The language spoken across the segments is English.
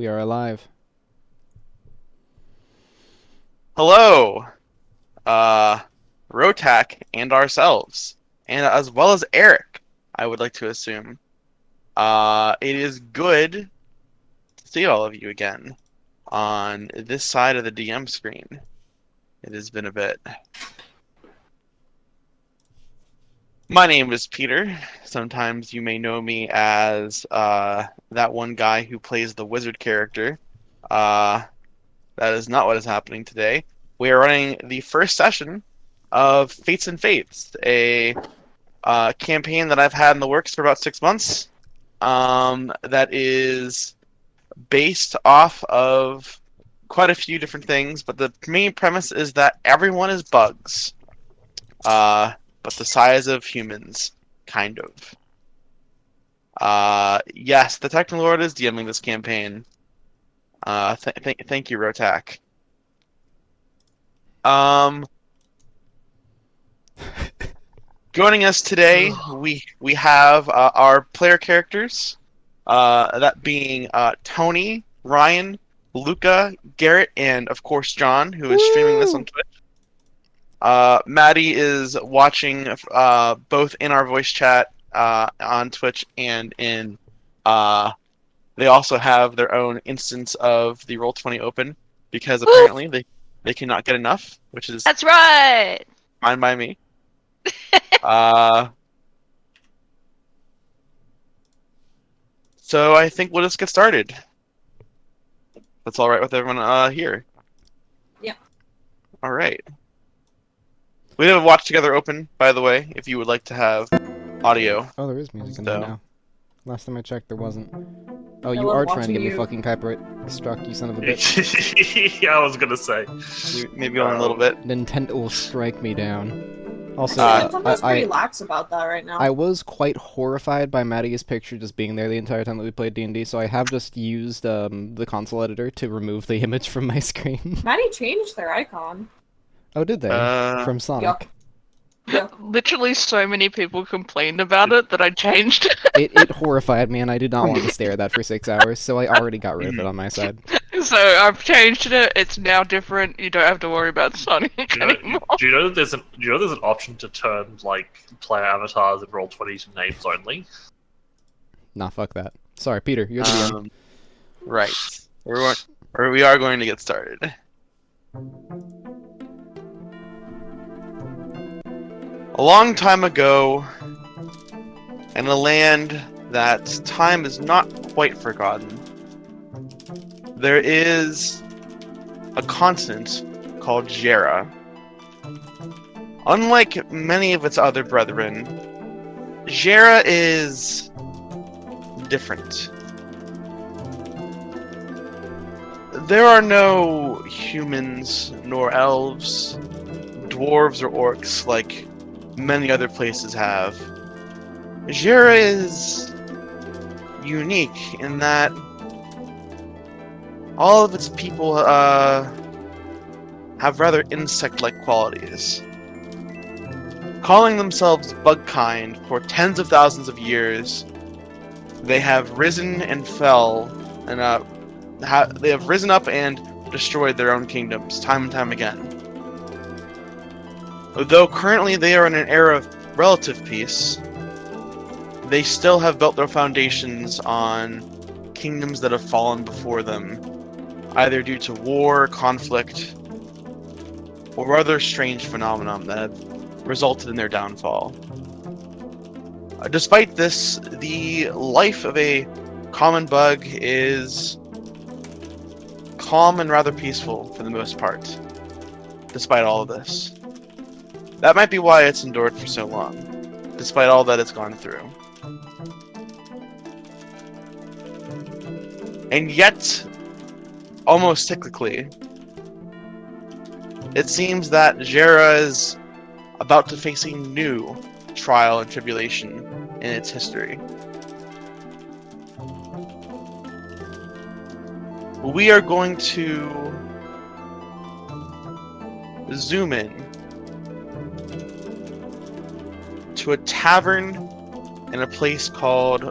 We are alive. Hello, uh, Rotak and ourselves, and as well as Eric, I would like to assume. It is good to see all of you again on this side of the DM screen. It has been a bit. My name is Peter. Sometimes you may know me as that one guy who plays the wizard character. Uh, that is not what is happening today. We are running the first session of Fates and Fates, a campaign that I've had in the works for about 6 months. That is based off of quite a few different things, but the main premise is that everyone is bugs, uh, but the size of humans, kind of. Yes, the Technolord is DMing this campaign. Thank you, Rotak. Um, Joining us today, we have our player characters, that being Tony, Ryan, Luca, Garrett, and of course John, who is streaming this on Woo! Twitch. Maddie is watching both in our voice chat on Twitch and in. They also have their own instance of the Roll20 open because Woo! apparently they cannot get enough, which is That's right. fine by me. Uh, so I think we'll just get started. That's all right with everyone here. Yeah. All right. We have a watch together open, by the way, if you would like to have audio. Oh, there is music in there So. now. Last time I checked, there wasn't. Oh, I you love are trying to watching get me you. fucking copyright struck, you son of a bitch. Yeah, I was gonna say. Maybe only a little bit. Nintendo will strike me down. Also, Nintendo's pretty I lax about that right now. was quite horrified by Maddie's picture just being there the entire time that we played D&D, so I have just used the console editor to remove the image from my screen. Maddie changed their icon. Oh, did they? From Sonic. Yeah. Literally so many people complained about it that I changed it. It horrified me, and I did not want to stare at that for 6 hours, so I already got rid of it on my side. So I've changed it. It's now different. You don't have to worry about Sonic Do you know, anymore. do you know that there's an option to turn like player avatars in Roll20 to names only? Nah, fuck that. Sorry, Peter, you're the DM. Right. We are going to get started. A long time ago, in a land that time is not quite forgotten, there is a continent called Jera. Unlike many of its other brethren, Jera is different. There are no humans nor elves, dwarves or orcs like many other places have. Jera is unique in that all of its people have rather insect-like qualities. Calling themselves bug kind for tens of thousands of years, they have risen and fell, and they have risen up and destroyed their own kingdoms time and time again. Though currently they are in an era of relative peace, they still have built their foundations on kingdoms that have fallen before them, either due to war, conflict, or other strange phenomenon that have resulted in their downfall. Despite this, the life of a common bug is calm and rather peaceful for the most part, despite all of this. That might be why it's endured for so long, despite all that it's gone through. And yet, almost cyclically, it seems that Jera is about to face a new trial and tribulation in its history. We are going to zoom in to a tavern in a place called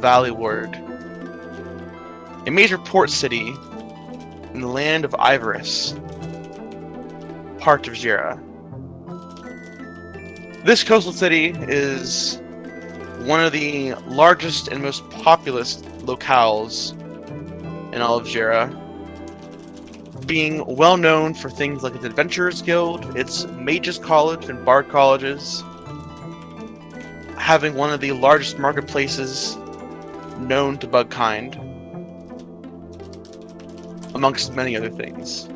Valleyward. a major port city in the land of Ivorus, part of Jira. This coastal city is one of the largest and most populous locales in all of Jira, being well known for things like its Adventurers Guild, its Mages College and Bard Colleges, having one of the largest marketplaces known to Bugkind, amongst many other things.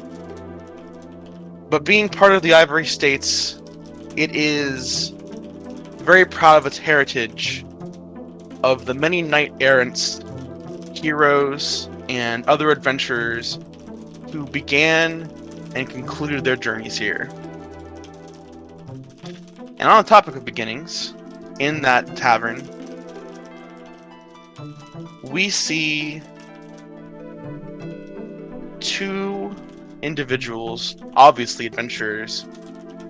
But being part of the Ivory States, it is very proud of its heritage of the many knight-errants, heroes, and other adventurers who began and concluded their journeys here. And on the topic of beginnings, in that tavern, we see two individuals, obviously adventurers,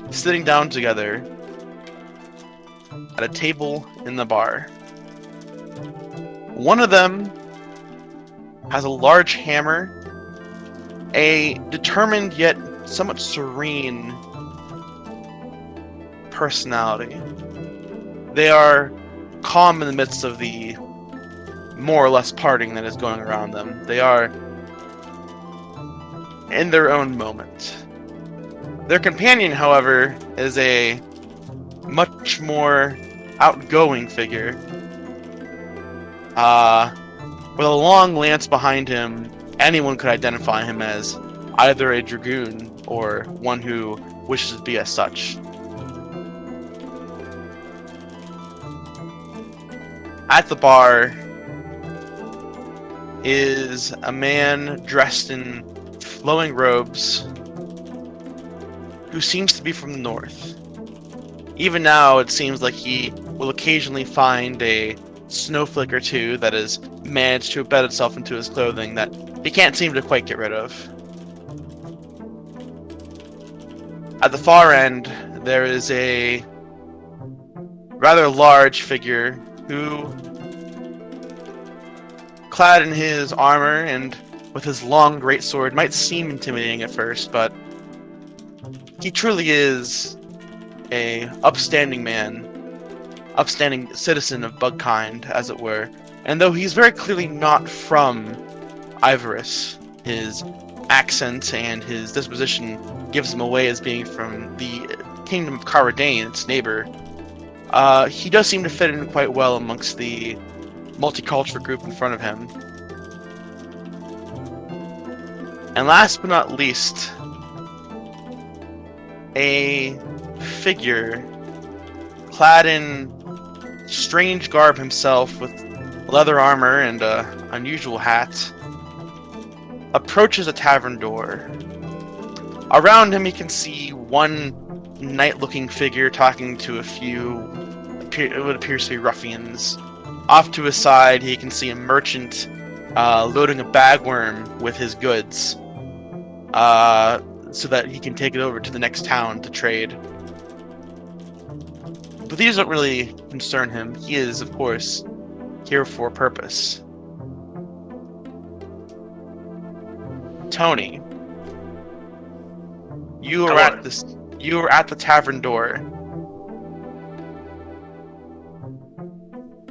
sitting down together at a table in the bar. One of them has a large hammer, a determined yet somewhat serene personality. They are calm in the midst of the more or less partying that is going around them. They are in their own moment. Their companion, however, is a much more outgoing figure. With a long lance behind him, anyone could identify him as either a dragoon or one who wishes to be as such. At the bar is a man dressed in flowing robes who seems to be from the north. Even now, it seems like he will occasionally find a snowflake or two that has managed to embed itself into his clothing that he can't seem to quite get rid of. At the far end, there is a rather large figure who, clad in his armor and with his long greatsword, might seem intimidating at first, but he truly is a upstanding man, upstanding citizen of Bugkind, as it were. And though he's very clearly not from Ivorus, his accent and his disposition gives him away as being from the kingdom of Caradane, its neighbor. He does seem to fit in quite well amongst the multicultural group in front of him. And last but not least, a figure clad in strange garb himself with leather armor and an unusual hat approaches a tavern door. Around him you can see one knight-looking figure talking to a few what appears to be ruffians. Off to his side he can see a merchant loading a bagworm with his goods so that he can take it over to the next town to trade. But these don't really concern him. He is, of course, here for a purpose. Tony, you are at the tavern door.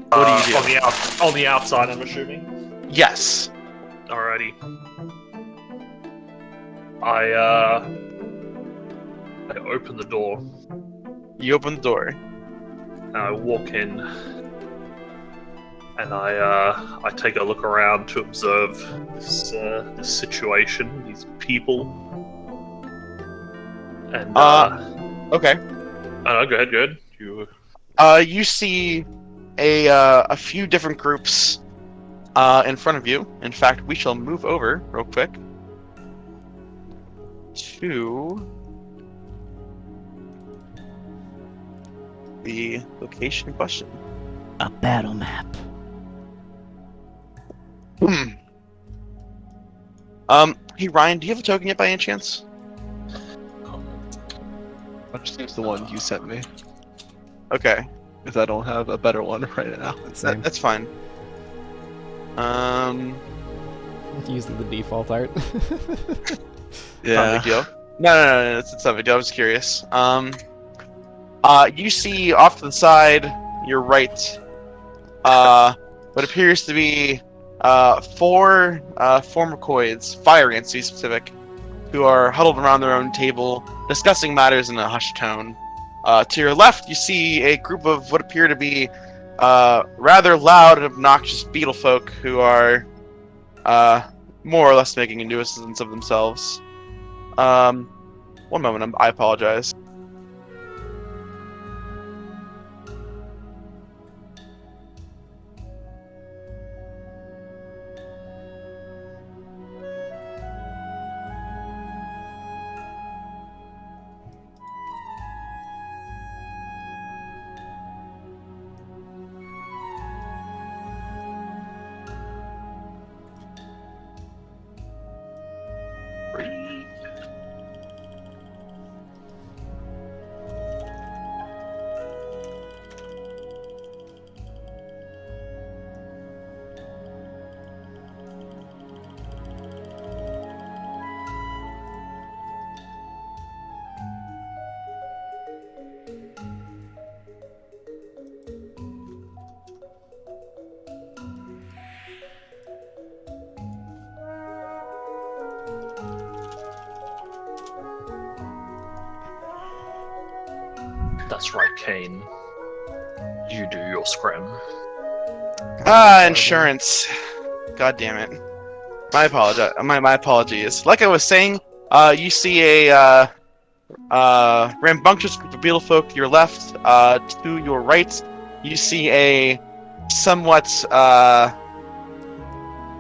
What do you do? On the outside, I'm assuming. Yes. Alrighty. I open the door. You open the door. And I walk in. And I take a look around to observe this situation, these people. And okay. Oh, no, go ahead. You see a few different groups in front of you. In fact, we shall move over real quick to the location in question. A battle map. Hey Ryan, do you have a token yet by any chance? I just use the one you sent me, Okay, because I don't have a better one right now. that's fine. Using the default art. Not a Yeah. big deal. No, it's not a big deal. I was curious. You see off to the side, your right, what appears to be four Formicoids, fire ants to be specific, who are huddled around their own table, discussing matters in a hushed tone. To your left, you see a group of what appear to be rather loud and obnoxious beetle folk who are more or less making a nuisance of themselves. One moment, I apologize. That's right, Kane. You do your scrim. Insurance. God damn it. My apologies. Like I was saying, you see a rambunctious group of beetle folk to your left. To your right, you see a somewhat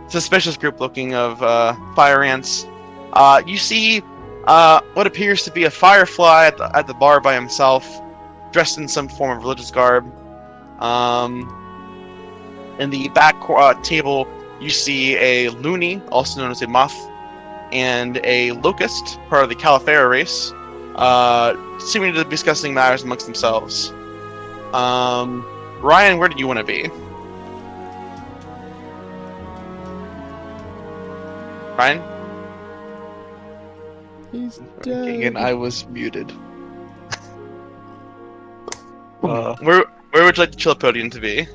suspicious group looking of fire ants. You see what appears to be a firefly at the bar by himself, dressed in some form of religious garb. In the back table, you see a loony, also known as a moth, and a locust, part of the Califera race, seeming to be discussing matters amongst themselves. Ryan, where do you want to be? Ryan? He's dead. And I was muted. Where would you like the Chillipodian to be?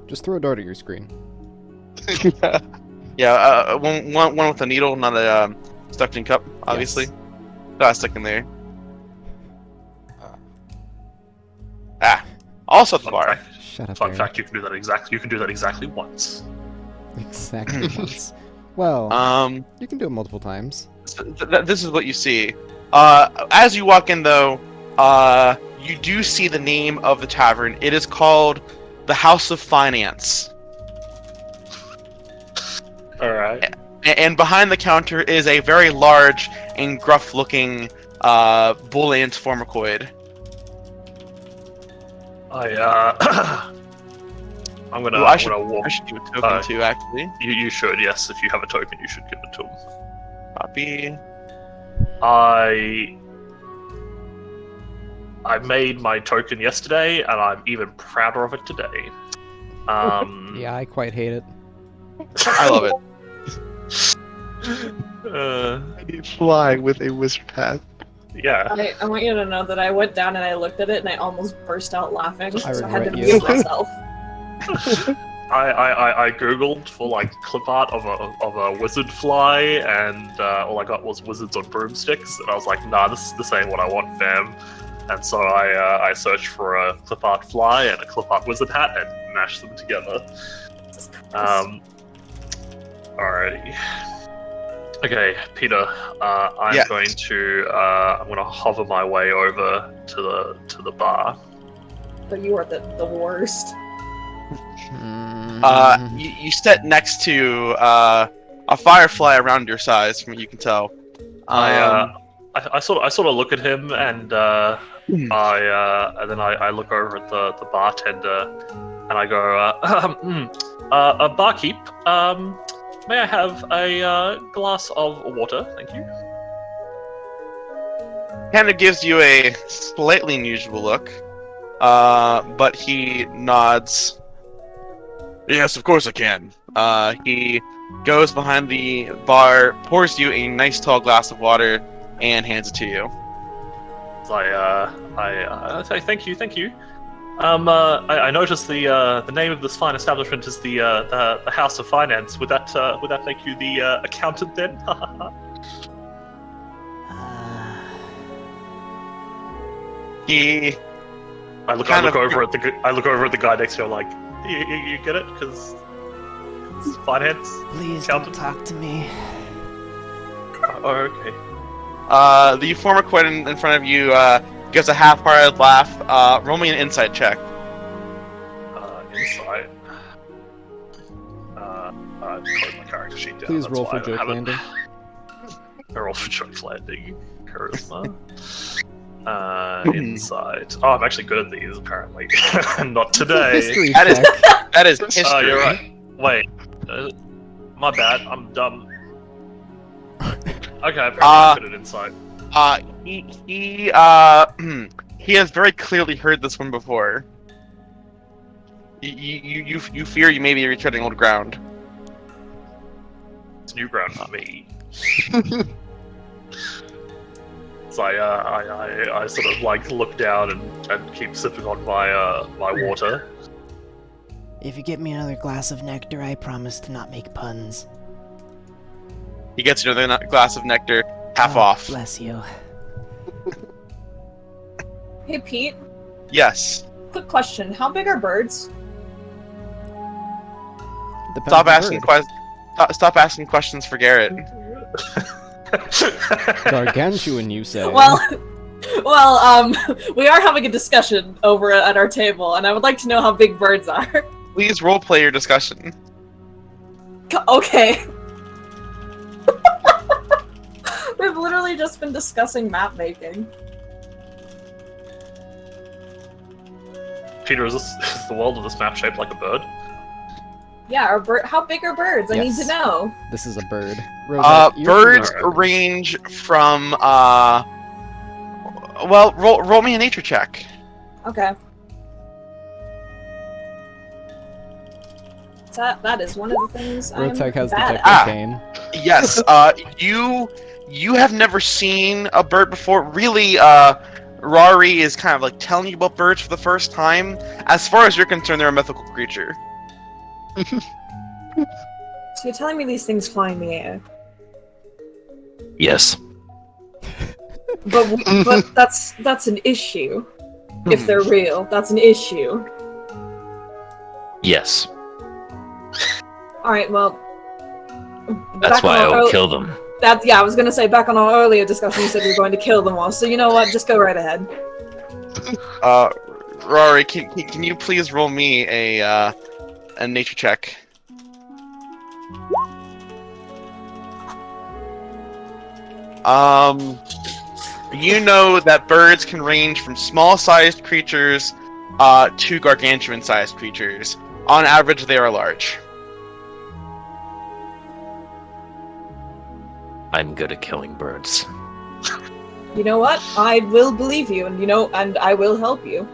Just throw a dart at your screen. Yeah, one with a needle, not a suction cup, obviously. Yes. Got stuck in there. Also at the bar. Shut up, Fun Aaron. fact: you can do that exactly once. Exactly once. Well, you can do it multiple times. This is what you see. As you walk in, though, you do see the name of the tavern. It is called the House of Finance. Alright. And behind the counter is a very large and gruff-looking bull ant formicoid. I'm gonna walk. I should give a token too, actually. You should, yes. If you have a token, you should give it to him. Copy. I made my token yesterday, and I'm even prouder of it today. Yeah, I quite hate it. I love it. Flying with a wizard hat. Yeah. I want you to know that I went down and I looked at it and I almost burst out laughing. So I had to regret you. mute myself. I googled for like clip art of a wizard fly, and all I got was wizards on broomsticks, and I was like, nah, this ain't what I want, fam. And so I searched for a clip art fly and a clip art wizard hat and mashed them together. Alrighty. Okay, Peter. I'm Yes. going to hover my way over to the bar. But you are the worst. You sit next to a firefly around your size, from what you can tell. I sort of look at him, and then I look over at the bartender, and I go, barkeep, may I have a glass of water, thank you. Kind of gives you a slightly unusual look. but he nods. Yes, of course I can. He goes behind the bar, pours you a nice tall glass of water, and hands it to you. I say thank you. I noticed the name of this fine establishment is the House of Finance. Would that make you the accountant then? He I look Kind of- over at the guy next to him like, you get it? Because it's finance. Please Accountant. don't talk to me. Oh, okay. the former quid in front of you gives a half-hearted laugh. Roll me an insight check. Insight. I close my character sheet down. Please that's roll why for I don't joke have it. landing. I roll for joke landing. Charisma. Insight. Oh, I'm actually good at these apparently. Not today. History That is- check. That is history. Oh, you're right. Wait. My bad. I'm dumb. Okay, apparently I'm good at insight. He has very clearly heard this one before. You fear you may be retreading old ground. It's new ground for me. So I sort of like look down and keep sipping on my my water. If you get me another glass of nectar, I promise to not make puns. He gets you another glass of nectar, half Oh, off. Bless you. Hey, Pete. Yes. Quick question. How big are birds? Depends Stop on the asking bird. Stop asking questions for Garrett. Gargantuan, you say? Well, we are having a discussion over at our table, and I would like to know how big birds are. Please roleplay your discussion. Okay. We've literally just been discussing map making. Peter, is the world of this map shaped like a bird? Yeah, how big are birds? I need to Yes. know. This is a bird. Rosa, you're Birds correct. range from well, roll me a nature check. Okay. That is one of the things I'm Rotec has bad detective at. cane. Yes. You have never seen a bird before. Really, Rari is kind of like telling you about birds for the first time. As far as you're concerned, they're a mythical creature. So you're telling me these things fly in the air, Yes. but that's an issue. If they're real, that's an issue. Yes. All right, well. That's back on why I our will ear- kill them. I was gonna say back on our earlier discussion, you said you were going to kill them all. So you know what? Just go right ahead. Rory, can you please roll me a nature check? You know that birds can range from small-sized creatures to gargantuan-sized creatures. On average, they are large. I'm good at killing birds. You know what? I will believe you, and I will help you.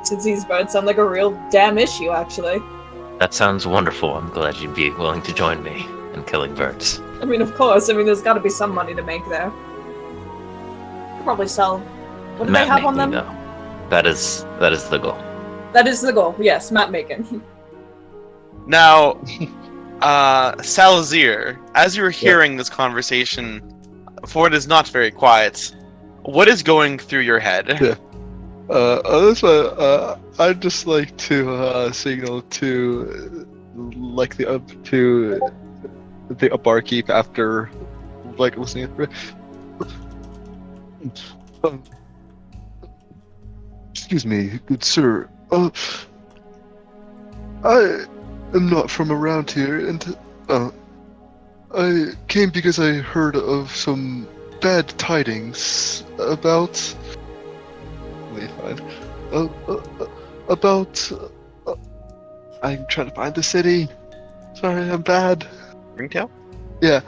Since these birds sound like a real damn issue, actually. That sounds wonderful. I'm glad you'd be willing to join me in killing birds. I mean, of course. I mean, there's got to be some money to make there. Could probably sell. What do they have on them? No. That is the goal. That is the goal. Yes, map making. Now, Salazar, as you're hearing this conversation, for it is not very quiet, what is going through your head? Yeah. That's why I'd just like to signal to the barkeep after like listening to excuse me, good sir. I am not from around here, and I came because I heard of some bad tidings about. Let me find. About. I'm trying to find the city. Sorry, I'm bad. Springtail? Yeah,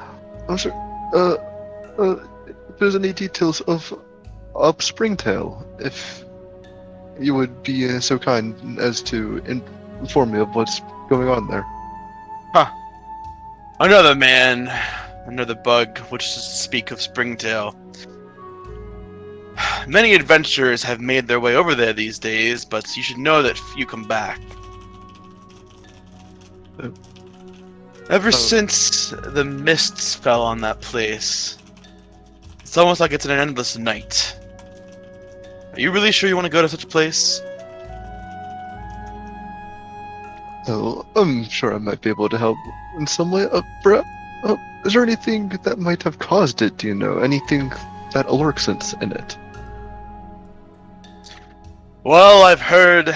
I'm sorry. If there's any details of Springtail, if you would be so kind as to inform me of what's going on there. Another man, another bug, which is to speak of Springtail. Many adventurers have made their way over there these days, but you should know that few come back. Ever since the mists fell on that place, it's almost like it's an endless night. Are you really sure you want to go to such a place? Oh, I'm sure I might be able to help in some way. Is there anything that might have caused it, do you know? Anything that lurks in it? Well, I've heard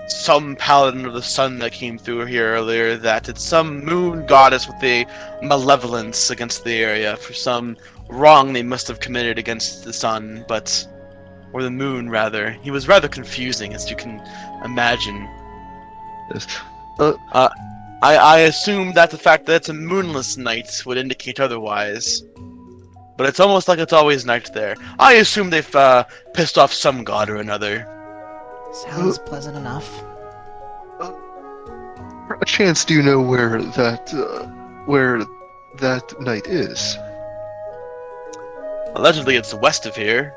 some paladin of the sun that came through here earlier that it's some moon goddess with a malevolence against the area for some wrong they must have committed against the sun, or the moon rather. He was rather confusing, as you can imagine. Yes. I assume that the fact that it's a moonless night would indicate otherwise. But it's almost like it's always night there. I assume they've pissed off some god or another. Sounds pleasant enough. A chance, do you know where that night is? Allegedly, it's west of here.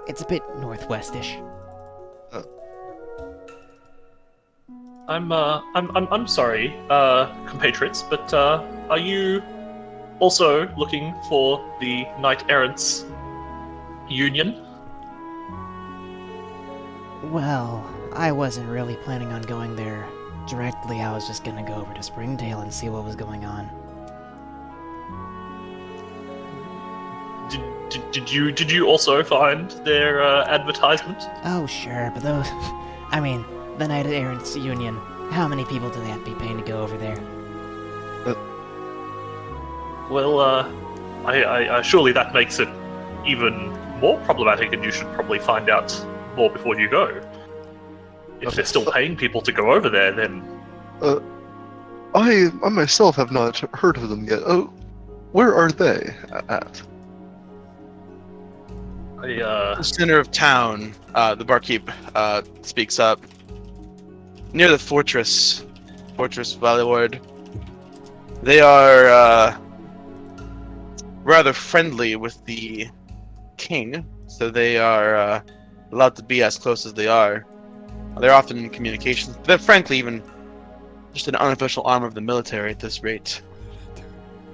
It's a bit northwestish. I'm sorry, compatriots, but are you also looking for the Knight Errant's union? Well, I wasn't really planning on going there directly. I was just gonna go over to Springtail and see what was going on. Did you also find their advertisement? Oh, sure, but those... I mean, the Knight Errant's Union. How many people do they have to be paying to go over there? Well, I surely that makes it even more problematic, and you should probably find out more before you go. If they're still paying people to go over there, then... I myself have not heard of them yet. Oh, where are they at? The center of town, the barkeep speaks up. Near the Fortress Valyward. They are rather friendly with the king, so they are allowed to be as close as they are. They're often in communications. They're frankly even just an unofficial arm of the military at this rate.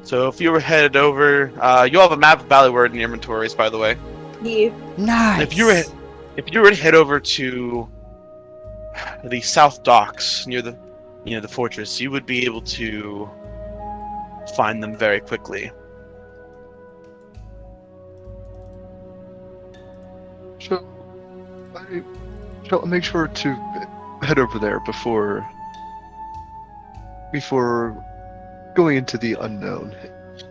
So if you were headed over, you'll have a map of Valyward in your inventories, by the way. Yeah. Nice! If you were to head over to the south docks near the fortress, you would be able to find them very quickly. Shall I make sure to head over there before going into the unknown?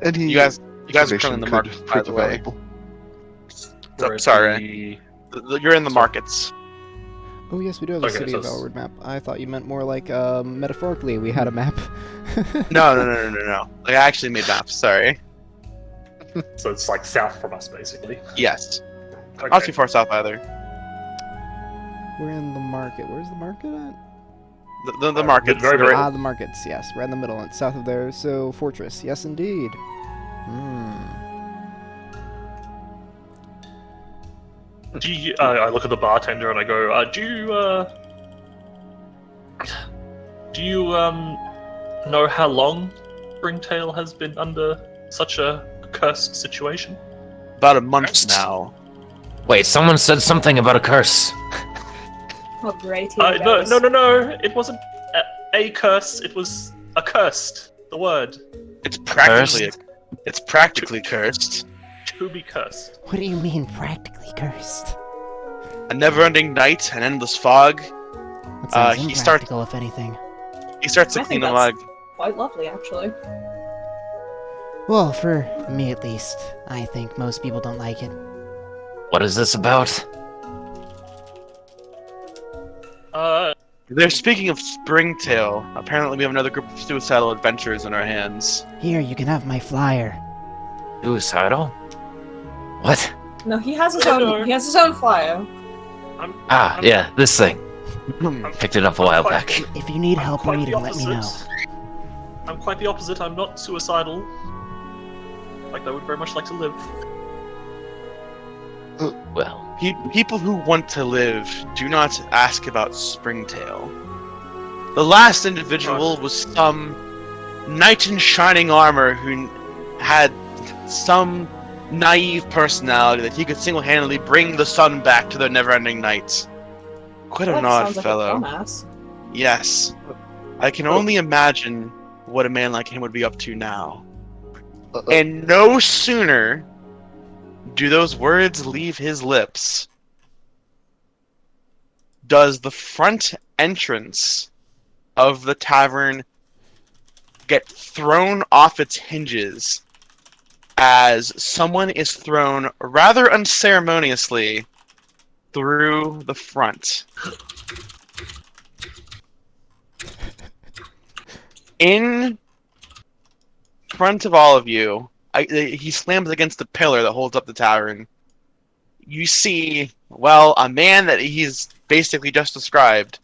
Any You guys are information currently in the could market, by prove the way. valuable. Where Sorry. You're in the markets. Oh yes, we do have a Okay, City so of it's- Valward map. I thought you meant more like metaphorically we had a map. No. Like, I actually made maps. Sorry. So it's like south from us, basically. Yes. Okay. Not too far south either. We're in the market. Where's the market at? The markets. very You're Ah, the markets. Yes, right in the middle. It's south of there. So fortress. Yes, indeed. Do you, I look at the bartender and I go, do you know how long Springtail has been under such a cursed situation? about a month now. Wait, someone said something about a curse. Oh, great. No, Here goes. no. It wasn't a curse. It was accursed. The word It's practically cursed. to be cursed. What do you mean, practically cursed? A never-ending night, an endless fog. That sounds He starts- impractical, if anything. He starts to I clean think the that's- mug. Quite lovely, actually. Well, for me at least, I think most people don't like it. What is this about? They're speaking of Springtail. Apparently, we have another group of suicidal adventurers in our hands. Here, you can have my flyer. Suicidal? What? No, he has his own. He has his own flyer. Yeah, this thing. I'm- Picked it up a while quite- back. If you need I'm help quite the reading, let me know. opposite. I'm quite the opposite. I'm not suicidal. Like, I would very much like to live. Well, People who want to live do not ask about Springtail. The last individual was some knight in shining armor who had some naive personality that he could single-handedly bring the sun back to the never-ending night. Quite an That odd sounds like fellow. a dumbass. Yes. I can only imagine what a man like him would be up to now. And no sooner do those words leave his lips does the front entrance of the tavern get thrown off its hinges as someone is thrown rather unceremoniously through the front. In front of all of you, he slams against the pillar that holds up the tavern. You see, well, a man that he's basically just described,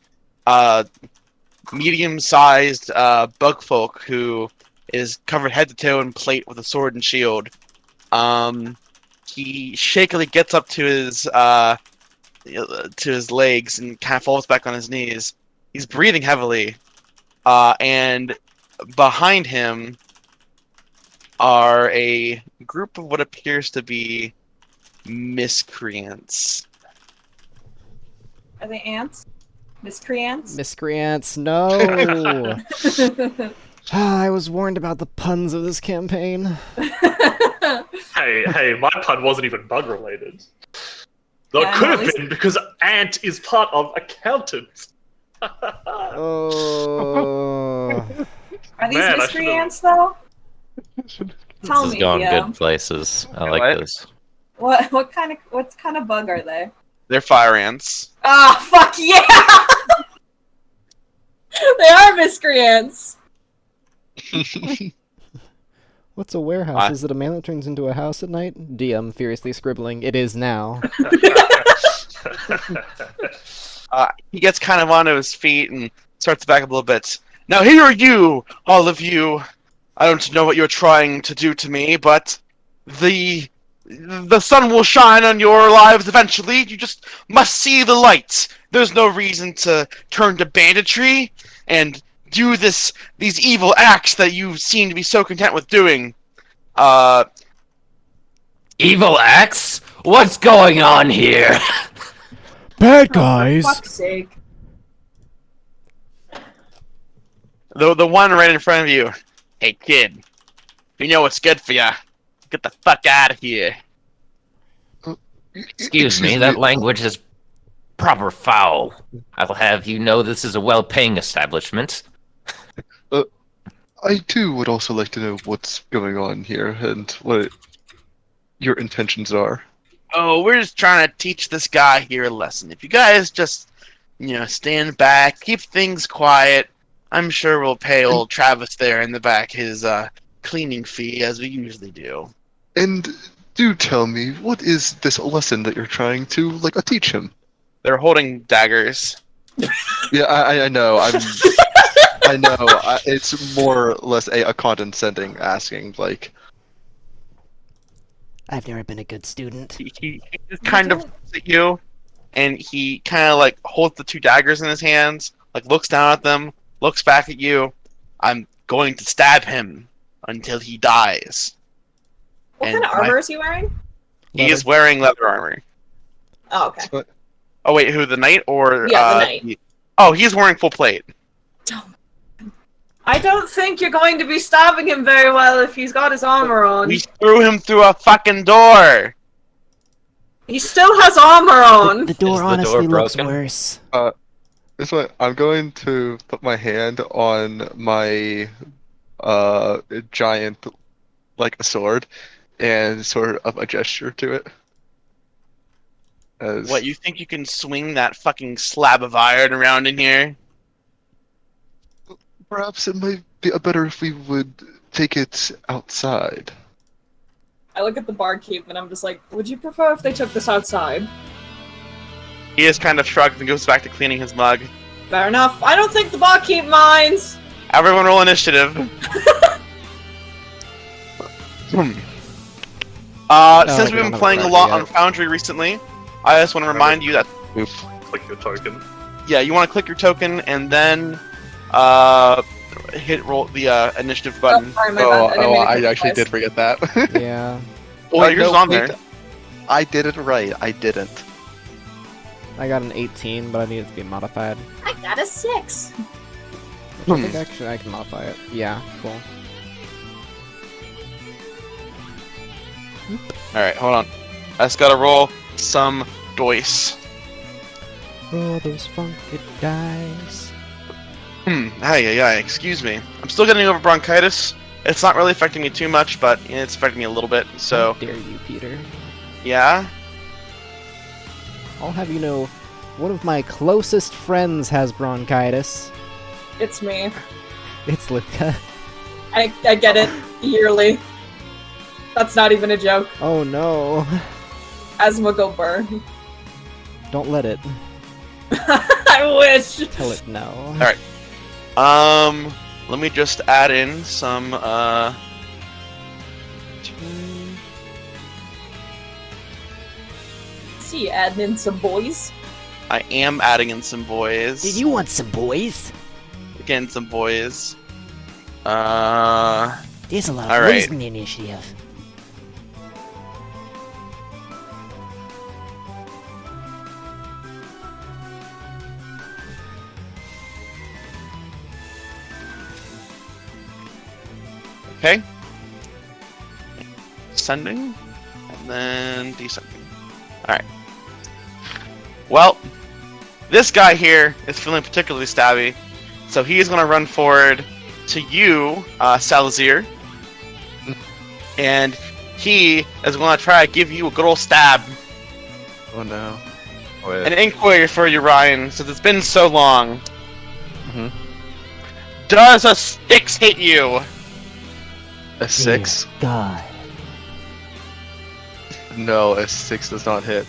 medium-sized bug folk who is covered head to toe in plate with a sword and shield. He shakily gets up to his legs and kind of falls back on his knees. He's breathing heavily, and behind him are a group of what appears to be miscreants. Are they ants? Miscreants? Miscreants, no! I was warned about the puns of this campaign. Hey, my pun wasn't even bug related. Though Yeah, it could no, have at least- been because ant is part of accountant. Oh. Are these Man, I miscreants though? Tell this me, is going yeah. good places. I What? like this. What kind of bug are they? They're fire ants. Ah, fuck yeah! They are miscreants. What's a warehouse? Is it a man that turns into a house at night? DM furiously scribbling, it is now. He gets kind of onto his feet and starts to back up a little bit. Now here are you, all of you. I don't know what you're trying to do to me, but the sun will shine on your lives eventually. You just must see the light. There's no reason to turn to banditry and do these evil acts that you seem to be so content with doing. Evil axe? What's going on here? Bad For guys! fuck's sake. The one right in front of you. Hey kid, if you know what's good for ya, get the fuck out of here. Excuse me, that language is proper foul. I'll have you know this is a well-paying establishment. I too would also like to know what's going on here and what your intentions are. Oh, we're just trying to teach this guy here a lesson. If you guys just, stand back, keep things quiet, I'm sure we'll pay old Travis there in the back his cleaning fee as we usually do. And do tell me, what is this lesson that you're trying to teach him? They're holding daggers. Yeah, I know. I know. It's more or less a condescending asking. I've never been a good student. He just kind of looks at you, and he kind of holds the two daggers in his hands, looks down at them, looks back at you. I'm going to stab him until he dies. What And kind of armor is he wearing? He is wearing leather armor. Oh, okay. Oh wait, who, the knight or Yeah, the knight. Oh, he's wearing full plate. I don't think you're going to be stabbing him very well if he's got his armor on. We threw him through a fucking door. He still has armor on. The door Is the honestly door looks broken? worse. This one, I'm going to put my hand on my giant, a sword, and sort of a gesture to it. As What, you think you can swing that fucking slab of iron around in here? perhaps it might be better if we would take it outside. I look at the barkeep and I'm just like, would you prefer if they took this outside? He just kind of shrugs and goes back to cleaning his mug. Fair enough. I don't think the barkeep minds. Everyone roll initiative. Since we've been playing a lot on Foundry recently, I just want to remind you that Click your token. yeah, you want to click your token and then hit roll the initiative button. Sorry, my bad. didn't mean to I click actually twice. did forget that. Yeah. Oh, yours is on there. I did it right. I didn't. I got an 18, but I need it to be modified. I got a 6. Which I think actually I can modify it. Yeah, cool. Alright, hold on. I just gotta roll some dice. Roll those funky dice. Excuse me. I'm still getting over bronchitis. It's not really affecting me too much, but it's affecting me a little bit, so... How dare you, Peter. Yeah? I'll have you know, one of my closest friends has bronchitis. It's me. It's Luca. I get it yearly. That's not even a joke. Oh no. Asthma go burr. Don't let it. I wish. Tell it no. Alright. Let me just add in some, See, adding in some boys. I am adding in some boys. Did you want some boys? Again, some boys. There's a lot of Alright. boys in the initiative. Okay. Sending, and then descending. Alright. Well, this guy here is feeling particularly stabby, so he's going to run forward to you, Salazar, and he is going to try to give you a good old stab. Oh no. An inquiry for you, Ryan, since it's been so long. Mhm. Does a 6 hit you? A 6? God. No, a 6 does not hit.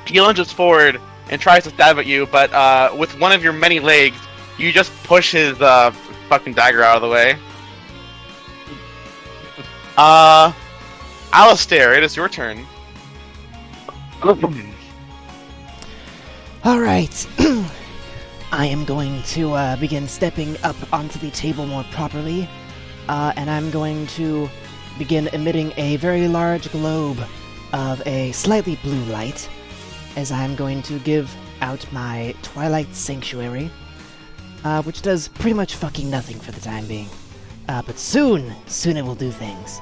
He lunges forward and tries to stab at you, but with one of your many legs, you just push his fucking dagger out of the way. Alistair, it is your turn. Alright. I am going to begin stepping up onto the table more properly. And I'm going to begin emitting a very large globe of a slightly blue light as I'm going to give out my Twilight Sanctuary, which does pretty much fucking nothing for the time being. But soon it will do things.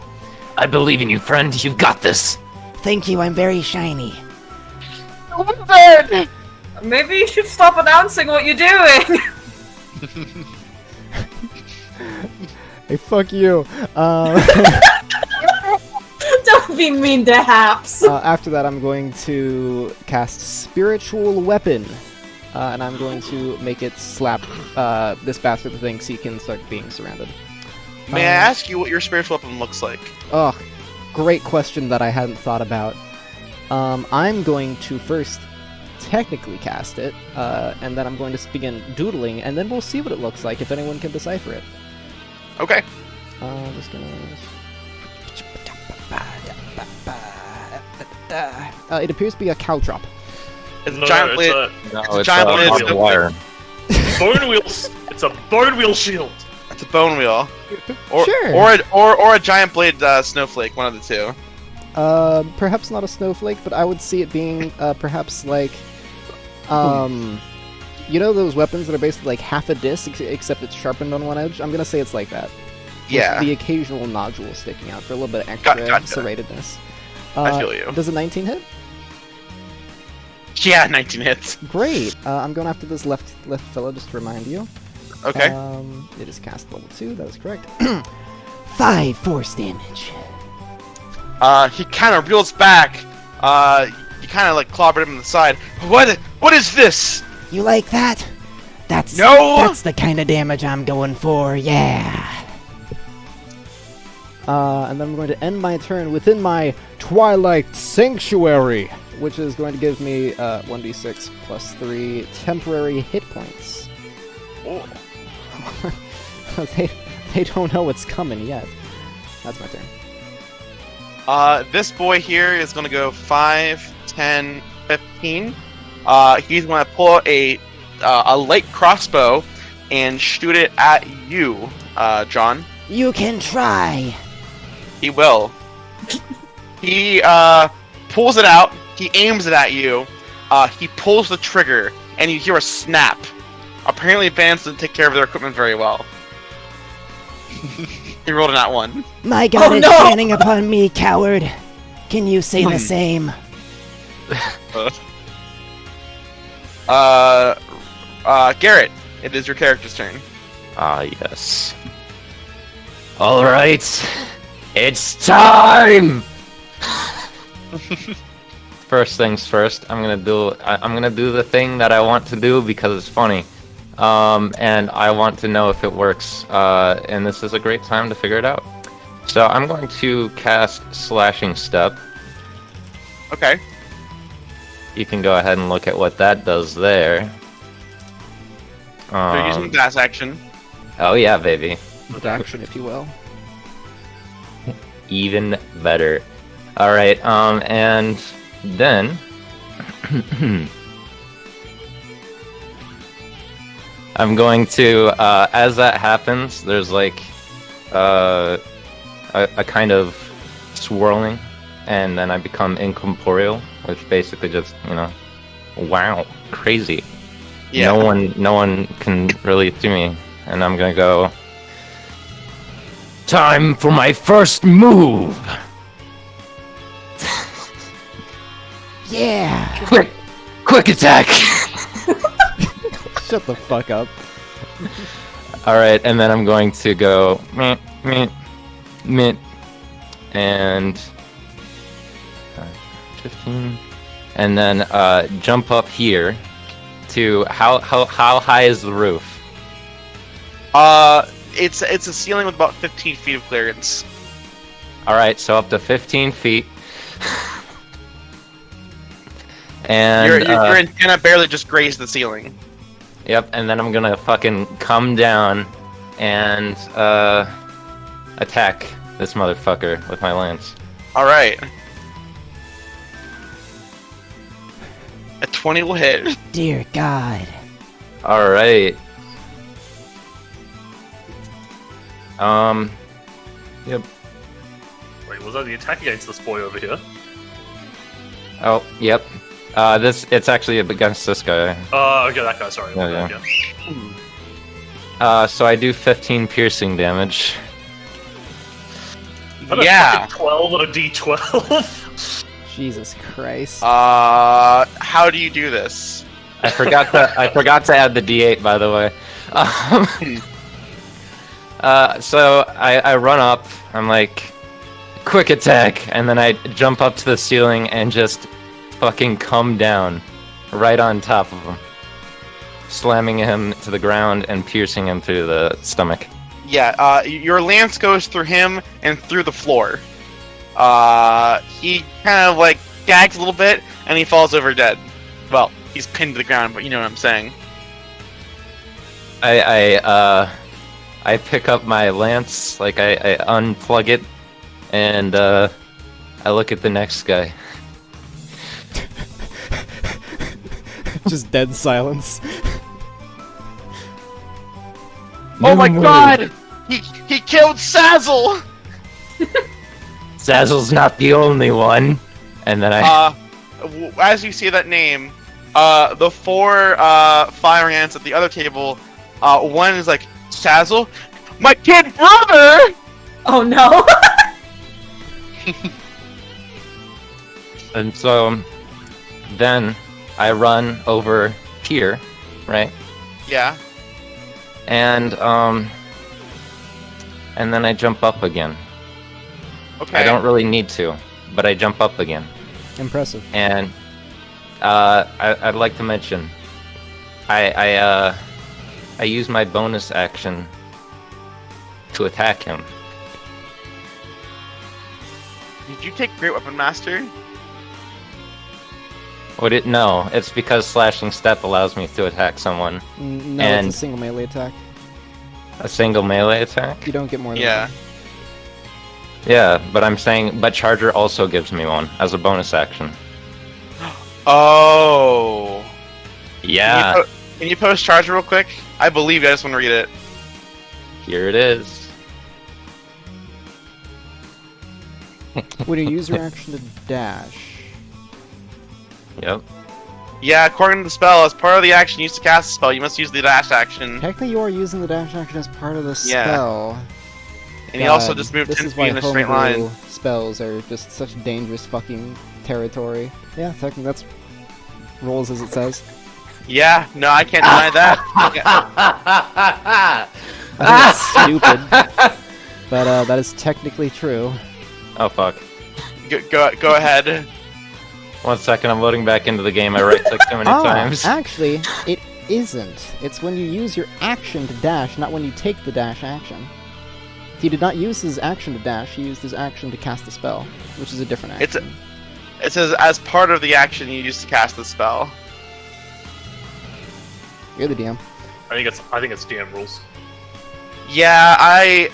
I believe in you, friend. You've got this. Thank you, I'm very shiny. Maybe you should stop announcing what you're doing. Hey, fuck you. Don't be mean to Haps. After that, I'm going to cast Spiritual Weapon. And I'm going to make it slap this bastard thing so he can start being surrounded. May I ask you what your spiritual weapon looks like? Oh, great question that I hadn't thought about. I'm going to first technically cast it, and then I'm going to begin doodling, and then we'll see what it looks like if anyone can decipher it. Okay. I'm just gonna... it appears to be a caltrop. It's No, a giant it's blade. a No, It's a giant blade. barbed wire. bone wheel. It's a bone wheel shield. It's a bone wheel. Or, Sure. or a giant blade snowflake, one of the two. Perhaps not a snowflake, but I would see it being, perhaps like, you know those weapons that are basically like half a disc, except it's sharpened on one edge? I'm gonna say it's like that. With Yeah. the occasional nodule sticking out for a little bit of extra Gotcha. serratedness. I feel you. Does a 19 hit? Yeah, 19 hits. Great. I'm going after this left fella, just to remind you. Okay. It is cast level 2, that is correct. 5 force damage. He kind of reels back. You kind of like clobbered him in the side. What is this? You like that? That's No! That's the kind of damage I'm going for. Yeah. And then I'm going to end my turn within my Twilight Sanctuary, which is going to give me 1d6 plus 3 temporary hit points. Oh. They don't know what's coming yet. That's my turn. This boy here is going to go 5, 10, 15. He's going to pull a light crossbow and shoot it at you, John. You can try. He will. He pulls it out. He aims it at you. He pulls the trigger, and you hear a snap. Apparently, Vance didn't take care of their equipment very well. He rolled a nat 1. My god Oh, is no! standing upon me, coward. Can you say the same? Garrett, it is your character's turn. Ah, yes. All right, it's time. First things first. I'm gonna do the thing that I want to do because it's funny, and I want to know if it works. And this is a great time to figure it out. So I'm going to cast Slashing Step. Okay. You can go ahead and look at what that does there. They're using dash action. Oh yeah, baby. With action, if you will. Even better. Alright, and then I'm going to, as that happens, there's like a kind of swirling, and then I become incorporeal, which basically just, wow, crazy. Yeah. No one can really see me, and I'm gonna go. Time for my first move. Yeah. Quick attack. Shut the fuck up. All right, and then I'm going to go and 15, and then jump up here to how high is the roof? It's a ceiling with about 15 feet of clearance. All right, so up to 15 feet. And Your antenna barely just grazed the ceiling. Yep, and then I'm gonna fucking come down and attack this motherfucker with my lance. All right. A 20 will hit. Dear God. All right. Yep. Wait, was that the attack against this boy over here? Oh, yep. It's actually against this guy. Okay, that guy, sorry. Yeah. So I do 15 piercing damage. Yeah. 12 on a d12. Jesus Christ. How do you do this? I forgot to add the d8, by the way. So I run up. I'm like, quick attack, and then I jump up to the ceiling and just fucking come down right on top of him, slamming him to the ground and piercing him through the stomach. Yeah, your lance goes through him and through the floor. He kind of like gags a little bit and he falls over dead. Well, he's pinned to the ground, but you know what I'm saying. I pick up my lance, like I unplug it, and I look at the next guy. Just dead silence. Oh my god! He killed Sazzle! Zazzle's not the only one. And then as you see that name, the four fire ants at the other table, one is like, Sazzle? My kid brother! Oh no! And so then I run over here, right? Yeah. And then I jump up again. Okay. I don't really need to, but I jump up again. Impressive. And I'd like to mention, I use my bonus action to attack him. Did you take Great Weapon Master? Would it? No, it's because slashing step allows me to attack someone. No, And- it's a single melee attack. A single melee attack? You don't get more than Yeah. one. Yeah, but I'm saying, but charger also gives me one as a bonus action. Oh. Yeah, Can you post Charger real quick? I believe you. I just want to read it. here it is. When you use your action to dash. Yep. Yeah, according to the spell, as part of the action used to cast the spell, you must use the dash action. Technically, you are using the dash action as part of the Yeah. spell. And he also God, just moved this 10 is feet why in a straight homebrew line. spells are just such dangerous fucking territory. Yeah, technically that's rolls as it says. Yeah, no, I can't deny that. I think it's stupid, but that is technically true. Oh fuck. Go ahead. 1 second, I'm loading back into the game. I right clicked too many times. Actually, it isn't. It's when you use your action to dash, not when you take the dash action. He did not use his action to dash, he used his action to cast a spell, which is a different action. It says as part of the action you used to cast the spell. You're the DM. I think it's DM rules. Yeah,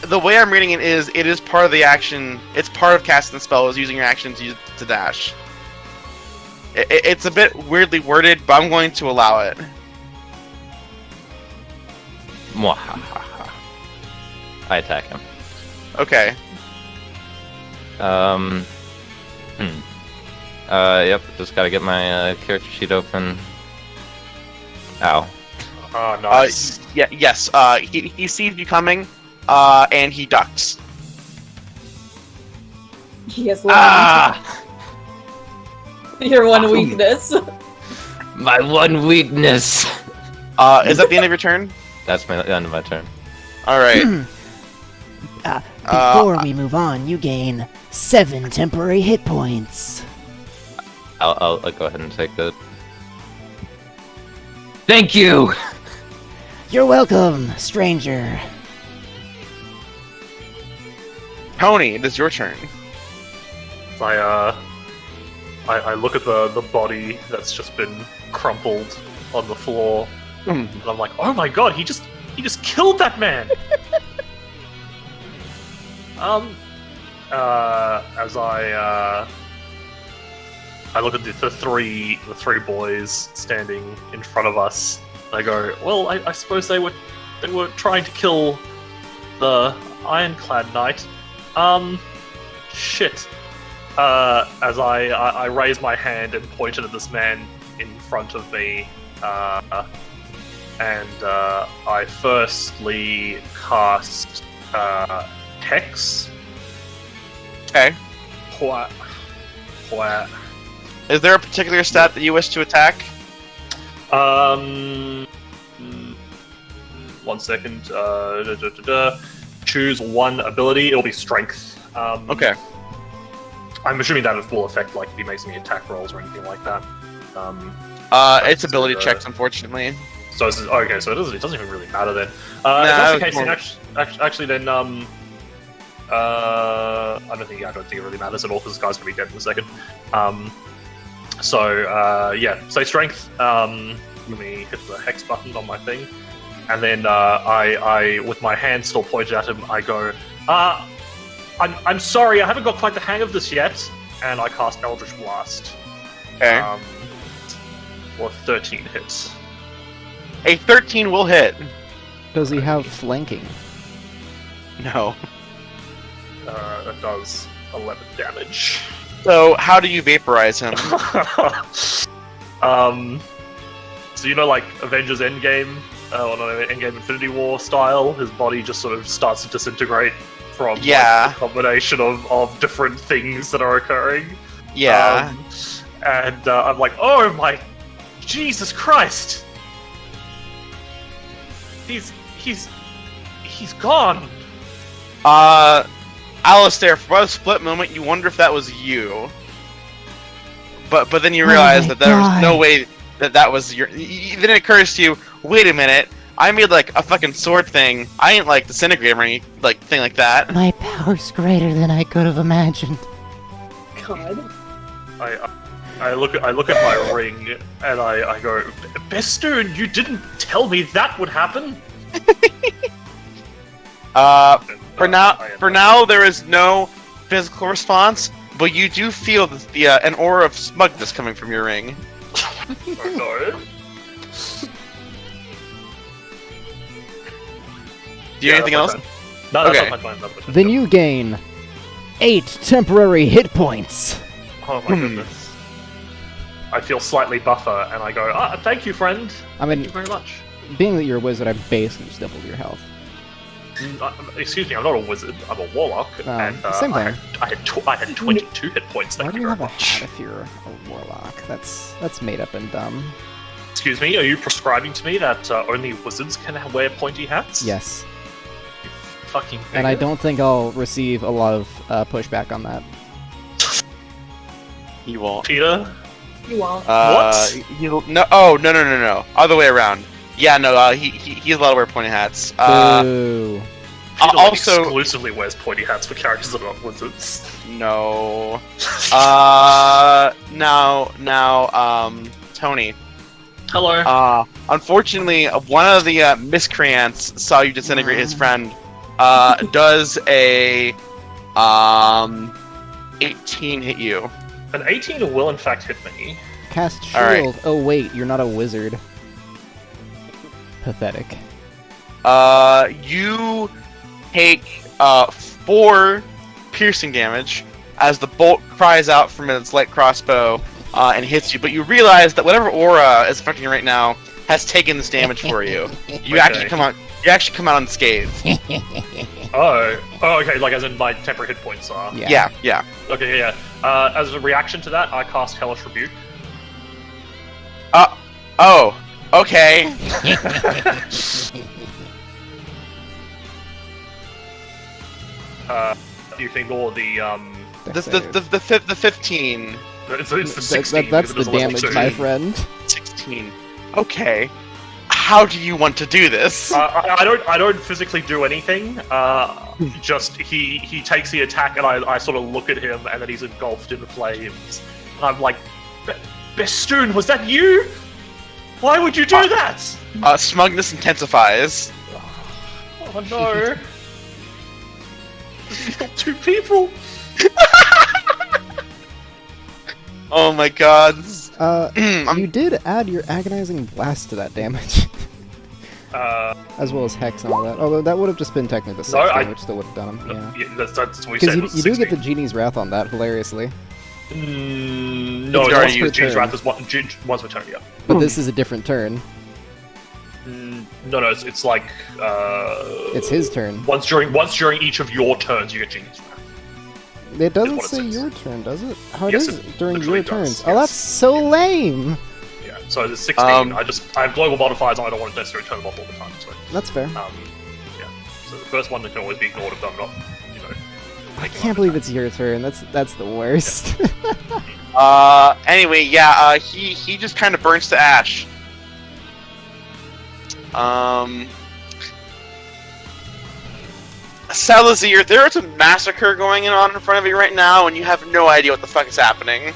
the way I'm reading it is part of the action. It's part of casting the spell is using your action to dash. It's a bit weirdly worded, but I'm going to allow it. Mwahaha. I attack him. Okay. Yep, just gotta get my character sheet open. Ow. Oh, nice. Yes. He sees you coming, and he ducks. He has learned Ah! your one weakness. My one weakness! Is that the end of your turn? That's the end of my turn. All right. Before we move on, you gain 7 temporary hit points. I'll go ahead and take that. Thank you! You're welcome, stranger. Tony, it is your turn. I look at the body that's just been crumpled on the floor, and I'm like, oh my god, he just killed that man. As I look at the three boys standing in front of us, and I go, well, I suppose they were trying to kill the Ironclad Knight. Shit. As I raise my hand and pointed at this man in front of me, and I firstly cast Hex. Okay. What? Is there a particular stat that you wish to attack? 1 second. Choose one ability. It'll be Strength. Okay. I'm assuming that it will affect, like, if he makes any attack rolls or anything like that. It's ability checks, unfortunately. So it's, okay, so it doesn't even really matter then. If Nah, that's the it's case, more- then actually then I don't think it really matters at all because this guy's gonna be dead in a second. Yeah, say Strength. Let me hit the Hex button on my thing, and then I with my hand still pointed at him, I go, I'm sorry, I haven't got quite the hang of this yet, and I cast Eldritch Blast. Okay. For 13 hits. A 13 will hit. Does he have flanking? No. That does 11 damage. So how do you vaporize him? So you know, like Avengers Endgame, or not Endgame Infinity War style, his body just sort of starts to disintegrate from like, Yeah. the combination of different things that are occurring. Yeah. And I'm like, oh my Jesus Christ! He's gone. Alistair, for a split moment, you wonder if that was you. But then you realize my that there was no God. way that was your. Then it occurs to you, wait a minute, I made like a fucking sword thing. I ain't like disintegrate or any like thing like that. My power's greater than I could have imagined. God. I look at my ring and I go, Bestoon, you didn't tell me that would happen. For now, there is no physical response, but you do feel an aura of smugness coming from your ring. Oh, no. Do you have anything else? No, that's Okay. not my plan. Then you gain 8 temporary hit points. Oh my goodness. I feel slightly buffer, and I go, thank you, friend. I mean, Thank you very much. being that you're a wizard, I basically just doubled your health. Excuse me, I'm not a wizard. I'm a warlock, and same I thing. had 22 hit points. Why Thank do you you very have a much. hat if you're a warlock? That's made up and dumb. Excuse me, are you prescribing to me that only wizards can wear pointy hats? Yes. You fucking. And I bigot. don't think I'll receive a lot of pushback on that. You won't. Peter. You won't. What? No. Oh, no. Other way around. Yeah, no. He's allowed to wear pointy hats. Boo. Peter also, exclusively wears pointy hats for characters that are not wizards. no. Now, Tony. Hello. Unfortunately, one of the miscreants saw you disintegrate his friend. Does a 18 hit you? An 18 will in fact hit me. Cast shield. Alright. Oh wait, you're not a wizard. Pathetic. You take 4 piercing damage as the bolt cries out from its light crossbow and hits you. But you realize that whatever aura is affecting you right now has taken this damage for you. You actually come out. You actually come out unscathed. Oh, okay, like as in my temporary hit points are. Yeah. Yeah. Okay, yeah. As a reaction to that, I cast Hellish Rebuke. Oh. Okay. You can ignore the The 15. It's the 16. That's because the it was damage, like my 2. friend. 16. Okay. How do you want to do this? I don't physically do anything. Just he takes the attack, and I sort of look at him, and then he's engulfed in the flames. And I'm like, Bestoon, was that you? Why would you do that? Smugness intensifies. Oh no! You killed 2 people. Oh my god. You did add your agonizing blast to that damage. As well as hex and all that. Although that would have just been technically the 16, which still would have done him. Yeah. That's what we Because said. you do get the Genie's Wrath on that, hilariously. No, It's it's already already used Genie's turn. Wrath is once per turn, yeah. But this is a different turn. No, it's like It's his turn. once during each of your turns you get Genie's Wrath. It doesn't what it say says. your turn, does it? Oh, it Yes, is it during literally your turns. does, Oh, yes. that's so lame. Yeah, so there's 16. I have global modifiers. I don't want to necessarily turn them off all the time. So That's fair. yeah. So the first one can always be ignored if I'm not, I can't believe it's your turn. That's the worst. Anyway, yeah, he just kind of burns to ash. Salazar, there is a massacre going on in front of you right now, and you have no idea what the fuck is happening.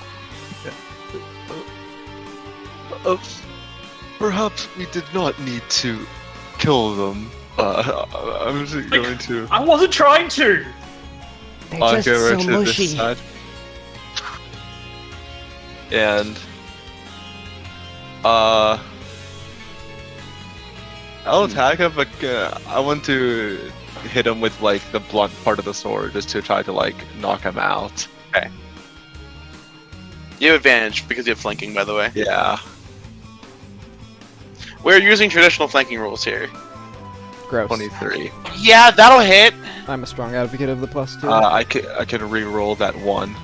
Perhaps we did not need to kill them. I'm just going to I wasn't trying to. They're just go so right to mushy. this side. And I'll attack him, but I want to hit him with like the blunt part of the sword just to try to like knock him out. You have advantage because you have flanking, by the way. Yeah. We're using traditional flanking rules here. Gross. 23. Yeah, that'll hit. I'm a strong advocate of the +2. I can re-roll that 1.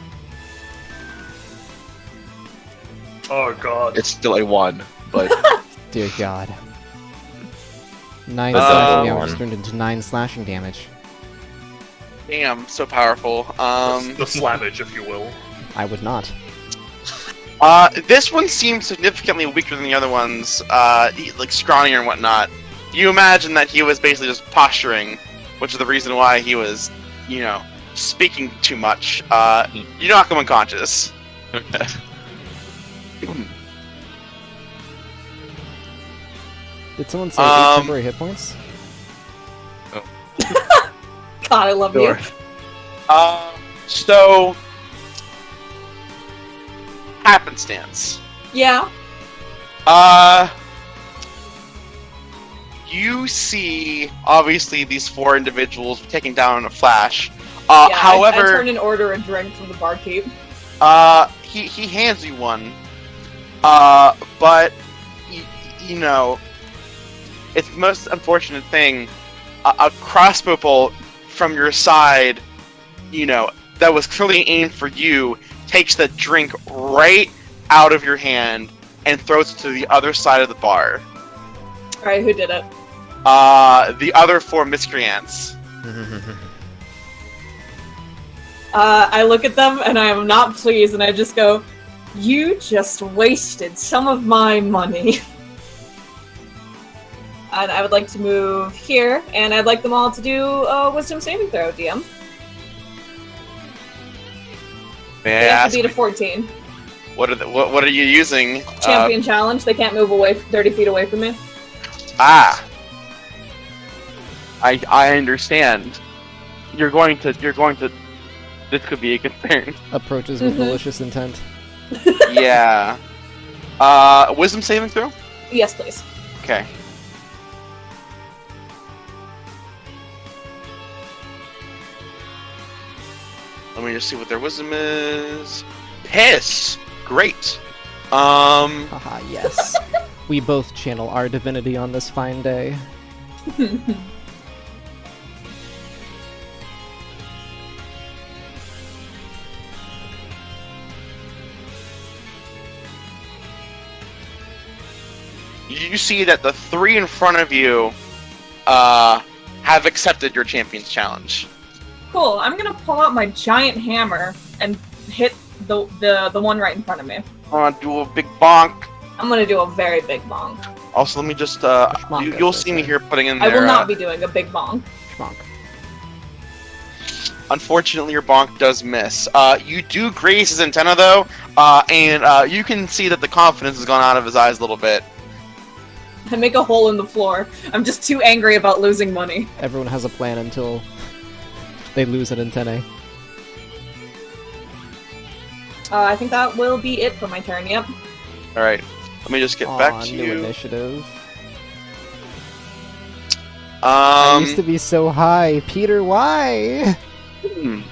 Oh god. It's still a 1, but Dear God. 9 Uh, slashing damage one. just turned into 9 slashing damage. Damn, so powerful. The slavage, if you will. I would not. This one seems significantly weaker than the other ones, like scrawnier and whatnot. you imagine that he was basically just posturing, which is the reason why he was, speaking too much. You knock him unconscious. Okay. Did someone say 8 temporary hit points? God, I love Sure. you. So happenstance. Yeah. You see, obviously, these 4 individuals taking down in a flash. Yeah, I However, turn and order a drink from the barkeep. he hands you one. But it's the most unfortunate thing. A crossbow bolt from your side, that was clearly aimed for you, takes the drink right out of your hand and throws it to the other side of the bar. Alright, who did it? The other 4 miscreants. I look at them and I am not pleased and I just go, you just wasted some of my money. And I would like to move here, and I'd like them all to do a wisdom saving throw, DM. May I They have ask, to beat a 14. what are you using? Champion challenge, they can't move away 30 feet away from me. I understand. You're going to. This could be a concern. Approaches with malicious intent. Yeah. Wisdom saving throw? Yes, please. Okay. Let me just see what their wisdom is. Piss! Great. Haha, yes. We both channel our divinity on this fine day. You see that the 3 in front of you have accepted your champion's challenge. Cool, I'm gonna pull out my giant hammer and hit the one right in front of me. I want to do a big bonk. I'm gonna do a very big bonk. Also, let me just, Schmonk, you'll as they see me say. here putting in I there. will not be doing a big bonk. Schmonk. Unfortunately, your bonk does miss. You do graze his antenna, though, and you can see that the confidence has gone out of his eyes a little bit. I make a hole in the floor. I'm just too angry about losing money. Everyone has a plan until they lose an antennae. I think that will be it for my turn, yep. Alright, let me just get back to New you. initiative. I used to be so high. Peter, why? Hmm.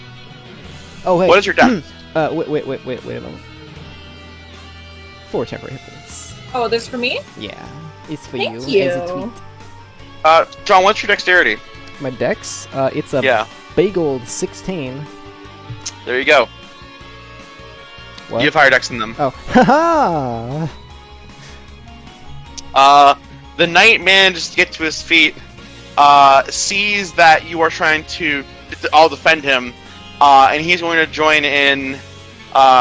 Oh, hey. What is your death? Wait a moment. 4 temporary hit points. Oh, this for me? Yeah, it's for Thank you. As a you. tweet. John, what's your dexterity? My dex, it's a Yeah, big old 16. there you go. What? You have higher dex than them. Oh, haha! The knight manages to get to his feet, sees that you are trying to all defend him, and he's going to join in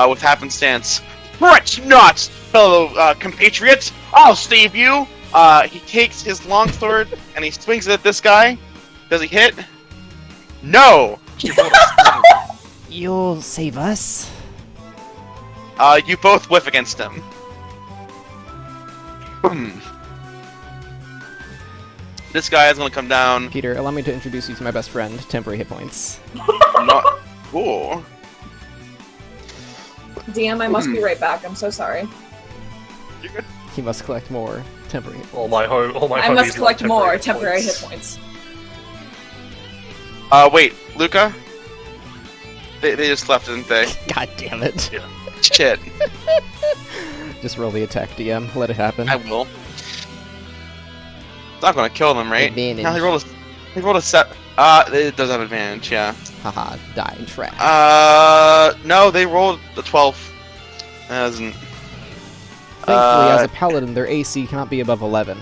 with happenstance. Fret not, fellow compatriots! I'll save you! He takes his longsword and he swings it at this guy. Does he hit? No! You'll save us? You both whiff against him. This guy is going to come down. Peter, allow me to introduce you to my best friend. Temporary hit points. Not cool. DM, I must be right back. I'm so sorry. You're good. He must collect more temporary hit points. All my I homies must like collect more temporary hit points. points. Wait, Luca? They just left, didn't they? God damn it. Yeah. Shit. Just roll the attack, DM. Let it happen. I will. It's not gonna kill them, right? Advantage. No, he rolled a set. It does have advantage, yeah. Haha, die in trash. No, they rolled a 12. That doesn't. Thankfully, as a paladin, their AC cannot be above 11.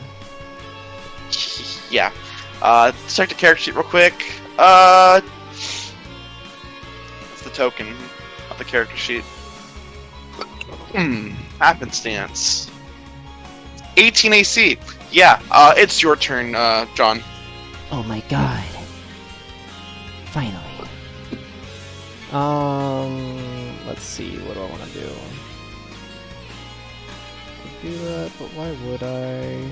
Yeah. Check the character sheet real quick. That's the token, not the character sheet. Happenstance. 18 AC. Yeah, it's your turn, John. Oh my god. Finally. Let's see, what do I want to do? Could do that, but why would I?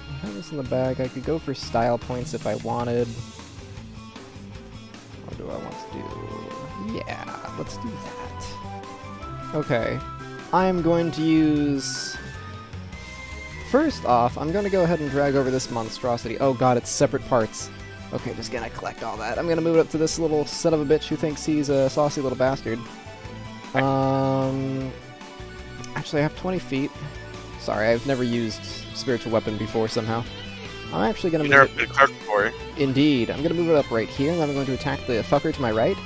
I have this in the bag. I could go for style points if I wanted. What do I want to do? Yeah, let's do that. Okay. I'm going to use... First off, I'm going to go ahead and drag over this monstrosity. Oh god, it's separate parts. Okay, just gonna collect all that. I'm gonna move it up to this little son of a bitch who thinks he's a saucy little bastard. Actually, I have 20 feet. Sorry, I've never used spiritual weapon before somehow. I'm actually gonna move it... Clerk before. Indeed. I'm gonna move it up right here, and then I'm going to attack the fucker to my right.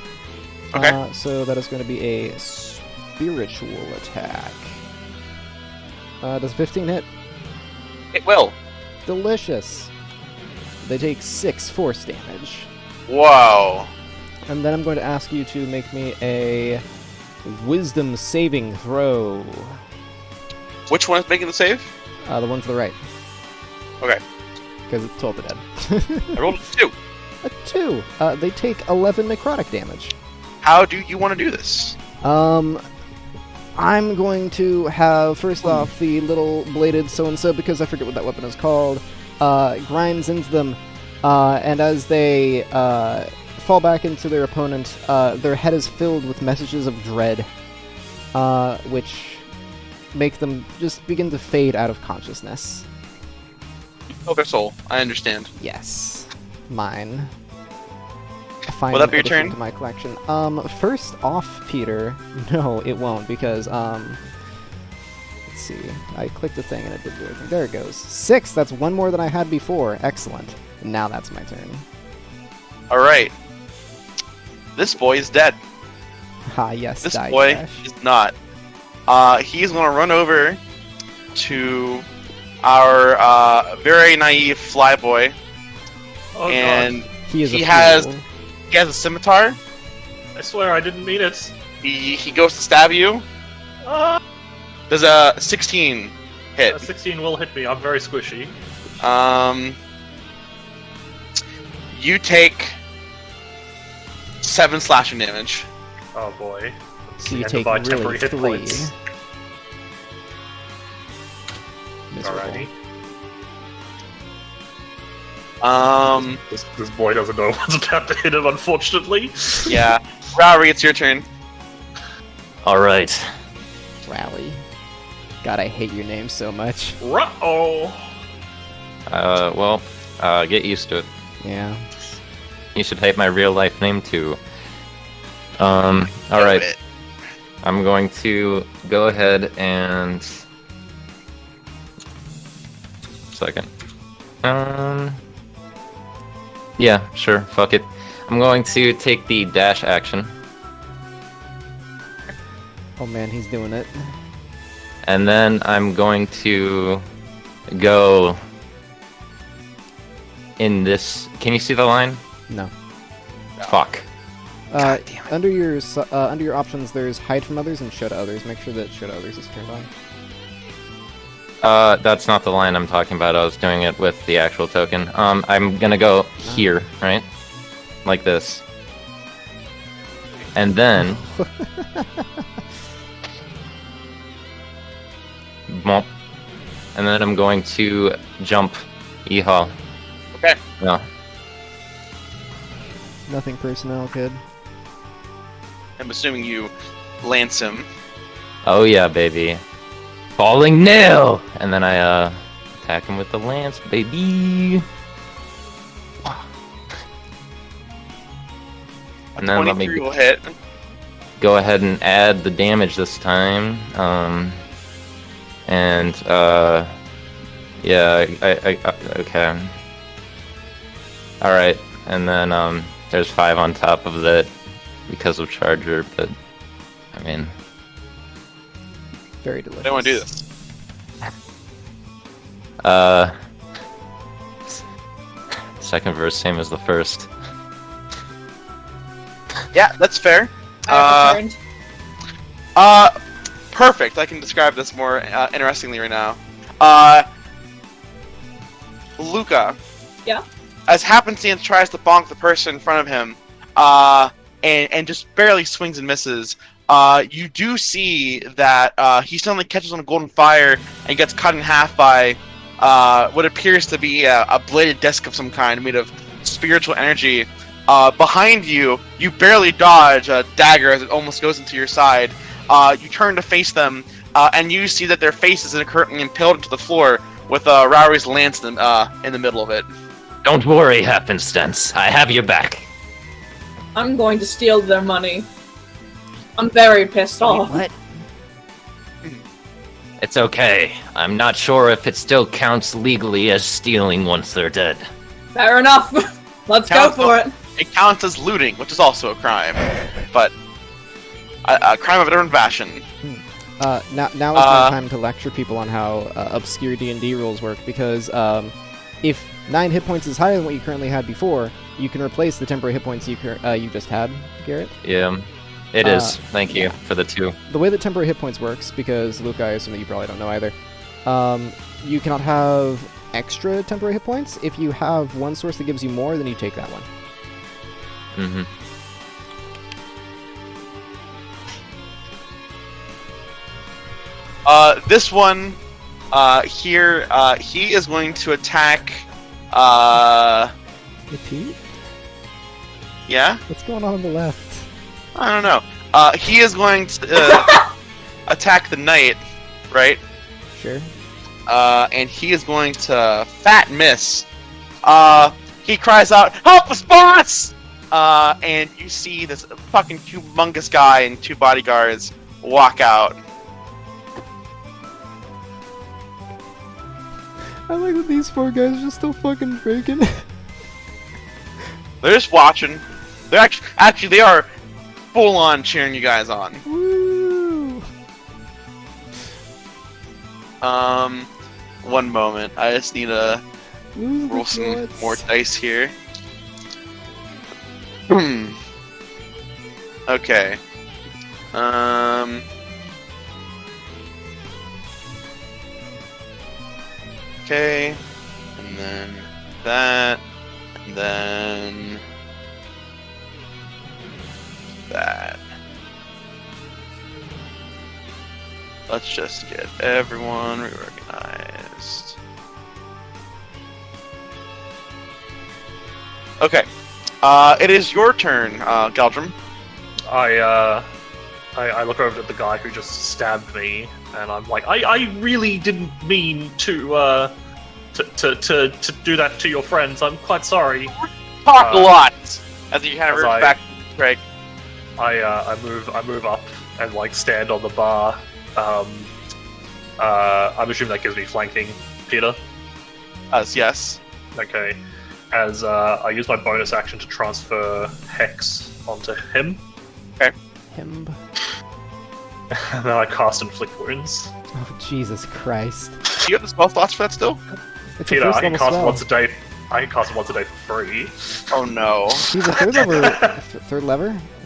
Okay. So that is going to be a spiritual attack. Does 15 hit? It will. Delicious. They take 6 force damage. Wow. And then I'm going to ask you to make me a wisdom saving throw. Which one is making the save? The one to the right. Okay. Because it's tilted dead. I rolled a 2. A 2. They take 11 necrotic damage. How do you want to do this? I'm going to have, first off, the little bladed so-and-so, because I forget what that weapon is called, grinds into them, and as they fall back into their opponent, their head is filled with messages of dread, which make them just begin to fade out of consciousness. Oh, their soul. I understand. Yes. Mine. Will that be your turn? To my collection. First off, Peter, no, it won't, because, let's see, I clicked the thing and it didn't do anything. There it goes. 6, that's one more than I had before. Excellent. And now that's my turn. Alright. This boy is dead. Ah, yes, This die, boy Dash. is not. He's gonna run over to our, very naive flyboy, Oh and god. He is he a has- fool. he has a scimitar. I swear I didn't mean it. He goes to stab you. Ah! Does a 16 hit? 16 will hit me. I'm very squishy. You take 7 slashing damage. Oh boy. So you And take by really temporary hit 3. points. Miserable. Alrighty. This boy doesn't know what's about to hit him, unfortunately. Yeah. Rowery, it's your turn. Alright. Rally. God, I hate your name so much. Ruh-oh! Well, get used to it. Yeah. You should hate my real life name too. Do Alright. it. I'm going to go ahead and... Second. Yeah, sure, fuck it. I'm going to take the dash action, Oh man, he's doing it. and then I'm going to go in this... Can you see the line? No. Fuck. Under your options, there's hide from others and show to others. Make sure that show to others is turned on. That's not the line I'm talking about. I was doing it with the actual token. I'm gonna go here, right? Like this. And then... Bump. And then I'm going to jump Yeehaw. Okay. No. Nothing personnel, kid. I'm assuming you lance him. Oh yeah, baby. Falling nail! And then I, attack him with the lance, baby! And then let 23 me will hit. go ahead and add the damage this time. Yeah, I okay. Alright, and then, there's 5 on top of that because of Charger, but, I mean... Very delicious. I don't want to do this. Second verse, same as the first. Yeah, that's fair. I returned. Perfect. I can describe this more interestingly right now. Luca. Yeah? As happenstance tries to bonk the person in front of him, and just barely swings and misses. You do see that he suddenly catches on a golden fire and gets cut in half by what appears to be a bladed disc of some kind made of spiritual energy. Behind you, you barely dodge a dagger as it almost goes into your side. You turn to face them, and you see that their faces are currently impaled into the floor with Rowery's lance in the middle of it. Don't worry, Happenstance. I have your back. I'm going to steal their money. I'm very pissed off. What? It's okay. I'm not sure if it still counts legally as stealing once they're dead. Fair enough. Let's go for it. It counts as looting, which is also a crime, but a crime of a different fashion. Now is my time to lecture people on how obscure D&D rules work, because if 9 hit points is higher than what you currently had before, you can replace the temporary hit points you just had, Garrett. Yeah, it is. Thank you for the 2. The way that temporary hit points works, because Luke, I assume that you probably don't know either, you cannot have extra temporary hit points. If you have one source that gives you more, then you take that one. Mm-hmm. This one here, he is going to attack. Repeat? Yeah? What's going on the left? I don't know. He is going to attack the knight, right? Sure. And he is going to fat miss. He cries out, "Help us, boss!" And you see this fucking humongous guy and 2 bodyguards walk out. I like that these 4 guys are just still fucking freaking. They're just watching. They're actually they are full on cheering you guys on. Woo! One moment. I just need to Lose the roll some butts. more dice here. Okay. Okay. And then that. And then that. Let's just get everyone reorganized. Okay. It is your turn, Galdrum. I look over at the guy who just stabbed me, and I'm like, I really didn't mean to do that to your friends. I'm quite sorry. Talk a lot. As you kind of as reach back, Craig. I move up and like stand on the bar. I'm assuming that gives me flanking, Peter. Yes. Okay. As I use my bonus action to transfer Hex onto him, Him. and then I cast Inflict Wounds. Oh, Jesus Christ. Do you have the spell slots for that still? It's Peter, a I first can level cast spell. it once a day. I can cast it once a day for free. Oh no. He's a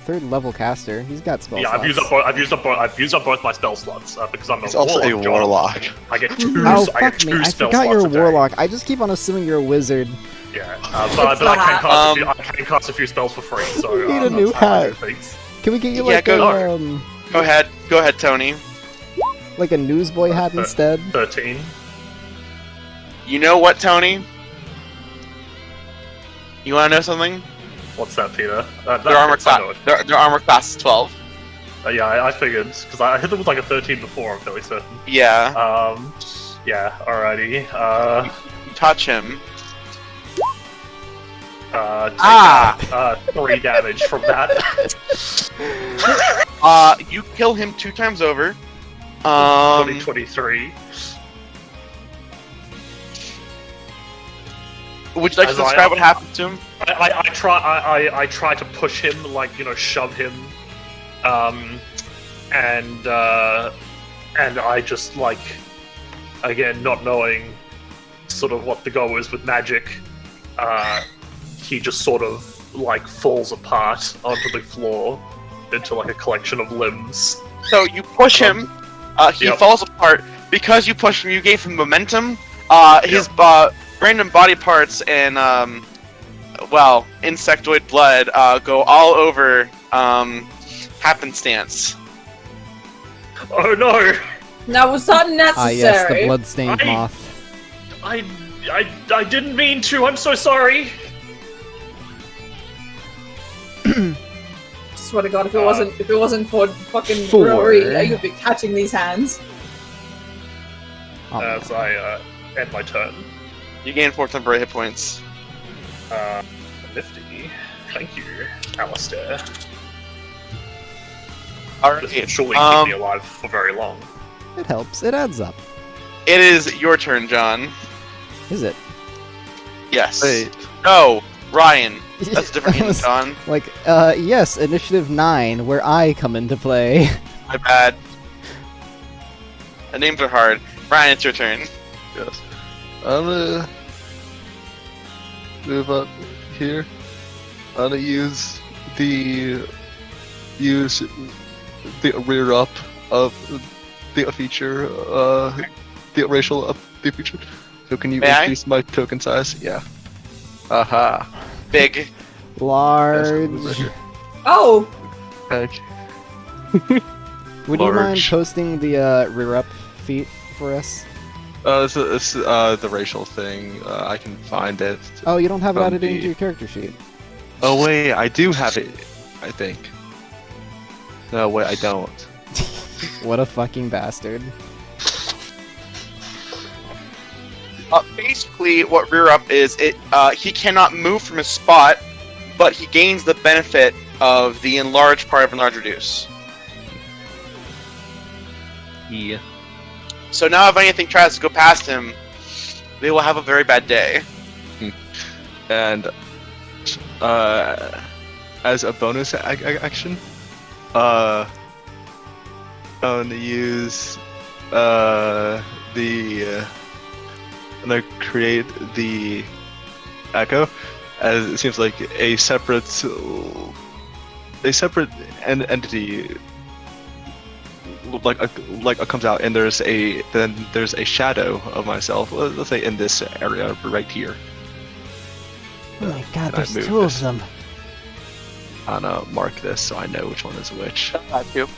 third level caster. He's got spell Yeah, slots. I've used up both my spell slots because I'm He's also a warlock. I get two. Oh, I get fuck me. 2 I spell forgot slots you're a a day. warlock. I just keep on assuming you're a wizard. Yeah, but I can cast a few spells for free. So We need a new that's how I do hat. things. Can we get you Yeah, like go- a, Go ahead, Tony. like a newsboy hat instead? 13. You know what, Tony? You want to know something? What's that, Peter? Their armor class. Their armor class is 12. Yeah, I figured because I hit them with like a 13 before. I'm fairly certain. Yeah. Yeah. Alrighty. You touch him. Take 3 damage from that. You kill him 2 times over. 2023. Would you like to describe what happened to him? I try to push him, like, you know, shove him, and I just, like, again, not knowing sort of what the goal is with magic, he just sort of, like, falls apart onto the floor into, like, a collection of limbs. So you push him, he Yep. falls apart, because you pushed him, you gave him momentum. His random body parts and insectoid blood go all over happenstance. Oh no! That was not necessary. Ah, yes, the bloodstained moth. I didn't mean to. I'm so sorry. Swear to God, if it wasn't for fucking 4. Rory, you'd be catching these hands. Oh, As I end my turn. You gain 4 temporary hit points. 50. Thank you, Alistair. Alright, This will surely keep me alive for very long. it helps. It adds up. it is your turn, John. Is it? Yes. Wait. No, Ryan. That's a different I name, was John. Like, yes, initiative 9, where I come into play. My bad. The names are hard. Ryan, it's your turn. Yes. I'm gonna move up here. I'm gonna use the rear up of the feature, the racial up the feature. So can you May I? increase my token size? Yeah. Aha. Big. Large. Oh, Okay. Would you mind Large. posting the rear up feat for us? It's the racial thing. I can find it. Oh, you don't have it From added the- into your character sheet. Oh wait, I do have it. I think. No, wait, I don't. What a fucking bastard. Basically, what rear up is, he cannot move from his spot, but he gains the benefit of the enlarged part of enlarge reduce. Yeah. So now, if anything tries to go past him, they will have a very bad day. And as a bonus action, I'm gonna use I'm gonna create the echo, as it seems like a separate entity. Like comes out, and there's a shadow of myself. Let's say in this area right here. Oh my god, And I there's moved 2 of this. them. I'm gonna mark this so I know which one is which. Too.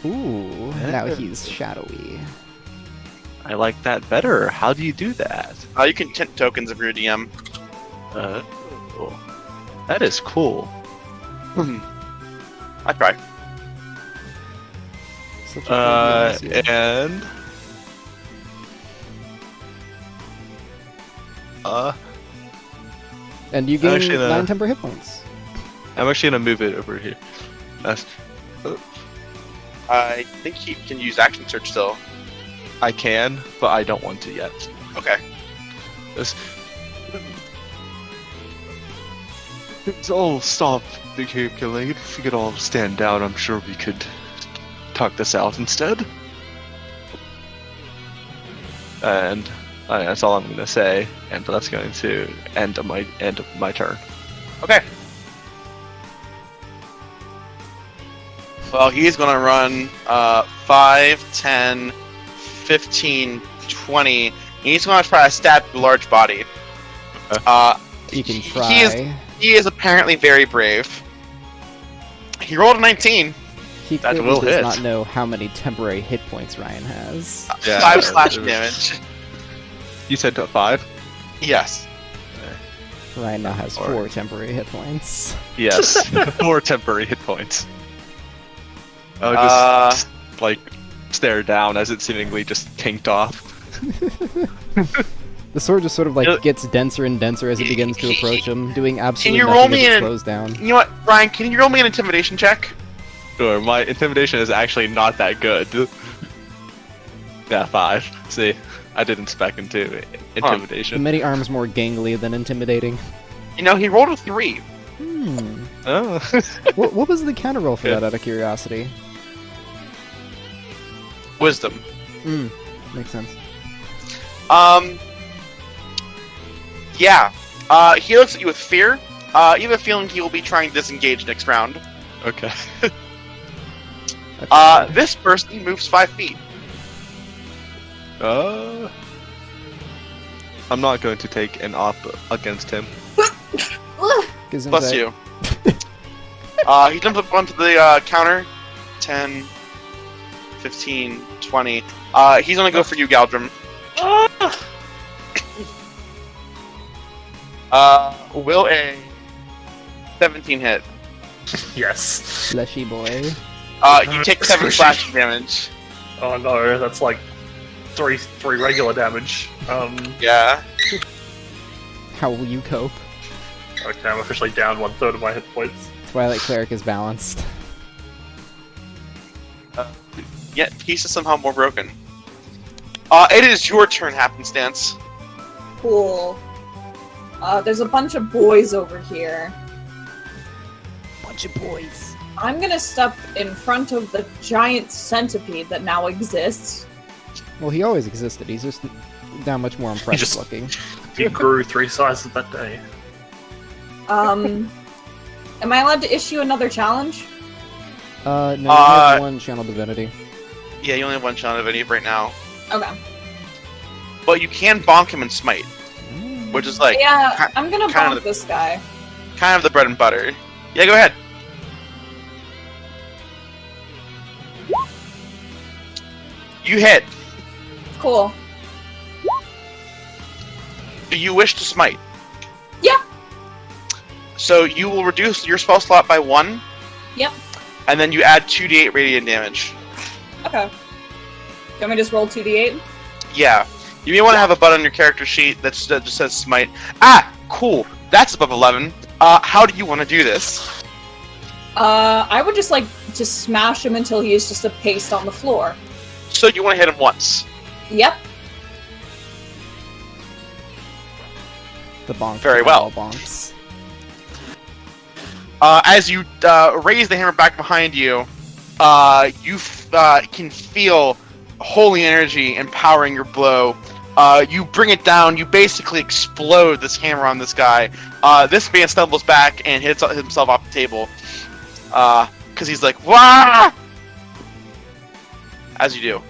Ooh, now he's shadowy. I like that better. How do you do that? You can tint tokens of your DM. Oh, that is cool. I try. Such a cool DLC. And And you gain actually, 9 temporary hit points. I'm actually gonna move it over here. That's, I think he can use action search still. I can, but I don't want to yet. Okay. It's all stop the cave killing. If we could all stand down, I'm sure we could talk this out instead. And that's all I'm gonna say. And that's going to end of my turn. Okay. Well, he's gonna run 5, 10, 15, 20. And he's gonna try to stab the large body. You can try. He is apparently very brave. He rolled a 19. He That clearly will does hit. not know how many temporary hit points Ryan has. Yeah, 5 slash damage. You said 5? Yes. Ryan now has 4 temporary hit points. Yes. 4 temporary hit points. I'll just stare down as it seemingly just tanked off. The sword just sort of You- gets denser and denser as it begins to approach him, doing absolutely you nothing roll as me it in- slows down. You know what, Ryan? Can you roll me an intimidation check? Sure, my intimidation is actually not that good. Yeah, 5. See, I didn't spec into intimidation. Many arms more gangly than intimidating. You know, he rolled a 3. Hmm. Oh. What was the counter roll for Yeah. that, out of curiosity? Wisdom. Hmm. Makes sense. Yeah. He looks at you with fear. You have a feeling he will be trying to disengage next round. Okay. That's This person moves 5 feet. I'm not going to take an op against him. Gesundheit. Bless you. He jumps up onto the counter. 10, 15, 20. He's gonna go for you, Galdrim. Will a 17 hit? Yes. Fleshy boy. You take 7 slashing damage. Oh no, that's like three regular damage. Yeah. How will you cope? Okay, I'm officially down 1/3 of my hit points. Twilight Cleric is balanced. Yet piece is somehow more broken. It is your turn, Happenstance. Cool. There's a bunch of boys over here. Bunch of boys. I'm gonna step in front of the giant centipede that now exists. Well, he always existed. He's just now much more impressive just- looking. He grew 3 sizes that day. Am I allowed to issue another challenge? No, you have one channel divinity. Yeah, you only have one shot of any right now. Okay. But you can bonk him and smite, which is like Yeah, I'm gonna kind bonk of- this guy. kind of the bread and butter. Yeah, go ahead. You hit. Cool. Do you wish to smite? Yeah. So you will reduce your spell slot by 1. Yep. And then you add 2d8 radiant damage. Okay. Can we just roll 2d8? Yeah. You may want to have a button on your character sheet that just says smite. Ah, cool. That's above 11. How do you want to do this? I would just like to smash him until he is just a paste on the floor. So you want to hit him once. Yep. The bonk. Very of well. all bonks. As you raise the hammer back behind you, you can feel holy energy empowering your blow. You bring it down. You basically explode this hammer on this guy. This man stumbles back and hits himself off the table. Because he's like, "Wah!" As you do.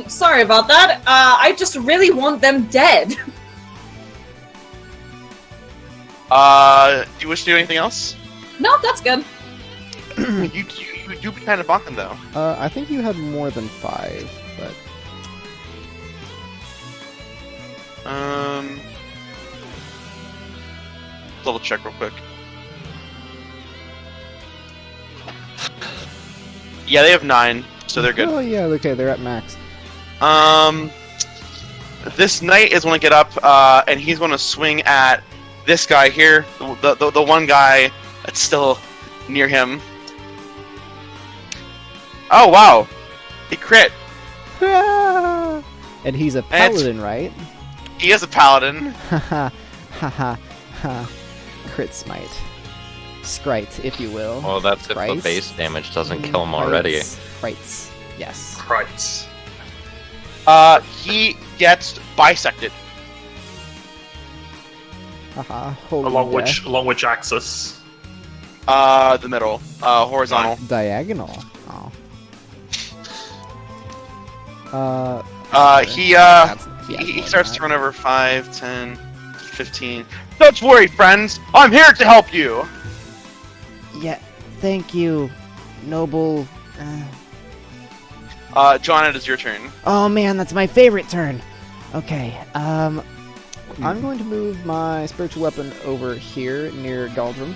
Sorry about that. I just really want them dead. Do you wish to do anything else? No, that's good. you do be kind of bonking though. I think you had more than 5, but Double check real quick. Yeah, they have 9, so they're good. Oh yeah, okay, they're at max. This knight is going to get up, and he's going to swing at this guy here, the one guy that's still near him. Oh wow, he crit. And he's a paladin, right? He is a paladin. Haha, haha, ha. Crit smite. Scrite, if you will. Well, that's if the Christ. base damage doesn't kill him already. Crites. Yes. Christ. He gets bisected. Haha. Holy Along death. which axis? The middle, horizontal. Diagonal. Oh. He He starts to run over 5, 10, 15. Don't worry, friends. I'm here to help you. Yeah, thank you, noble. John, it is your turn. Oh man, that's my favorite turn. Okay, I'm going to move my spiritual weapon over here near Galdrim.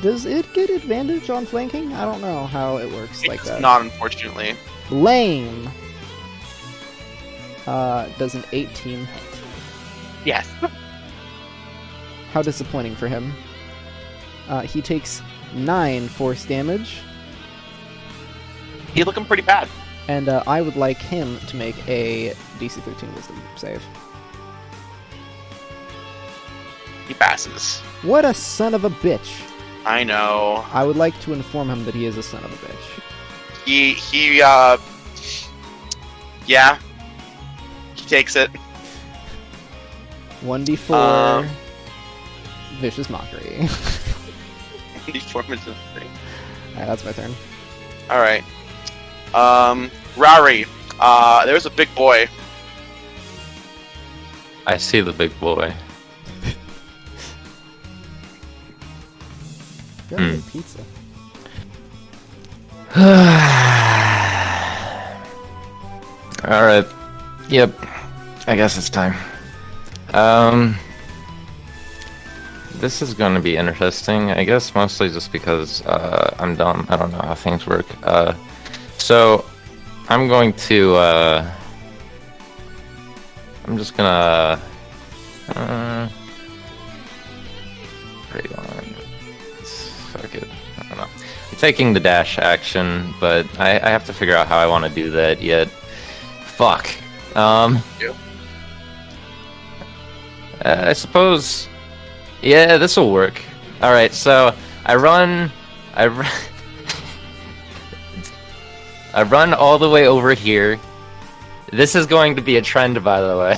Does it get advantage on flanking? I don't know how it works like It's that. not, unfortunately. Lame. Does an 18 hit? Yes. How disappointing for him. He takes 9 force damage, He's looking pretty bad. and I would like him to make a DC 13 Wisdom save. He passes. What a son of a bitch! I know. I would like to inform him that he is a son of a bitch. Yeah. He takes it. 1d4 vicious mockery. Deformation thing. Alright, that's my turn. Alright. Rari. There's a big boy. I see the big boy. Gotta get pizza. Alright. Yep. I guess it's time. This is gonna be interesting, I guess mostly just because I'm dumb. I don't know how things work. So I'm going to I'm just gonna fuck it. I don't know. I'm taking the dash action, but I have to figure out how I want to do that yet. Fuck. I suppose. Yeah, this will work. All right, so I run all the way over here. This is going to be a trend, by the way.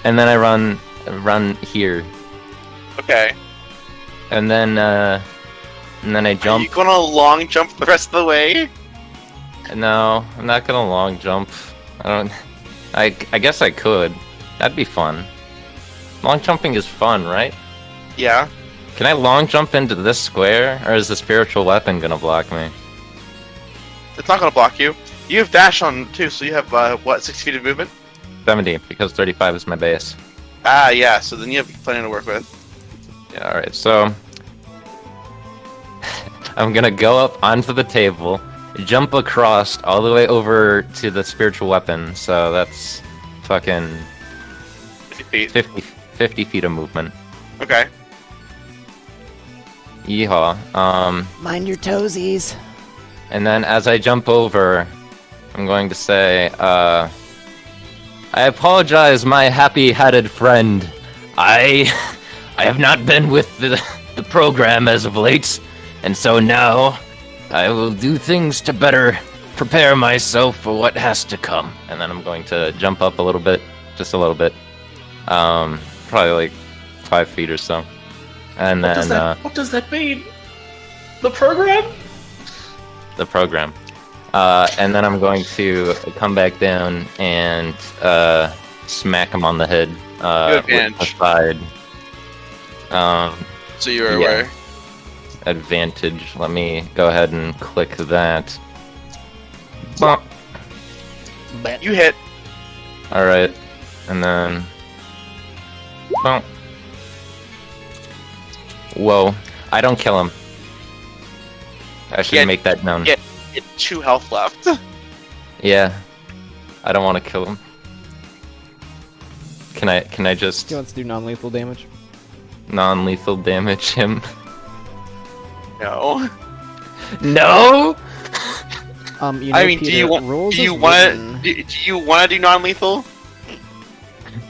And then I run here. Okay. And then I Are jump. you gonna long jump the rest of the way? No, I'm not gonna long jump. I guess I could. That'd be fun. Long jumping is fun, right? Yeah. Can I long jump into this square, or is the spiritual weapon gonna block me? It's not gonna block you. You have dash on too, so you have what, 60 feet of movement? 70, because 35 is my base. Ah, yeah. So then you have plenty to work with. Yeah, alright, so I'm gonna go up onto the table, jump across all the way over to the spiritual weapon, so that's fucking 50 feet. 50 feet of movement. Okay. Yeehaw. Mind your toesies. And then as I jump over, I'm going to say, I apologize, my happy-headed friend. I have not been with the program as of late, and so now I will do things to better prepare myself for what has to come. And then I'm going to jump up a little bit, just a little bit, probably like 5 feet or so. And then What does that mean? The program? the program. And then I'm going to come back down and smack him on the head with the advantage. side. So you're Yeah. aware. Advantage. Let me go ahead and click that. Bump. You hit. Alright. And then... Bump. Whoa. I don't kill him. I should Yeah, make that known. yeah. You have 2 health left. Yeah. I don't want to kill him. Can I just He wants to do non-lethal damage. non-lethal damage him? No. No! You know, I mean, do Peter, you want? rules Do you as want written- to? Do you want to do non-lethal?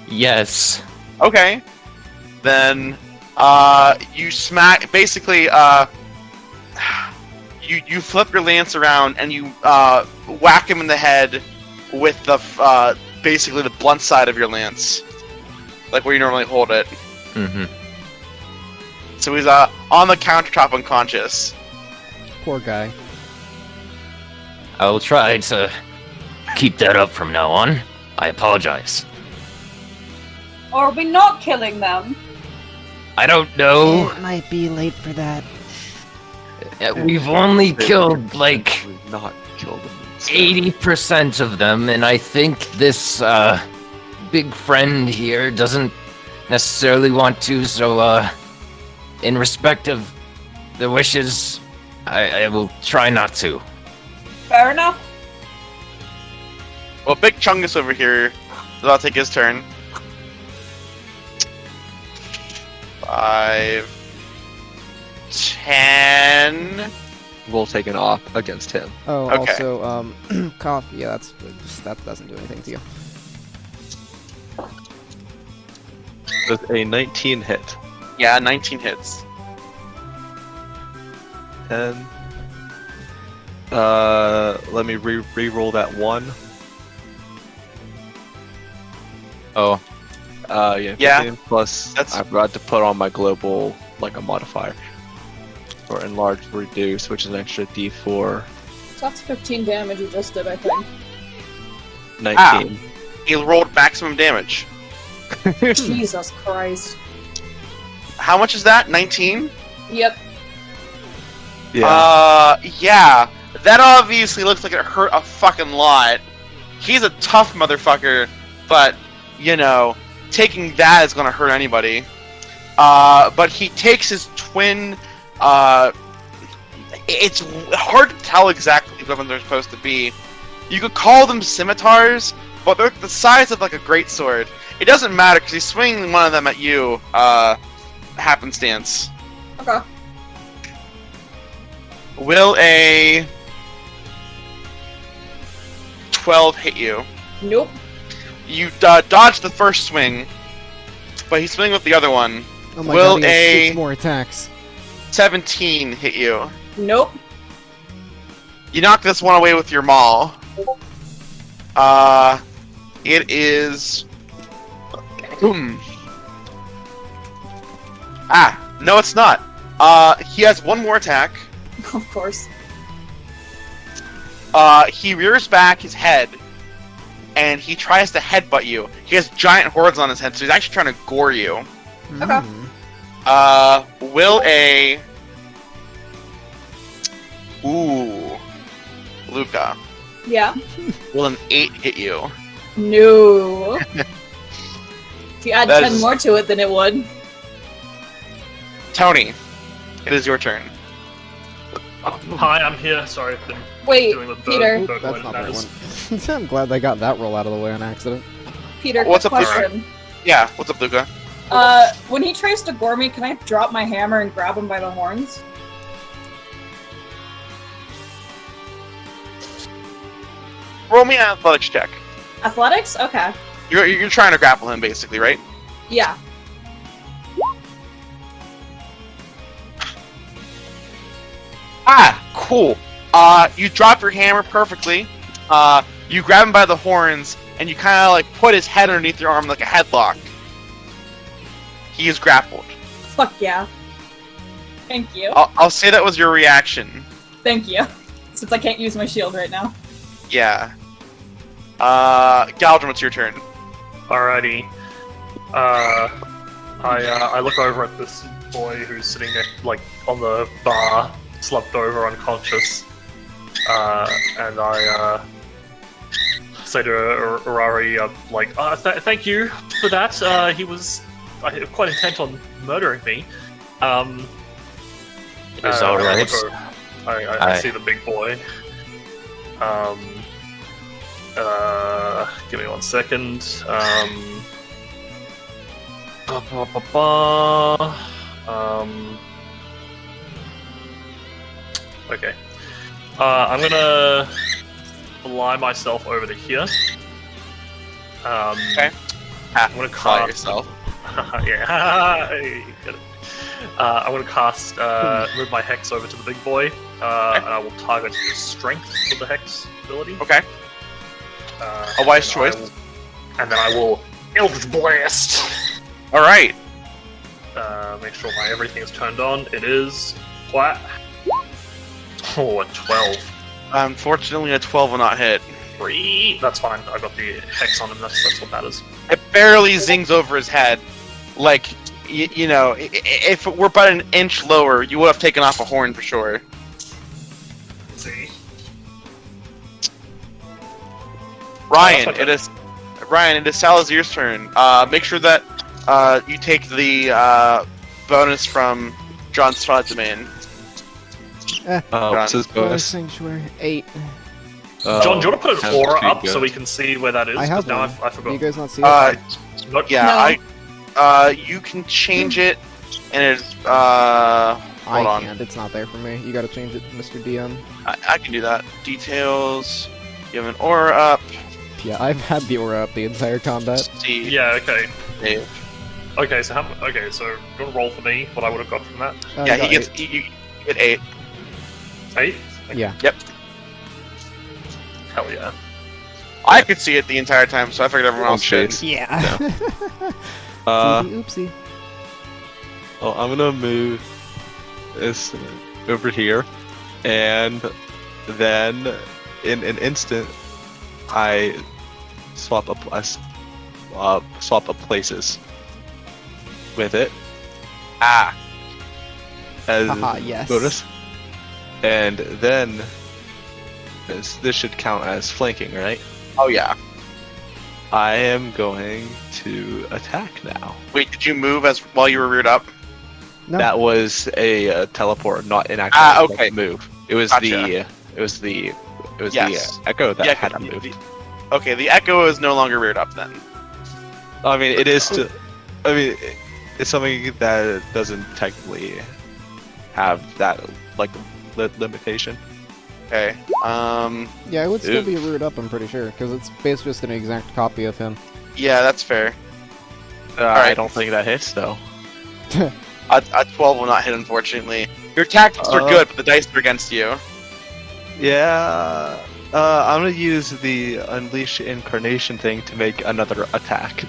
Yes. Okay. Then, you smack. Basically, you flip your lance around and you whack him in the head with the basically the blunt side of your lance, like where you normally hold it. Mm-hmm. So he's on the countertop unconscious. Poor guy. I will try to keep that up from now on. I apologize. Are we not killing them? I don't know. It might be late for that. We've only killed like Not kill them. 80% of them, and I think this big friend here doesn't necessarily want to, so in respect of the wishes, I will try not to. Fair enough. Well, Big Chungus over here, I'll take his turn. 5, 10. We'll take an op against him. Oh, Okay. also, cough. Yeah, that doesn't do anything to you. Does a 19 hit? Yeah, 19 hits. 10. Let me re-roll that 1. Oh, Yeah. Yeah, 15 plus. that's- I've got to put on my global like a modifier for enlarge reduce, which is an extra D4. So that's 15 damage you just did, I think. 19. He rolled maximum damage. Jesus Christ. How much is that? 19? Yep. Yeah. Yeah. That obviously looks like it hurt a fucking lot. He's a tough motherfucker, but, you know, taking that is gonna hurt anybody. But he takes his twin, it's hard to tell exactly which ones they're supposed to be. You could call them scimitars, but they're the size of like a greatsword. It doesn't matter because he's swinging one of them at you, happenstance. Okay. Will a 12 hit you? Nope. You dodge the first swing, but he's swinging with the other one. Oh my Will god, he has a 6 more attacks. 17 hit you? Nope. You knock this one away with your maul. It is... no it's not. He has one more attack. Of course. He rears back his head, and he tries to headbutt you. He has giant horns on his head, so he's actually trying to gore you. Okay. Will a... Ooh. Luca. Yeah. Will an 8 hit you? No. If you add That 10 is- more to it, then it would. Tony, it is your turn. Hi, I'm here. Sorry, I've been Wait, doing the Peter. Oop, bird that's not that matters. one. I'm glad they got that roll out of the way on accident. Peter, What's quick up, Peter? question. Yeah, what's up, Luca? When he tries to gore me, can I drop my hammer and grab him by the horns? Roll me an athletics check. Athletics? Okay. You're trying to grapple him, basically, right? Yeah. Cool. You drop your hammer perfectly. You grab him by the horns, and you kind of like put his head underneath your arm like a headlock. He is grappled. Fuck yeah. Thank you. I'll say that was your reaction. Thank you. Since I can't use my shield right now. Yeah. Galdrin, it's your turn. Alrighty. I look over at this boy who's sitting there, like, on the bar, slumped over, unconscious. And I say to Urari, thank you for that. He was quite intent on murdering me. It was alright. I see the big boy. Give me 1 second. Okay. I'm gonna fly myself over to here. Okay. I'm gonna Fly cast yourself. yeah. You get it. I'm gonna cast move my hex over to the big boy, and I will target his strength with the hex ability. Okay. A wise choice. And then I will Eldritch Blast. All right. Make sure my everything is turned on. It is flat. Oh, a 12. Unfortunately, a 12 will not hit. 3. That's fine. I got the hex on him. That's what matters. It barely zings over his head. Like, you know, if it were but an inch lower, you would have taken off a horn for sure. Let's see. Ryan, okay. it is Salazir's turn. Make sure that you take the bonus from John's spot domain. What's his Bonus bonus? sanctuary 8. John, do you want to put an aura pretty up so good. we can see where that is? I have 'Cause now one. I Do forgot. you guys not see Uh, it? Not- Yeah, you can change it, and it's hold I on. can't. It's not there for me. You gotta change it, Mr. DM. I can do that. Details. You have an aura up. Yeah, I've had the aura up the entire combat. See. Yeah. Okay. Dave. Okay. So so you want to roll for me? What I would have got from that? Yeah, I got he gets 8. you get 8. 8. Yeah. Hell yeah. I could see it the entire time, so I figured everyone else should. Yeah. Oopsie. Well, I'm gonna move this over here, and then in an instant, I swap up. swap up places with it. As Haha, yes. bonus. And then this should count as flanking, right? Oh yeah. I am going to attack now. Wait, did you move while you were reared up? No. That was a teleport, not an actual okay. move. It was Gotcha. the Yes. echo that Yeah, had to move. Okay, the Echo is no longer reared up then. I mean, it is still. I mean, it's something that doesn't technically have that limitation. Okay. Yeah, it would still be reared up, I'm pretty sure, because it's basically just an exact copy of him. Yeah, that's fair. I Alright. don't think that hits though. A 12 will not hit, unfortunately. Your tactics are good, but the dice are against you. Yeah. I'm gonna use the Unleash Incarnation thing to make another attack.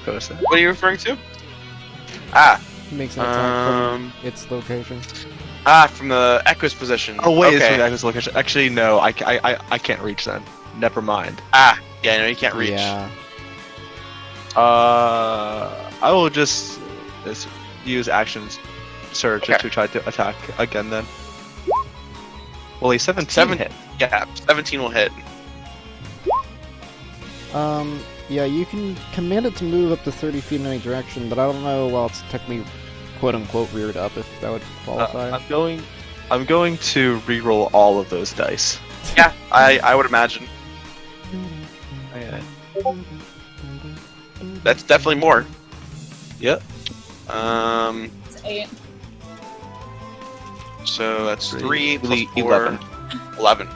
Post that. What are you referring to? He makes an attack from its location. From the Echo's position. Oh wait, it's okay. from the Echo's location. Actually, no, I can't reach then. Never mind. Yeah, no, you can't reach. Yeah. I will just use actions surge Okay. to try to attack again then. Well, he's 17 Seven- hit. Yeah, 17 will hit. Yeah, you can command it to move up to 30 feet in any direction, but I don't know while it's technically quote-unquote reared up, if that would qualify. I'm going to re-roll all of those dice. Yeah, I would imagine. That's definitely more. Yep. It's 8. So that's 3 plus 4, 11. 11.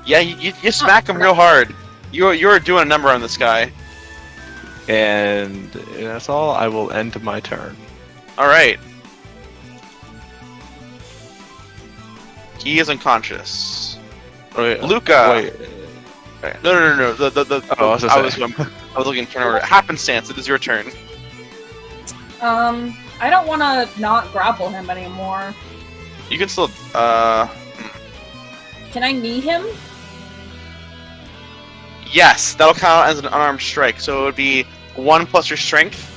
Yeah, you smack him real hard. You're doing a number on this guy. And that's all. I will end my turn. All right. He is unconscious. Wait, Luca. Wait. No. The Oh, I was gonna I was say. I was looking to turn order. Happenstance. It is your turn. I don't want to not grapple him anymore. You can still. Can I knee him? Yes, that'll count as an unarmed strike. So it would be 1 plus your strength.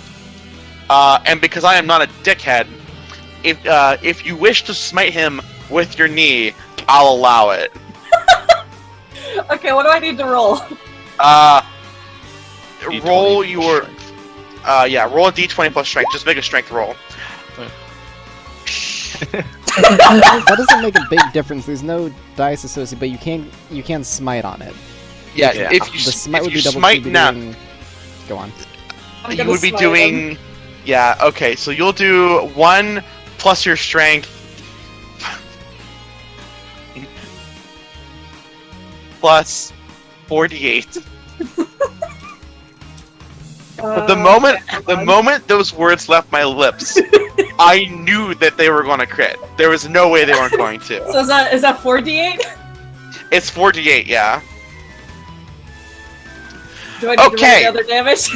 And because I am not a dickhead, if you wish to smite him with your knee, I'll allow it. Okay, what do I need to roll? Roll D20 your. strength. Roll a d20 plus strength. Just make a strength roll. That doesn't make a big difference. There's no dice associated, but you can smite on it. Yeah, Yeah. if you The smite would if you be double smite to be now, doing... Go on. I'm you gonna would be smite doing. him. Yeah. Okay. So you'll do 1 plus your strength. Plus 48. The moment those words left my lips, I knew that they were going to crit. There was no way they weren't going to. So is that 4d8? It's 48, yeah. Do I need to roll Okay. the other damage?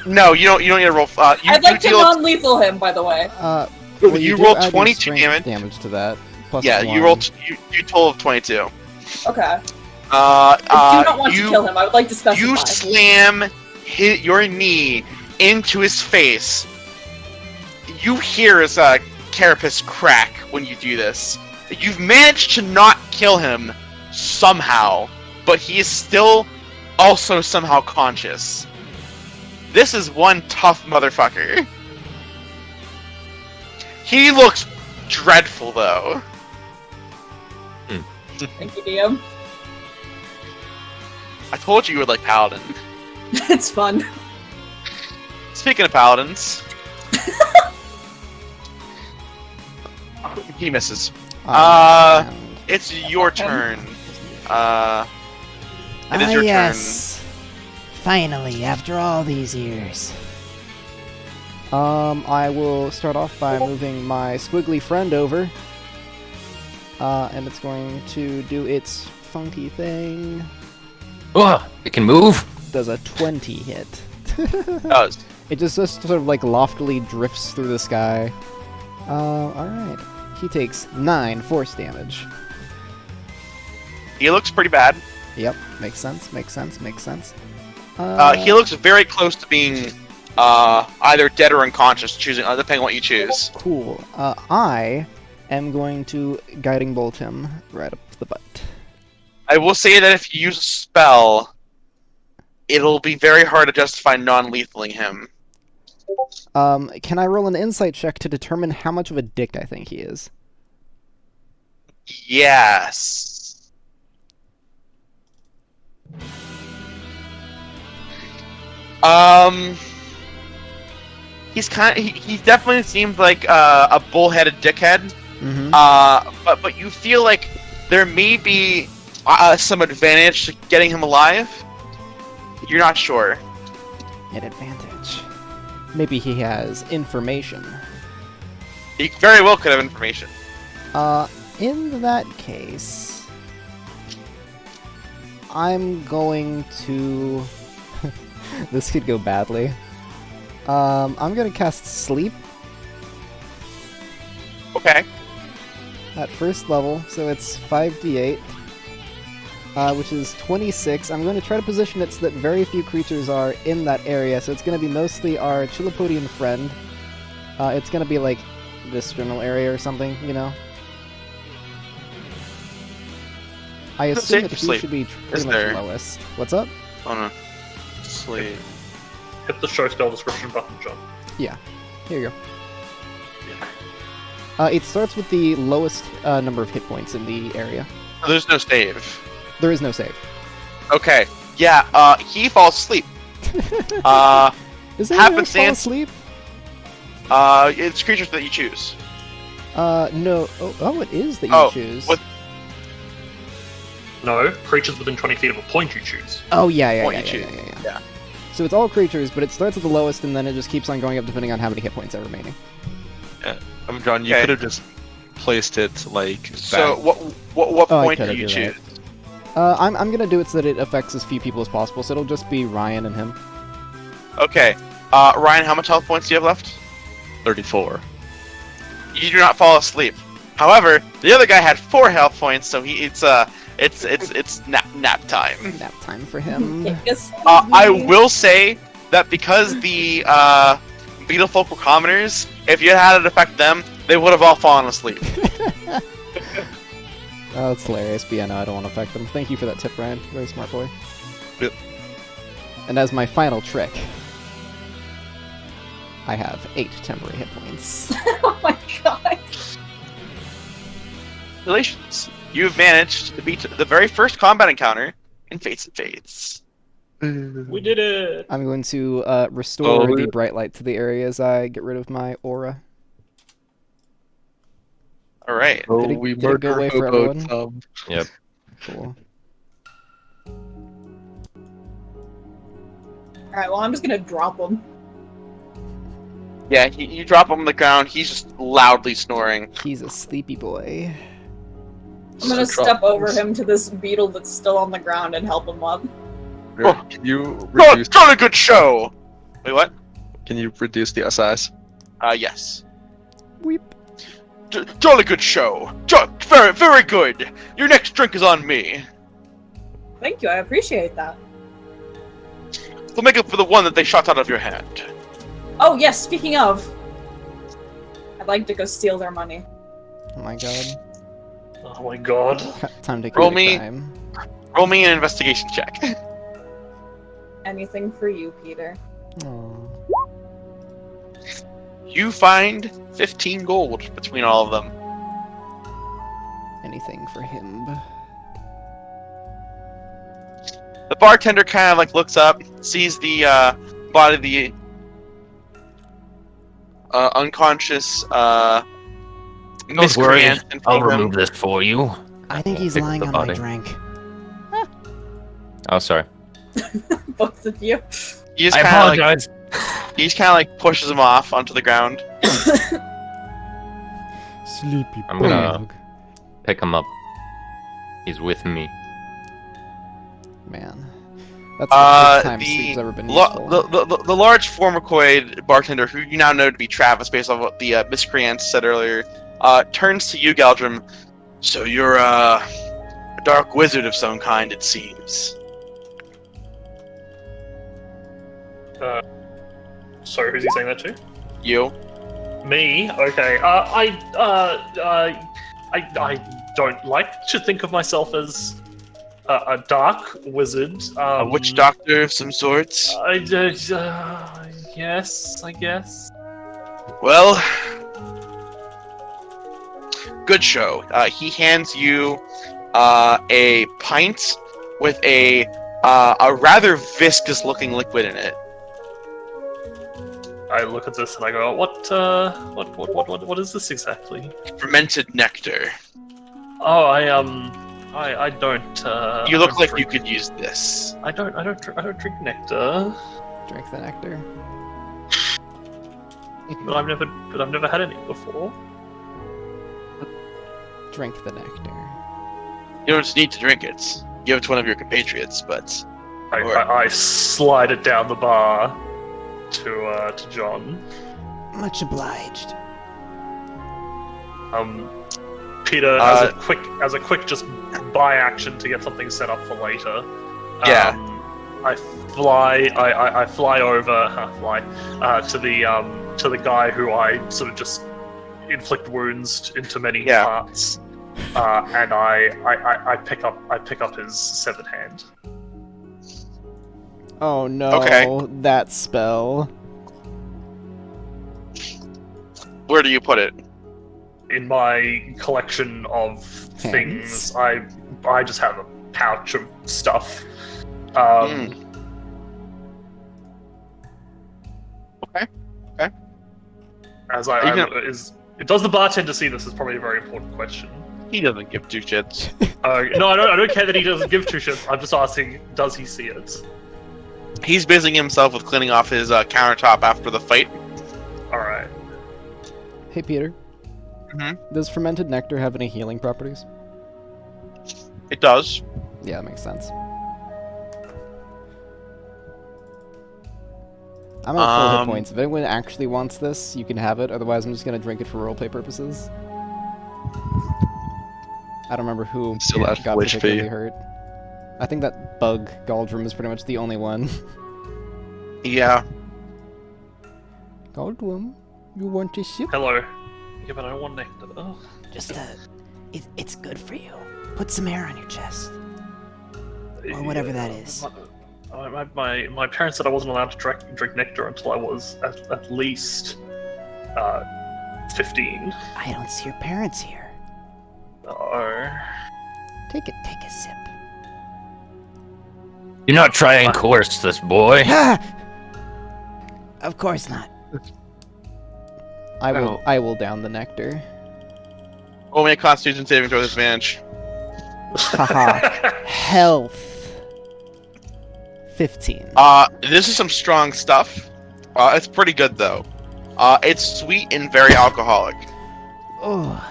No, you don't need to roll. I'd like to non-lethal him, by the way. Well, you do roll add your 22 strength damage. to that. Plus Yeah, one. you rolled. You total of 22. Okay. I do not want to you kill him. I would like to specify. you slam your knee into his face. You hear his carapace crack when you do this. You've managed to not kill him somehow, but he is still also somehow conscious. This is one tough motherfucker. He looks dreadful, though. Thank you, DM. I told you would like Paladin. It's fun. Speaking of Paladins... he misses. And- It's your turn. It is your yes. Finally, after all these years. I will start off by moving my squiggly friend over. And it's going to do its funky thing. Oh, it can move. Does a 20 hit. Does. It just sort of like loftily drifts through the sky. Alright. He takes 9 force damage. He looks pretty bad. Yep, makes sense. He looks very close to being either dead or unconscious, choosing depending on what you choose. Cool. I am going to guiding bolt him right up the butt. I will say that if you use a spell, it'll be very hard to justify non-lethaling him. Can I roll an insight check to determine how much of a dick I think he is? Yes. He definitely seems like a bullheaded dickhead. Mm-hmm. But you feel like there may be some advantage to getting him alive. You're not sure. An advantage. Maybe he has information. He very well could have information. In that case, I'm going to... This could go badly. I'm gonna cast Sleep Okay. at first level, so it's 5d8, which is 26. I'm going to try to position it so that very few creatures are in that area, so it's going to be mostly our Chilipodian friend. It's going to be like this general area or something, you know? I What's assume safe that for he sleep? should be Is pretty much there- lowest. What's up? Oh no. Sleep. Hit the show spell description button, John. Here you go. It starts with the lowest number of hit points in the area. There's no save. There is no save. Okay. Yeah. He falls asleep. Is there Happenstance- fall asleep? It's creatures that you choose. No. Oh, it is that you Oh, choose. what- No, creatures within 20 feet of a point you choose. Oh, yeah. What you choose. Yeah. So it's all creatures, but it starts at the lowest, and then it just keeps on going up depending on how many hit points are remaining. John, you Okay. could have just placed it like. So back. what Oh, I point do could've, you you're choose? right. I'm gonna do it so that it affects as few people as possible, so it'll just be Ryan and him. Okay. Ryan, how much health points do you have left? 34. You do not fall asleep. However, the other guy had 4 health points, so it's nap time. Nap time for him. Yes. I will say that because the beetle folk were commoners, if you had it affect them, they would have all fallen asleep. Oh, that's hilarious, but yeah, no, I don't want to affect them. Thank you for that tip, Ryan. Very smart boy. Yep. And as my final trick, I have 8 temporary hit points. Oh my god. Congratulations. You've managed to beat the very first combat encounter in Fates and Fates. We did it! I'm going to restore Oh, the yeah. bright light to the area as I get rid of my aura. Alright. Oh, Did it- we did it go murder away for Hobo everyone? Tom. Yep. Cool. Alright, well, I'm just gonna drop him. Yeah, you drop him on the ground, he's just loudly snoring. He's a sleepy boy. I'm gonna step over him to this beetle that's still on the ground and help him up. Can you Oh, reduce? jolly good show! Wait, what? Can you reduce the size? Yes. Weep. Jolly good show. Very, very good. Your next drink is on me. Thank you, I appreciate that. We'll make up for the one that they shot out of your hand. Oh, yes, speaking of. I'd like to go steal their money. Oh my god. Oh my god. Time to Roll commit a me. crime. Roll me an investigation check. Anything for you, Peter. Aw. You find 15 gold between all of them. Anything for him. The bartender kind of like looks up, sees the body of the unconscious miscreant in front of him. this for you. I think he's Pick lying the on my body. drink. Oh, sorry. Both of you. He just I kind of like apologize. pushes him off onto the ground. Sleepy I'm gonna- Pick him up. He's with me. Man. That's the first time The sleep's ever been useful. the large formicoid bartender, who you now know to be Travis, based on what the miscreant said earlier, turns to you, Galdrim. So you're dark wizard of some kind, it seems. Sorry, who's he saying that to? You? Me? Okay. I don't like to think of myself as a dark wizard. A witch doctor of some sorts? Yes, I guess. Well, good show. He hands you a pint with a rather viscous-looking liquid in it. I look at this and I go, what is this exactly? Fermented nectar. Oh, I don't. You look like you drink. could use this. I don't drink nectar. Drink the nectar. But I've never had any before. Drink the nectar. You don't need to drink it. Give it to one of your compatriots, but I slide it down the bar to John. Much obliged. Peter, as a quick just buy action to get something set up for later. Yeah. I fly over to the guy who I sort of just inflict wounds into many parts, and I pick up his severed hand. Oh no, Okay. that spell. where do you put it? In my collection of things, I just have a pouch of stuff. Okay. As does the bartender see this? Is probably a very important question. He doesn't give two shits. No, I don't care that he doesn't give two shits. I'm just asking, does he see it? He's busying himself with cleaning off his countertop after the fight. All right. Hey Peter. Mhm. Does fermented nectar have any healing properties? It does. Yeah, that makes sense. I'm at full hit points. If anyone actually wants this, you can have it. Otherwise, I'm just gonna drink it for roleplay purposes. I don't remember who Still at got full particularly HP. hurt. I think that bug Galdrum is pretty much the only one. Yeah. Galdrum, you want a sip? Hello. Yeah, but I don't want nectar. Oh. Just it's good for you. Put some hair on your chest. Or whatever that is. My parents said I wasn't allowed to drink nectar until I was at least 15. I don't see your parents here. Oh. Take a sip. Do not try and coerce this boy. Of course not. I will down the nectar. Roll me a Constitution saving throw with advantage. Haha. Health. 15. This is some strong stuff. It's pretty good though. It's sweet and very alcoholic. Oh,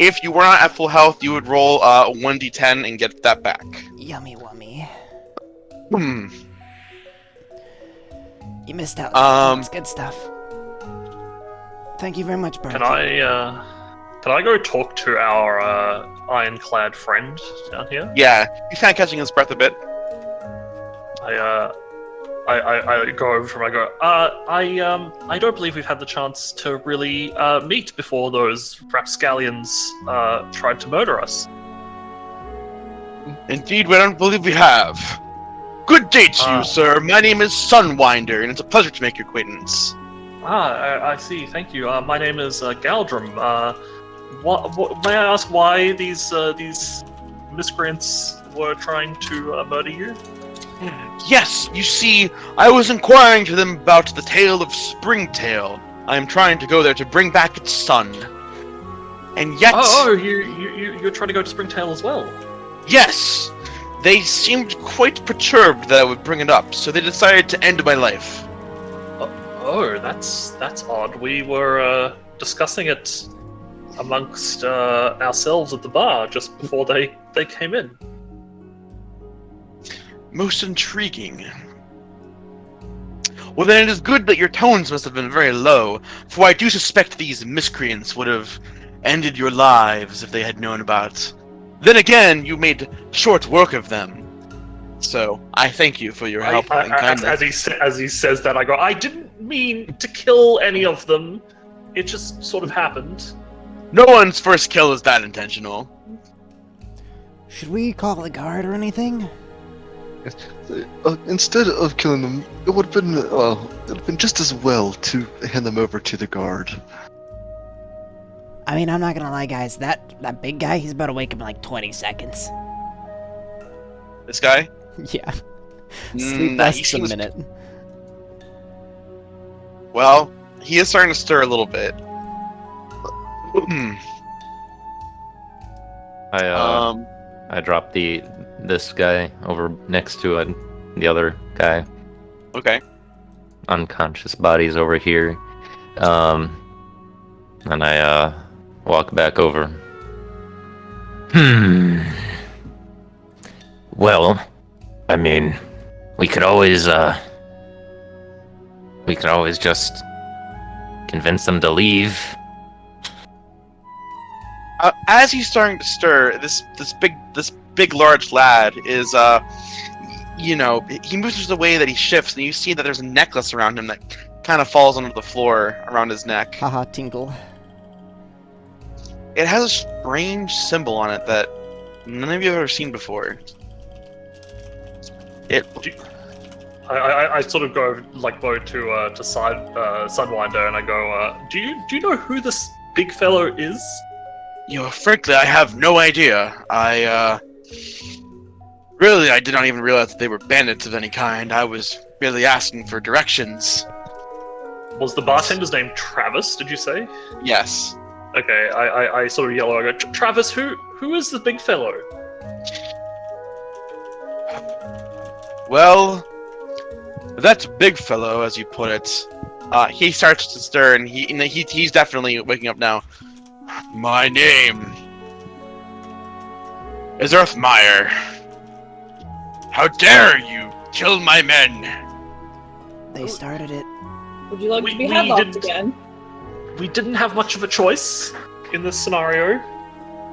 If you were not at full health, you would roll 1d10 and get that back. yummy wummy. Hmm. You missed out. It's good stuff. Thank you very much, Bert. Can I go talk to our ironclad friend down here? Yeah, he's kind of catching his breath a bit. I go over to him. I go. I don't believe we've had the chance to really meet before those rapscallions tried to murder us. Indeed, we don't believe we have. Good day to you, sir. My name is Sunwinder, and it's a pleasure to make your acquaintance. I see. Thank you. My name is Galdrum. What, may I ask why these miscreants were trying to murder you? Yes, you see, I was inquiring to them about the tale of Springtail. I am trying to go there to bring back its son. And yet... You're trying to go to Springtail as well? Yes! They seemed quite perturbed that I would bring it up, so they decided to end my life. Oh, that's odd. We were discussing it amongst ourselves at the bar just before they came in. Most intriguing. Well, then it is good that your tones must have been very low, for I do suspect these miscreants would have ended your lives if they had known about Then again, you made short work of them. So I thank you for your help and kindness. As he says that, I go, I didn't mean to kill any of them. It just sort of happened. No one's first kill is that intentional. Should we call the guard or anything? Instead of killing them, it would have been just as well to hand them over to the guard. I mean, I'm not gonna lie, guys. That big guy, he's about to wake up in like 20 seconds. This guy? Yeah. Mm, Sleep nah, lasts he a seems- minute. Well, he is starting to stir a little bit. I dropped this guy over next to the other guy. Okay. Unconscious bodies over here. And I walk back over. Well, I mean, we could always just convince them to leave. As he's starting to stir, this big large lad is he moves just the way that he shifts, and you see that there's a necklace around him that kind of falls onto the floor around his neck. Haha, tinkle. It has a strange symbol on it that none of you have ever seen before. I sort of go like bow to Sunwinder, and I go, do you know who this big fellow is? Frankly, I have no idea. I did not even realize that they were bandits of any kind. I was merely asking for directions. Was the bartender's name Travis? Did you say? Yes. Okay, I sort of yell. I go, Travis, who is the big fellow? Well, that big fellow, as you put it, he starts to stir, and he's definitely waking up now. My name is Earthmire. How dare you kill my men? They started it. Would you like to be we headlocked didn't- again? We didn't have much of a choice in this scenario.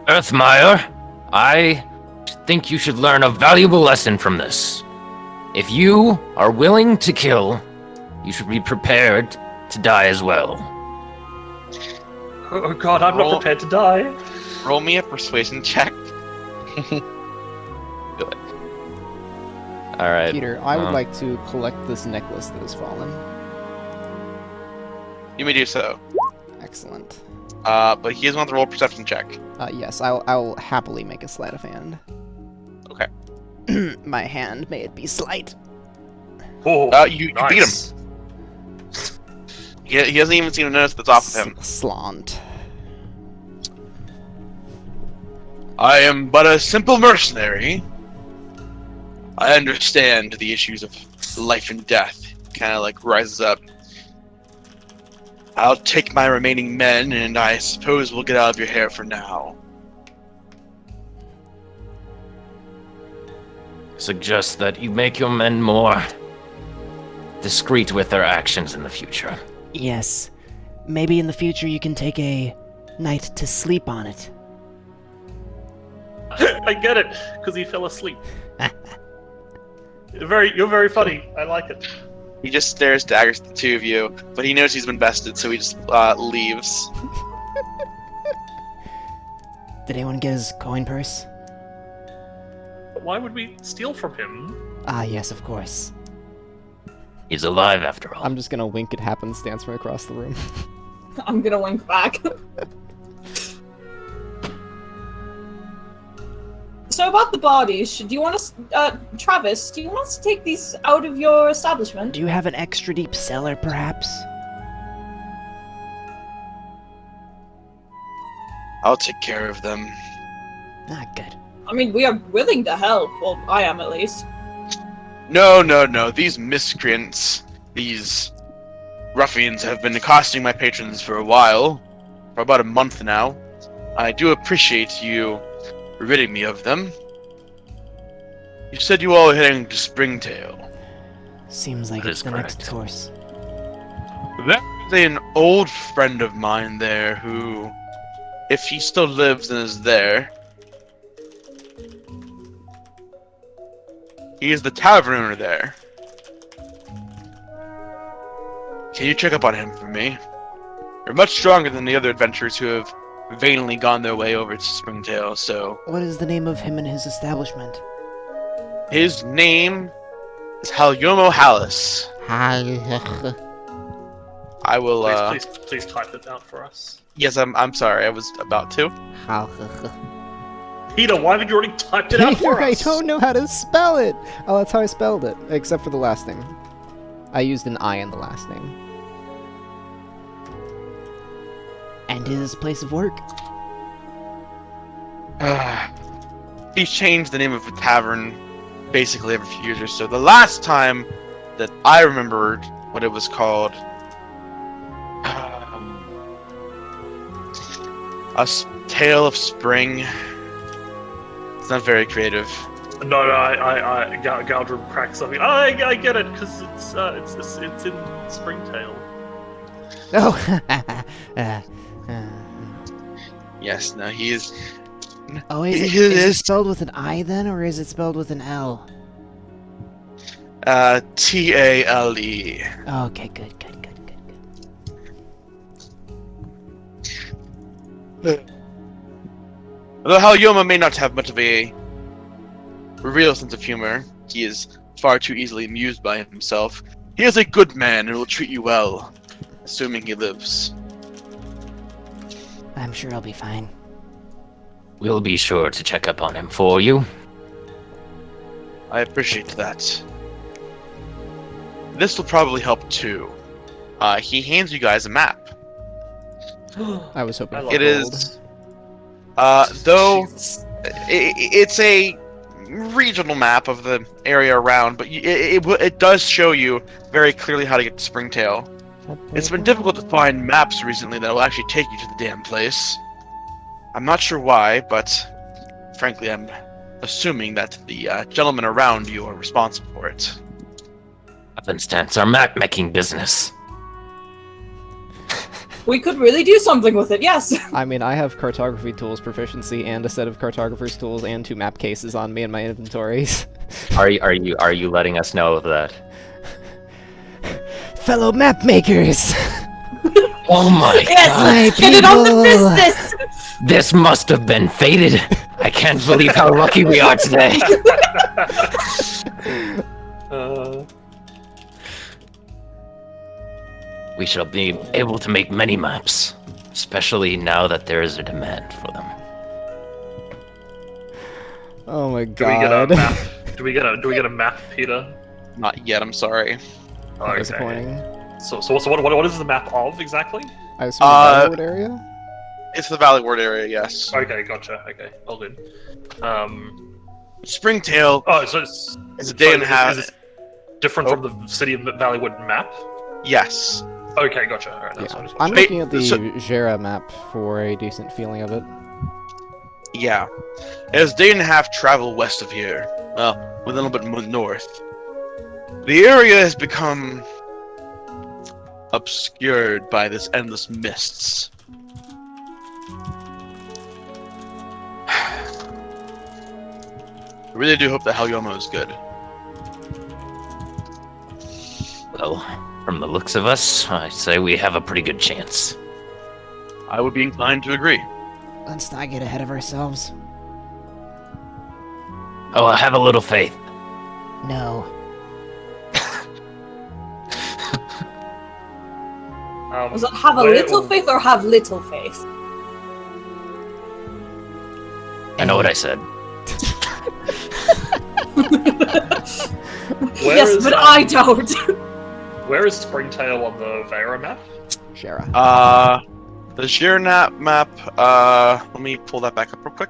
Earthmire, I think you should learn a valuable lesson from this. If you are willing to kill, you should be prepared to die as well. Oh god, I'm not prepared to die. Roll me a persuasion check. Alright. Peter, I would like to collect this necklace that has fallen. You may do so. Excellent. But he is going to roll a perception check. Yes, I'll happily make a sleight of hand. Okay. My hand, may it be slight. Oh, You beat him. He hasn't even seen a notice that's off of him. Slant. I am but a simple mercenary. I understand the issues of life and death. Kind of like rises up. I'll take my remaining men, and I suppose we'll get out of your hair for now. Suggest that you make your men more discreet with their actions in the future. Yes. Maybe in the future you can take a night to sleep on it. I get it, because he fell asleep. You're very funny. I like it. He just stares daggers at the two of you, but he knows he's been bested, so he just leaves. Did anyone get his coin purse? Why would we steal from him? Ah, yes, of course. He's alive after all. I'm just gonna wink at happenstance from across the room. I'm gonna wink back. So about the bodies, do you want us, Travis, do you want us to take these out of your establishment? Do you have an extra deep cellar, perhaps? I'll take care of them. Ah, good. I mean, we are willing to help. Well, I am at least. No. These miscreants, these ruffians have been accosting my patrons for a while. For about a month now. I do appreciate you ridding me of them. You said you all were heading to Springtail. Seems like That it's is the next correct. course. There's an old friend of mine there who, if he still lives and is there, He is the tavern owner there. Can you check up on him for me? You're much stronger than the other adventurers who have vainly gone their way over to Springtail, so... What is the name of him and his establishment? His name is Halyomo Hallis. I will, Please type it out for us. Yes, I'm sorry, I was about to. Peter, why haven't you already typed it out for I us? don't know how to spell it! Oh, that's how I spelled it, except for the last name. I used an I in the last name. And his place of work? He's changed the name of the tavern basically every few years or so. The last time that I remembered what it was called, Tale of Spring. It's not very creative. No, Galdrum cracks something. I get it, because it's in Springtail. Oh, Yes, no, he is. oh, is it, It is it is. spelled with an I then, or is it spelled with an L? Tale. Okay, good. Although Halyoma may not have much of a real sense of humor, he is far too easily amused by himself. He is a good man and will treat you well, assuming he lives. I'm sure I'll be fine. We'll be sure to check up on him for you. I appreciate that. This will probably help too. He hands you guys a map. I was hoping for It gold. is, though, it's a regional map of the area around, but it does show you very clearly how to get to Springtail. It's been difficult to find maps recently that will actually take you to the damn place. I'm not sure why, but frankly, I'm assuming that the gentlemen around you are responsible for it. Happenstance, our map-making business. We could really do something with it, yes. I mean, I have cartography tools proficiency and a set of cartographer's tools and 2 map cases on me in my inventories. Are you letting us know that? Fellow map makers! Oh my Yes, god! let's get it on the people. business! This must have been fated. I can't believe how lucky we are today. We shall be able to make many maps, especially now that there is a demand for them. Oh my Do we get a god. map? Do we get a map, Peter? Not yet, I'm sorry. Okay. Disappointing. So what is the map of exactly? I assume the Valleywood area? It's the Valley Ward area, yes. Okay, gotcha. Okay, all good. Springtail Oh, so it's is a day and a half. Is it different from the City of Valleywood map? Yes. Okay, gotcha. All right, that's Yeah. what I'm Ba- looking at the so- Jera map for a decent feeling of it. Yeah. It is a day and a half travel west of here. Well, a little bit north. The area has become obscured by this endless mists. I really do hope that Halyomo is good. Well, from the looks of us, I say we have a pretty good chance. I would be inclined to agree. Let's not get ahead of ourselves. Oh, have a little faith. No. Was it have a little faith or have little faith? I know what I said. Yes, but I don't. Where is Springtail on the Vera map? Jera. The Girnap map, let me pull that back up real quick.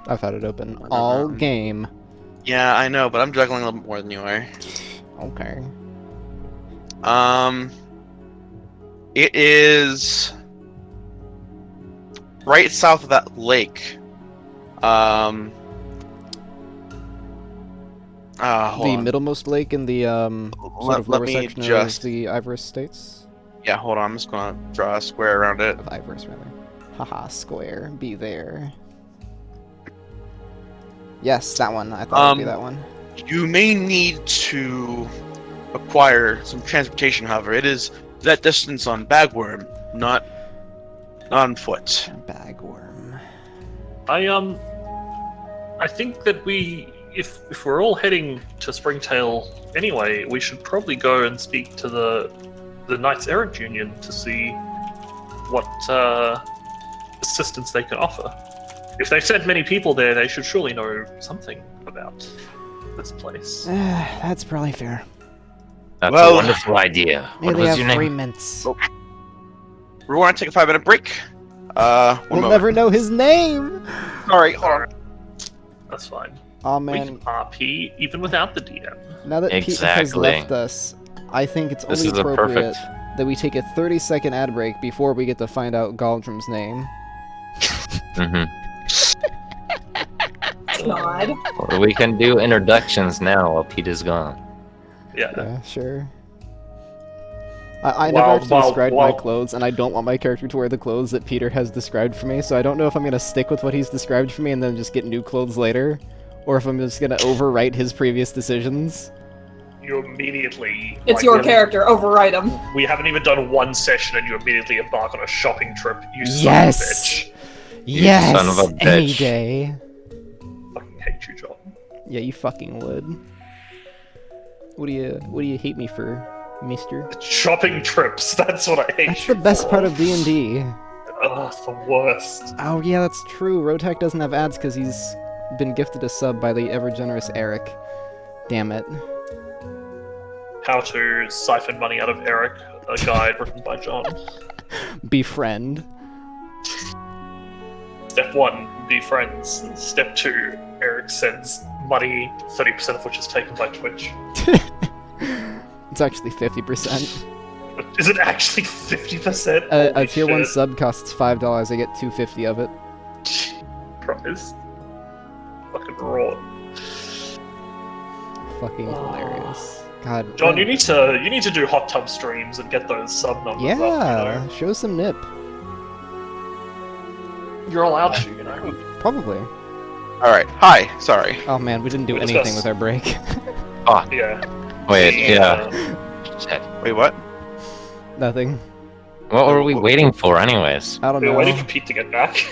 I've had it open all game. Yeah, I know, but I'm juggling a little bit more than you are. Okay. It is right south of that lake. The Hold on. middlemost lake in the sort of Let lower me section just- of the Ivorous States? Yeah, hold on. I'm just gonna draw a square around it. Of Ivorous, rather. Haha, square. Be there. Yes, that one. I thought it would be that one. You may need to acquire some transportation, however. It is that distance on Bagworm, not on foot. Bagworm. I think that if we're all heading to Springtail anyway, we should probably go and speak to the Knights Errant Union to see what assistance they can offer. If they've sent many people there, they should surely know something about this place. That's probably fair. That's Well, a wonderful idea. Maybe What they was have your free name? mints. We want to take a 5-minute break. One We'll moment. never know his name. Sorry, hold on. That's fine. Oh We man, can RP even without the DM. now that Pete has Exactly. left us, I think it's This only is a appropriate perfect- that we take a 30-second ad break before we get to find out Galdrum's name. Mm-hmm. God. Or we can do introductions now while Pete is gone. Yeah. Yeah, sure. I never While- actually while- described my while- clothes, and I don't want my character to wear the clothes that Peter has described for me, so I don't know if I'm going to stick with what he's described for me and then just get new clothes later, or if I'm just going to overwrite his previous decisions. You immediately. It's your character. Override him. We haven't even done one session, and you immediately embark on a shopping trip. You son Yes! of a bitch. Yes! son of a Any bitch. day. Fucking hate you, John. Yeah, you fucking would. What do you hate me for, mister? Shopping trips. That's what I hate. That's you the best for. part of D&D. Ugh, it's the worst. Oh yeah, that's true. Rotek doesn't have ads because he's been gifted a sub by the ever-generous Eric. Damn it. How to siphon money out of Eric, a guide written by John. Befriend. Step 1, be friends. Step 2, Eric sends money, 30% of which is taken by Twitch. It's actually 50%. Is it actually 50%? A Holy tier 1 shit. sub costs $5, I get $250 of it. Prize. Fucking raw. Fucking hilarious. God. John, friend. you need to do hot tub streams and get those sub numbers up, Yeah, you show some nip. know? You're allowed to, you know. Probably. Alright, hi, sorry. Oh man, we didn't do We anything discussed- with our break. Yeah. Wait, yeah. Shit. Wait, what? Nothing. What were we waiting for, anyways? I don't We were waiting know. for Pete to get back.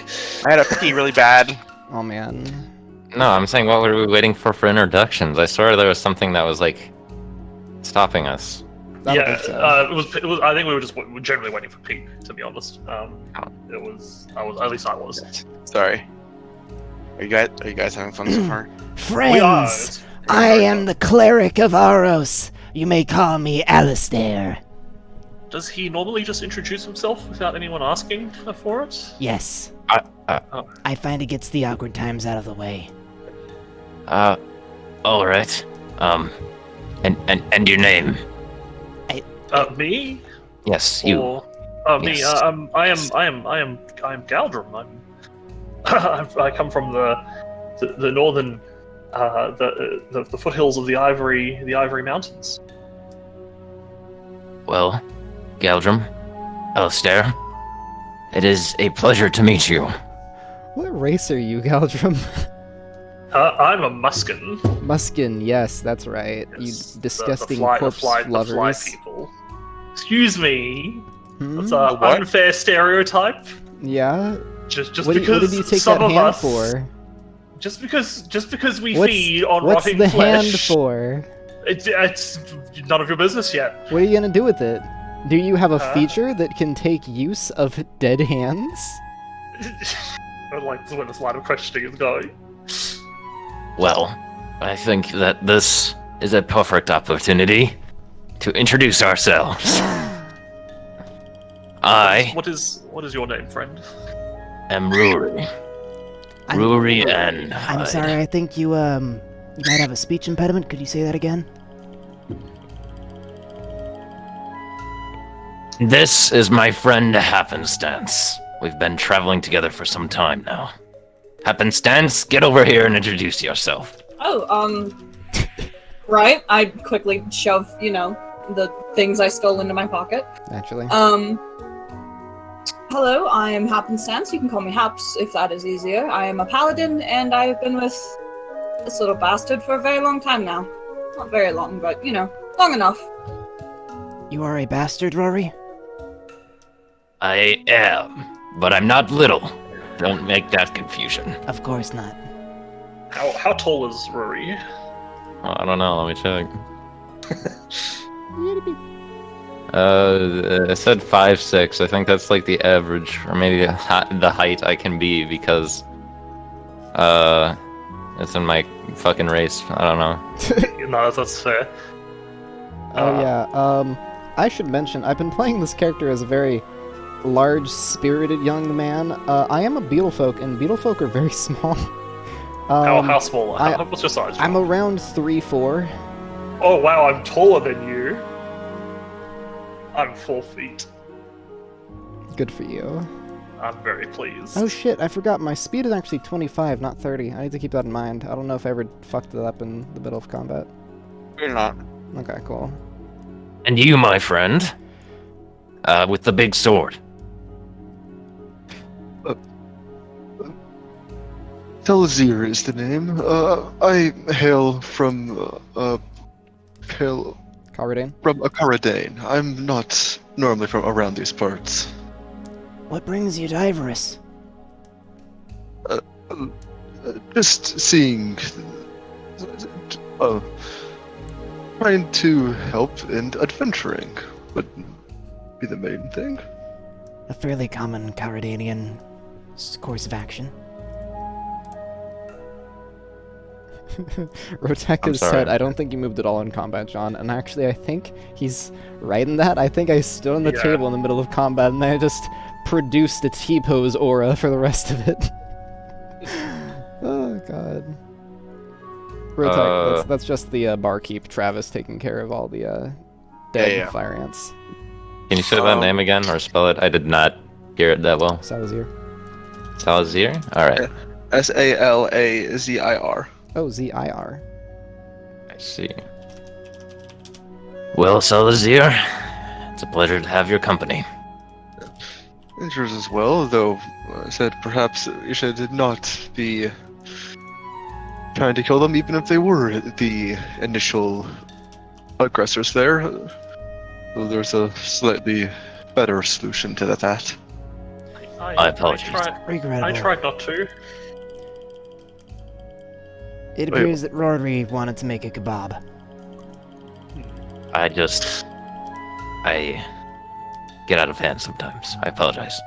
I had a pee really bad. Oh man. No, I'm saying what were we waiting for introductions? I swear there was something that was like stopping us. I don't Yeah, think so. it was. I think we were just generally waiting for Pete, to be honest. It was. At least I was. Sorry. Are you guys having fun so far? We are. Friends, It's I very am fun. the cleric of Aros. You may call me Alistair. Does he normally just introduce himself without anyone asking for it? Yes. Oh. I find it gets the awkward times out of the way. All right. And your name? Me? Yes, you. Or, me. Yes. I am Galdrum. I come from the northern, the foothills of the Ivory Mountains. Well, Galdrum, Alistair, it is a pleasure to meet you. What race are you, Galdrum? I'm a Muskin. Muskin, yes, that's right. Yes, You disgusting the corpse fly lovers. people. Excuse me. Hmm? That's an what? unfair stereotype. Yeah? Just What, because what did you take some that of hand us, for? just because we What's, feed on what's rotting the flesh, hand for? it's none of your business yet. What are you gonna do with it? Do you have a Huh? feature that can take use of dead hands? I like where this line of questioning is going. Well, I think that this is a perfect opportunity to introduce ourselves. I What is your name, friend? am Rory. I'm- Rory and I'm sorry, I think you might have a speech impediment. Could you say that again? This is my friend Happenstance. We've been traveling together for some time now. Happenstance, get over here and introduce yourself. Oh, right. I quickly shove, the things I stole into my pocket. Naturally. Hello, I am Happenstance. You can call me Haps if that is easier. I am a paladin, and I have been with this little bastard for a very long time now. Not very long, but, long enough. You are a bastard, Rory? I am, but I'm not little. Don't make that confusion. Of course not. How tall is Rory? Oh, I don't know. Let me check. I said 5'6". I think that's like the average, or maybe the height I can be because, it's in my fucking race. I don't know. No, that's fair. Oh yeah. I should mention I've been playing this character as a very large, spirited young man. I am a beetlefolk, and beetlefolk are very small. How small? What's your size? I'm around 3'4". Oh wow, I'm taller than you. I'm 4 feet. Good for you. I'm very pleased. Oh shit, I forgot. My speed is actually 25, not 30. I need to keep that in mind. I don't know if I ever fucked it up in the middle of combat. You're not. Okay, cool. And you, my friend, with the big sword. Telzir is the name. I hail from Calredane? from Akaradane. I'm not normally from around these parts. What brings you to Ivorus? Just seeing, trying to help and adventuring would be the main thing. A fairly common Caradanian course of action. Rotek has said, I don't think you moved at all in combat, John. And actually, I think he's right in that. I think I stood on the table in the middle of combat and I just produced a T-pose aura for the rest of it. Oh, God. Rotek, that's just the barkeep, Travis, taking care of all the dead fire ants. Can you say that name again, or spell it? I did not hear it that well. Salazir. Salazir? Alright. Salazir. Oh, Z-I-R. I see. Well, Salazir, it's a pleasure to have your company. And yours as well, though I said perhaps you should not be trying to kill them, even if they were the initial aggressors there. So there's a slightly better solution to that. I apologize. Regrettable. I tried not to. It appears that Rory wanted to make a kebab. I get out of hand sometimes. I apologize.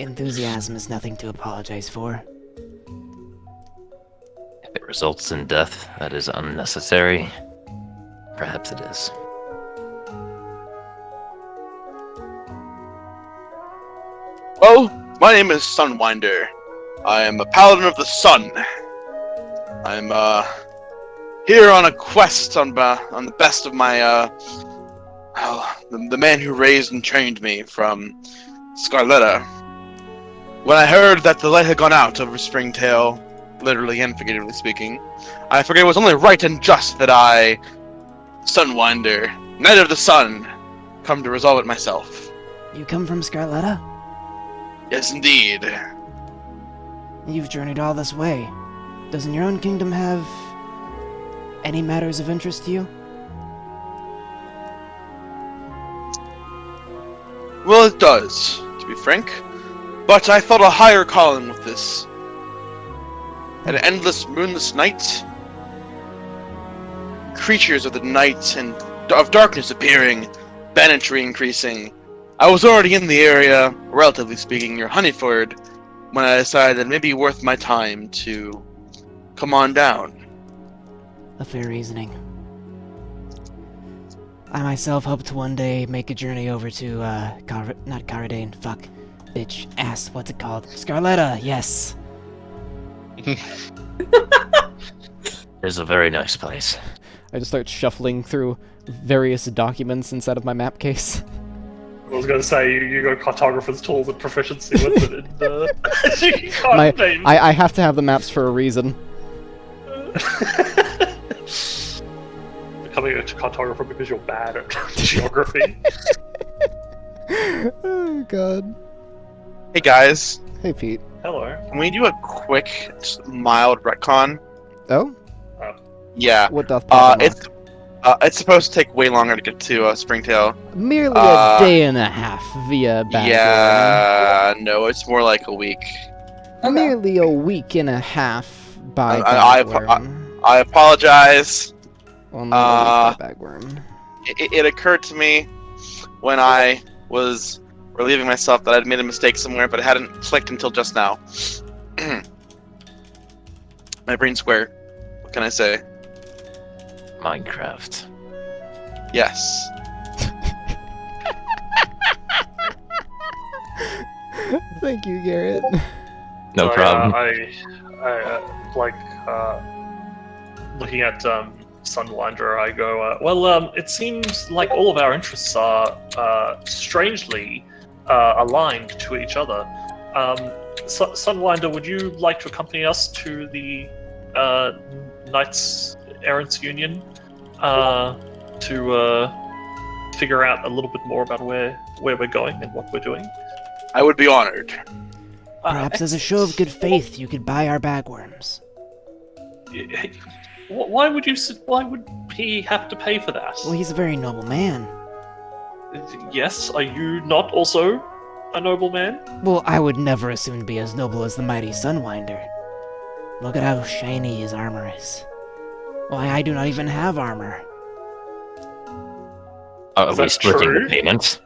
Enthusiasm is nothing to apologize for. If it results in death that is unnecessary, perhaps it is. Well, my name is Sunwinder. I am a paladin of the sun. I'm here on a quest on the best of my the man who raised and trained me from Scarletta. When I heard that the light had gone out over Springtail, literally and figuratively speaking, I figured it was only right and just that I, Sunwinder, Knight of the Sun, come to resolve it myself. You come from Scarletta? Yes, indeed. You've journeyed all this way. Doesn't your own kingdom have any matters of interest to you? Well, it does, to be frank. But I felt a higher calling with this. An endless, moonless night. Creatures of the night and of darkness appearing, banditry increasing. I was already in the area, relatively speaking, near Honeyford, when I decided it may be worth my time to come on down. A fair reasoning. I myself hope to one day make a journey over to, not Caradane, fuck. Bitch, ass, what's it called? Scarletta, yes! It's a very nice place. I just start shuffling through various documents inside of my map case. I was gonna say, you got cartographer's tools and proficiency with it, and you can't name. I have to have the maps for a reason. Becoming a cartographer because you're bad at geography. Oh, God. Hey guys, Hey, Pete. Hello. can we do a quick, just mild retcon? Oh? Yeah. What doth path unlock? It's supposed to take way longer to get to Springtail. Merely a day and a half via Bagworm. Yeah, no, it's more like a week. Okay. Merely a week and a half by I Bagworm. I apologize. Only a week by Bagworm. It occurred to me when I was relieving myself that I'd made a mistake somewhere, but it hadn't clicked until just now. My brain square. What can I say? Minecraft. Yes. Thank you, Garrett. No problem. I like looking at Sunwinder. I go, it seems like all of our interests are strangely aligned to each other. Sunwinder, would you like to accompany us to the Knights Errant's Union to figure out a little bit more about where we're going and what we're doing? I would be honored. Perhaps as a show of good faith, you could buy our bagworms. Why would he have to pay for that? Well, he's a very noble man. Yes, are you not also a noble man? Well, I would never assume to be as noble as the mighty Sunwinder. Look at how shiny his armor is. Why, I do not even have armor. Are Is we that splitting true? the payment?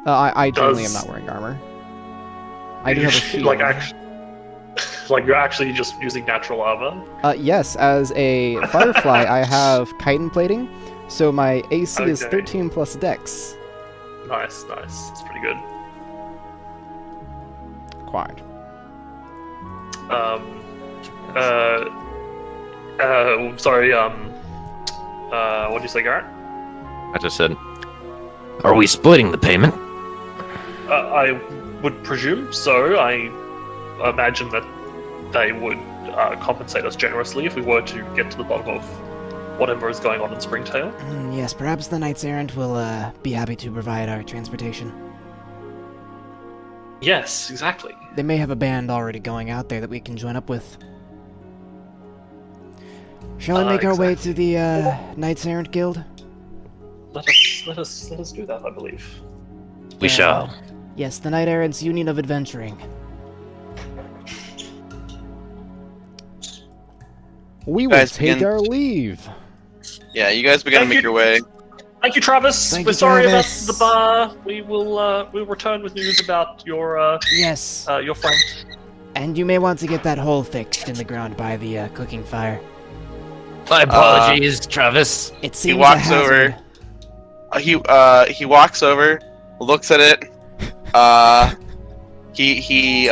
I generally am Does- not wearing armor. I do have a shield. Like you're actually just using natural armor? Yes, as a Firefly, I have chitin plating, so my AC is Okay. 13 plus Dex. Nice. It's pretty good. Quite. Sorry, what did you say, Garrett? I just said, are we splitting the payment? I would presume so. I imagine that they would compensate us generously if we were to get to the bottom of whatever is going on in Springtail. Yes, perhaps the Knights Errant will be happy to provide our transportation. Yes, exactly. They may have a band already going out there that we can join up with. Shall we make our way to the Knights Errant Guild? Let us do that, I believe. We shall. Yes, the Knight Errant's Union of Adventuring. We will guys take begin- our leave. Yeah, you guys begin to Thank make you. your way. Thank you, Travis. Thank We're you, sorry Travis. about the bar. We'll return with news about your Yes, your friend. and you may want to get that hole fixed in the ground by the cooking fire. My apologies, Travis. It seems walks a over. hazard. He walks over, looks at it. He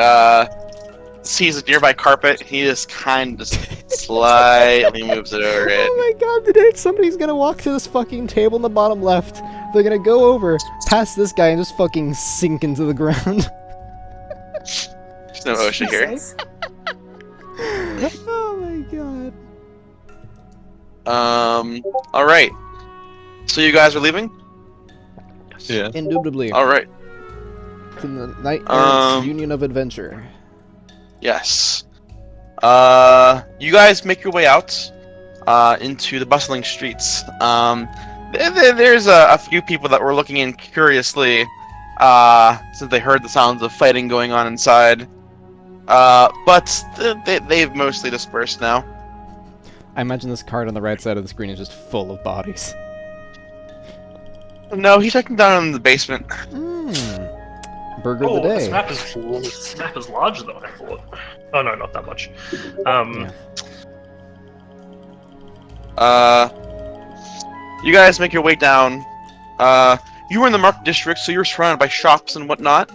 sees a nearby carpet. He just kind of slightly moves it over it. Oh my god, today somebody's gonna walk to this fucking table in the bottom left. They're gonna go over, past this guy, and just fucking sink into the ground. There's no OSHA here. Jesus. Oh my god. All right. So you guys are leaving? Yeah. Indubitably. All right. To the Knight Errant's Um, Union of Adventure. Yes. You guys make your way out into the bustling streets. There's a few people that were looking in curiously since they heard the sounds of fighting going on inside. But they've mostly dispersed now. I imagine this card on the right side of the screen is just full of bodies. No, he's checking down in the basement. Burger of the day. This map is larger than I thought. Oh no, not that much. You guys make your way down. You were in the market district, so you're surrounded by shops and whatnot.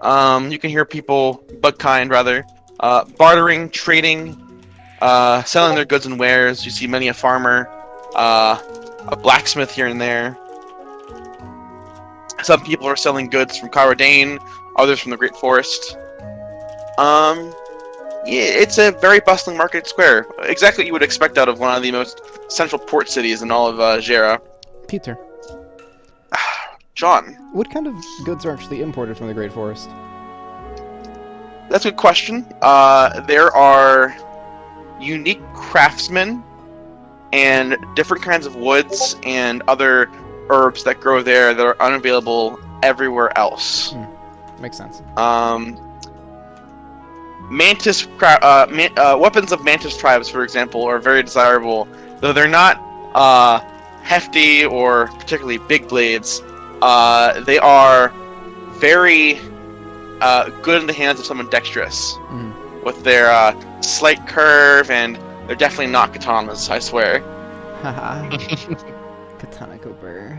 You can hear people, bugkind rather, bartering, trading, selling their goods and wares. You see many a farmer, a blacksmith here and there. Some people are selling goods from Caradane, others from the Great Forest. Yeah, it's a very bustling market square. Exactly what you would expect out of one of the most central port cities in all of Jera. Peter, John, what kind of goods are actually imported from the Great Forest? that's a good question. There are unique craftsmen and different kinds of woods and other herbs that grow there that are unavailable everywhere else. Makes sense. Weapons of mantis tribes, for example, are very desirable, though they're not hefty or particularly big blades. They are very good in the hands of someone dexterous, with their slight curve, and they're definitely not katanas, I swear. Haha. Katana go burr.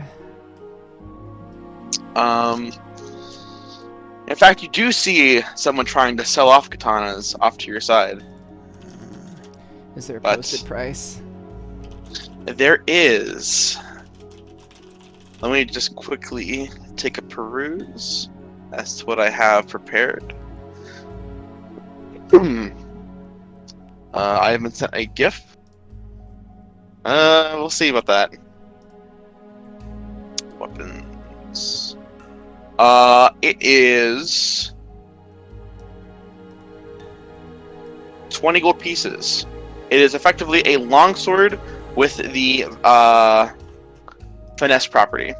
In fact, you do see someone trying to sell off katanas off to your side. Is there a But- posted price? There is. Let me just quickly take a peruse as to what I have prepared. I have been sent a gift. We'll see about that. Weapons. It is 20 gold pieces. It is effectively a longsword with the finesse property.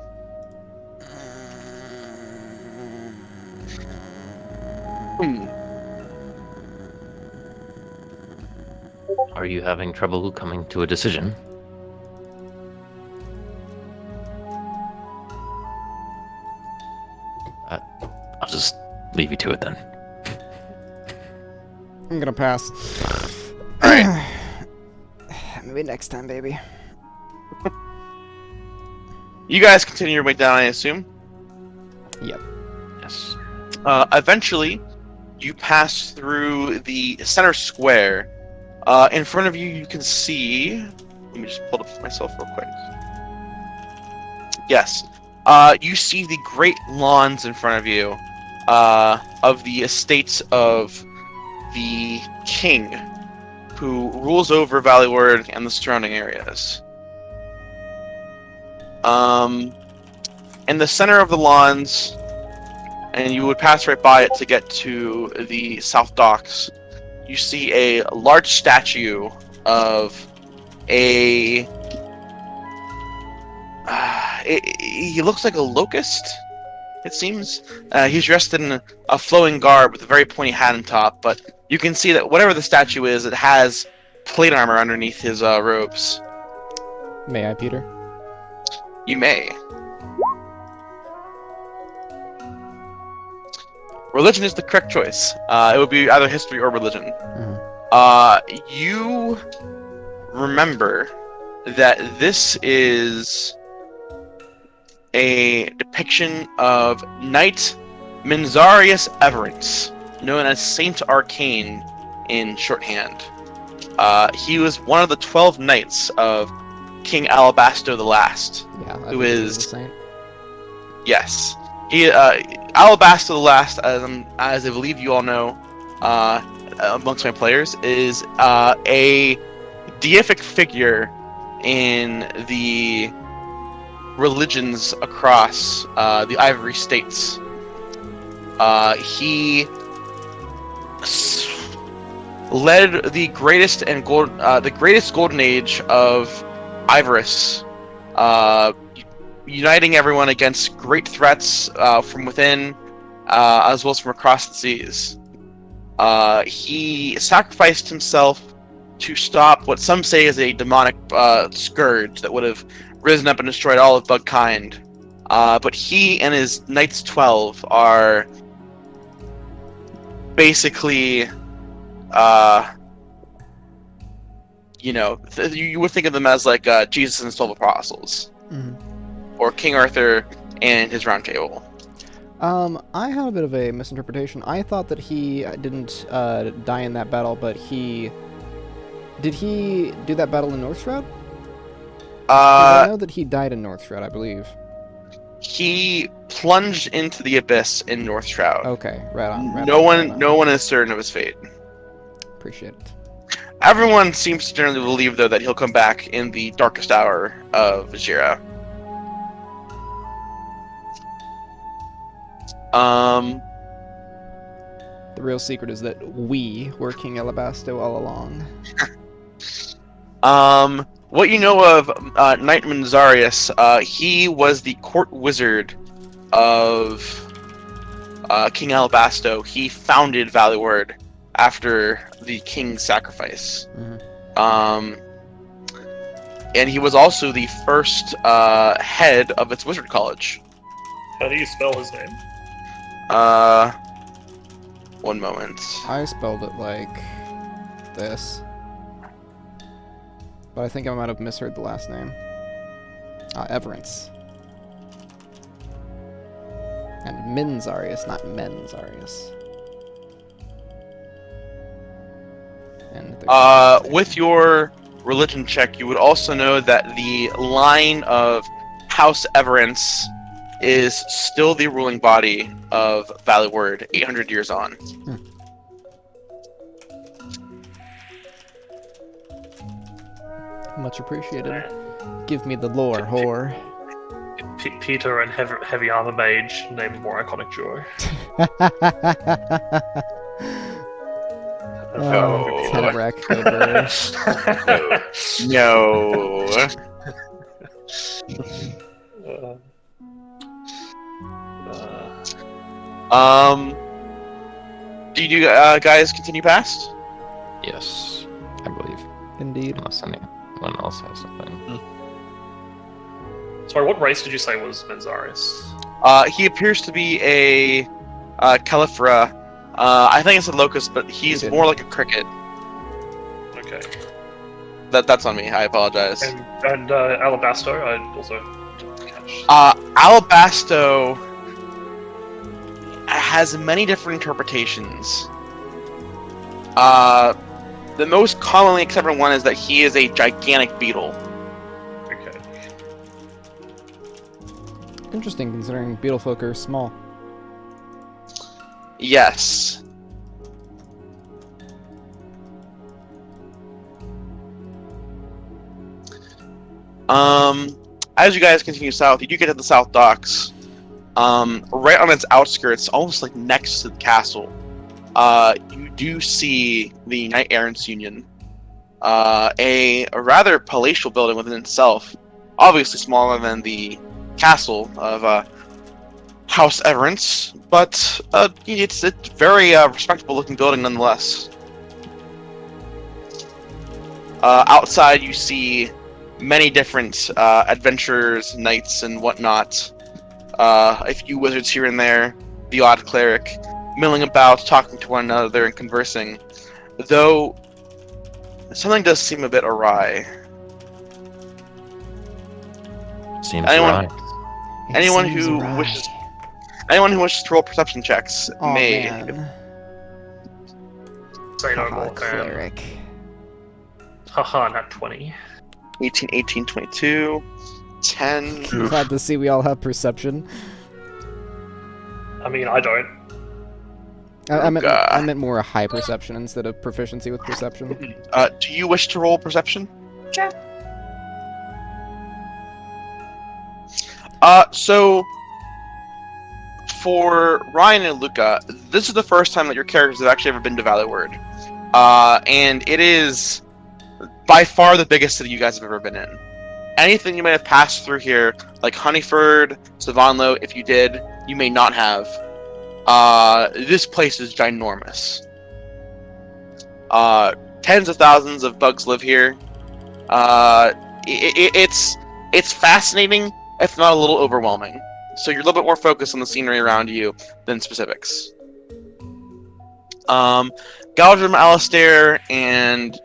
Are you having trouble coming to a decision? I'll just leave you to it then. I'm gonna pass. Alright. Maybe next time, baby. You guys continue your way down, I assume. Yep. Yes. Eventually, you pass through the center square. In front of you, you can see. Let me just pull it up for myself real quick. Yes. You see the great lawns in front of you of the estates of the king who rules over Valleyward and the surrounding areas. In the center of the lawns, and you would pass right by it to get to the south docks, you see a large statue of a... he looks like a locust, it seems. He's dressed in a flowing garb with a very pointy hat on top, but you can see that whatever the statue is, it has plate armor underneath his robes. May I, Peter? You may. Religion is the correct choice. It would be either history or religion. You remember that this is a depiction of Knight Minzarius Everence, known as Saint Arcane in shorthand. He was one of the 12 knights of King Alabasto the Last. Yeah. I Who think he is- was the saint. Yes. He, Alabasto the Last, as I believe you all know, amongst my players, is a deific figure in the religions across the Ivory States. He led the greatest golden age of Ivorus, uniting everyone against great threats from within, as well as from across the seas. He sacrificed himself to stop what some say is a demonic scourge that would have risen up and destroyed all of Bugkind. But he and his Knights 12 are basically, you would think of them as like Jesus and his 12 apostles. Or King Arthur and his round table. I had a bit of a misinterpretation. I thought that he didn't die in that battle, but did he do that battle in North Shroud? 'Cause I know that he died in North Shroud, I believe. He plunged into the abyss in North Shroud. Okay, right on. No one is certain of his fate. Appreciate it. Everyone seems to generally believe, though, that he'll come back in the darkest hour of Vajira. The real secret is that we were King Alabasto all along. What you know of Knight Manzarius, he was the court wizard of King Alabasto. He founded Valley after the king's sacrifice. And he was also the first head of its wizard college. How do you spell his name? One moment. I spelled it like this. But I think I might have misheard the last name. Everence. And Minzarius, not Menzarius. And with your religion check, you would also know that the line of House Everence is still the ruling body of Valley 800 years on. Much appreciated. Give me the lore, whore. Peter and Heavy Armor Mage, name more iconic duo. Oh, Tenebrak Cobra. No. Do you guys continue past? Yes, I believe. Indeed. Unless anyone else has something. Sorry, what race did you say was Menzarius? He appears to be a Califra. I think it's a locust, but he's more like a cricket. Okay. That's on me. I apologize. And Alabasto, I also didn't catch. Alabasto has many different interpretations. The most commonly accepted one is that he is a gigantic beetle. Okay. Interesting, considering beetle folk are small. Yes. As you guys continue south, you do get to the South Docks. Right on its outskirts, almost like next to the castle, you do see the Knight Errants Union. A rather palatial building within itself, obviously smaller than the castle of House Everence, but it's a very respectable looking building nonetheless. Outside you see many different adventurers, knights, and whatnot. A few wizards here and there, the odd cleric, milling about, talking to one another and conversing. Though something does seem a bit awry. Seems Anyone- right. Anyone who wishes to roll perception checks Oh, may. man. Say no Haha, more, Cam. cleric. Haha, not 20. 18, 18, 22, 10. Glad to see we all have perception. I mean, I don't. I meant God. more a high perception instead of proficiency with perception. Do you wish to roll perception? Sure. So for Ryan and Luca, this is the first time that your characters have actually ever been to Valley and it is by far the biggest city you guys have ever been in. Anything you may have passed through here, like Honeyford, Savonlo, if you did, you may not have. This place is ginormous. Tens of thousands of bugs live here. It's fascinating, if not a little overwhelming. So you're a little bit more focused on the scenery around you than specifics. Galdrim, Alistair, and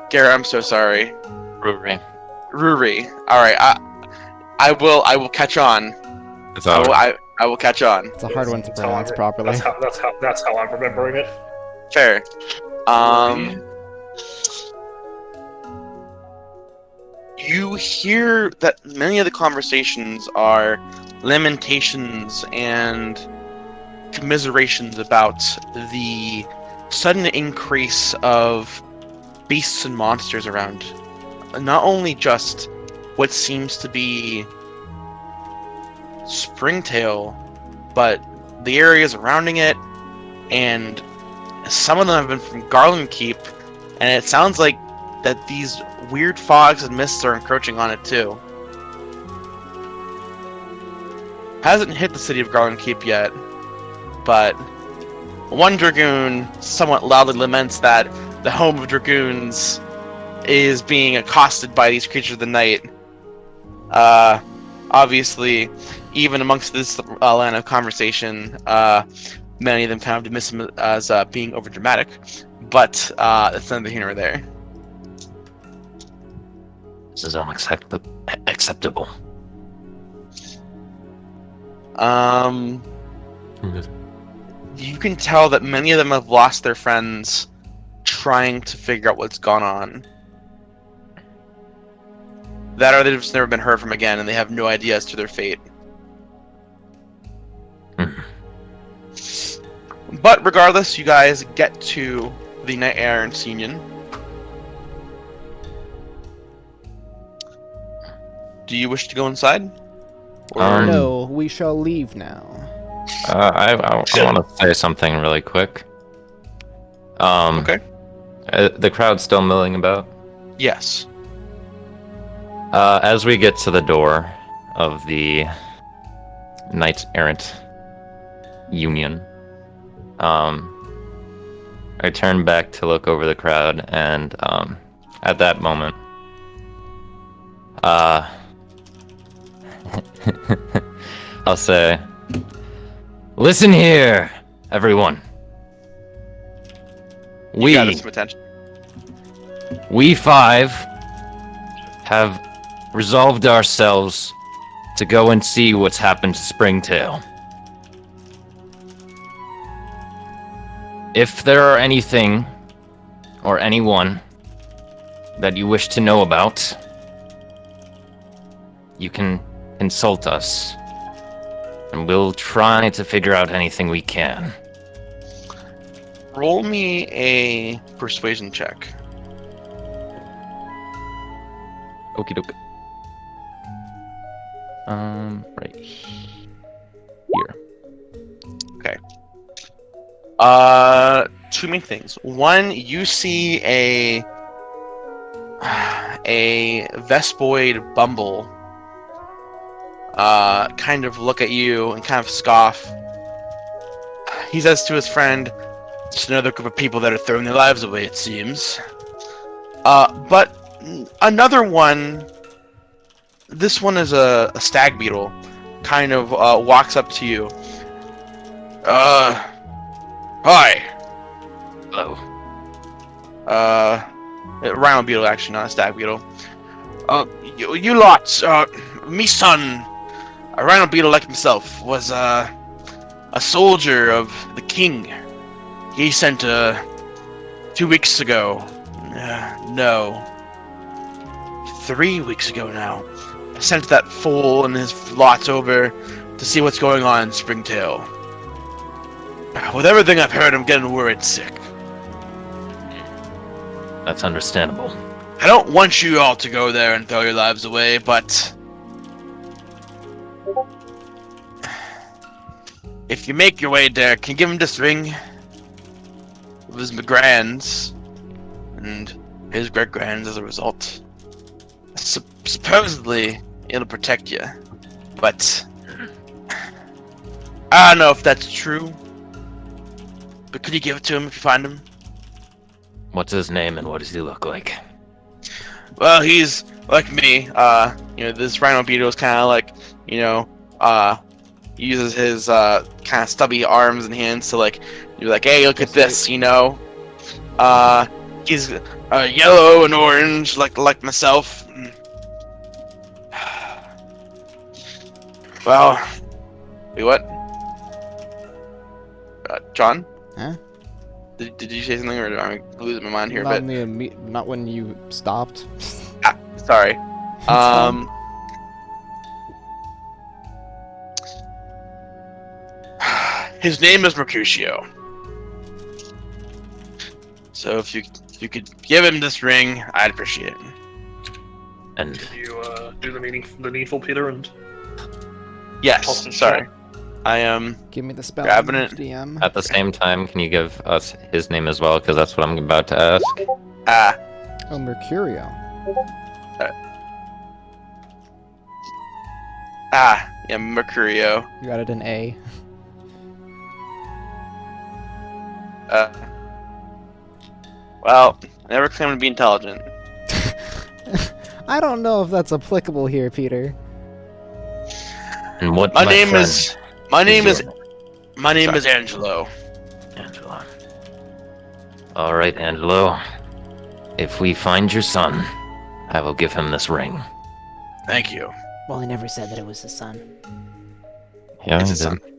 Garrett, I'm so sorry. Ruri. All right, I will catch on. It's all right. I will catch on. It's a hard one to That's how pronounce I'm- properly. That's how I'm remembering it. Fair. You hear that many of the conversations are lamentations and commiserations about the sudden increase of beasts and monsters around. Not only just what seems to be Springtail, but the areas surrounding it, and some of them have been from Garland Keep, and it sounds like that these weird fogs and mists are encroaching on it too. Hasn't hit the city of Garland Keep yet, but one dragoon somewhat loudly laments that the home of dragoons is being accosted by these creatures of the night. Obviously, even amongst this line of conversation, many of them kind of dismiss him as being overdramatic, but that's neither here nor there. This is unacceptable. You can tell that many of them have lost their friends trying to figure out what's gone on. That or they've just never been heard from again, and they have no idea as to their fate. But regardless, you guys get to the Knight Errant's Union. Do you wish to go inside? Or No, we shall leave now. I want to say something really quick. Okay. The crowd's still milling about. Yes. As we get to the door of the Knight Errant Union, I turn back to look over the crowd, and at that moment, I'll say, "Listen here, everyone. You got some attention. We five have resolved ourselves to go and see what's happened to Springtail. If there are anything or anyone that you wish to know about, you can consult us, and we'll try to figure out anything we can." Roll me a persuasion check. Okie doke. Right here. Okay. Two main things. One, you see a Vespoid Bumble kind of look at you and kind of scoff. He says to his friend, "Just another group of people that are throwing their lives away, it seems." But another one, this one is a stag beetle, kind of walks up to you. Hi. Hello. Rhino beetle, actually, not a stag beetle. You lot, me son, a rhino beetle like himself, was a soldier of the king. He sent 2 weeks ago. No. 3 weeks ago now. I sent that fool and his lot over to see what's going on in Springtail. With everything I've heard, I'm getting worried sick. That's understandable. I don't want you all to go there and throw your lives away, but if you make your way there, can you give him this ring? It was McGrand's, and his great-grand's as a result. Supposedly, it'll protect you, but I don't know if that's true. But could you give it to him if you find him? What's his name and what does he look like? Well, he's like me. This rhino beetle is kind of like, uses his kind of stubby arms and hands to you're like, hey, look at this, He's yellow and orange, like myself. Well, wait, what? John? Huh? Did you say something, or I'm losing my mind here? Not when you stopped. Sorry. His name is Mercutio. So if you could give him this ring, I'd appreciate it. And Can you do the needful, Peter, and Yes. toss his Sorry. shot? I am. Give me the spell, Grabbing it. DM. at the same time, can you give us his name as well? Because that's what I'm about to ask. Ah. Oh, Mercurio. Yeah, Mercurio. You added an A. Well, I never claimed to be intelligent. I don't know if that's applicable here, Peter. And what My name friend, is my name is Sorry. Angelo. Angelo. All right, Angelo. If we find your son, I will give him this ring. Thank you. Well, he never said that it was his son. Yeah, It's he his son. did.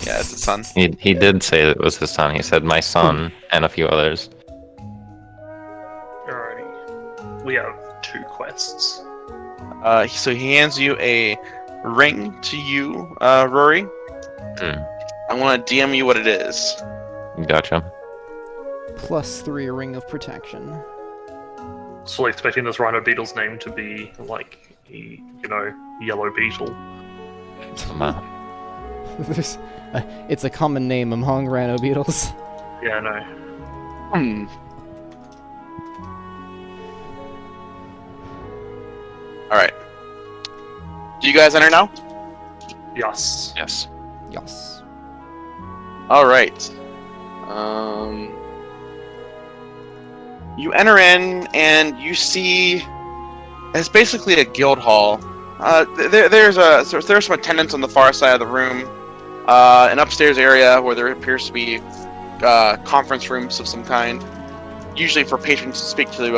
Yeah, it's his son. He did say it was his son. He said my son and a few others. Alrighty. We have 2 quests. So he hands you a ring to you, Rory. Hmm. I want to DM you what it is. Gotcha. +3 Ring of Protection. So expecting this Rhino Beetle's name to be like, Yellow Beetle. There's, it's a common name among rhino beetles. Yeah, I know. Hmm. All right. Do you guys enter now? Yes. Yes. Yes. All right. You enter in and you see it's basically a guild hall. There's some attendants on the far side of the room, an upstairs area where there appears to be conference rooms of some kind, usually for patrons to speak to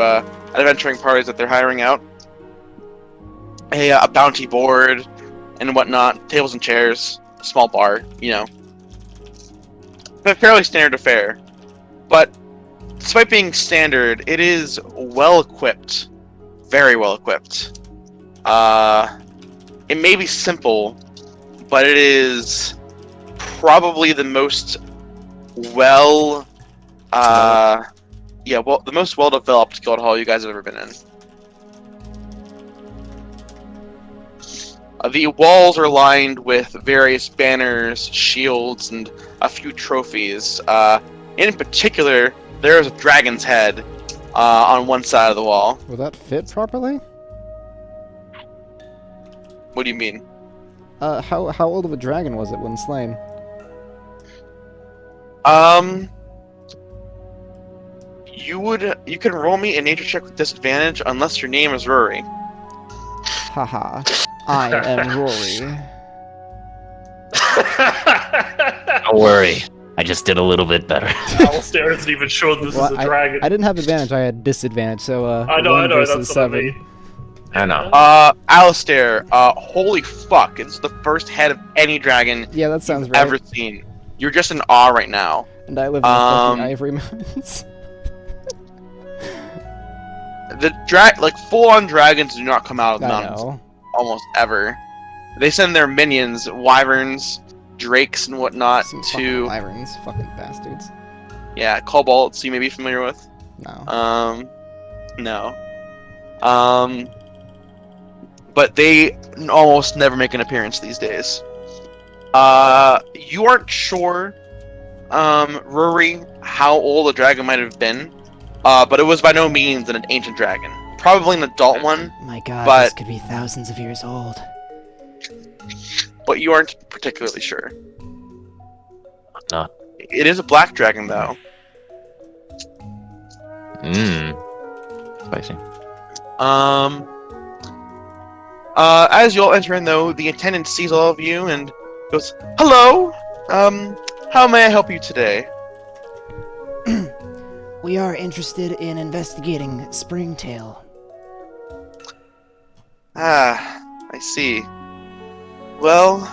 adventuring parties that they're hiring out. A bounty board and whatnot, tables and chairs, small bar, a fairly standard affair. But despite being standard, it is well equipped, very well equipped. It may be simple, but it is probably the most the most well-developed guild hall you guys have ever been in. The walls are lined with various banners, shields, and a few trophies. In particular, there is a dragon's head on one side of the wall. Will that fit properly? What do you mean? How old of a dragon was it when slain? You can roll me a nature check with disadvantage unless your name is Rory. Haha. I am Rory. Don't worry. I just did a little bit better. Alistair isn't even sure this Well, is a dragon. I didn't have advantage, I had disadvantage, so I know, 1 versus that's what I 7. mean. I know. Alistair, holy fuck, it's the first head of any dragon Yeah, that sounds you've right. ever seen. You're just in awe right now. And I live in the fucking Ivory Mountains. Full-on dragons do not come out of the I mountains know. almost ever. They send their minions, wyverns, drakes, and whatnot Some to fucking wyverns, fucking bastards. kobolds. You may be familiar with. No. No. But they almost never make an appearance these days. You aren't sure, Rory, how old the dragon might have been, but it was by no means an ancient dragon. Probably an adult one, My god, But- this could be thousands of years old. but you aren't particularly sure. Not. It is a black dragon, though. Spicy. As you all enter in, though, the attendant sees all of you and goes, "Hello. How may I help you today?" We are interested in investigating Springtail. I see. Well,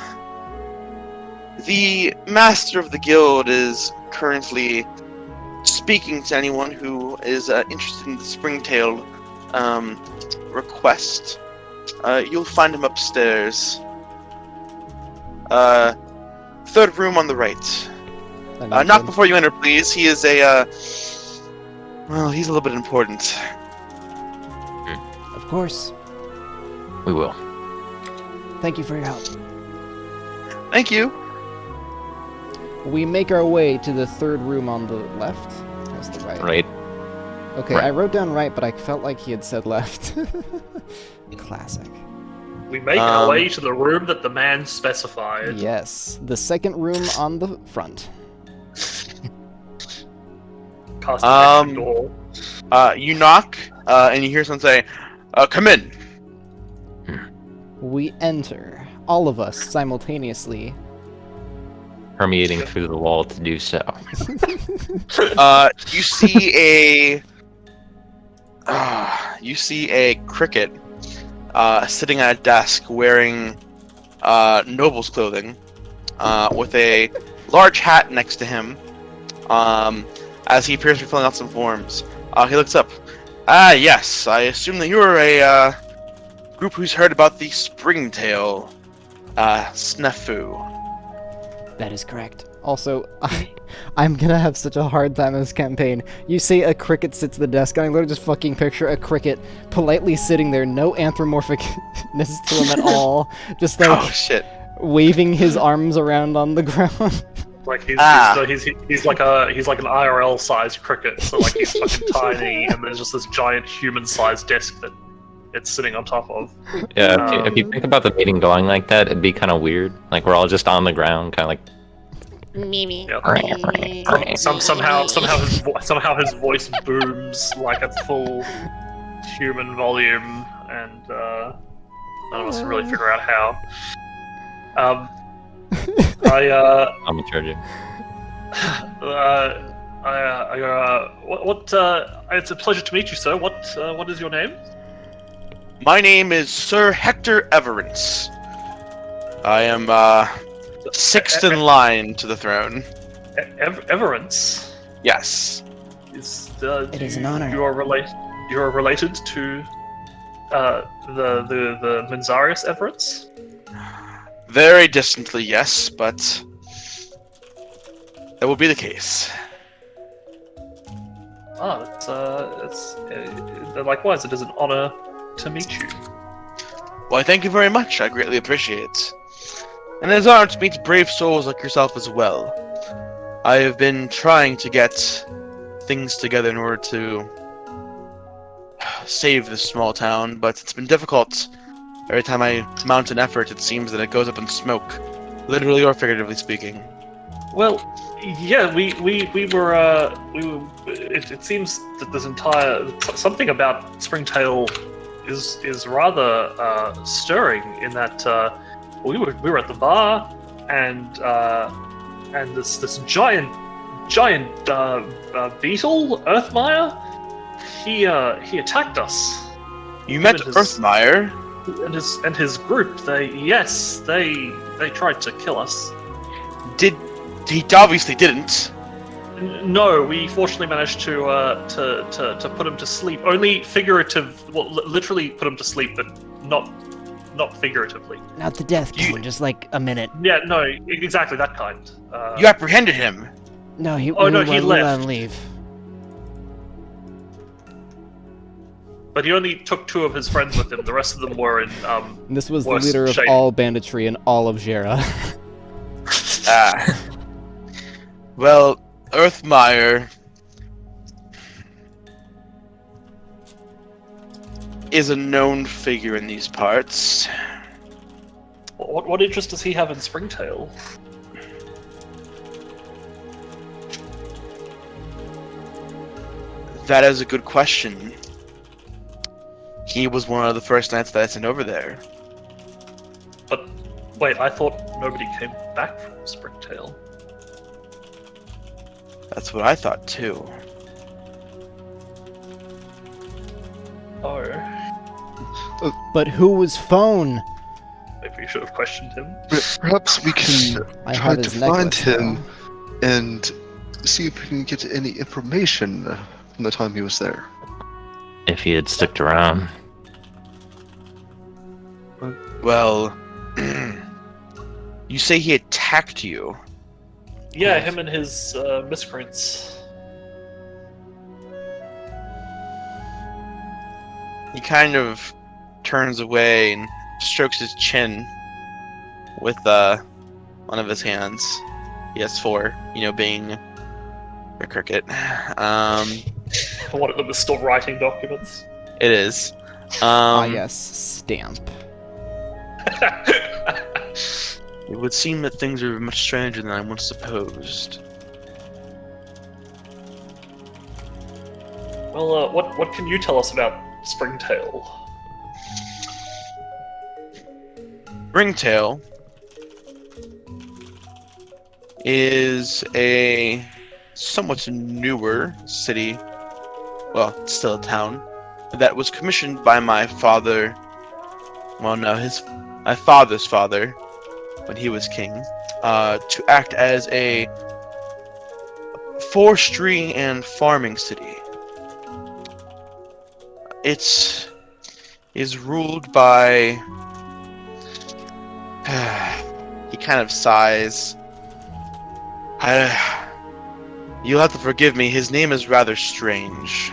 the master of the guild is currently speaking to anyone who is interested in the Springtail request. You'll find him upstairs. Third room on the right. Knock before you enter, please. He is he's a little bit important. Of course. We will. Thank you for your help. Thank you. We make our way to the third room on the left. That's the right. Right. Okay, Right. I wrote down right, but I felt like he had said left. Classic. We make our way to the room that the man specified. Yes, the second room on the front. Cast detection door. You knock, and you hear someone say, "Come in." We enter, all of us simultaneously. Permeating through the wall to do so. You see a cricket sitting at a desk wearing noble's clothing, with a large hat next to him. As he appears to be filling out some forms, he looks up. Ah, yes. I assume that you are a group who's heard about the Springtail snafu. That is correct. Also, I'm gonna have such a hard time in this campaign. You say a cricket sits at the desk, and I literally just fucking picture a cricket politely sitting there, no anthropomorphicness to him at all, just like Oh shit! waving his arms around on the ground. Like he's like an IRL sized cricket, so like he's fucking tiny, and there's just this giant human sized desk that it's sitting on top of. Yeah, if you think about the meeting going like that, it'd be kind of weird. Like we're all just on the ground, kind of like. Mimi. Yeah. Somehow his voice booms like at full human volume, and none of us can really figure out how. I'm in charge. It's a pleasure to meet you, sir. What is your name? My name is Sir Hector Everence. I am sixth in line to the throne. Everence. Yes. It is an honor. You are related to the Menzarius Everence. Very distantly, yes, but that will be the case. Likewise, it is an honor to meet you. Well, thank you very much. I greatly appreciate it. And it is an honor to meet brave souls like yourself as well. I have been trying to get things together in order to save this small town, but it's been difficult. Every time I mount an effort, it seems that it goes up in smoke, literally or figuratively speaking. Well, yeah, we were. It seems that this entire something about Springtail is rather stirring in that we were at the bar and this giant beetle Earthmire he attacked us. You met Earthmire? And his group, they tried to kill us. He obviously didn't. No, we fortunately managed to put him to sleep. Only literally put him to sleep, but not figuratively. Not the death kind, just like a minute. Yeah, no, exactly that kind. You apprehended him. No, he he let him left. leave. But he only took 2 of his friends with him. The rest of them were in This was the worse leader of shape. all banditry in all of Jera. Well, Earthmire is a known figure in these parts. What interest does he have in Springtail? That is a good question. He was one of the first knights that I sent over there. But wait, I thought nobody came back from Springtail. That's what I thought too. Oh, But who was phone? maybe we should have questioned him. Perhaps we can I try have to his find necklace him now. and see if we can get any information from the time he was there. If he had stuck around. Well, you say he attacked you. Yeah, him and his miscreants. He kind of turns away and strokes his chin with one of his hands. He has 4, being a cricket. One of them is still writing documents. It is. Yes, stamp. It would seem that things are much stranger than I once supposed. Well, what can you tell us about Springtail? Springtail is a somewhat newer city, well, it's still a town, that was commissioned by my father, well no, my father's father, when he was king, to act as a forestry and farming city. It is ruled by... he kind of sighs. You'll have to forgive me, his name is rather strange.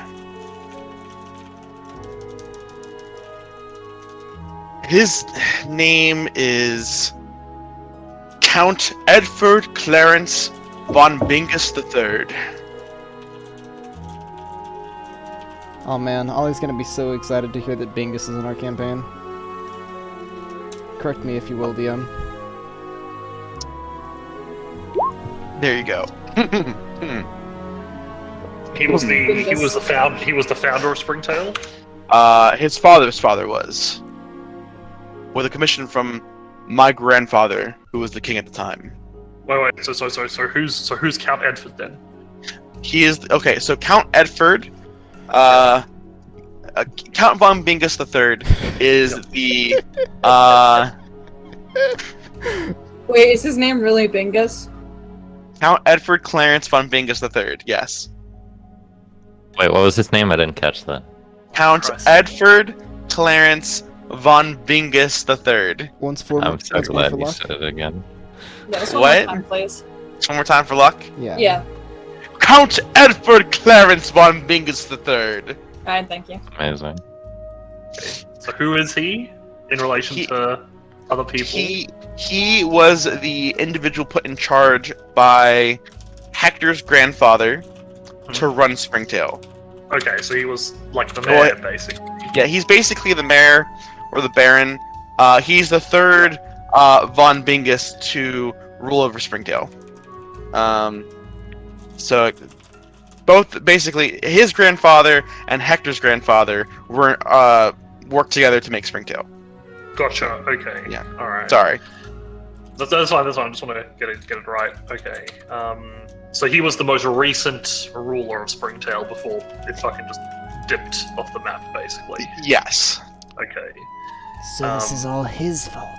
His name is Count Edford Clarence von Bingus III. Oh man, Ollie's gonna be so excited to hear that Bingus is in our campaign. Correct me if you will, DM. There you go. He was the founder of Springtail. His father's father was, with a commission from my grandfather, who was the king at the time. Wait. So who's Count Edford then? He is okay. So Count Edford, Count von Bingus III is the Wait, is his name really Bingus? Count Edford Clarence von Bingus III. Yes. Wait, what was his name? I didn't catch that. Count Edford Clarence von Bingus III. Once for I'm so once more glad for you luck. said it again. Yeah, this one What? more time, please. One more time for luck. Yeah. Yeah. Count Edford Clarence von Bingus III. Alright, thank you. Amazing. So who is he in relation to other people? He was the individual put in charge by Hector's grandfather to run Springtail. Okay, so he was like the mayor, basically. Yeah, he's basically the mayor or the baron. He's the third von Bingus to rule over Springtail. So both basically his grandfather and Hector's grandfather were worked together to make Springtail. Gotcha. Okay. Yeah. All right. Sorry. That's fine. That's fine. I just want to get it right. Okay. So he was the most recent ruler of Springtail before it fucking just dipped off the map, basically. Yes. Okay. So this is all his fault.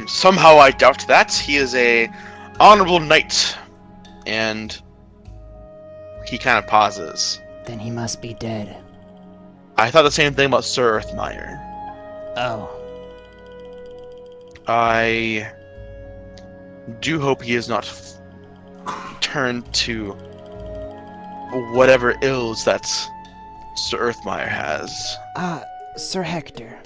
Somehow I doubt that. He is a honorable knight, and he kind of pauses. Then he must be dead. I thought the same thing about Sir Earthmire. Oh. I do hope he is not turned to whatever ills that Sir Earthmire has. Sir Hector.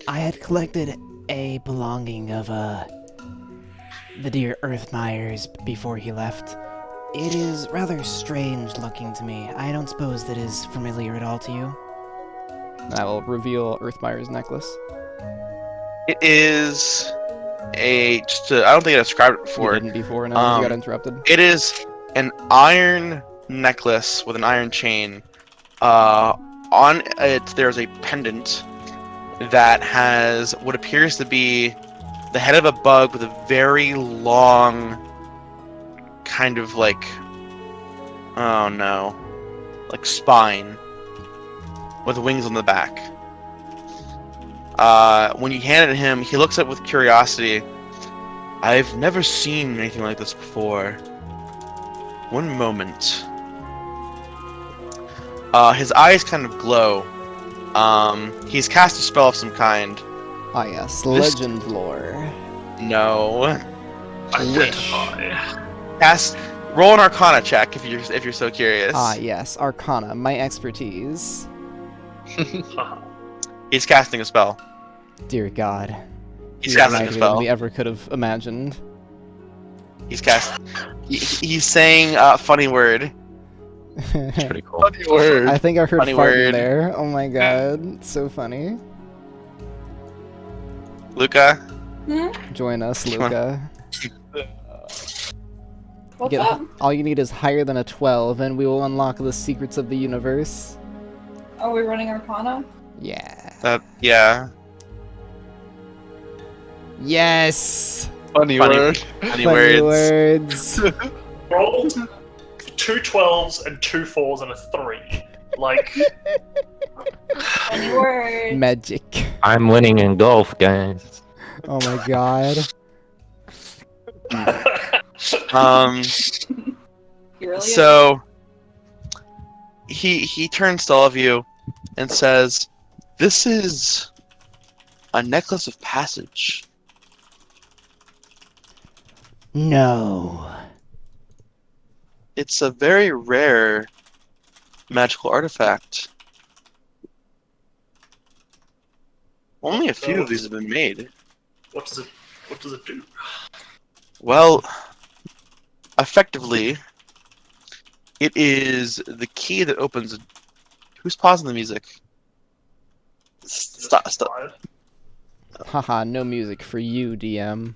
I had collected a belonging of, the dear Earthmire's before he left. It is rather strange looking to me. I don't suppose that is familiar at all to you. I will reveal Earthmire's necklace. It is I don't think I described it before. You didn't before, and I got interrupted. It is an iron necklace with an iron chain. On it, there's a pendant that has what appears to be the head of a bug with a very long, kind of like, oh no, like spine with wings on the back. When you hand it to him, he looks up with curiosity. I've never seen anything like this before. One moment. His eyes kind of glow. He's cast a spell of some kind. Ah yes, legend lore. No. Identify. Roll an Arcana check if you're so curious. Ah yes, Arcana, my expertise. He's casting a spell. Dear God. He's You're casting a mightier spell. than we ever could have imagined. He's saying funny word. It's pretty cool. Funny word. I think I heard Funny farting word. there. Oh my god, so funny. Luca, Join us, Come on. Luca. What's up? All you need is higher than a 12, and we will unlock the secrets of the universe. Are we running Arcana? Yeah. yeah. Yes. Funny Funny- word. Funny Funny words. words. Rolled 2 12s and 2 4s and a 3. Like, Any word. Magic. I'm winning in golf, guys. Oh my god. You really So he turns to all of you and says, "This is a necklace of passage." No. It's a very rare magical artifact. Only a few of these have been made. what does it do? Well, effectively, it is the key that opens. Who's pausing the music? Stop! Haha, no music for you, DM.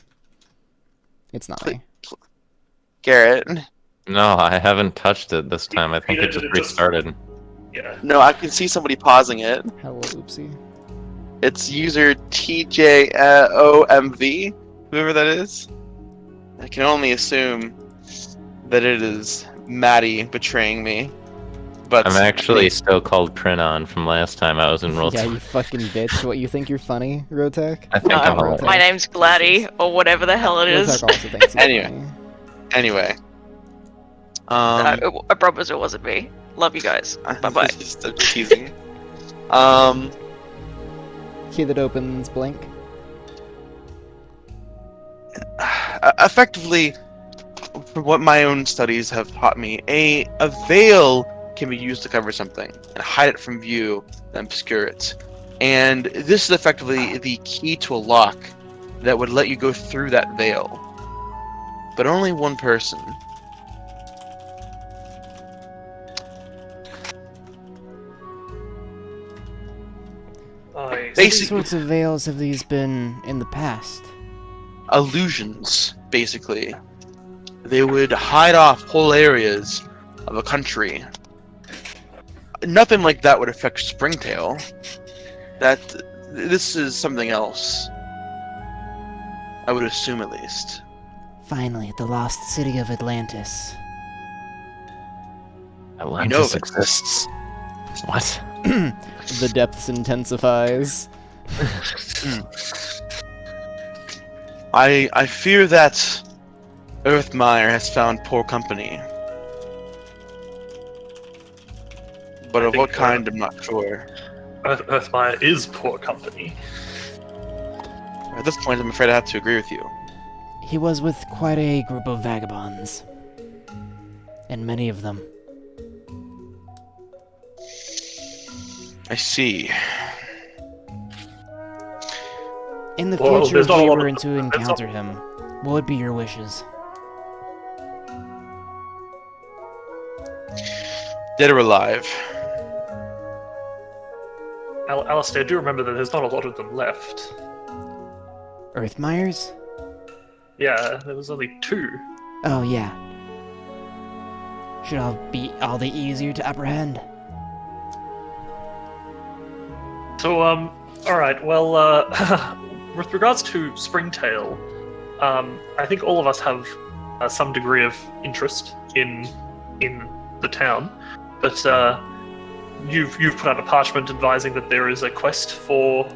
It's not me. Garrett. No, I haven't touched it this time. I think Either it just did it just- restarted. Yeah. No, I can see somebody pausing it. Hello, oopsie. It's user TJOMV, whoever that is. I can only assume that it is Maddie betraying me. But I'm actually still called Krinon from last time I was in Roll Yeah, you fucking bitch. What, you think you're funny, Rotek? I think I'm Rotek. a My name's Gladdy, or whatever the hell it is. Rotek also thinks he's Anyway. funny. Anyway. I promise it wasn't me. Love you guys. Bye-bye. Just teasing. Key that opens blank. Effectively, from what my own studies have taught me, a veil can be used to cover something and hide it from view and obscure it. And this is effectively the key to a lock that would let you go through that veil. But only one person. I What Basic sorts of veils have these been in the past? illusions, basically. They would hide off whole areas of a country. Nothing like that would affect Springtail. This is something else. I would assume, at least. Finally, at the lost city of Atlantis. You know it exists. What? The depths intensifies. I fear that Earthmire has found poor company. But I of what think, kind, I'm not sure. Earthmire is poor company. At this point, I'm afraid I have to agree with you. He was with quite a group of vagabonds. And many of them. I see. In the Well, future, there's if not a we lot were of- to there's not- encounter him, what would be your wishes? Dead or alive? Alistair, do remember that there's not a lot of them left. Earthmires? Yeah, there was only 2. Oh, yeah. Should all be all the easier to apprehend. So, alright, well, with regards to Springtail, I think all of us have some degree of interest in the town, but you've put out a parchment advising that there is a quest for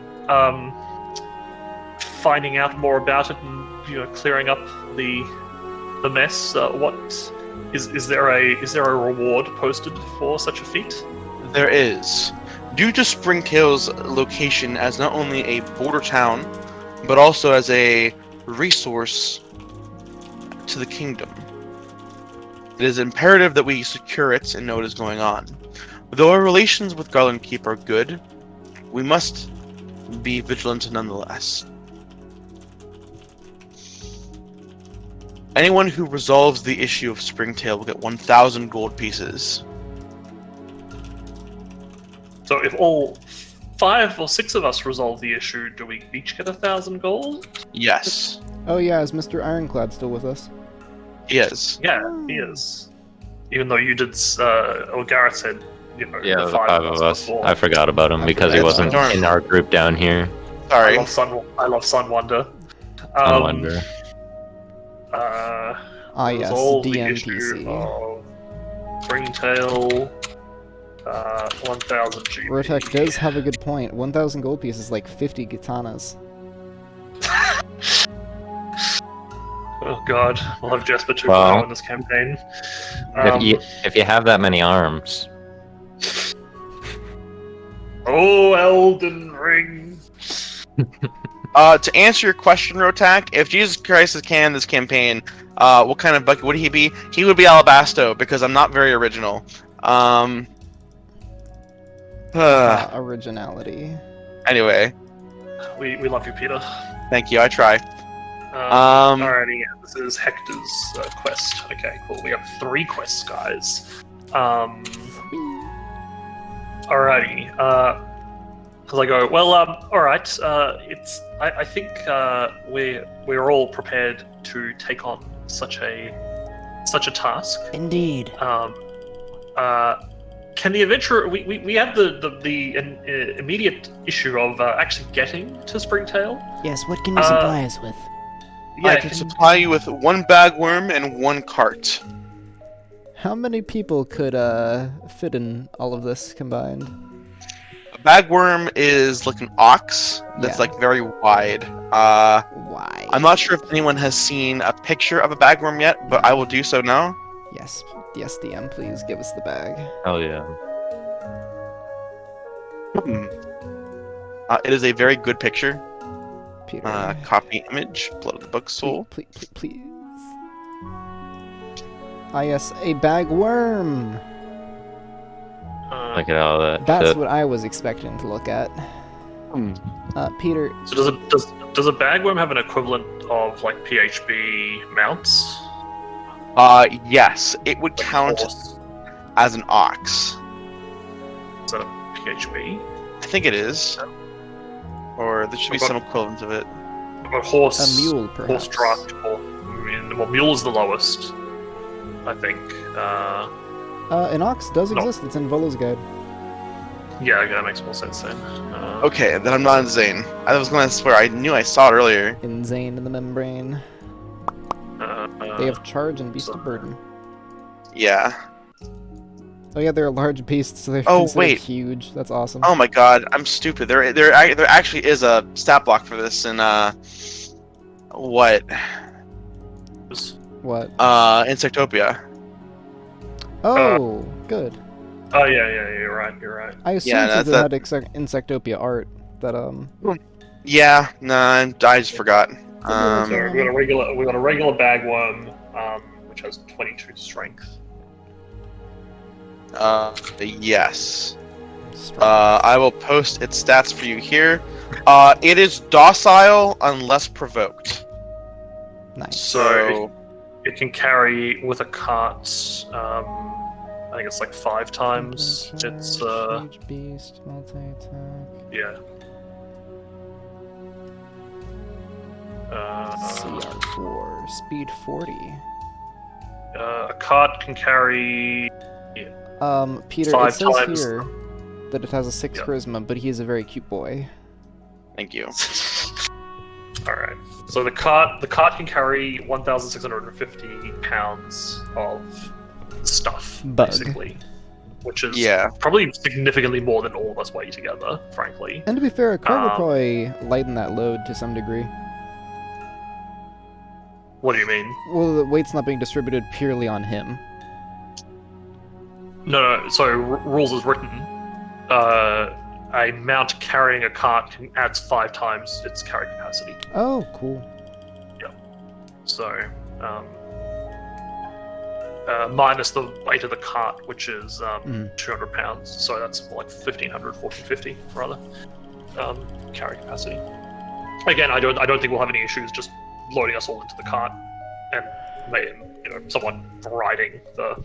finding out more about it and clearing up the mess. What is there a reward posted for such a feat? There is. Due to Springtail's location as not only a border town, but also as a resource to the kingdom, it is imperative that we secure it and know what is going on. Though our relations with Garland Keep are good, we must be vigilant nonetheless. Anyone who resolves the issue of Springtail will get 1,000 gold pieces. So if all 5 or 6 of us resolve the issue, do we each get 1,000 gold? Yes. Oh yeah, is Mr. Ironclad still with us? Yes. Yeah, he is. Even though you did, or Garrett said, Yeah, the 5 of us. before. I forgot about him because he forgot wasn't about him. in our group down here. Sorry. I love Sun Wonder. I wonder. Yes, resolve the DMPC. issue of Springtail, 1,000 GP. Rotek does have a good point. 1,000 gold pieces is like 50 katanas. Oh god, we'll have Jesper 2.0 Well, in this campaign. If you have that many arms, Oh, Elden Ring! To answer your question, Rotak, if Jesus Christ is canon this campaign, what kind of bucket would he be? He would be Alabasto, because I'm not very original. Originality. Anyway, We love you, Peter. thank you, I try. Alrighty, yeah, this is Hector's quest. Okay, cool. We have 3 quests, guys. Alrighty. Because I go, well, alright. I think we're all prepared to take on such a task. Indeed. Can the adventurer? We have the immediate issue of actually getting to Springtail. Yes, what can you supply us with? I can supply you with 1 bagworm and 1 cart. How many people could fit in all of this combined? A bagworm is like an ox that's Yeah. like very wide. Why? I'm not sure if anyone has seen a picture of a bagworm yet, but I will do so now. Yes, DM, please give us the bag. hell yeah. It is a very good picture. Peter. Copy image, Blood of the Book Soul. Please. Ah yes, a bagworm! Look at all that. That's shit. what I was expecting to look at. Peter, So does a bagworm have an equivalent of like PHB mounts? Yes, it would count Horse? as an ox. Is that a PHB? I think it is. Or there should be some equivalent of it. A horse. a mule perhaps. Horse draft. Well, mule is the lowest, I think. An ox does No. exist, it's in Volo's Guide. Yeah, okay, that makes more sense then. Okay, then I'm not insane. I was gonna swear I knew I saw it earlier. Insane in the membrane. They have charge and beast of burden. Yeah. Oh yeah, they're a large beast, so they're Oh, considered wait. huge. That's awesome. Oh my god, I'm stupid. There actually is a stat block for this in what? What? Insectopia. Oh, good. Oh yeah, you're right. I assumed Yeah, since it that's- had Insectopia art that Yeah, nah, I just forgot. So we got a regular bagworm, which has 22 strength. Yes. strength. I will post its stats for you here. It is docile unless provoked. Nice. So It can carry with a cart. I think it's like 5 times. It's Huge beast, multi-attack. yeah. CR4, speed 40. A cart can carry. Peter, 5 it says times. here that it has a 6 Yeah. charisma, but he is a very cute boy. thank you. All right. So the cart can carry 1,650 pounds of stuff, Bug. basically, which is Yeah. probably significantly more than all of us weigh together, frankly. And to be fair, a car would Um, probably lighten that load to some degree. What do you mean? Well, the weight's not being distributed purely on him. No. So rules is written. A mount carrying a cart adds 5 times its carry capacity. Oh, cool. So, minus the weight of the cart, which is 200 pounds. So that's more like 1,500, 1,450 rather. Carry capacity. Again, I don't think we'll have any issues just loading us all into the cart and someone riding the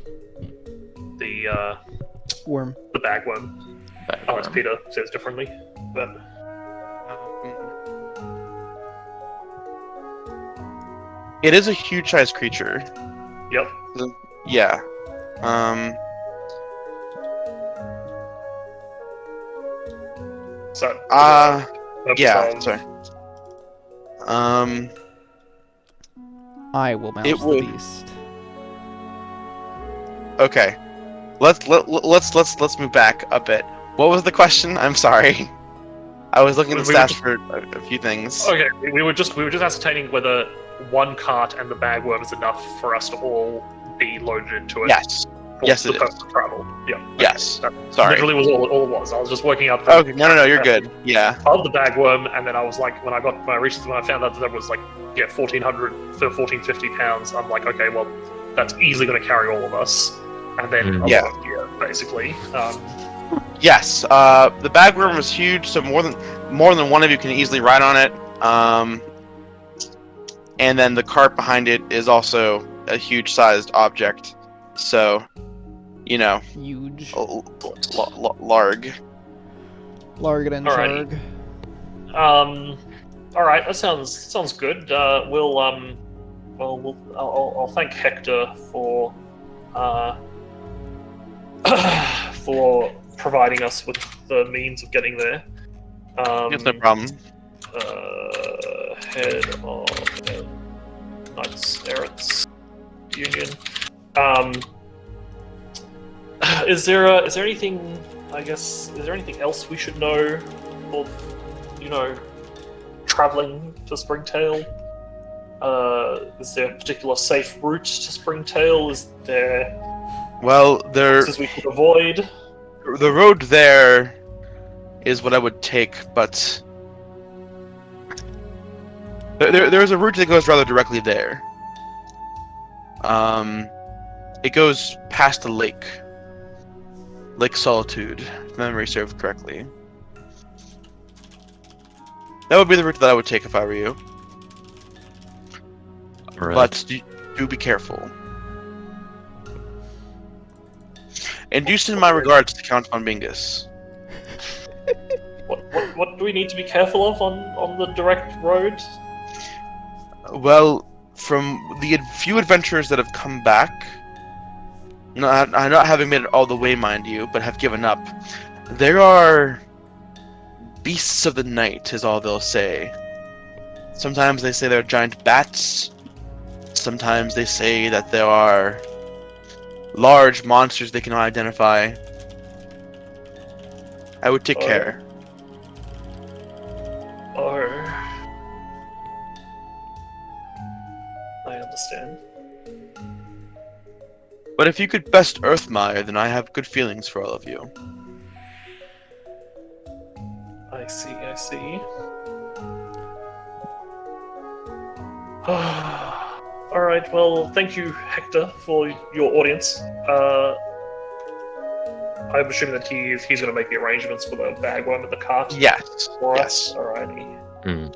Worm. bagworm. Unless Peter says differently, but It is a huge-sized creature. yep. Yeah. So Yeah. Sorry. I will mount It the would- beast. Okay. Let's move back a bit. What was the question? I'm sorry. I was looking at the We were stats just- for a few things. Okay, we were just ascertaining whether one cart and the bagworm is enough for us to all be loaded into it. Yes. For Yes, the it purpose is. of travel. Yeah. Yes. That Sorry. literally was all it was. I was just working out. Okay. No, you're good. Yeah. Of the bagworm, and then I was like, when I found out that there was 1,400 for 1,450 pounds. I'm like, okay, well, that's easily going to carry all of us. And then Yeah. basically. Yes. The bagworm is huge, so more than one of you can easily ride on it. And then the cart behind it is also a huge-sized object. So, Huge. larg. Larg and Alrighty. Charg. All right, that sounds good. I'll thank Hector for for providing us with the means of getting there. It's no problem. Head of Knights Errants Union. Is there anything? I guess is there anything else we should know for traveling to Springtail? Is there a particular safe route to Springtail? Is there Well, places we could avoid? the road there is what I would take, but there's a route that goes rather directly there. It goes past the lake. Lake Solitude, if memory serves correctly. That would be the route that I would take if I were you. Right. But do be careful. And do send my regards to Count von Bingus. What do we need to be careful of on the direct road? Well, from the few adventurers that have come back, not having made it all the way, mind you, but have given up, there are beasts of the night, is all they'll say. Sometimes they say they're giant bats. Sometimes they say that there are large monsters they cannot identify. I would take care. I understand. But if you could best Earthmire, then I have good feelings for all of you. I see. Alright, well, thank you, Hector, for your audience. I'm assuming that he's going to make the arrangements for the bagworm and the cart. Yes. For Yes. us. Alrighty. Hmm.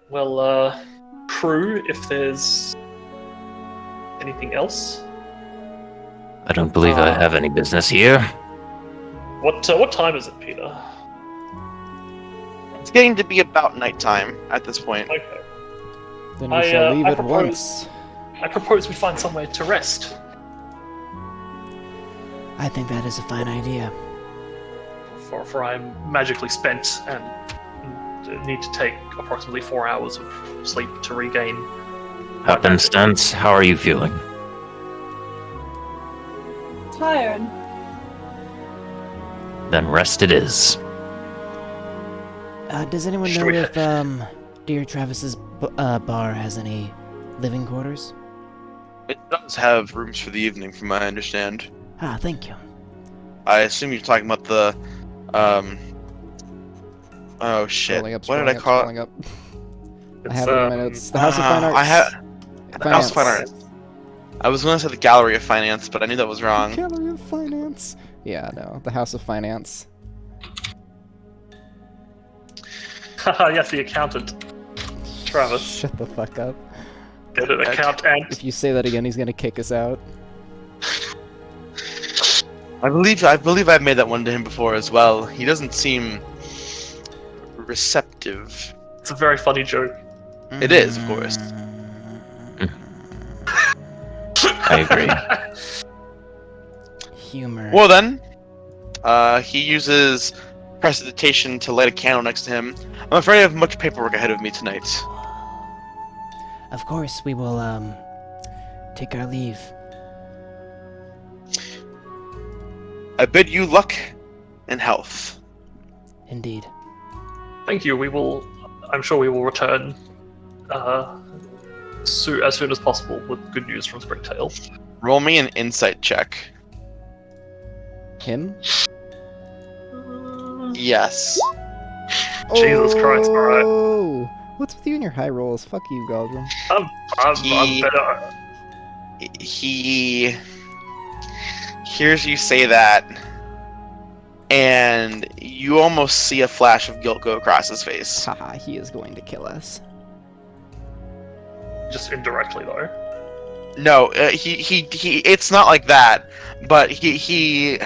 Well, crew, if there's anything else. I don't believe I have any business here. What time is it, Peter? It's getting to be about nighttime at this point. Okay. Then we shall leave I at propose- once. I propose we find somewhere to rest. I think that is a fine idea. For I'm magically spent and need to take approximately 4 hours of sleep to regain. Happenstance, how are you feeling? Tired. Then rest it is. Does anyone Should know we- if Dear Travis's bar has any living quarters? It does have rooms for the evening, from what I understand. Ah, thank you. I assume you're talking about the, oh shit. Scrolling up, What did I scrolling up, call it? scrolling up. I It's, have it in my notes. The House of Fine Arts. I have the House of Fine Finance. Arts. I was going to say the Gallery of Finance, but I knew that was wrong. Gallery of Finance. Yeah, no, the House of Finance. Haha, yes, the accountant. Travis. Shut the fuck up. Get an account and If you say that again, he's gonna kick us out. I believe I've made that one to him before as well. He doesn't seem receptive. it's a very funny joke. It is, of course. I agree. Humor. Well then, he uses prestidigitation to light a candle next to him. I'm afraid I have much paperwork ahead of me tonight. Of course, we will, take our leave. I bid you luck and health. Indeed. Thank you. I'm sure we will return as soon as possible with good news from Springtail. Roll me an insight check. Him? Yes. Jesus Christ, alright. Oh! What's with you and your high rolls? Fuck you, Galdrum. I'm He- better. He hears you say that, and you almost see a flash of guilt go across his face. Haha, he is going to kill us. Just indirectly, though. No, he. It's not like that, but you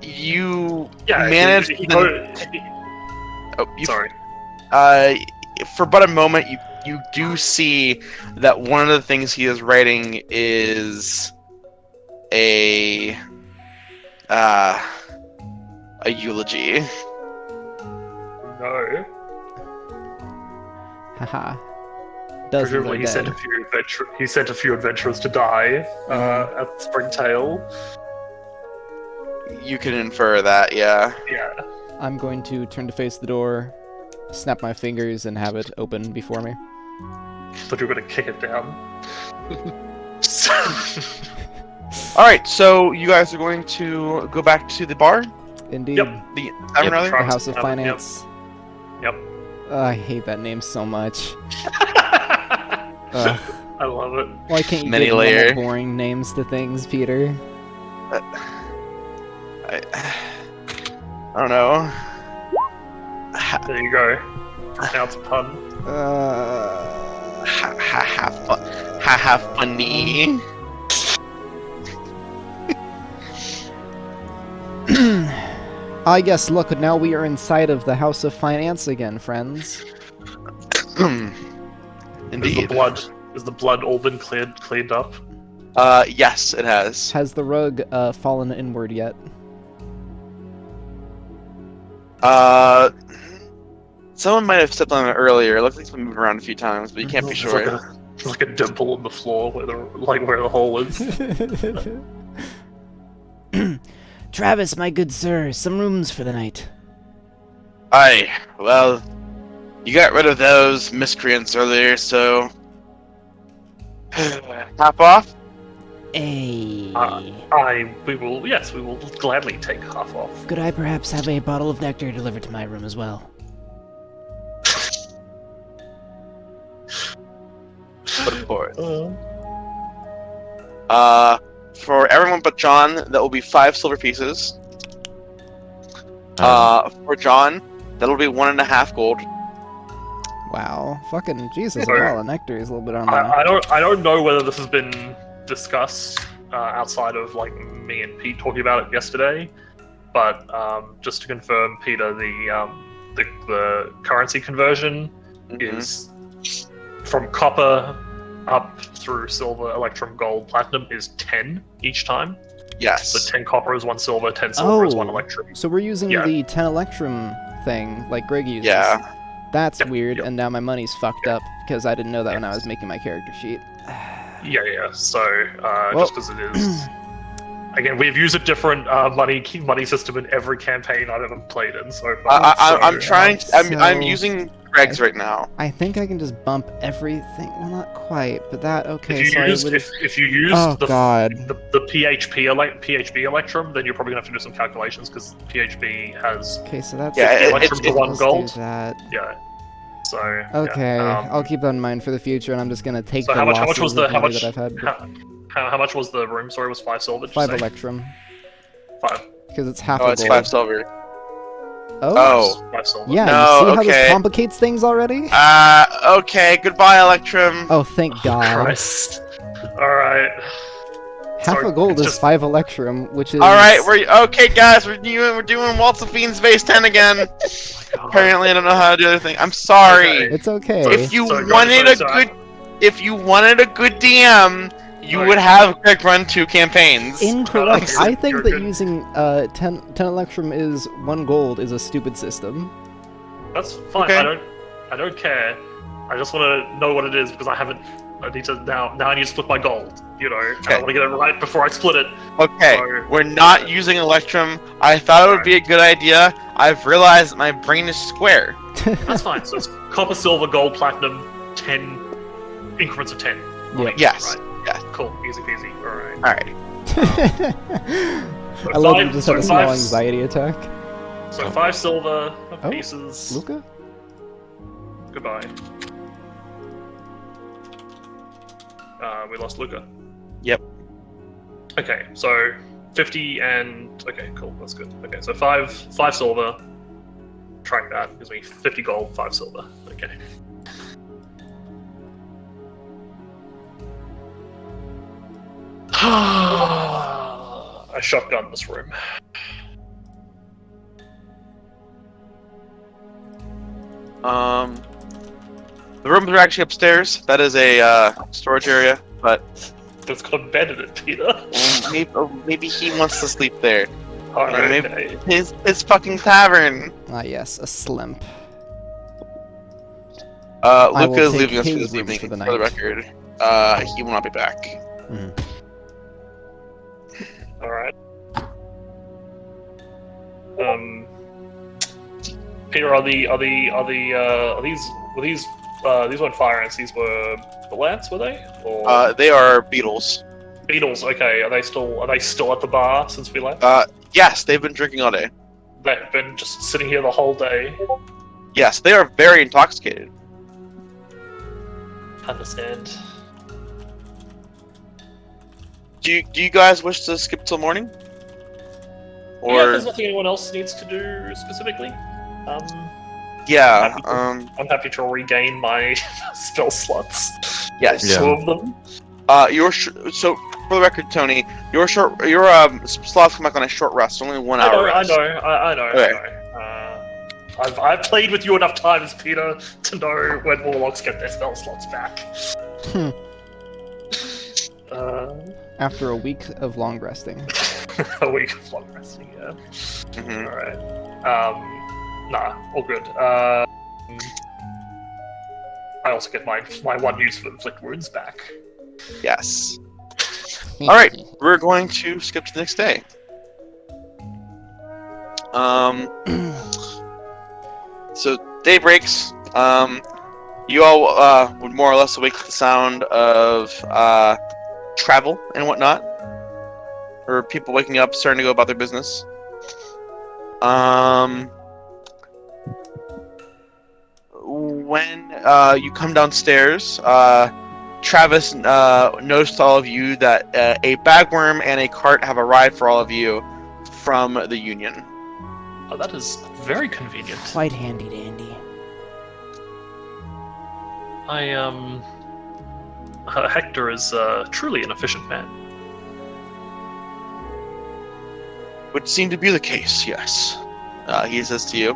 Yeah, managed. he you sorry. For but a moment, you do see that one of the things he is writing is a eulogy. No. Haha. Dozens Presumably are he sent dead. a few adventurers to die at Springtail. You can infer that, yeah. Yeah. I'm going to turn to face the door, snap my fingers, and have it open before me. Thought you were gonna kick it down. All right, so you guys are going to go back to the bar, Indeed. Yep. the tavern, rather. The House of Yep. Finance. Yep. I hate that name so much. Ugh. I love it. Why can't you Many give normal, layer. boring names to things, Peter? I don't know. There you go. Now it's a pun. Ha funny. I guess, look, now we are inside of the House of Finance again, friends. Indeed. Is the blood all been cleaned up? Yes, it has. Has the rug fallen inward yet? Someone might have stepped on it earlier. It looks like it's been moved around a few times, but you can't be It's sure. It's like a dimple in the floor where the hole is. Travis, my good sir, some rooms for the night. Aye, well, you got rid of those miscreants earlier, so hop off. Hey. We will gladly take half off. Could I perhaps have a bottle of nectar delivered to my room as well? But of course. For everyone but John, that will be 5 silver pieces. For John, that'll be 1.5 gold. Wow. Fucking Jesus, Sorry. wow, the nectar is a little bit on the... I don't know whether this has been discussed outside of like me and Pete talking about it yesterday, but just to confirm, Peter, the currency conversion is from copper up through silver, electrum, gold, platinum is 10 each time. Yes. So 10 copper is 1 silver, 10 silver is 1 Oh. electrum. So we're using Yeah. the 10 Electrum thing, like Greg uses. Yeah. That's Yep, weird, yep. and now my money's fucked up, because I didn't know that when I was making my character sheet. Yeah. So Well- just because it is. Again, we've used a different money system in every campaign I've ever played in so far. I'm trying. I'm so- using Greg's right now. I think I can just bump everything. Well, not quite, but that okay. If So you I used, would. if you used Oh the God. the PHP Electrum, then you're probably gonna have to do some calculations because PHP has Okay, so that's. Yeah, it- Electrum to 1 let's gold. do that. Yeah. So Okay, yeah, I'll keep that in mind for the future, and I'm just gonna take So the how much losses was of the money that I've had. how much was the room? Sorry, it was 5 silver. Did you 5 say? Electrum, 5. because it's half Oh, a it's gold. 5 silver. Oh? Five silver. Yeah, No, you see how okay. this complicates things already? Okay, goodbye, Electrum. Oh, thank God. Christ. Alright. Half a gold is 5 Electrum, which is... Alright, okay, guys, we're doing Waltz of Fiends Phase 10 again. Apparently, I don't know how to do the other thing. I'm sorry. Okay. It's okay. If you So, wanted so, a so, good, if you wanted a good DM, you Right. would have Greg run 2 campaigns. Incorrect. You're- I think you're that good. using 10 Electrum is 1 gold is a stupid system. That's fine. Okay. I don't care. I just want to know what it is because I need to now I need to split my gold. You know, and I Okay. want to get it right before I split it. Okay, So- we're not using Electrum. I thought it would be a good idea. I've realized my brain is square. That's fine. So it's copper, silver, gold, platinum, 10 increments of 10. Yep. Yes. Right. Yes. Cool. Easy peasy. Alright. Alright. I love you just had a small anxiety attack. So 5 silver Oh, pieces. Luca? Goodbye. We lost Luca. Yep. Okay, so 50 and okay, cool, that's good. Okay, so 5 silver. Track that gives me 50 gold, 5 silver. Okay. I shotgun this room. The rooms are actually upstairs. That is a storage area, but It's got a bed in it, Peter. maybe he wants to sleep there. Alright, Maybe- okay. His fucking tavern. Ah, yes, a slimp. will Luca is take leaving us for his this room evening. for the For the night. record, he will not be back. Alright. Peter, these weren't fire ants, these were the lance, were they? Or They are beetles. beetles, okay. Are they still at the bar since we left? Yes, they've been drinking all day. They've been just sitting here the whole day. Yes, they are very intoxicated. Understand. Do you guys wish to skip till morning? Yeah, Or there's nothing anyone else needs to do specifically. yeah, I'm happy to regain my spell slots. yes. Yeah. 2 of them. So for the record, Tony, your slots come back on a short rest, only 1 hour I rest. know. Okay. I've played with you enough times, Peter, to know when warlocks get their spell slots back. After a week of long resting. A week of long resting, yeah. Mhm. Alright. Nah, all good. I also get my 1 use for inflict wounds back. Yes. All right, we're going to skip to the next day. So day breaks. You all would more or less awake to the sound of travel and whatnot, or people waking up, starting to go about their business. When you come downstairs, Travis noticed to all of you that a bagworm and a cart have arrived for all of you from the Union. Oh, that is very convenient. Quite handy dandy. Hector is truly an efficient man. Would seem to be the case, yes. He says to you.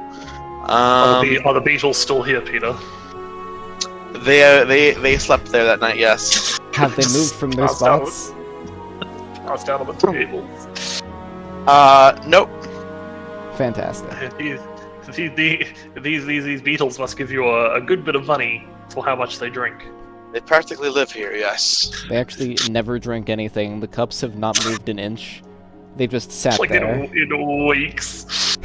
Are the beetles still here, Peter? They slept there that night, yes. Have they moved from their Passed out. spots? Passed down on the table. Nope. Fantastic. These beetles must give you a good bit of money for how much they drink. They practically live here, yes. They actually never drink anything. The cups have not moved an inch. They've just sat Like there. in weeks.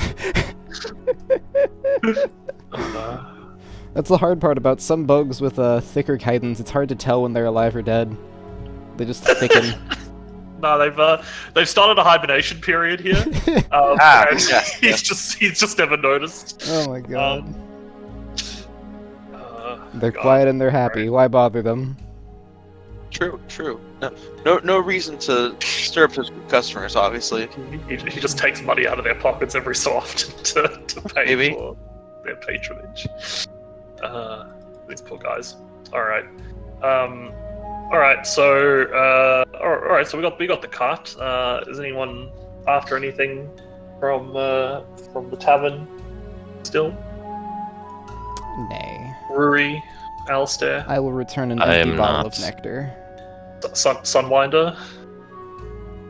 That's the hard part about some bugs with thicker chitons. It's hard to tell when they're alive or dead. They just thicken. No, they've started a hibernation period here. And yes, he's just never noticed. Oh my god. They're God. quiet and they're happy. Why bother them? True. No reason to disturb his customers, obviously. He just takes money out of their pockets every so often to to pay Maybe. for their patronage. These poor guys. All right. All right. So, all right. So we got the cart. Is anyone after anything from the tavern still? Nay. Ruri, Alistair, I will return an I empty am bottle not. of nectar. Sunwinder.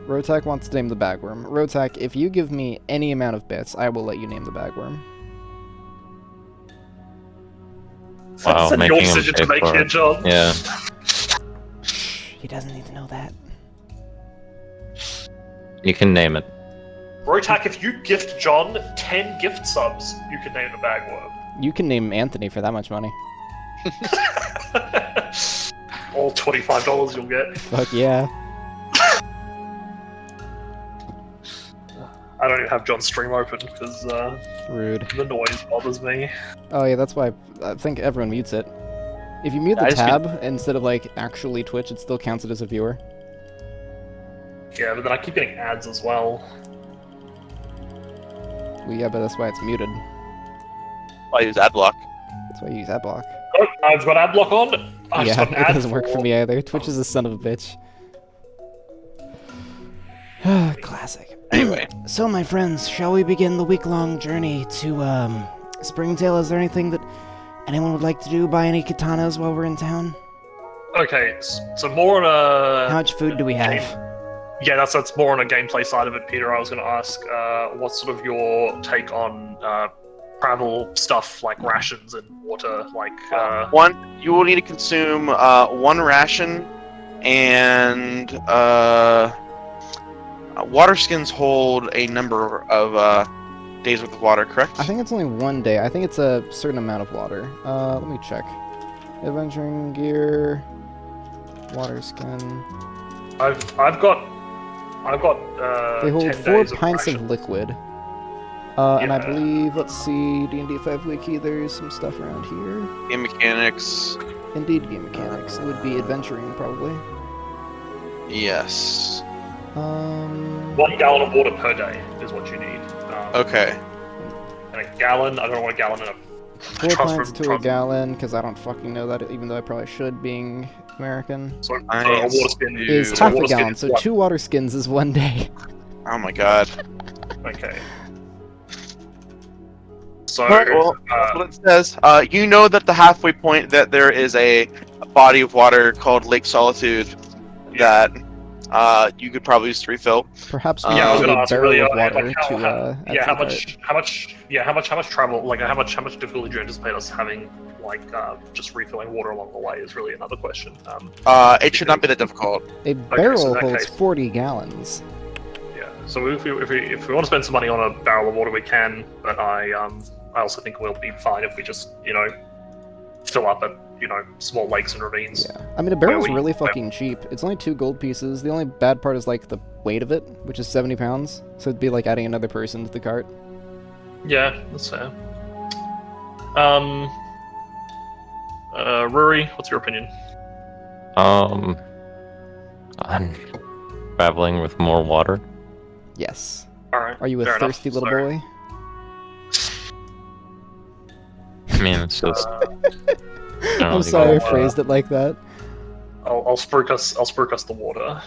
Rotak wants to name the bagworm. Rotak, if you give me any amount of bits, I will let you name the bagworm. Wow, Is that making your him decision pay to make for here, it. John? Yeah. He doesn't need to know that. You can name it. Rotak, if you gift John 10 gift subs, you can name the bagworm. You can name Anthony for that much money. All $25 you'll get. Fuck yeah. I don't even have John's stream open because Rude. the noise bothers me. Oh yeah, that's why I think everyone mutes it. If you mute I the just tab instead of like actually Twitch, it still counts it as a viewer. Yeah, but then I keep getting ads as well. Well, yeah, but that's why it's muted. I use adblock. That's why you use adblock. Oh, I've got ad block on. I've Yeah, got an it ad doesn't work for me either. Twitch is a son of a bitch. Classic. Anyway, So, my friends, shall we begin the week-long journey to, Springtail? Is there anything that anyone would like to do? Buy any katanas while we're in town? Okay, so more on a... How much food do we have? Yeah, that's more on a gameplay side of it, Peter. I was going to ask, what's sort of your take on travel stuff like rations and water? Like, you will need to consume one ration, and water skins hold a number of days worth of water, correct? I think it's only 1 day. I think it's a certain amount of water. Let me check. Adventuring gear, water skin. I've got They hold 10 4 days pints of of rations. liquid. And I Yeah. believe, let's see, D&D 5 Wiki, there's some stuff around here. Game mechanics. Indeed, game mechanics. It would be adventuring, probably. Yes. 1 gallon of water per day is what you need. Okay. And a gallon, I don't know what a gallon in a 4 pints to a gallon, because I don't fucking know that, even though I probably should, being American. So a Nice. water skin Is so half a water skin gallon, is so what? 2 water skins is 1 day. Oh my god. Okay. So, Alright, well, that's what it says. You know that the halfway point that there is a body of water called Lake Solitude that you could probably use to refill. Perhaps Yeah, we I was need gonna a ask barrel really, of like, water how- to yeah, add how to the much travel, like how much difficulty do you anticipate us having, like just refilling water along the way is really another question. It should not be that difficult. cart. A barrel so in that holds case- 40 gallons. Yeah. So if we want to spend some money on a barrel of water, we can. But I also think we'll be fine if we just fill up at small lakes and ravines. Yeah. I mean, a barrel's we- really fucking cheap. It's only 2 gold pieces. The only bad part is, like, the weight of it, which is 70 pounds. So it'd be like adding another person to the cart. Yeah, that's fair. Rory, what's your opinion? On traveling with more water. Yes. All right. Are you a fair enough. thirsty little So, boy? I mean, it's just. I don't I'm really sorry I know. phrased it like that. I'll spruik us the water.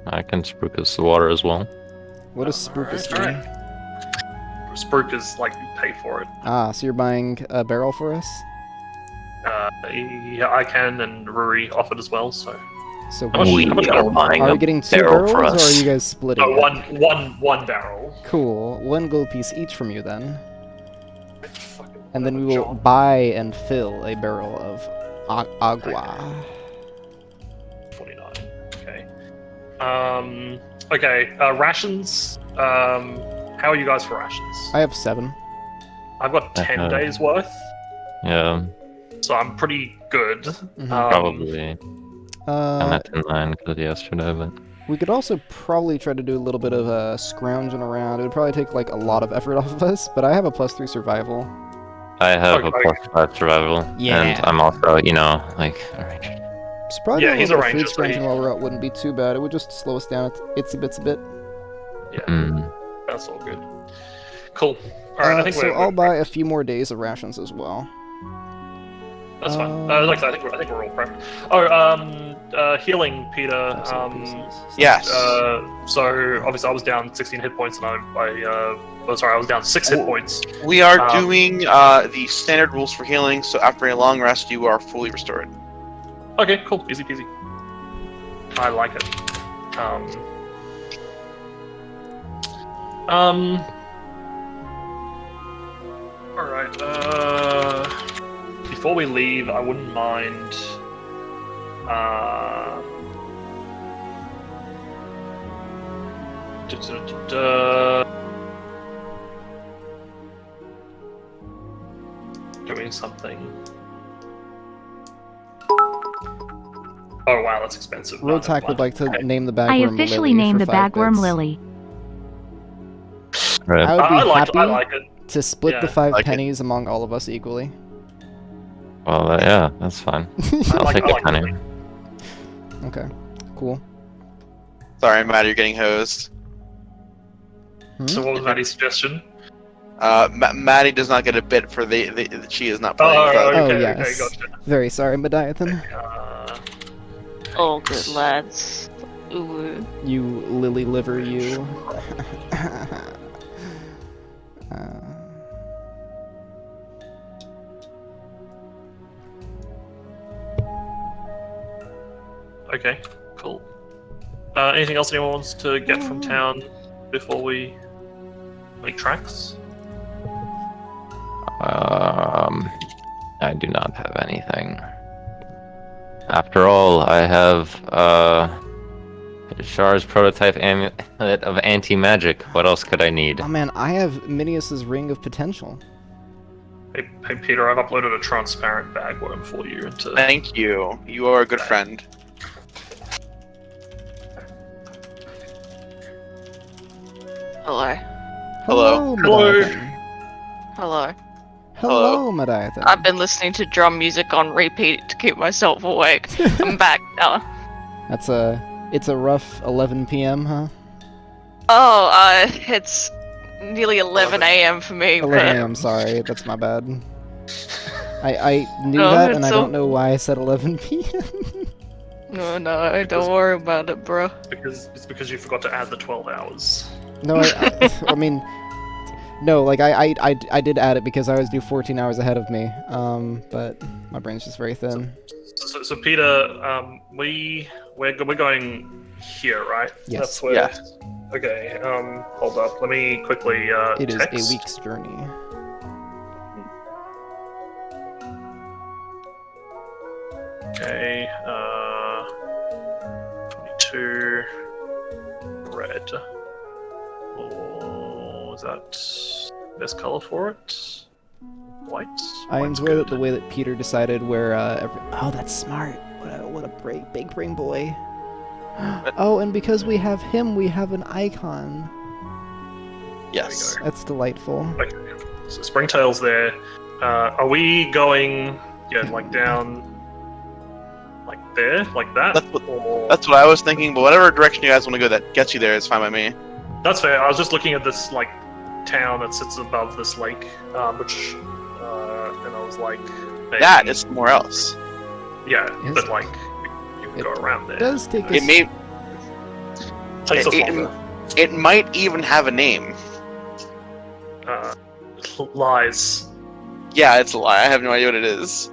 I can spruik us the water as well. What does spookus Alright, mean? Spruik is like you pay for it. Ah, so you're buying a barrel for us? Yeah, I can, and Rory offered as well. So So How much- We how much are gold? buying are a we getting 2 barrel barrels, for or are us. you guys splitting no, it? one barrel. Cool. 1 gold piece each from you then. Fucking And then we will John. buy and fill a barrel of agua. 49. Okay. Okay. Rations. How are you guys for rations? I have 7. I've got 10 days worth, Yeah, so I'm pretty good. Mhm. probably. I'm Uh, at 9 because yesterday, but we could also probably try to do a little bit of scrounging around. It would probably take like a lot of effort off of us, but I have a +3 survival. I have a Okay. +5 survival, Yeah. and I'm also, like, a ranger. So probably Yeah, doing a he's little a bit of ranger, food so scrounging he- while we're out wouldn't be too bad. It would just slow us down itsy bits a bit. Yeah, Mm. that's all good. Cool. Alright, I think so I'll buy a few more days of rations as well. That's fine. Like I said, I think we're all prepped. Oh, healing, Peter. Yes. So obviously I was down 16 hit points, and I was down 6 hit points. We are doing the standard rules for healing, so after a long rest, you are fully restored. Okay, cool, easy peasy. I like it. Alright, before we leave, I wouldn't mind, doing something. Oh wow, that's expensive. Roadtack would like to name the bagworm I officially Lily named for the 5 bagworm bits. Lily. Right. I would be happy I like it. to split Yeah. the 5 Like it. pennies among all of us equally. Well, yeah, that's fine. I'll take a penny. Okay, cool. Sorry, Matt, you're getting hosed. So what was Maddie's suggestion? Maddie does not get a bit for she is not playing. Okay, yes. okay, gotcha. Very sorry, Mediathan. Oh, good lads. Ooh. You lily liver, you. Okay, cool. Anything else anyone wants to get from town before we make tracks? I do not have anything. After all, I have Char's prototype amulet of anti-magic. What else could I need? Oh man, I have Minius's Ring of Potential. Hey Peter, I've uploaded a transparent bagworm for you into. Thank you. You are a good friend. Hello. Hello. Mediathan. Hello. Hello, Mediathan. I've been listening to drum music on repeat to keep myself awake. I'm back now. It's a rough 11 p.m., huh? Oh, it's nearly 11 a.m. for me. 11 a.m., sorry, that's my bad. I knew No, that, and I it's don't know why I said 11 p.m. No, don't worry about it, bro. It's because you forgot to add the 12 hours. No, I mean, no, like I did add it because I was due 14 hours ahead of me. But my brain's just very thin. So Peter, we're going here, right? Yes. That's where. Yes. Okay. Hold up. Let me quickly It is text. a week's journey. Okay. 22 red. Oh, is that best color for it? White. I White's enjoy good. the way that Peter decided where oh, that's smart. What a big brain boy. Oh, and because we have him, we have an icon. Yes. That's delightful. Okay. So Springtail's there. Are we going? Yeah, like down. Like there, like that. That's what I was thinking. But whatever direction you guys want to go that gets you there is fine by me. That's fair. I was just looking at this like town that sits above this lake, which, and I was like, maybe, That is somewhere else. yeah, Is but it? like you can go around there. It does take us... It may. Takes us it- longer. It might even have a name. Lies. Yeah, it's a lie. I have no idea what it is.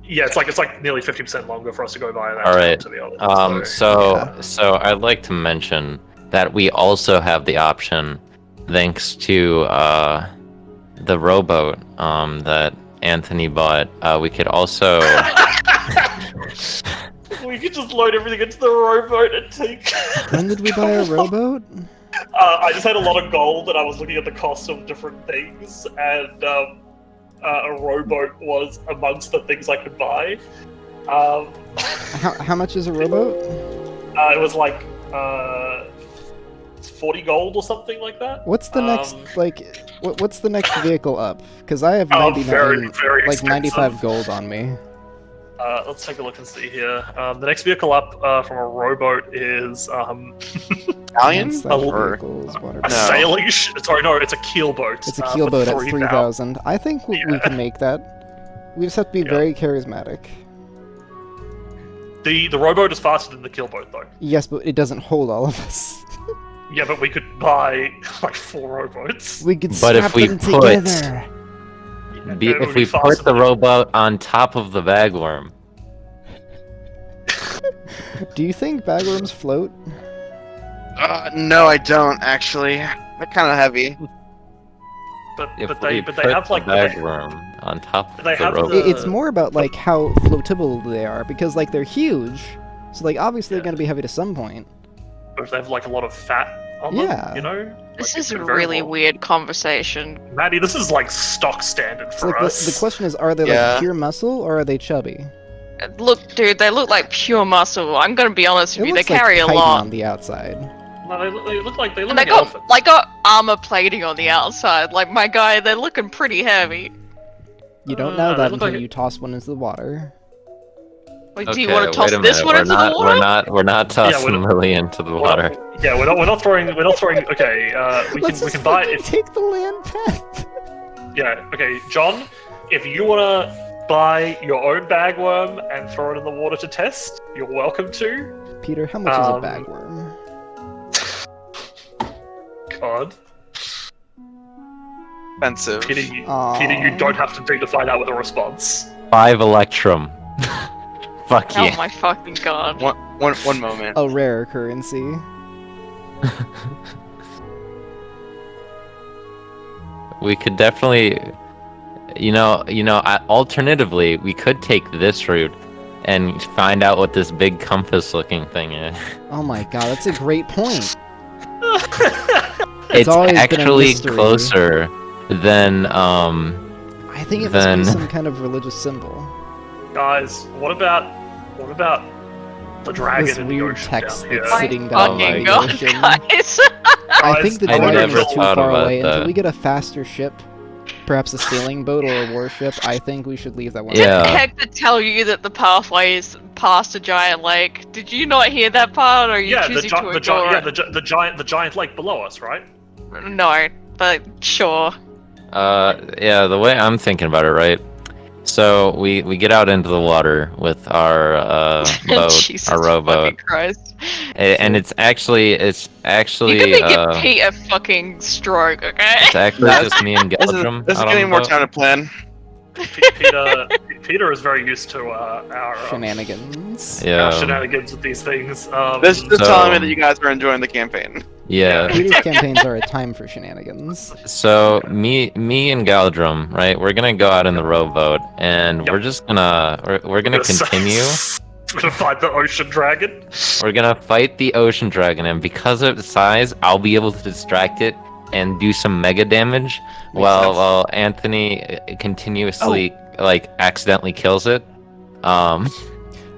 Yeah, it's like nearly 50% longer for us to go by that. All town, right. to be honest. So I'd like to mention that we also have the option, thanks to the rowboat that Anthony bought. We could also. We could just load everything into the rowboat and take. When did we buy a rowboat? I just had a lot of gold, and I was looking at the cost of different things, and a rowboat was amongst the things I could buy. How much is a rowboat? It was like 40 gold or something like that. What's the next what's the next vehicle up? Because I have Oh, 99, very, very like expensive. 95 gold on me. Let's take a look and see here. The next vehicle up from a rowboat is galleon? Or Or water A boat. No. sailing sorry, no, it's a keelboat. It's a for keelboat at 3,000. 3,000. I think we Yeah. can make that. We just have to be Yeah. very charismatic. The rowboat is faster than the keelboat, though. Yes, but it doesn't hold all of us. Yeah, but we could buy like 4 rowboats. We could But if strap we them put- together. It would If be we faster put the than- rowboat on top of the bagworm, Do you think bagworms float? No, I don't actually. They're kind of heavy. But if they we but put they have the like bagworm on top of they the have rowboat, the- It's more about like how floatable they are, because like they're huge, so like obviously Yeah. they're gonna be heavy to some point. if they have like a lot of fat on them, Yeah. you know? This Like, is a it's very really well- weird conversation. Maddie, this is like stock standard So for like us. the question is, are they Yeah. like pure muscle or are they chubby? Look, dude, they look like pure muscle. I'm gonna be honest with It you, they looks like carry a chitin lot. on the outside. No, they look like And they elephants. got armor plating on the outside. Like my guy, they're looking pretty heavy. You don't know they that look until like- you toss one into the water. Like, okay, do you want to toss wait a this minute. one We're into not, the water? We're not tossing not- Lily into the water. Yeah, we're not throwing. Okay, we Let's can just buy fucking it. take the land pet. Yeah, okay, John, if you wanna buy your own bagworm and throw it in the water to test, you're welcome to. Peter, how much is a Um, bagworm? God, Expensive. Peter, you Aw. don't have to do to find out with a response. 5 Electrum. Fuck Oh yeah. my fucking god. One moment. A rare currency. We could definitely, alternatively, we could take this route and find out what this big compass-looking thing is. Oh my god, that's a great point. It's always been a actually mystery. closer than, I think it Then- must be some kind of religious symbol. Guys, what about the dragon This in the weird ocean text down here? that's My sitting down fucking in the god, ocean. guys. I think the I dragon never is too thought far about away. Until that. we get a faster ship, perhaps a sailing boat or a warship, I think we should leave that one. Yeah. Heck to tell you that the pathway is past a giant lake. Did you not hear that part, or are you Yeah, choosing to ignore it? the giant lake below us, right? No, but sure. yeah, the way I'm thinking about it, right? So we get out into the water with our boat, Jesus our rowboat, fucking Christ. and it's actually You can make uh, Pete a fucking stroke, okay? it's actually just me and This is, Geldrum this is out on getting the more boat. time to plan. Peter is very used to our Shenanigans. Yeah, shenanigans with these things. This is So- telling me that you guys are enjoying the campaign. yeah. Peter's campaigns are a time for shenanigans. So me and Galdrum, right? We're gonna go out in the rowboat, and Yep. we're just gonna we're gonna continue. We're gonna fight the ocean dragon. We're gonna fight the ocean dragon, and because of its size, I'll be able to distract it and do some mega damage, while Anthony continuously accidentally kills it.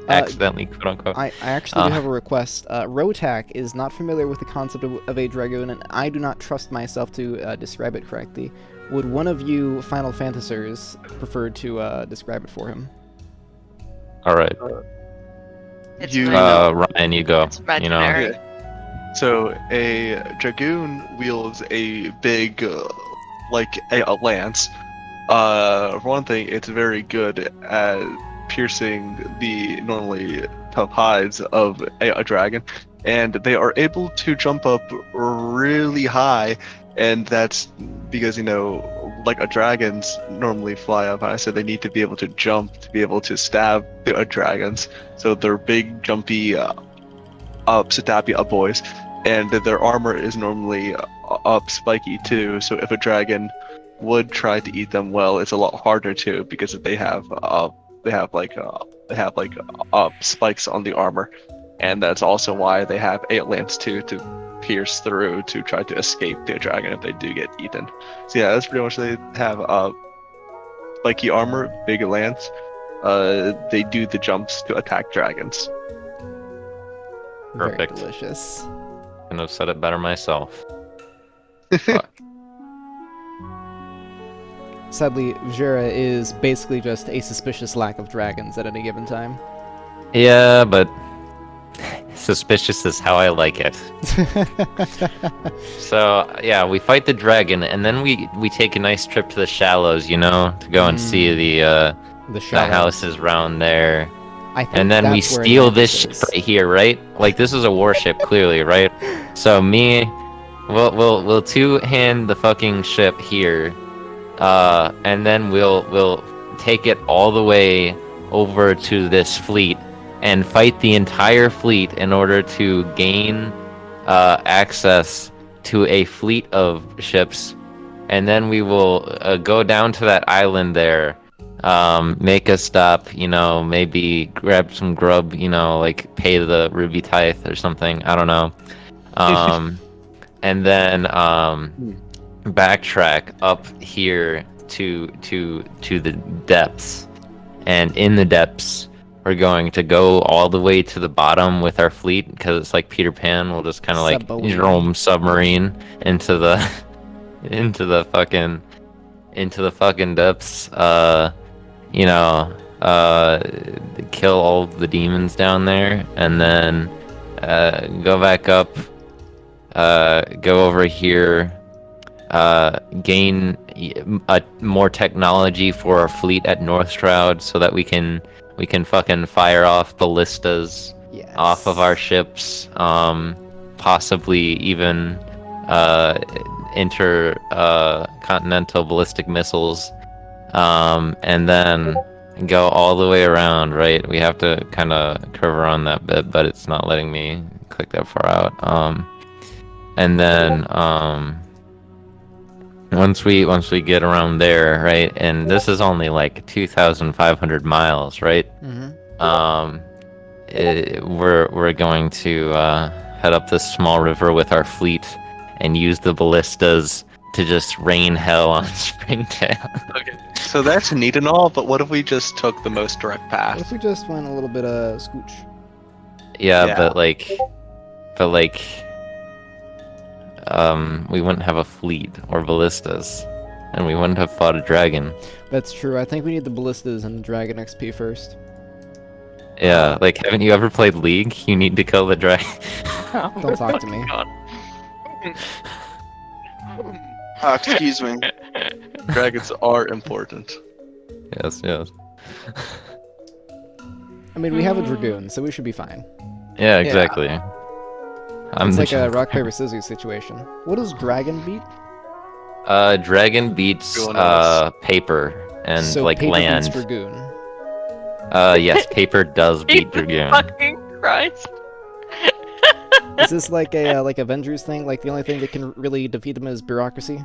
Accidentally, quote unquote. I actually do have a request. Rotak is not familiar with the concept of a dragoon, and I do not trust myself to describe it correctly. Would one of you Final Fantasers prefer to describe it for him? All right, It's You- Ryan, you go. It's You know, imaginary. So a dragoon wields a big, a lance. For one thing, it's very good at piercing the normally tough hides of a dragon, and they are able to jump up really high, and that's because like a dragons normally fly up. I said they need to be able to jump to be able to stab the dragons, so they're big, jumpy, stabby up boys, and their armor is normally up spiky too. So if a dragon would try to eat them, well, it's a lot harder to, because they have spikes on the armor, and that's also why they have 8 lance too, to pierce through to try to escape the dragon if they do get eaten. So yeah, that's pretty much, they have spiky armor, big lance. They do the jumps to attack dragons. Perfect. Very delicious. couldn't have said it better myself. Sadly, Jura is basically just a suspicious lack of dragons at any given time. Yeah, but Suspicious is how I like it. So yeah, we fight the dragon, and then we take a nice trip to the shallows, you know, to go and see the shallows. houses around there. I think And then we that's where steal this Atlantis ship is. right here, right? Like this is a warship, clearly, right? So we'll two-hand the fucking ship here, and then we'll take it all the way over to this fleet and fight the entire fleet in order to gain access to a fleet of ships, and then we will go down to that island there, make a stop, you know, maybe grab some grub, you know, like pay the ruby tithe or something, I don't know, and then backtrack up here to the depths, and in the depths we're going to go all the way to the bottom with our fleet, because it's like Peter Pan. We'll just kind of like roam submarine into the fucking depths. You know, kill all the demons down there, and then go back up. Go over here. Gain more technology for our fleet at North Shroud, so that we can fucking fire off ballistas off of our ships, possibly even intercontinental ballistic missiles, and then go all the way around, right? We have to kind of curve around that bit, but it's not letting me click that far out. And then once we get around there, right, and this is only like 2,500 miles, right? We're going to head up this small river with our fleet and use the ballistas to just rain hell on Springtail. Okay, so that's neat and all, but what if we just took the most direct What path? if we just went a little bit of scooch? Yeah, but like we wouldn't have a fleet or ballistas, and we wouldn't have fought a dragon. That's true. I think we need the ballistas and the dragon XP first. Yeah, like, haven't you ever played League? You need to kill the dragon. Don't talk to me. Excuse me. Dragons are important. Yes. I mean, we have a dragoon, so we should be fine. Yeah, exactly. It's like a rock paper scissors situation. What does dragon beat? Dragon beats paper and So like paper land. beats dragoon. Yes, paper does beat dragoon. Fucking Christ. Is this like a like Avengers thing? Like the only thing that can really defeat them is bureaucracy?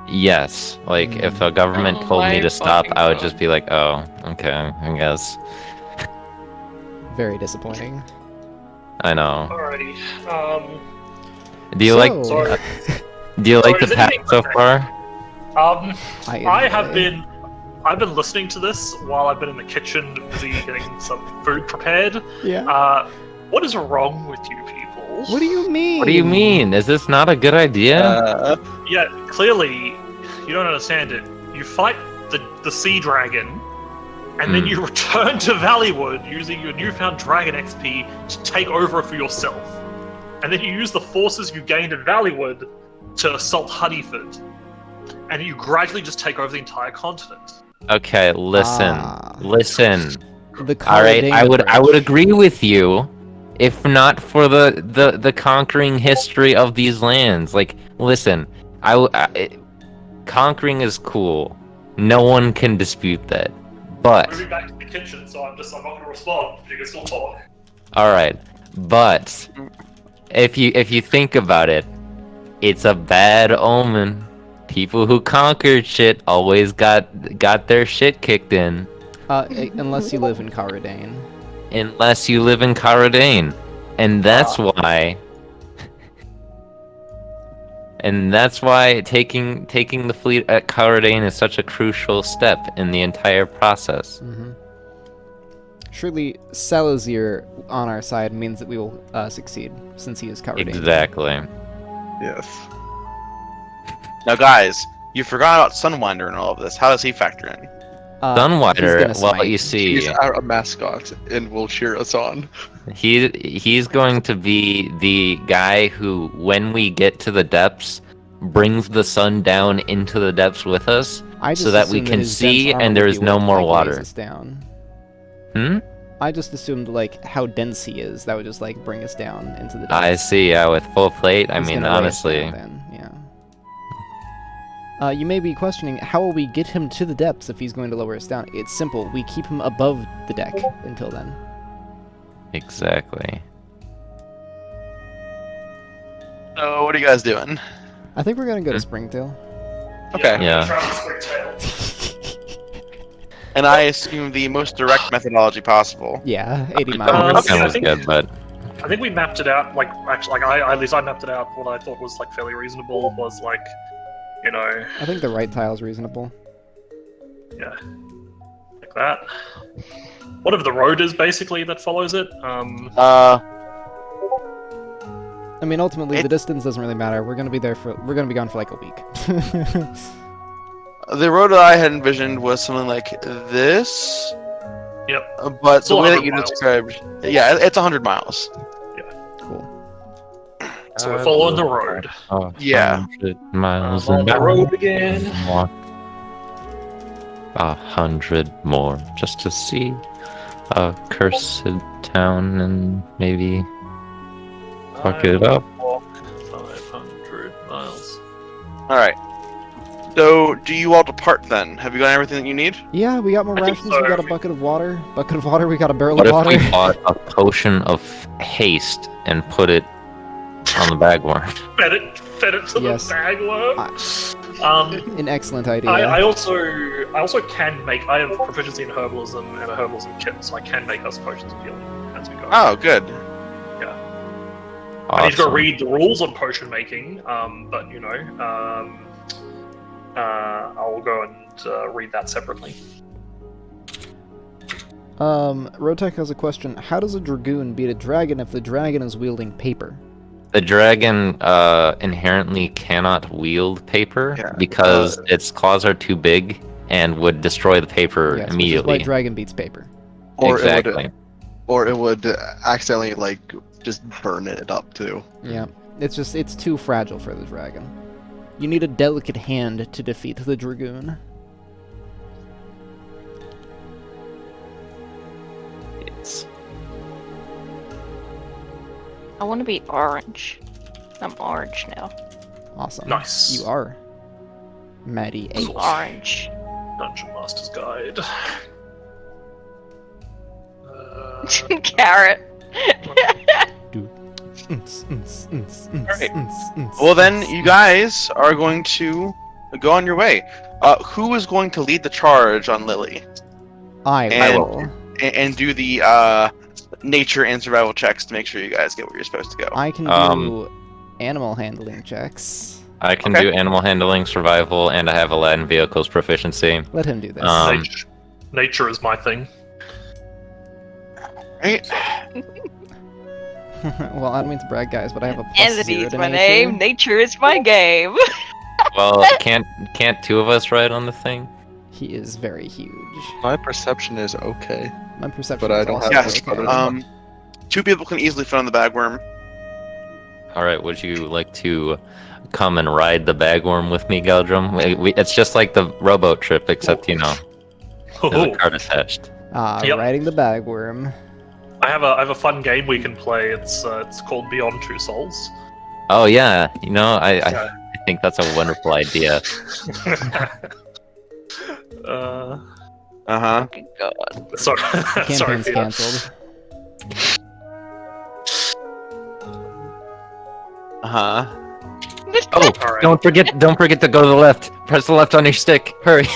Yes, like if the government Oh told me my to stop, fucking I would God. just be like, oh, okay, I guess. Very disappointing. I know. Alrighty. Do you like? So- Do you like the is path anything so okay? far? I've been listening to this while I've been in the kitchen, busy getting some food prepared. Yeah. What is wrong with you people? What do you mean? What do you mean? Is this not a good idea? Yeah, clearly you don't understand it. You fight the sea dragon, and then you return to Valleywood using your newfound dragon XP to take over for yourself. And then you use the forces you gained in Valleywood to assault Honeyford. And you gradually just take over the entire continent. Okay, listen. The All right, Colidane I would approach. agree with you, if not for the conquering history of these lands. Like, listen, conquering is cool. No one can dispute that. But Moving back to the kitchen, so I'm not going to respond. You can still talk. all right, but if you think about it, it's a bad omen. People who conquered shit always got their shit kicked in. Unless you live in Caridane. Unless you live in Caridane. And that's why taking the fleet at Caridane is such a crucial step in the entire process. Surely Salazar on our side means that we will succeed, since he is Caridane. Exactly. Yes. Now, guys, you forgot about Sunwinder and all of this. How does he factor in? Sunwider, gonna well, smite. you see, He's our mascot and will cheer us on. he's going to be the guy who, when we get to the depths, brings the sun down into the depths with us, I just so that we assumed can his dense see armor and would there be is no what, more like, weighs water. us down. Hmm? I just assumed like how dense he is. That would just like bring us down into the depths. I see. Yeah, with full plate. I He's mean, gonna weigh us honestly, down then, yeah. You may be questioning, how will we get him to the depths if he's going to lower us down? It's simple. We keep him above the deck until then. exactly. So what are you guys doing? I think we're gonna go to Springtail. Okay. Yeah. And I assume the most direct methodology possible. Yeah, 80 Uh, miles. yeah, I Sounds think- good, but I think we mapped it out. Like, actually, like at least I mapped it out. What I thought was like fairly reasonable was like, you know, I think the right tile's reasonable. yeah, like that. Whatever the road is, basically that follows it. I mean, ultimately, It- the distance doesn't really matter. We're gonna be gone for like a week. The road that I had envisioned was something like this. Yep. But the a way that 100 you miles. described, yeah, it's 100 miles. Cool. So we're following the road. Yeah. 100 miles On an the hour. road again. Walk 100 more just to see a cursed town and maybe fuck it up. Walk 500 miles. All right. So, do you all depart then? Have you got everything that you need? Yeah, we got more I think rations. so. We got a bucket of water. We got a barrel What of if water. we bought a potion of haste and put it on the bagworm? Fed it to Yes. the bagworm. An excellent idea. I also can make. I have proficiency in herbalism and a herbalism kit, so I can make us potions of healing as we go. Oh, good. I need to go Awesome. read the rules on potion making, but you know, I'll go and read that separately. Rotek has a question. How does a dragoon beat a dragon if the dragon is wielding paper? The dragon inherently cannot wield paper Yeah, because its claws are too big and would destroy the paper Yes, which is immediately. why dragon beats paper. Or Exactly. it would accidentally like just burn it up too. Yeah, it's too fragile for the dragon. You need a delicate hand to defeat the dragoon. It's- I want to be orange. I'm orange now. Awesome. Nice. You are. Maddie H. I'm orange. Dungeon Master's Guide. Carrot. Well, then you guys are going to go on your way. Who is going to lead the charge on Lily I And- will. and do the nature and survival checks to make sure you guys get where you're supposed to go? I can do animal handling checks. I can Okay. do animal handling, survival, and I have Aladdin vehicles proficiency. Let him do this. Nature is my thing. Right? Well, I don't mean to brag, guys, but I have a plus Entity 0 is to my nature. name. Nature is my game. Well, can't two of us ride on the thing? He is very huge. My perception is okay. My perception But I is don't also have Yes. okay. 2 people can easily fit on the bagworm. All right, would you like to come and ride the bagworm with me, Galdrum? It's just like the rowboat trip, except there's a cart attached. Yep. Riding the bagworm. I have a fun game we can play. It's called Beyond Two Souls. Oh yeah, I Yeah. think that's a wonderful idea. Uh-huh. God. Sorry, sorry, Campaign's Peter. cancelled. Uh-huh. Oh, All right. don't forget to go to the left. Press the left on your stick. Hurry.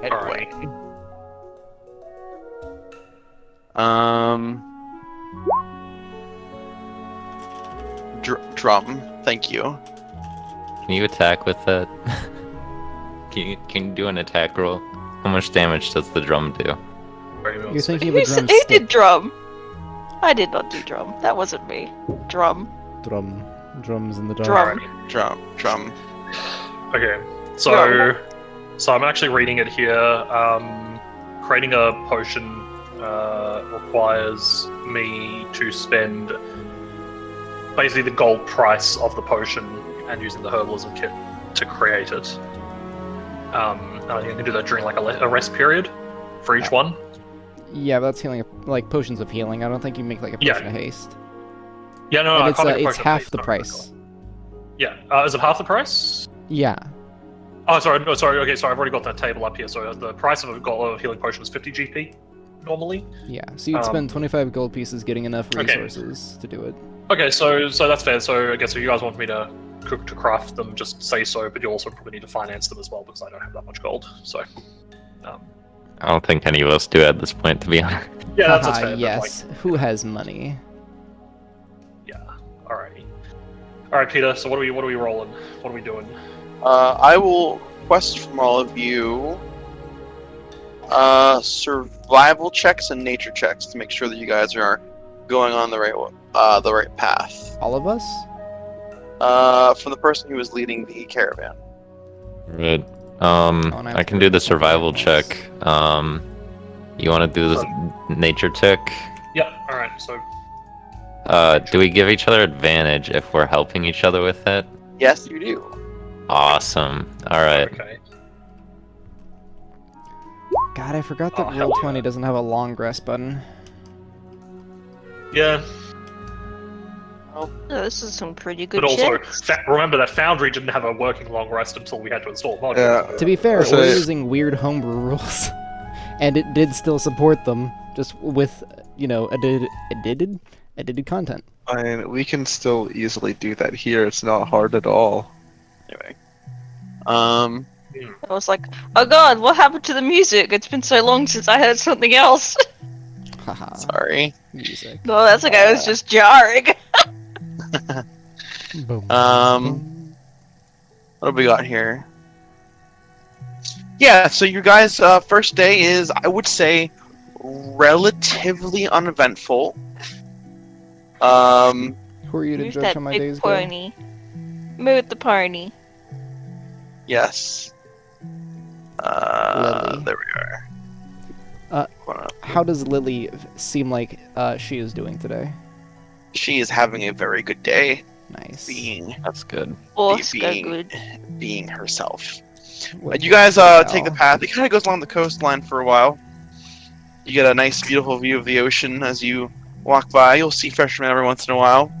Anyway. Drum. Thank you. Can you attack with that? Can you do an attack roll? How much damage does the drum do? You're thinking of a Who drum did stick. drum? I did not do drum. That wasn't me. Drum. Drum. Drums in the dark. Drum. Drum. Okay, so I'm actually reading it here. Creating a potion requires me to spend basically the gold price of the potion and using the herbalism kit to create it. And I think I can do that during like a rest period for each one. Yeah, but that's healing, like potions of healing. I don't think you make like a potion of haste. Yeah, no, And I it's, can't make a it's potion of half haste, the no, price. Yeah, is it half the price? Yeah. Oh, sorry, no, sorry. Okay, sorry, I've already got that table up here. So the price of a healing potion is 50 GP normally. Yeah, so you'd spend 25 gold pieces getting enough resources to do it. Okay, so that's fair. So I guess if you guys want me to craft them, just say so. But you also probably need to finance them as well because I don't have that much gold. So. I don't think any of us do at this point, to be honest. Yeah, that's fair. Yes. Who has money? Yeah. Alrighty. All right, Peter. So what are we rolling? What are we doing? I will request from all of you survival checks and nature checks to make sure that you guys are going on the right path. All of us? From the person who is leading the caravan. Right. I can do the survival check. You want to do the nature check? Yep. All right. So. Do we give each other advantage if we're helping each other with it? Yes, you do. Awesome. All right. Okay. God, I forgot that Roll20 doesn't have a long rest button. Yeah. Oh, this is some pretty good But also, shit. remember that Foundry didn't have a working long rest until we had to install modules. Yeah. To be fair, So- we're using weird homebrew rules, and it did still support them, just with edited content. I mean, we can still easily do that here. It's not hard at all. Anyway. I was like, oh god, what happened to the music? It's been so long since I heard something else. Haha. Sorry. Music. No, that's okay, it was just jarring. Boom. What have we got here? Yeah, so you guys' first day is, I would say, relatively uneventful. Who are you to Move judge that how my big days go? pony. Move the pony. Yes. Lily. There we are. How does Lily seem like she is doing today? She is having a very good day, Nice. That's good. Oscar good. being herself. What You guys the take the hell? path. It kind of goes along the coastline for a while. You get a nice, beautiful view of the ocean as you walk by. You'll see fishermen every once in a while.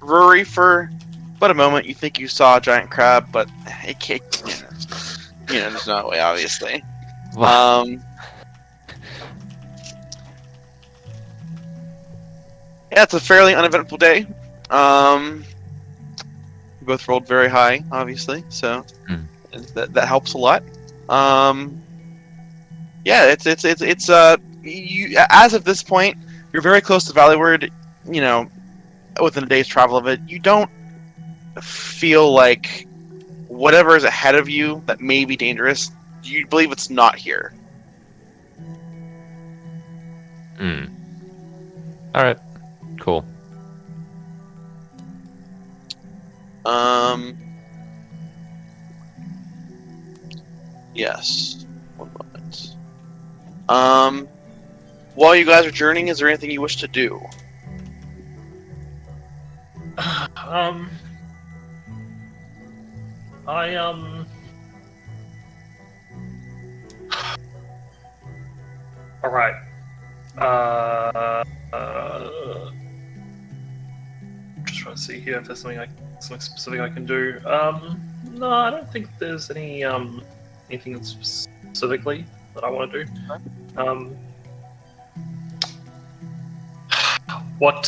Rory, for but a moment, you think you saw a giant crab, but it can't. There's no way, obviously. Yeah, it's a fairly uneventful day. We both rolled very high, obviously, so that helps a lot. Yeah, it's you as of this point, you're very close to Valleyward. Within a day's travel of it, you don't feel like whatever is ahead of you that may be dangerous. You believe it's not here. All right. Cool. Yes. 1 moment. While you guys are journeying, is there anything you wish to do? All right. Just trying to see here if there's something specific I can do. No, I don't think there's anything specifically that I want to do. What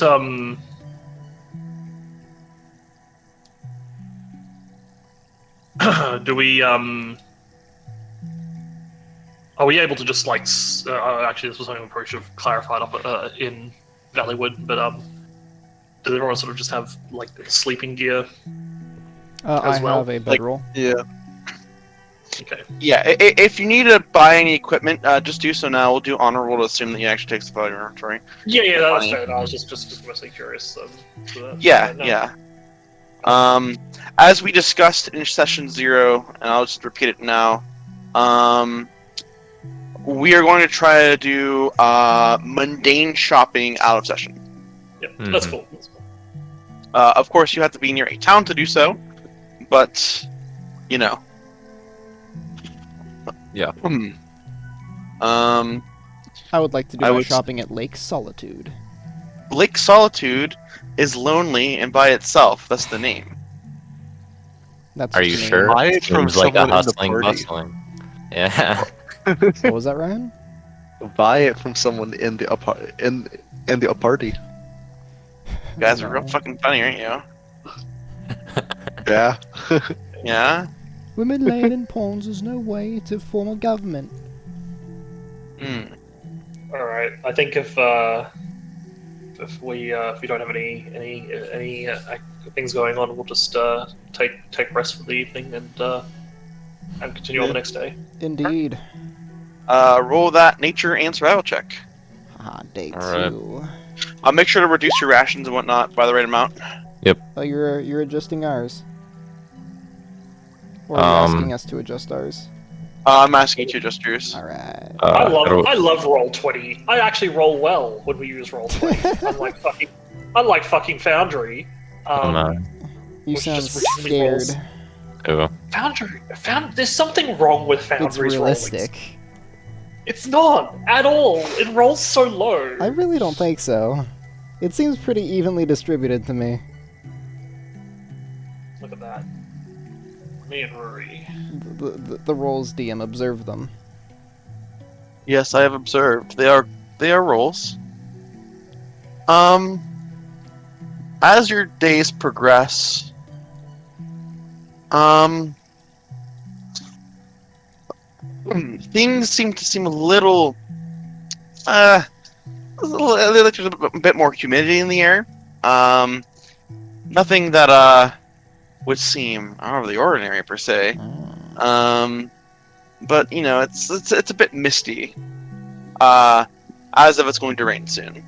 do we Are we able to just actually this was something we probably should have clarified up in Valleywood, but does everyone sort of just have like sleeping gear? I as well? have a bedroll. Yeah. Okay. Yeah, if you need to buy any equipment, just do so now. We'll do honor roll to assume that you actually take stuff out of your inventory. Yeah, that's Funny. fair. I was just mostly curious. To that. Yeah, No. yeah. As we discussed in session 0, and I'll just repeat it now. We are going to try to do mundane shopping out of session. Yep, that's cool. That's cool. Of course, you have to be near a town to do so, but you know. Yeah. I would like to do I my would- shopping at Lake Solitude. Lake Solitude is lonely and by itself. That's the name. That's Are what you mean. sure? Buy it from Seems like a someone in the hustling, party. bustling. Yeah. What was that, Ryan? Buy it from someone in the party. You guys are real fucking funny, aren't you? Yeah. Yeah. Women laying in pawns is no way to form a government. Hmm. All right. I think if we don't have any things going on, we'll just take rest for the evening and continue on the next day. Indeed. Roll that nature and survival check. Day Alright. 2. I'll make sure to reduce your rations and whatnot by the right amount. Oh, you're adjusting ours. Or are you asking us to adjust ours? I'm asking you to adjust yours. Alright. I love roll 20. I actually roll well when we use roll 20. unlike fucking Foundry. You which sound just routinely rolls. scared. Oh. Foundry. There's something wrong with It's Foundry's realistic. rollings. It's not at all. It rolls so low. I really don't think so. It seems pretty evenly distributed to me. Look at that. Me and Rory. The rolls DM, observe them. Yes, I have observed. They are rolls. As your days progress, things seem a little like there's a bit more humidity in the air. Nothing that would seem out of the ordinary per se. But you know, it's a bit misty. As if it's going to rain soon.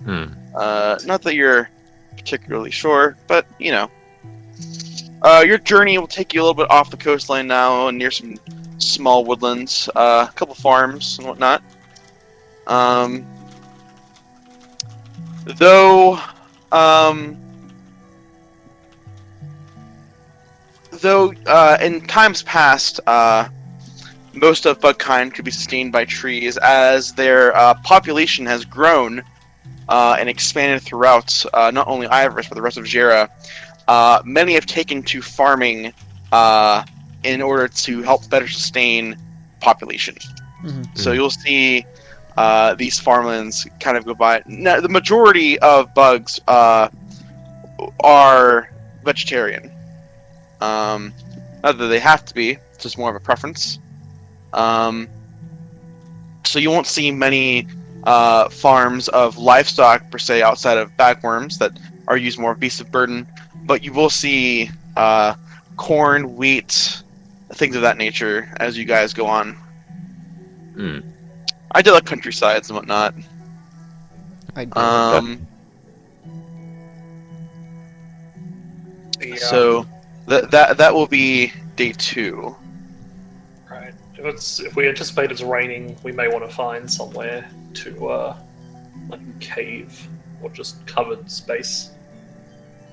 Not that you're particularly sure, but you know. Your journey will take you a little bit off the coastline now, and near some small woodlands, a couple farms and whatnot. Though in times past, most of bugkind could be sustained by trees, as their population has grown and expanded throughout not only Ivorus but the rest of Jera. Many have taken to farming in order to help better sustain population. So you'll see these farmlands kind of go by. Now, the majority of bugs are vegetarian. Not that they have to be, it's just more of a preference. So you won't see many farms of livestock per se outside of bagworms that are used more beasts of burden, but you will see corn, wheat, things of that nature as you guys go on. I did like countrysides and whatnot. I did. So that will be day 2. Right. If we anticipate it's raining, we may want to find somewhere to like a cave or just covered space.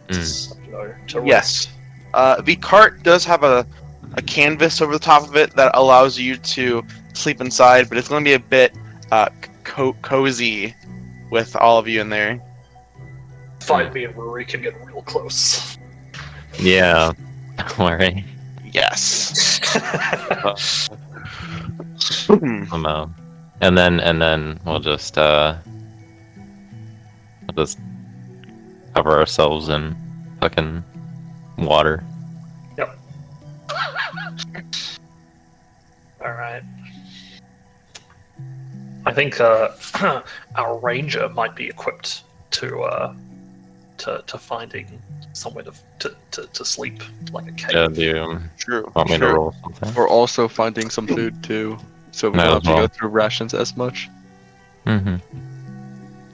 To Yes. The cart does have a canvas over the top of it that allows you to sleep inside, but it's going to be a bit cozy with all of you in there. Find me and Rory can get real close. Yeah. Don't worry. Yes. And then we'll just cover ourselves in fucking water. Yep. All right. I think our ranger might be equipped to to finding somewhere to sleep, like a cave. Yeah, do you True. want me to True. roll something? We're also finding some food too, so we Might don't as have to well. go through rations as much. Mm-hmm.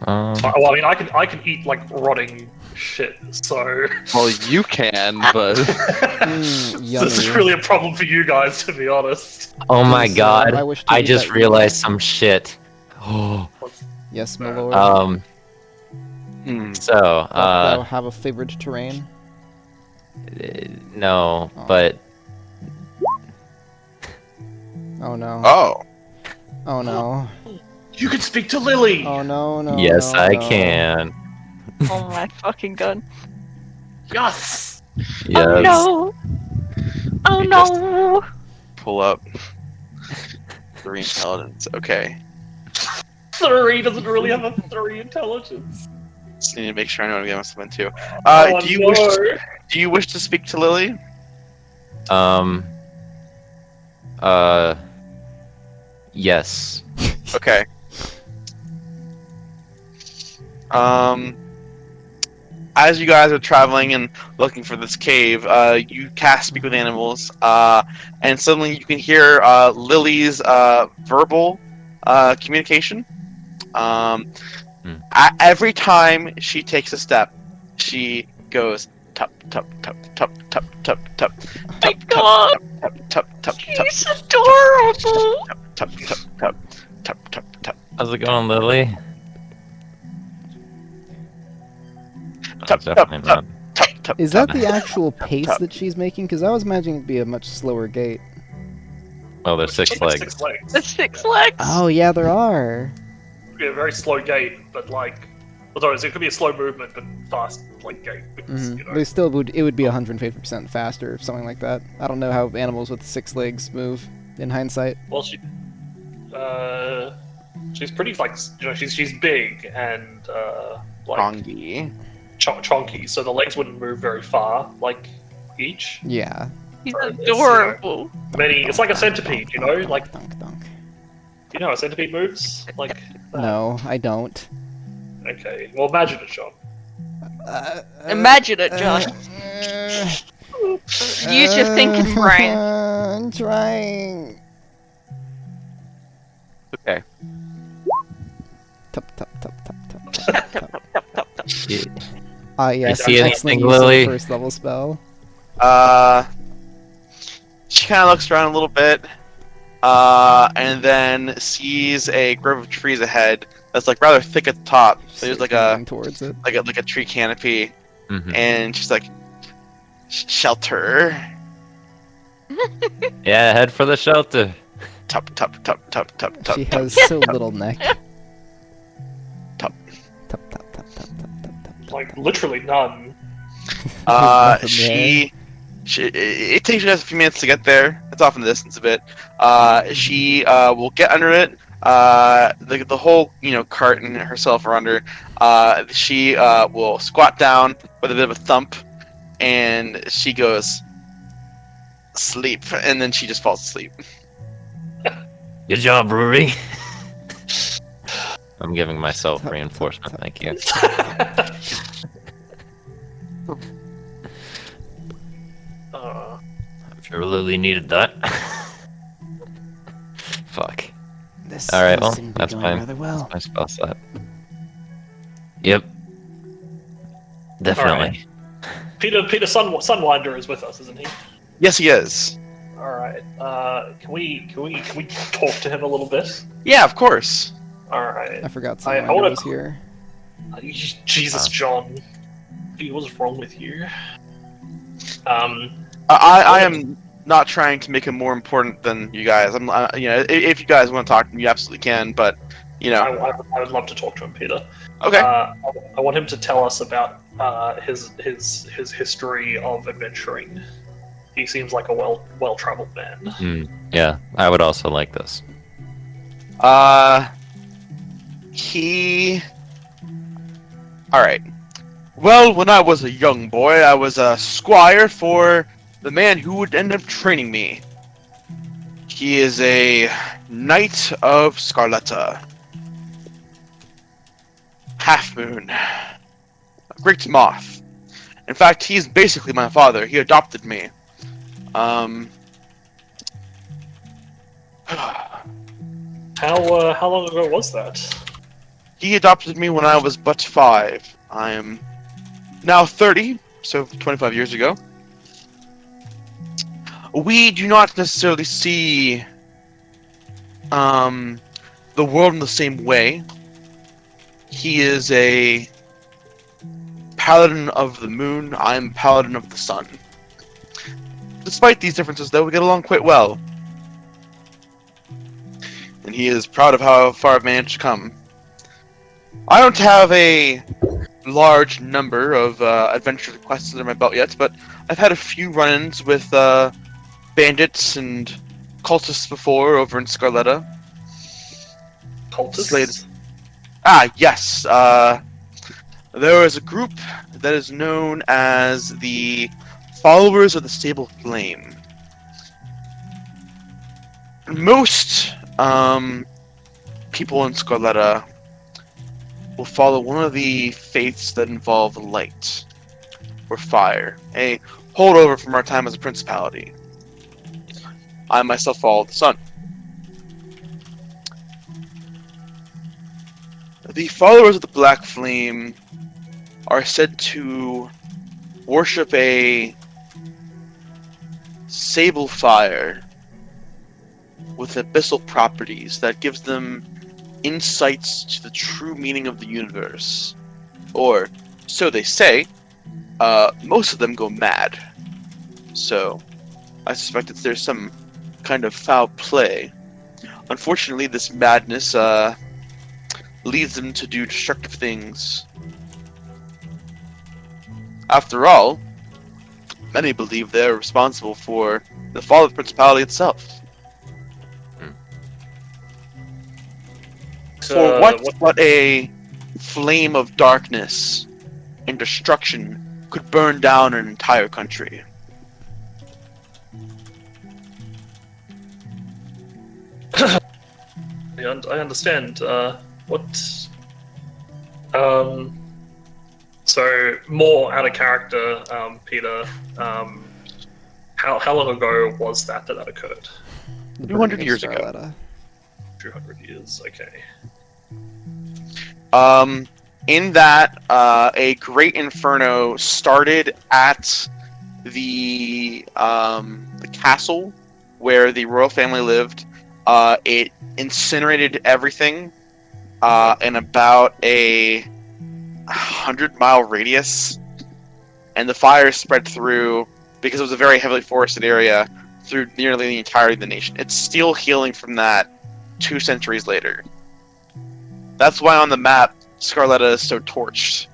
Well, I mean, I can eat like rotting shit, so Well, you can, but this is Yummy. really a problem for you guys, to be honest. Oh my Please, god! I wish to I eat just that realized some shit. Oh. Yes, my lord. So, Doth thou have a favored terrain? no, Oh. but Oh no. Oh. Oh no. You can speak to Lily. Oh no, no. yes, no, I no. can. Oh my fucking god. Yes. Yes. Oh no! Oh You no! Pull up 3 intelligence. Okay. 3 doesn't really have a 3 intelligence. Just need to make sure I know what I'm getting myself into. Oh, do you no. do you wish to speak to Lily? Yes. Okay. As you guys are traveling and looking for this cave, you cast Speak with Animals, and suddenly you can hear Lily's verbal communication. Every time she takes a step, she goes tup tup tup tup tup tup tup My tup god! tup tup tup tup She's adorable! tup tup tup tup tup tup. How's it going, Lily? Tup, Definitely tup, not. Tup, tup, Is tup. that the actual pace tup. that she's making? Because I was imagining it'd be a much slower gait. Well, there's 6 legs. 6 legs. The 6 legs! Oh yeah, there are. Yeah, very slow gait, but like, although it could be a slow movement, but fast like gait. Because, you know, They still would. It would be 150% faster, or something like that. I don't know how animals with 6 legs move. In hindsight. well, she's pretty like, you know, she's big and like Kongi. chonky, so the legs wouldn't move very far, like each. Yeah. He's It's, adorable. It's like a centipede, you know, like Dunk, dunk. you know how a centipede moves, like. That. No, I don't. Okay, well, imagine it, Sean. Imagine it, Josh. Use your thinking brain. I'm trying. Okay. Tup, tup, tup, tup, tup, tup, Tap, tup. tap, tap, tap, tap. Ah, yes, see an anything, excellent use of Lily? first level spell. She kind of looks around a little bit, and then sees a grove of trees ahead that's like rather thick at the top. There's like a Moving towards it. like a tree canopy, Mhm. and she's like, shelter. Yeah, head for the shelter. Tup tup tup tup tup tup. She tup. has so little neck. Tup. Tup, tup, tup, tup, tup, tup, tup. Like literally none. Nothing She it takes you guys a few minutes to get there. It's off in the distance a bit. She will get under it. The whole cart and herself are under. She will squat down with a bit of a thump, and she goes sleep, and then she just falls asleep. Good job, Rory. I'm giving myself Tup, reinforcement, tup, thank you. I'm sure Lily needed that. Fuck. This Alright, does well, seem to be that's going fine. rather well. My spell set. Yep. Definitely. Peter Sunwinder is with us, isn't he? Yes, he is. All right. Can we talk to him a little bit? Yeah, of course. All right. I forgot I someone wanna- was here. Jesus, John. Dude, what's wrong with you? I am not trying to make him more important than you guys. I'm, if you guys want to talk to him, you absolutely can. But, I would love to talk to him, Peter. okay. I want him to tell us about his history of adventuring. He seems like a well-traveled man. Yeah, I would also like this. All right. Well, when I was a young boy, I was a squire for the man who would end up training me. He is a knight of Scarletta. Half Moon. great moth. In fact, he's basically my father. He adopted me. How long ago was that? He adopted me when I was but 5. I am now 30, so 25 years ago. We do not necessarily see the world in the same way. He is a paladin of the moon. I'm paladin of the sun. Despite these differences, though, we get along quite well. And he is proud of how far I've managed to come. I don't have a large number of adventure quests under my belt yet, but I've had a few run-ins with bandits and cultists before over in Scarletta. Cultists? Ah, yes. There is a group that is known as the Followers of the Sable Flame. Most people in Scarletta will follow one of the faiths that involve light or fire, a holdover from our time as a principality. I myself follow the sun. The followers of the Black Flame are said to worship a sable fire with abyssal properties that gives them insights to the true meaning of the universe. Or, so they say. Most of them go mad. So, I suspect that there's some kind of foul play. Unfortunately, this madness, leads them to do destructive things. After all, many believe they're responsible for the fall of the principality itself. For what but a flame of darkness and destruction could burn down an entire country? I understand. So more out of character, Peter. How long ago was that occurred? 200 years ago. Scarletta. 200 years. Okay. In that, a great inferno started at the castle where the royal family lived. It incinerated everything in about a 100-mile radius, and the fire spread through, because it was a very heavily forested area, through nearly the entirety of the nation. It's still healing from that 2 centuries later. That's why on the map, Scarletta is so torched.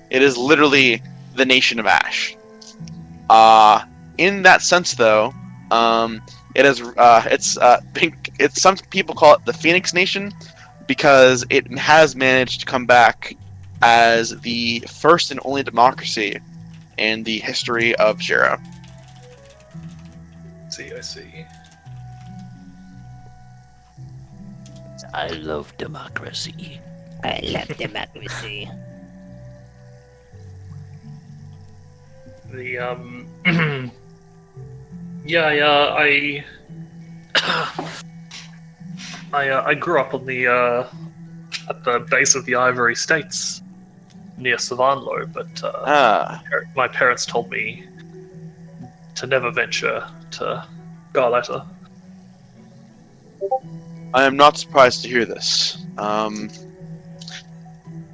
It is literally the nation of Ash. In that sense, though, it is it's some people call it the Phoenix Nation because it has managed to come back as the first and only democracy in the history of Jera. I see. I love democracy. I love democracy. The yeah, I grew up on the at the base of the Ivory States near Savanlo, but my parents told me to never venture to Garletta. I am not surprised to hear this.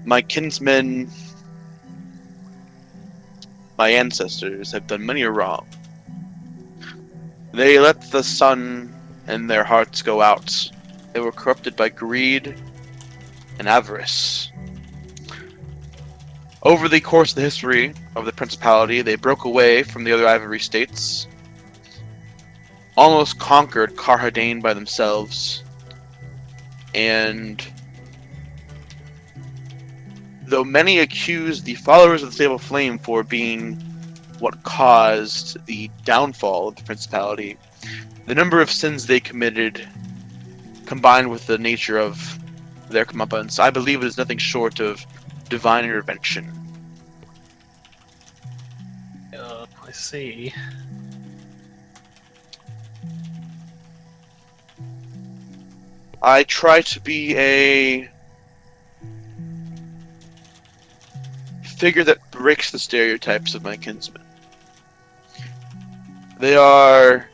My kinsmen, my ancestors, have done many a wrong. They let the sun and their hearts go out. They were corrupted by greed and avarice. Over the course of the history of the Principality, they broke away from the other Ivory States, almost conquered Karhadane by themselves, and though many accuse the followers of the Sable Flame for being what caused the downfall of the Principality, the number of sins they committed, combined with the nature of their comeuppance, I believe it is nothing short of divine intervention. I see. I try to be a figure that breaks the stereotypes of my kinsmen. They are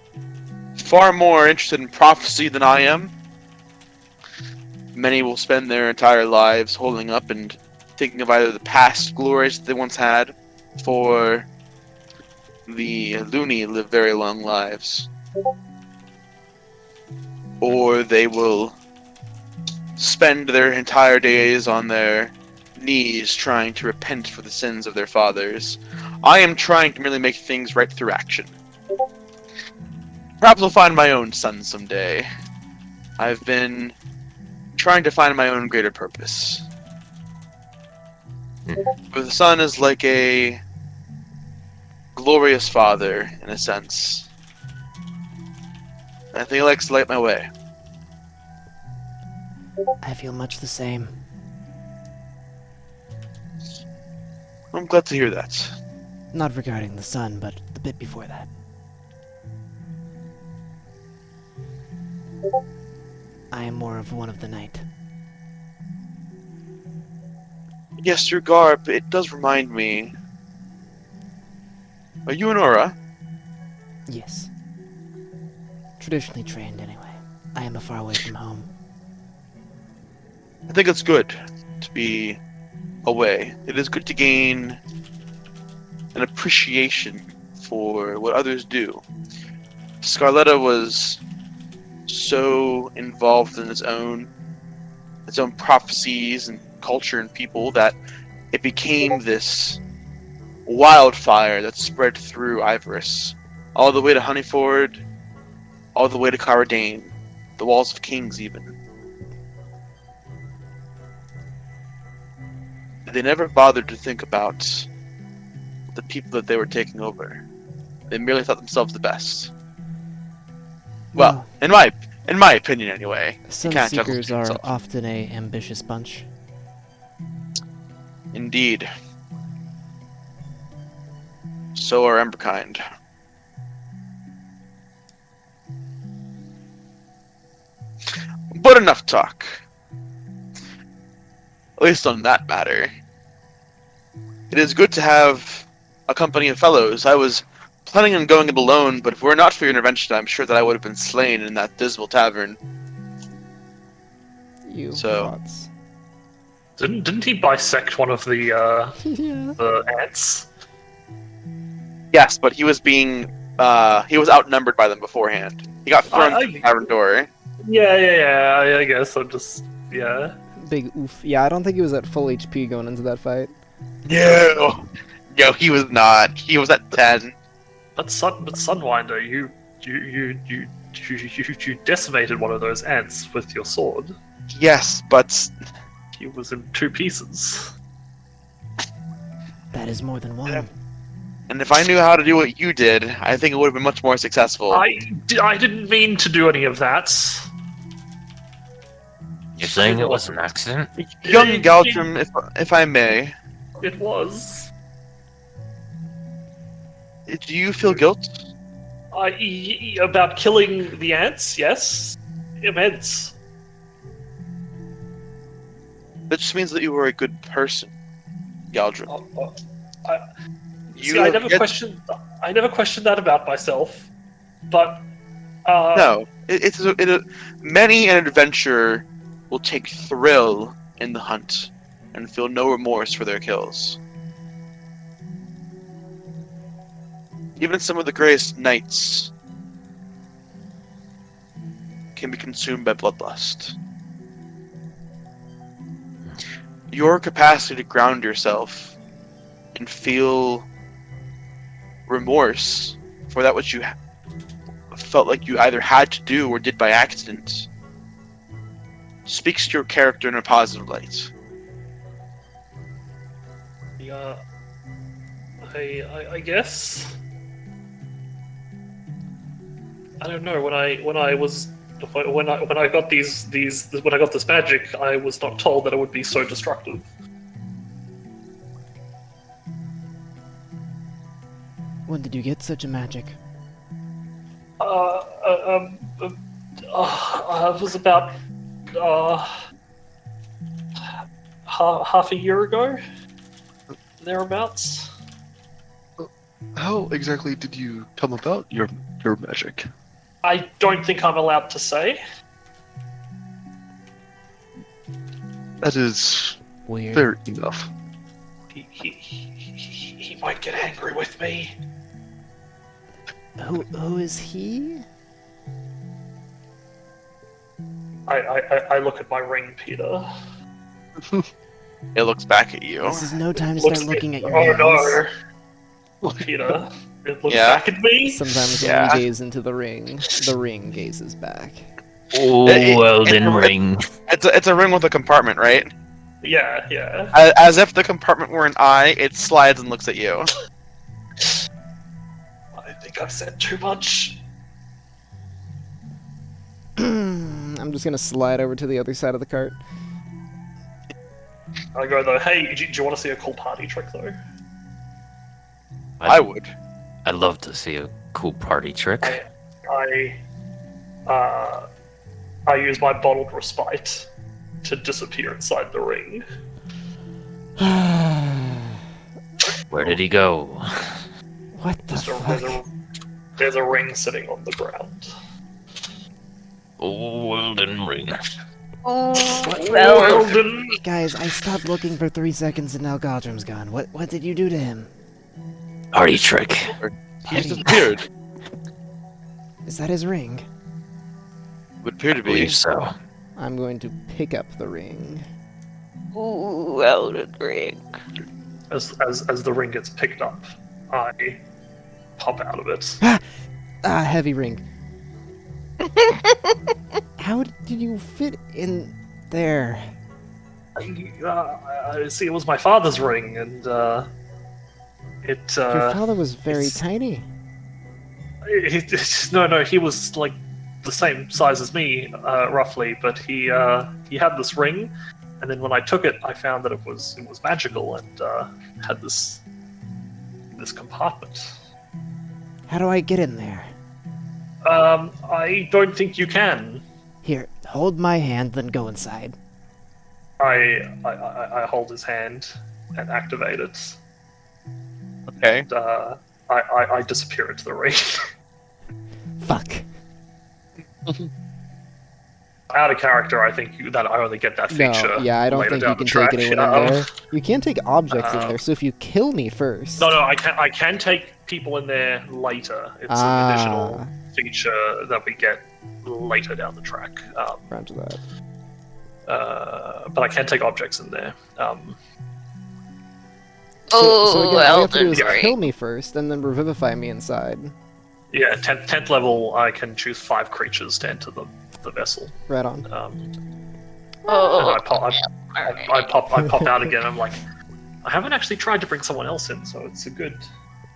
far more interested in prophecy than I am. Many will spend their entire lives holding up and thinking of either the past glories that they once had, for the loony live very long lives, or they will spend their entire days on their knees trying to repent for the sins of their fathers. I am trying to merely make things right through action. Perhaps I'll find my own son someday. I've been trying to find my own greater purpose. But the son is like a glorious father, in a sense. I think he likes to light my way. I feel much the same. I'm glad to hear that. Not regarding the sun, but the bit before that. I am more of one of the night. Yes, your garb, it does remind me. Are you an Aura? Yes. Traditionally trained, anyway. I am far away from home. I think it's good to be away. It is good to gain an appreciation for what others do. Scarletta was so involved in its own prophecies and culture and people that it became this wildfire that spread through Ivorus, all the way to Honeyford, all the way to Cara Dane, the Walls of Kings even. They never bothered to think about the people that they were taking over. They merely thought themselves the best. Well, in my opinion, anyway. Sunseekers are often a ambitious bunch. Indeed. So are Emberkind. But enough talk. At least on that matter. It is good to have a company of fellows. I was planning on going it alone, but if it were not for your intervention, I'm sure that I would have been slain in that dismal tavern. You So. bots. Didn't he bisect one of the Yeah. the ants? Yes, but he was he was outnumbered by them beforehand. He got thrown through the tavern door. Yeah. I guess I'm just Big oof. Yeah, I don't think he was at full HP going into that fight. No, he was not. He was at 10. But Sunwinder, you decimated one of those ants with your sword. Yes, but He was in 2 pieces. That is more than one. and if I knew how to do what you did, I think it would have been much more successful. I didn't mean to do any of that. You're saying it was an accident? Young Galdrim, if I may, It was. do you feel guilt? About killing the ants? Yes. Immense. That just means that you were a good person, Galdrim. I never questioned that about myself. But No, many an adventurer will take thrill in the hunt and feel no remorse for their kills. Even some of the greatest knights can be consumed by bloodlust. Your capacity to ground yourself and feel remorse for that which you felt like you either had to do or did by accident speaks to your character in a positive light. yeah, I guess. I don't know. When I got this magic, I was not told that it would be so destructive. When did you get such a magic? It was about half a year ago, thereabouts. How exactly did you come about your magic? I don't think I'm allowed to say. That is Weird. fair enough. He might get angry with me. Who is he? I look at my ring, Peter. It looks back at you. This is no time to start looking at your hands. No. Peter, it looks Yeah. back at me. Sometimes when Yeah. we gaze into the ring gazes back. Oh, Elden Ring. It's a ring with a compartment, right? Yeah. As if the compartment were an eye, it slides and looks at you. I think I've said too much. I'm just gonna slide over to the other side of the cart. I go though, hey, do you want to see a cool party trick though? I would. I'd love to see a cool party trick. I use my bottled respite to disappear inside the ring. Where did he go? What the fuck? There's a ring sitting on the ground. Oh, Elden Ring. Elden! Guys, I stopped looking for 3 seconds and now Godrum's gone. What did you do to him? Party trick. He just disappeared. Is that his ring? Would appear to I be. believe so. I'm going to pick up the ring. Ooh, Elden Ring. As the ring gets picked up, I pop out of it. Heavy ring. How did you fit in there? See, it was my father's ring, and it. Your father was very it's- tiny. No, he was like the same size as me, roughly. But he had this ring, and then when I took it, I found that it was magical and had this compartment. How do I get in there? I don't think you can. Here, hold my hand, then go inside. I hold his hand and activate it. Okay. And, I disappear into the ring. Fuck. Out of character, I think that I only get that feature. No, yeah, I don't later think you down can the take track. anyone in there. You can take objects in there, so if you kill me first... No, I can take people in there later. It's an additional feature that we get later down the track. Roger that. But I can take objects in there. So again, all you have to do Elden is Ring. kill me first, and then revivify me inside. Yeah, 10th level, I can choose 5 creatures to enter the vessel. Right on. And Oh, I pop out again. I'm like, I haven't actually tried to bring someone else in, so it's a good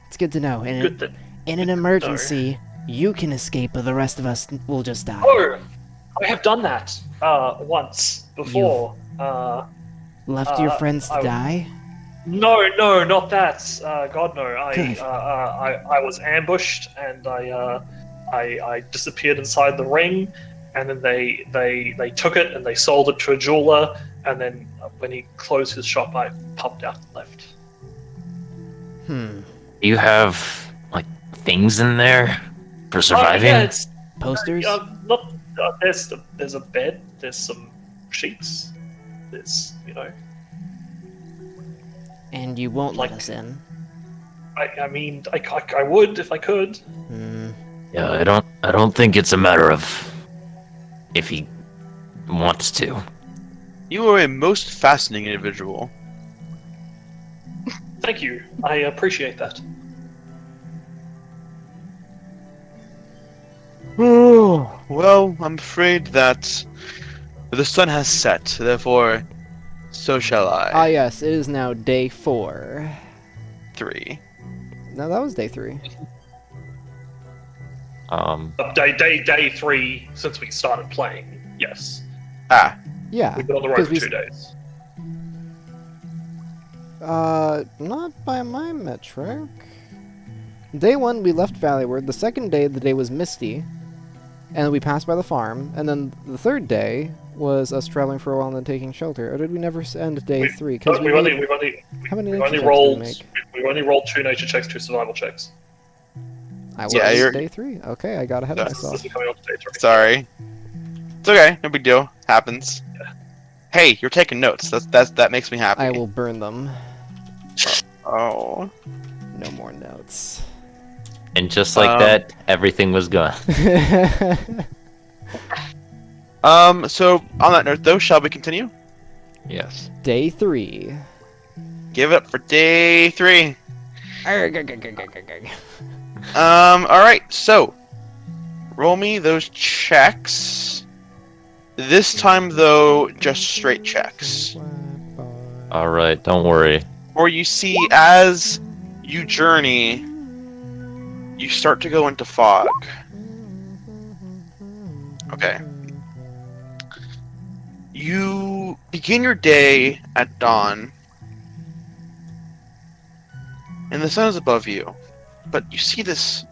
It's good to know. good thing. In an emergency, you can escape, but the rest of us will just die. Oh, I have done that once before. Left your friends to die? No, not that. God no. Good. I was ambushed and I disappeared inside the ring, and then they took it and they sold it to a jeweler, and then when he closed his shop, I popped out and left. Hmm. Do you have, like, things in there for surviving? Yeah, it's Posters? not. There's a bed. There's some sheets. There's And you won't let like- us in? I mean, I would if I could. Hmm. Yeah, I don't think it's a matter of if he wants to. You are a most fascinating individual. Thank you. I appreciate that. Well, I'm afraid that the sun has set, therefore, so shall I. Ah, yes, it is now day 4. 3. No, that was day 3. Day 3 since we started playing. Yes, Ah, Yeah. we've been on the road 'cause for we 2 days. Not by my metric. Day 1, we left Valleyward. The second day, the day was misty, and we passed by the farm. And then the third day was us traveling for a while and then taking shelter. Or did we never end day 3? Because We've only rolled 2 nature checks, 2 survival checks. I was Yeah, you're- day 3. Okay, I got ahead of myself. This is coming up to day 3. Sorry. It's okay. No big deal. Happens. Hey, you're taking notes. That makes me happy. I will burn them. Oh. No more notes. And just like that, everything was gone. So on that note, though, shall we continue? Yes. Day 3. Give it up for day 3. Arg. Alright, so roll me those checks. This time, though, just straight checks. Alright, don't worry. Or you see, as you journey, you start to go into fog. Okay. You begin your day at dawn, and the sun is above you, but you see this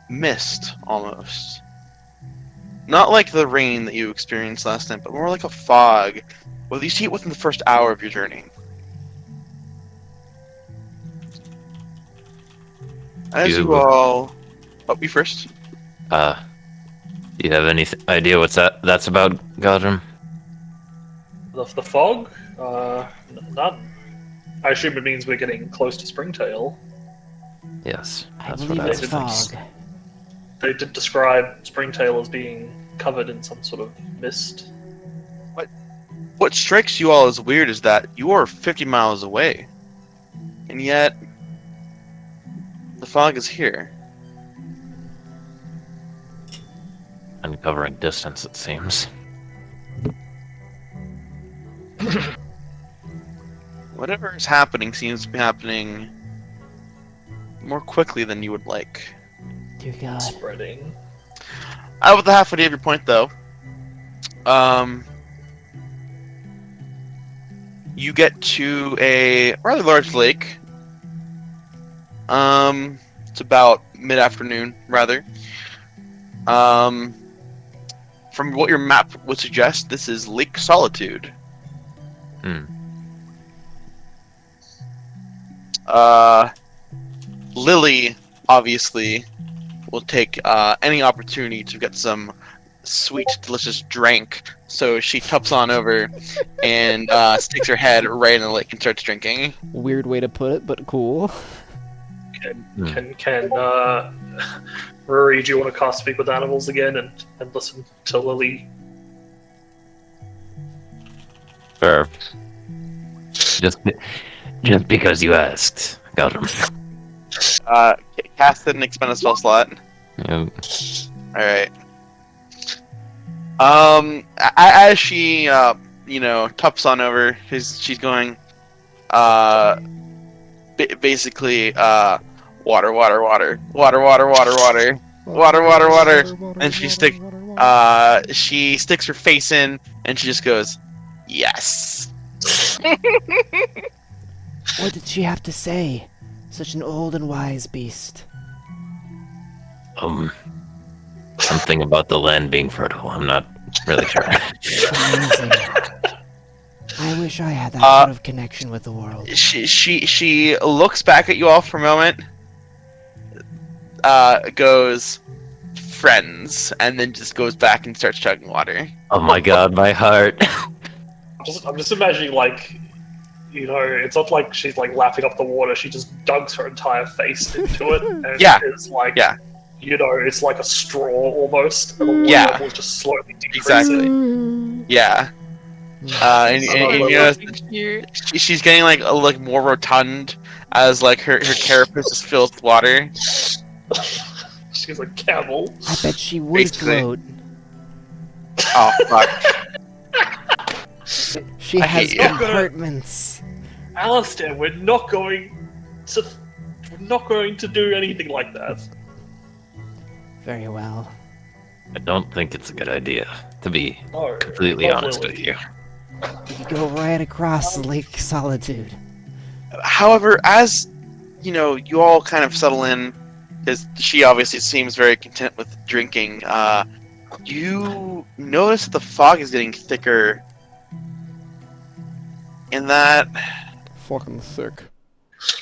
mist, almost. Not like the rain that you experienced last night, but more like a fog. Well, you see it within the first hour of your journey. As you all... Oh, you first. Do you have any idea what's that's about, Godrum? The fog? None. I assume it means we're getting close to Springtail. Yes, I that's believe what I it's was fog. They did describe Springtail as being covered in some sort of mist. What strikes you all as weird is that you are 50 miles away, and yet the fog is here. uncovering distance, it seems. Whatever is happening seems to be happening more quickly than you would like. Dear God. Spreading. I would half idea of your point, though. You get to a rather large lake. It's about mid-afternoon, rather. From what your map would suggest, this is Lake Solitude. Lily, obviously, will take any opportunity to get some sweet, delicious drink. So she tups on over and sticks her head right in the lake and starts drinking. Weird way to put it, but cool. Can Rory, do you want to cast Speak with Animals again and listen to Lily? Sure. Just because you asked, Godrum. Cast an expend a spell slot. Yeah. Alright. As she, tups on over, she's going, basically, water, and she sticks her face in, and she just goes, yes. What did she have to say? Such an old and wise beast. Something about the land being fertile. I'm not really sure. Amazing. I wish I had that sort of connection with the world. She looks back at you all for a moment, goes, friends, and then just goes back and starts chugging water. Oh my god, my heart. I'm just imagining, like, it's not like she's like lapping up the water. She just dunks her entire face into it, and it's like, it's like a straw almost. And the water level is just slowly decreasing. Exactly. Yeah. She's getting like more rotund as like her carapace is filled with water. She's like camel. I bet she would float. Oh fuck. She has compartments. Alistair, we're not going to do anything like that. Very well. I don't think it's a good idea, to be completely honest with you. We could go right across Lake Solitude. However, as you all kind of settle in, because she obviously seems very content with drinking. You notice the fog is getting thicker, and that Fucking sick.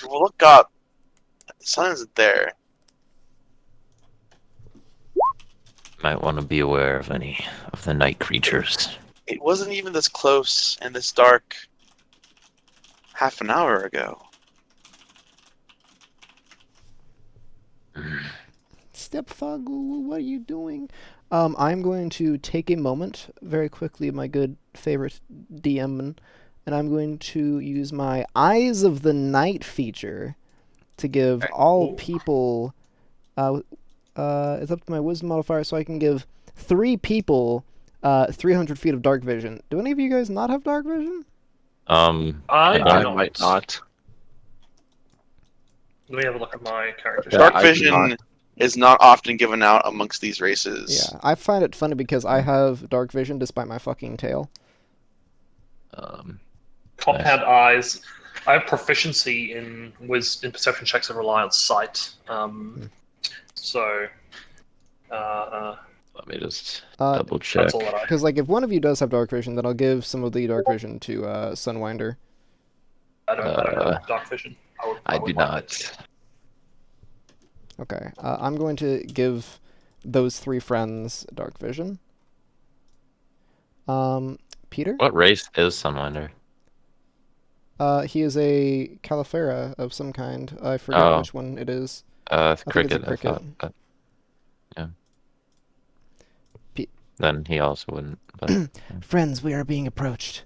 you look up, the sun isn't there. Might want to be aware of any of the night creatures. It wasn't even this close and this dark half an hour ago. Stepfog, what are you doing? I'm going to take a moment, very quickly, my good favorite DM, and I'm going to use my Eyes of the Night feature to give all people. It's up to my Wisdom modifier, so I can give 3 people 300 feet of dark vision. Do any of you guys not have dark vision? I might not. Let me have a look at my character. Dark I do vision not. is not often given out amongst these races. Yeah, I find it funny because I have dark vision despite my fucking tail. Compound eyes. I have proficiency in perception checks that rely on sight. So, Let me just Uh, double check. that's all that I. Because, like, if one of you does have dark vision, then I'll give some of the dark vision to Sunwinder. I don't have dark vision. I would do like not. it. Okay, I'm going to give those 3 friends dark vision. Peter? What race is Sunwinder? He is a Califera of some kind. I forget Oh. which one it is. think it's a Cricket. I cricket. thought, but yeah. Pe- Then he also wouldn't. But Friends, we are being approached.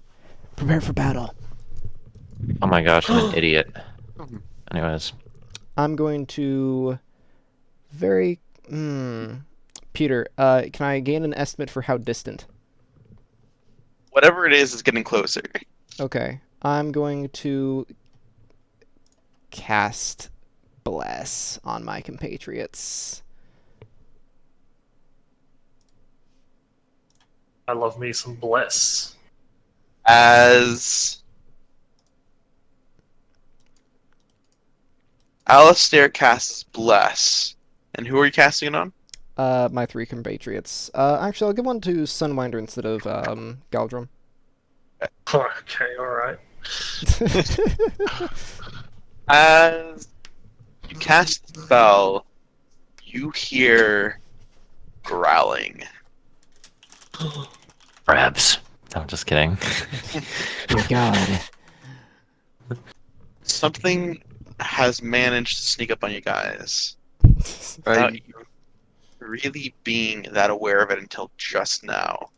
Prepare for battle. oh my gosh, I'm an idiot. Anyways, I'm going to Peter, can I gain an estimate for how distant? Whatever it is getting closer. Okay. I'm going to cast Bless on my compatriots. I love me some bless. As Alistair casts Bless. And who are you casting it on? My 3 compatriots. Actually, I'll give one to Sunwinder instead of Galdrum. Okay, alright. As you cast the spell, you hear growling. crabs. no, I'm just kidding. Dear God. Something has managed to sneak up on you guys without you really being that aware of it until just now.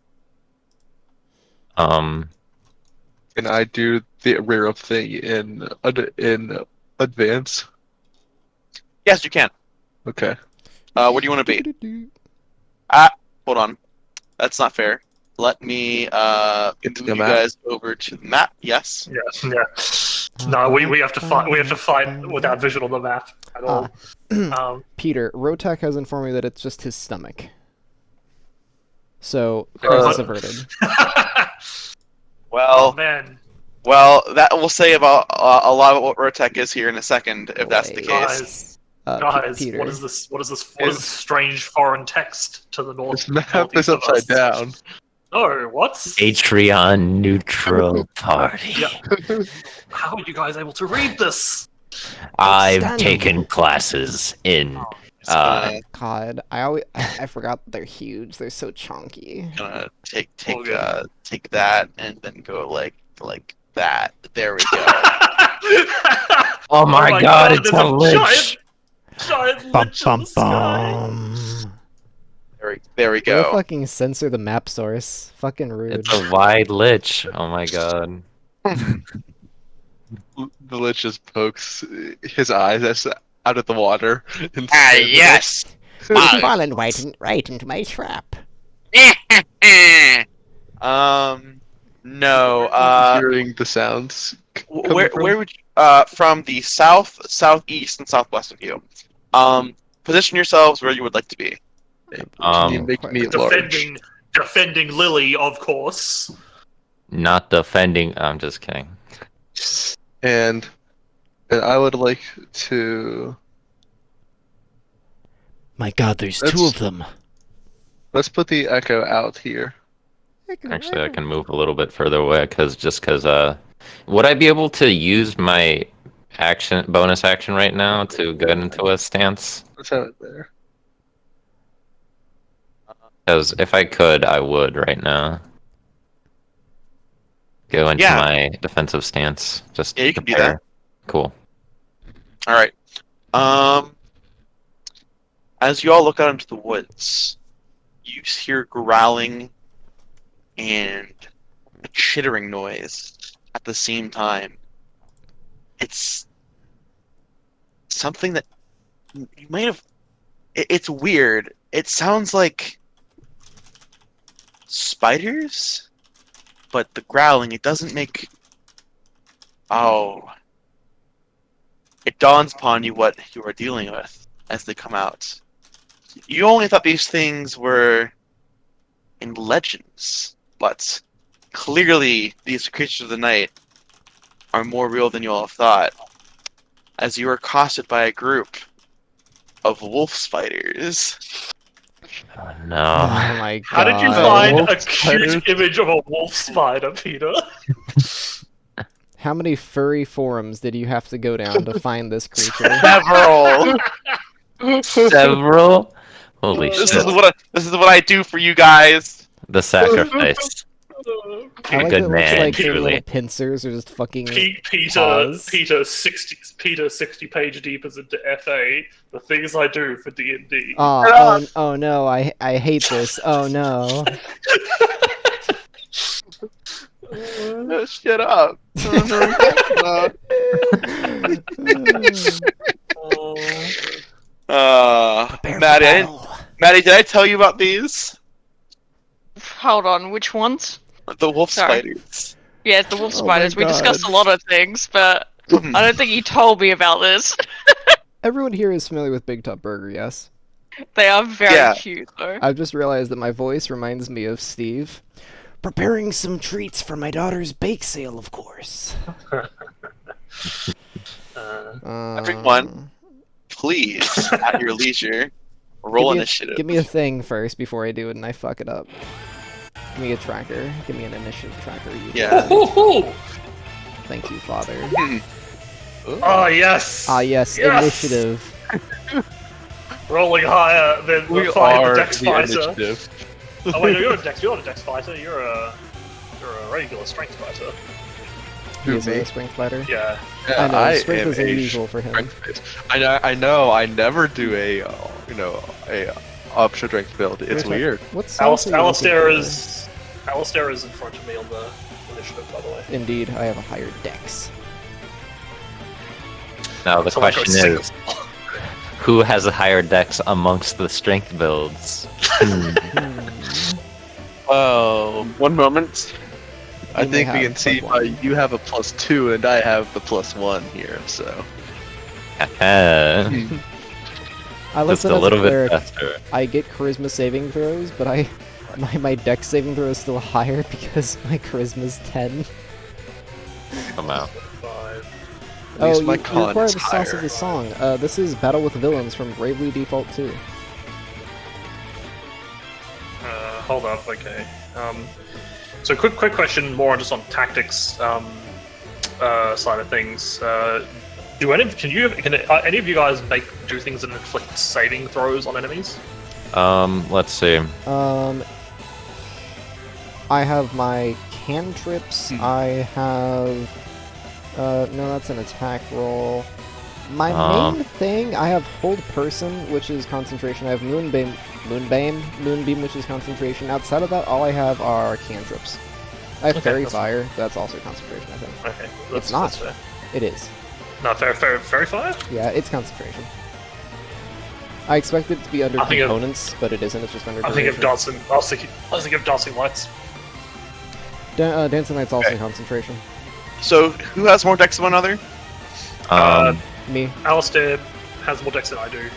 Can I do the rare up thing in advance? Yes, you can. Okay. What do you want to be? Hold on. That's not fair. Let me Into move the you map? guys over to the map. Yes. Yeah. No, we have to fight. We have to fight without vision on the map at all. Peter, Rotak has informed me that it's just his stomach. So, Uh, crisis averted. Well, Oh man, that will say about a lot of what Rotek is here in a second, if that's the Wait. case. guys, Peter. what is this? What is this? What is this strange foreign text to the north? This map northeast is of us? upside down. Oh, what? Patreon neutral party. Yeah. How are you guys able to read this? I've Outstanding. taken classes in. God, I forgot that they're huge. They're so chunky. Gonna take Oh, good. take that and then go like that. There we go. Oh my god, it's there's a lich! Giant Bum, lich in bum, the sky. bum. There we We'll go. fucking censor the map source. Fucking rude. It's a wide lich. Oh my god. The lich just pokes his eyes out of the water. And Ah, stands yes. You've fallen right into my trap. No. there, hearing the sounds. Where from? would you, from the south, southeast, and southwest of you? Position yourselves where you would like to be. Can you make me large? Defending Lily, of course. Not defending. I'm just kidding. And And I would like to... My god, there's two That's- of them. Let's put the echo out here. Actually, I can move a little bit further away because would I be able to use my bonus action right now to get into a stance? Let's have it there. Because if I could, I would right now. Go into Yeah. my defensive stance. Just Yeah, you can do prepare. that. Cool. All right. As you all look out into the woods, you hear growling and a chittering noise at the same time. It's something that you might have. It's weird. It sounds like spiders, but the growling, it doesn't make. Oh. It dawns upon you what you are dealing with as they come out. You only thought these things were in legends, but clearly these creatures of the night are more real than you all have thought, as you are accosted by a group of wolf spiders. Oh, Oh no. my god. How did you find wolf a spider? cute image of a wolf spider, Peter? How many furry forums did you have to go down to find this creature? Several. Several? Holy This shit. is what I do for you guys. The sacrifice. I like Good that it looks man, like their truly. little pincers are just fucking Peter, paws. Peter, 60 page deep is into FA. The things I do for D&D. Oh no, I hate this. Oh no. Shut up. Prepare for Maddie, battle. Maddie, did I tell you about these? Hold on, which ones? The wolf Sorry. spiders. Yeah, the wolf Oh my spiders. We discussed a God. lot of things, but I don't think you told me about this. Everyone here is familiar with Big Top Burger, yes? They are very Yeah. cute, though. I've just realized that my voice reminds me of Steve. Preparing some treats for my daughter's bake sale, of course. Everyone, please, at your leisure, roll initiative. Give me a thing first before I do it and I fuck it up. Give me a tracker. Give me an initiative tracker. You Yeah. Oh, Thank you, Father. yes! Yes, Yes! initiative. Rolling higher than We the fight are the Dex the fighter. initiative. Oh wait, no, you're not a Dex fighter. You're a regular strength fighter. He Who, is me? a strength fighter. Yeah. I know, strength am is unusual for him. strength-based. I know. I never do a option strength build. It's Wait, weird. What sauce are you Alistair looking is in front of me on the initiative, by the way. for? Indeed, I have a higher dex. Now the So I'll go question single. is, who has a higher dex amongst the strength builds? Oh, one moment. I You may think we have can see +1. you have a +2 and I have the +1 here, so. Uh, I looked just at a as little bit cleric. faster. I get charisma saving throws, but my dex saving throw is still higher because my charisma's 10. Come out. 5. At least Oh, my you con require is the sauce higher. of the song. This is Battle with Villains from Bravely Default 2. Hold up, okay. So quick question, more just on tactics side of things. Can any of you guys do things that inflict saving throws on enemies? Let's see. I have my cantrips. I have. No, that's an attack roll. My main thing, I have Hold Person, which is concentration. I have Moonbeam, which is concentration. Outside of that, all I have are cantrips. I have Okay, Fairy that's Fire. That's also concentration, I think. Okay, It's not. that's fair. It is. No, fairy fire? Yeah, it's concentration. I expect it to be under I think of- components, but it isn't. It's just under I think of duration. dancing. I was thinking of dancing lights. Dancing Light's also Okay. concentration. So, who has more decks than one other? Me. Alistair has more dex than I do.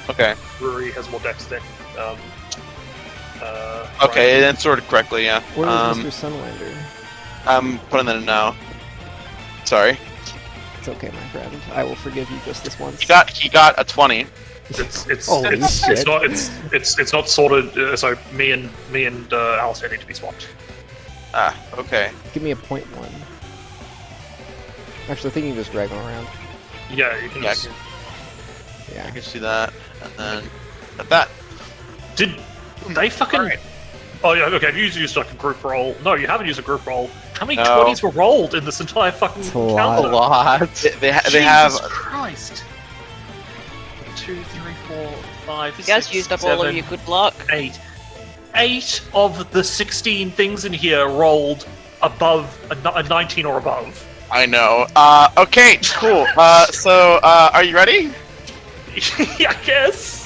Okay. Rory has more dex than. Okay, then sorted correctly, yeah. Where is Mr. Sunlander? I'm putting that in now. Sorry. It's okay, my friend. I will forgive you just this once. He got a 20. Holy shit. It's not sorted. So me and Alistair need to be swapped. Ah, okay. Give me a 0.1. Actually, I think you can just drag them around. Yeah, you can. Yeah, Just... Yeah. I can see that, and then at that. Did they fucking? Alright. Oh yeah, okay. You used like a group roll. No, you haven't used a group roll. How many No. 20s were rolled in this entire fucking It's a lot. encounter? A lot. They Jesus have. Christ. 2, 3, 4, 5, You guys 6, used up all of 7, your good luck. 8. 8 of the 16 things in here rolled above a 19 or above. I know. Okay, cool. So, are you ready? Yeah, I guess.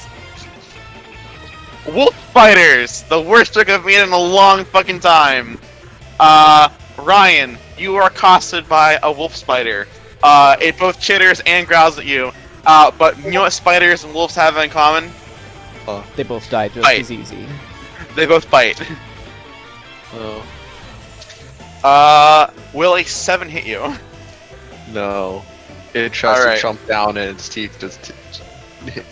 Wolf spiders! The worst trick I've made in a long fucking time. Ryan, you are accosted by a wolf spider. It both chitters and growls at you. But you know what spiders and wolves have in common? They both die just Bite. as easy. They both bite. Will a 7 hit you? No. It tries Alright. to jump down and its teeth just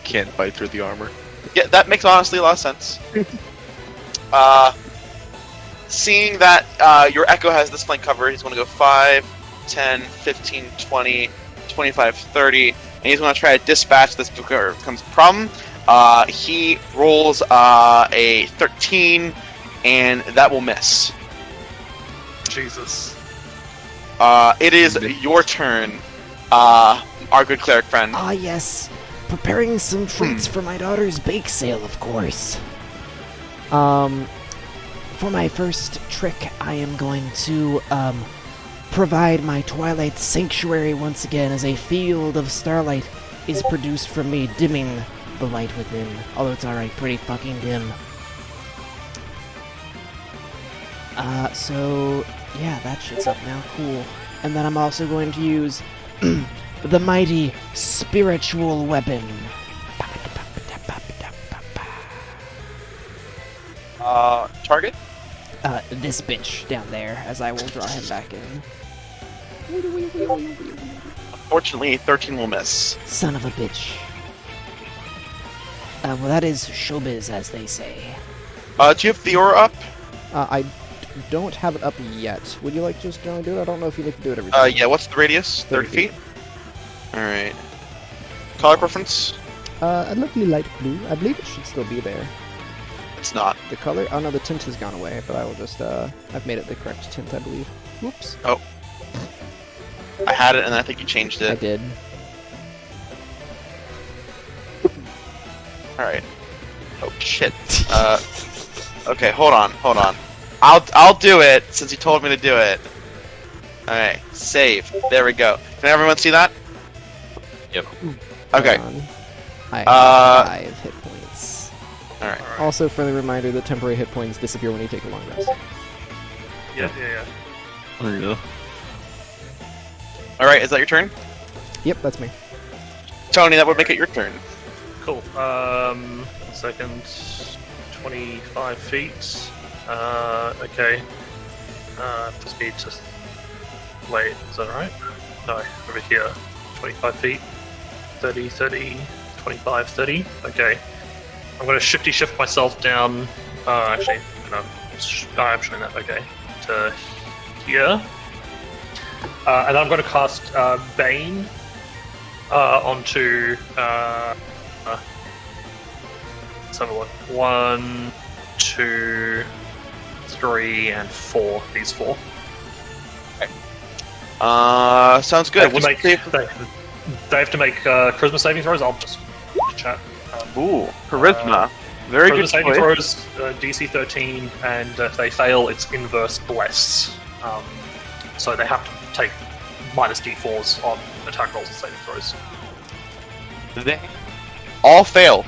can't bite through the armor. Yeah, that makes honestly a lot of sense. Seeing that your Echo has this flank cover, he's going to go 5, 10, 15, 20, 25, 30, and he's going to try to dispatch this before it becomes a problem. He rolls a 13, and that will miss. Jesus. It is your turn, our good cleric friend. Ah, yes. Preparing some treats for my daughter's bake sale, of course. For my first trick, I am going to, provide my Twilight Sanctuary once again as a field of starlight is produced from me dimming the light within. Although it's already pretty fucking dim. So, yeah, that shit's up now. Cool. And then I'm also going to use the mighty spiritual weapon. Target? This bitch down there, as I will draw him back in. Unfortunately, 13 will miss. Son of a bitch. Well, that is showbiz, as they say. Do you have Theora up? I don't have it up yet. Would you like to just generally do it? I don't know if you like to do it every time. Yeah, what's the radius? 30 feet? Alright. Color preference? A lovely light blue. I believe it should still be there. It's not. The color? Oh no, the tint has gone away, but I will just, I've made it the correct tint, I believe. Whoops. Oh. I had it and I think you changed I it. did. Alright. Oh shit. Okay, hold on. I'll do it since you told me to do it. Alright, save. There we go. Can everyone see that? Yep. Okay. Hold on. I have 5 hit points. Alright. Also, friendly reminder that temporary hit points disappear when you take a long rest. Yeah. There you go. Alright, is that your turn? Yep, that's me. Tony, that would make it your turn. Cool. 1 second. 25 feet. Okay. Just need to... Wait, is that right? No, over here. 25 feet. 30, 30, 25, 30. Okay. I'm going to shifty shift myself down. Actually, no. I'm showing that. Okay. To here. And I'm going to cast Bane onto... let's have a look. 1, 2, 3, and 4. These 4. Sounds good. They have to make charisma saving throws. I'll just chat. Ooh, charisma. Very Charisma good saving choice. throws, DC 13, and if they fail, it's inverse bless. So they have to take minus d4s on attack rolls and saving throws. They all fail.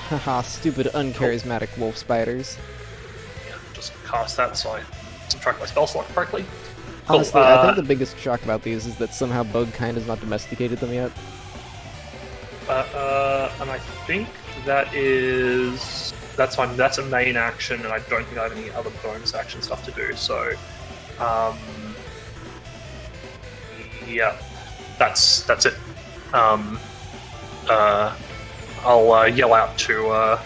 Haha, stupid uncharismatic wolf spiders. Yeah, just cast that so I subtract my spell slot correctly. Cool, Honestly, I think the biggest shock about these is that somehow Bugkind has not domesticated them yet. And I think that's a main action, and I don't think I have any other bonus action stuff to do. So, Yeah, that's it. I'll yell out to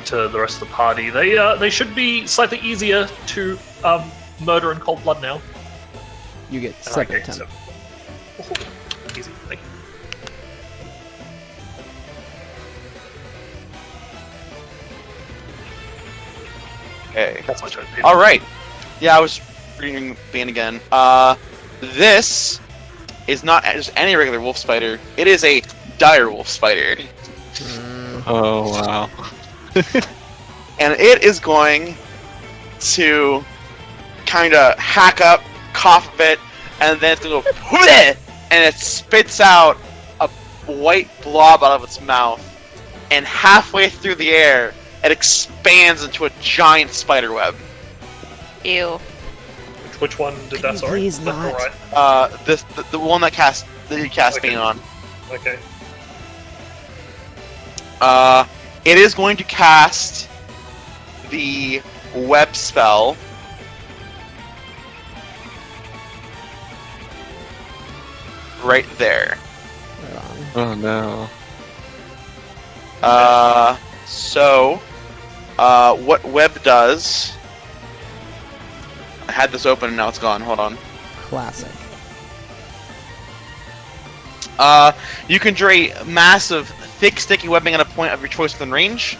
the rest of the party. They should be slightly easier to murder in cold blood now. You get And I 7 get attempt. 7. Easy, thank you. Okay. That's my turn. Peter. All right. Yeah, I was reading Bane again. This is not just any regular wolf spider. It is a dire wolf spider, Oh wow. and it is going to kind of hack up, cough a bit, and then it's gonna go "Bleh!" and it spits out a white blob out of its mouth, and halfway through the air, it expands into a giant spider web. Ew. Which one did that? you Sorry. please Left or not? right? The one that you cast Okay. Bane on. Okay. It is going to cast the web spell. Right there. Right on. Oh no. What web does... I had this open and now it's gone, hold on. Classic. You can draw massive, thick, sticky webbing at a point of your choice within range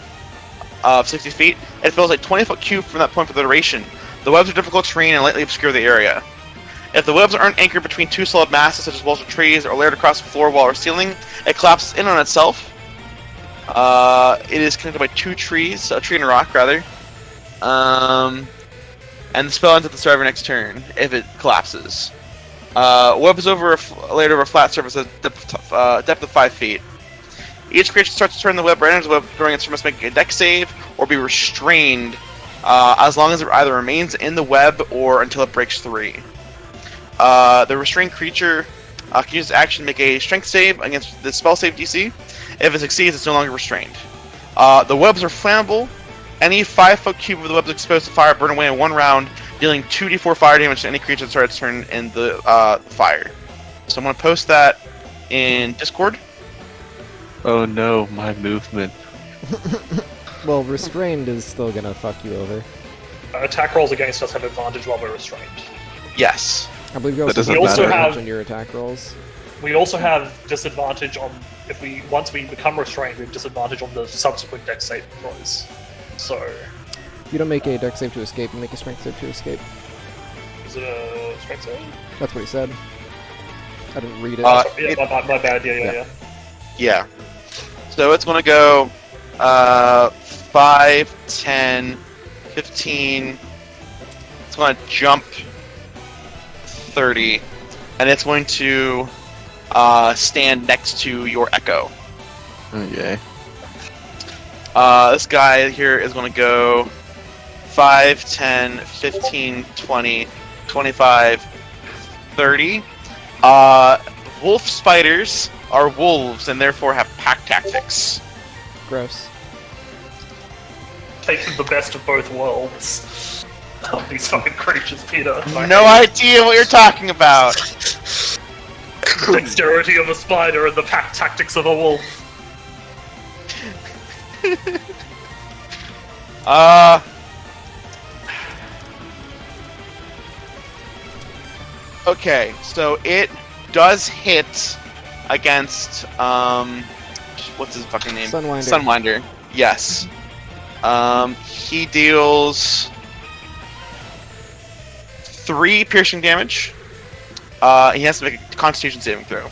of 60 feet. It fills a 20-foot cube from that point for the duration. The webs are difficult terrain and lightly obscure the area. If the webs aren't anchored between two solid masses, such as walls or trees, or layered across the floor, wall, or ceiling, it collapses in on itself. It is connected by two trees, a tree and a rock, rather. And the spell ends at the start of your next turn, if it collapses. Web is layered over a flat surface at depth of 5 feet. Each creature starts to turn the web right into the web during its turn must make a dex save or be restrained as long as it either remains in the web or until it breaks 3. The restrained creature can use its action to make a strength save against the spell save DC. If it succeeds, it's no longer restrained. The webs are flammable. Any 5-foot cube of the web is exposed to fire, burn away in 1 round, dealing 2d4 fire damage to any creature that starts its turn in the fire. So I'm going to post that in Discord. Oh no, my movement. Well, restrained is still gonna fuck you over. Attack rolls against us have advantage while we're restrained. Yes. I believe you That also doesn't have matter. disadvantage on your attack rolls. We also have disadvantage on once we become restrained, we have disadvantage on the subsequent dex save throws. So, You don't make a dex save to escape, you make a strength save to escape. is it a strength save? That's what he said. I didn't read it. Yeah, my bad. Yeah. Yeah. So it's going to go 5, 10, 15. It's going to jump 30. And it's going to stand next to your Echo. Okay. This guy here is going to go 5, 10, 15, 20, 25, 30. Wolf spiders are wolves and therefore have pack tactics. Gross. Taking the best of both worlds. These fucking creatures, Peter. No idea what you're talking about. Dexterity of a spider and the pack tactics of a wolf. Okay, so it does hit against what's his fucking name? Sunwinder. Sunwinder. Yes. He deals 3 piercing damage. He has to make a Constitution saving throw.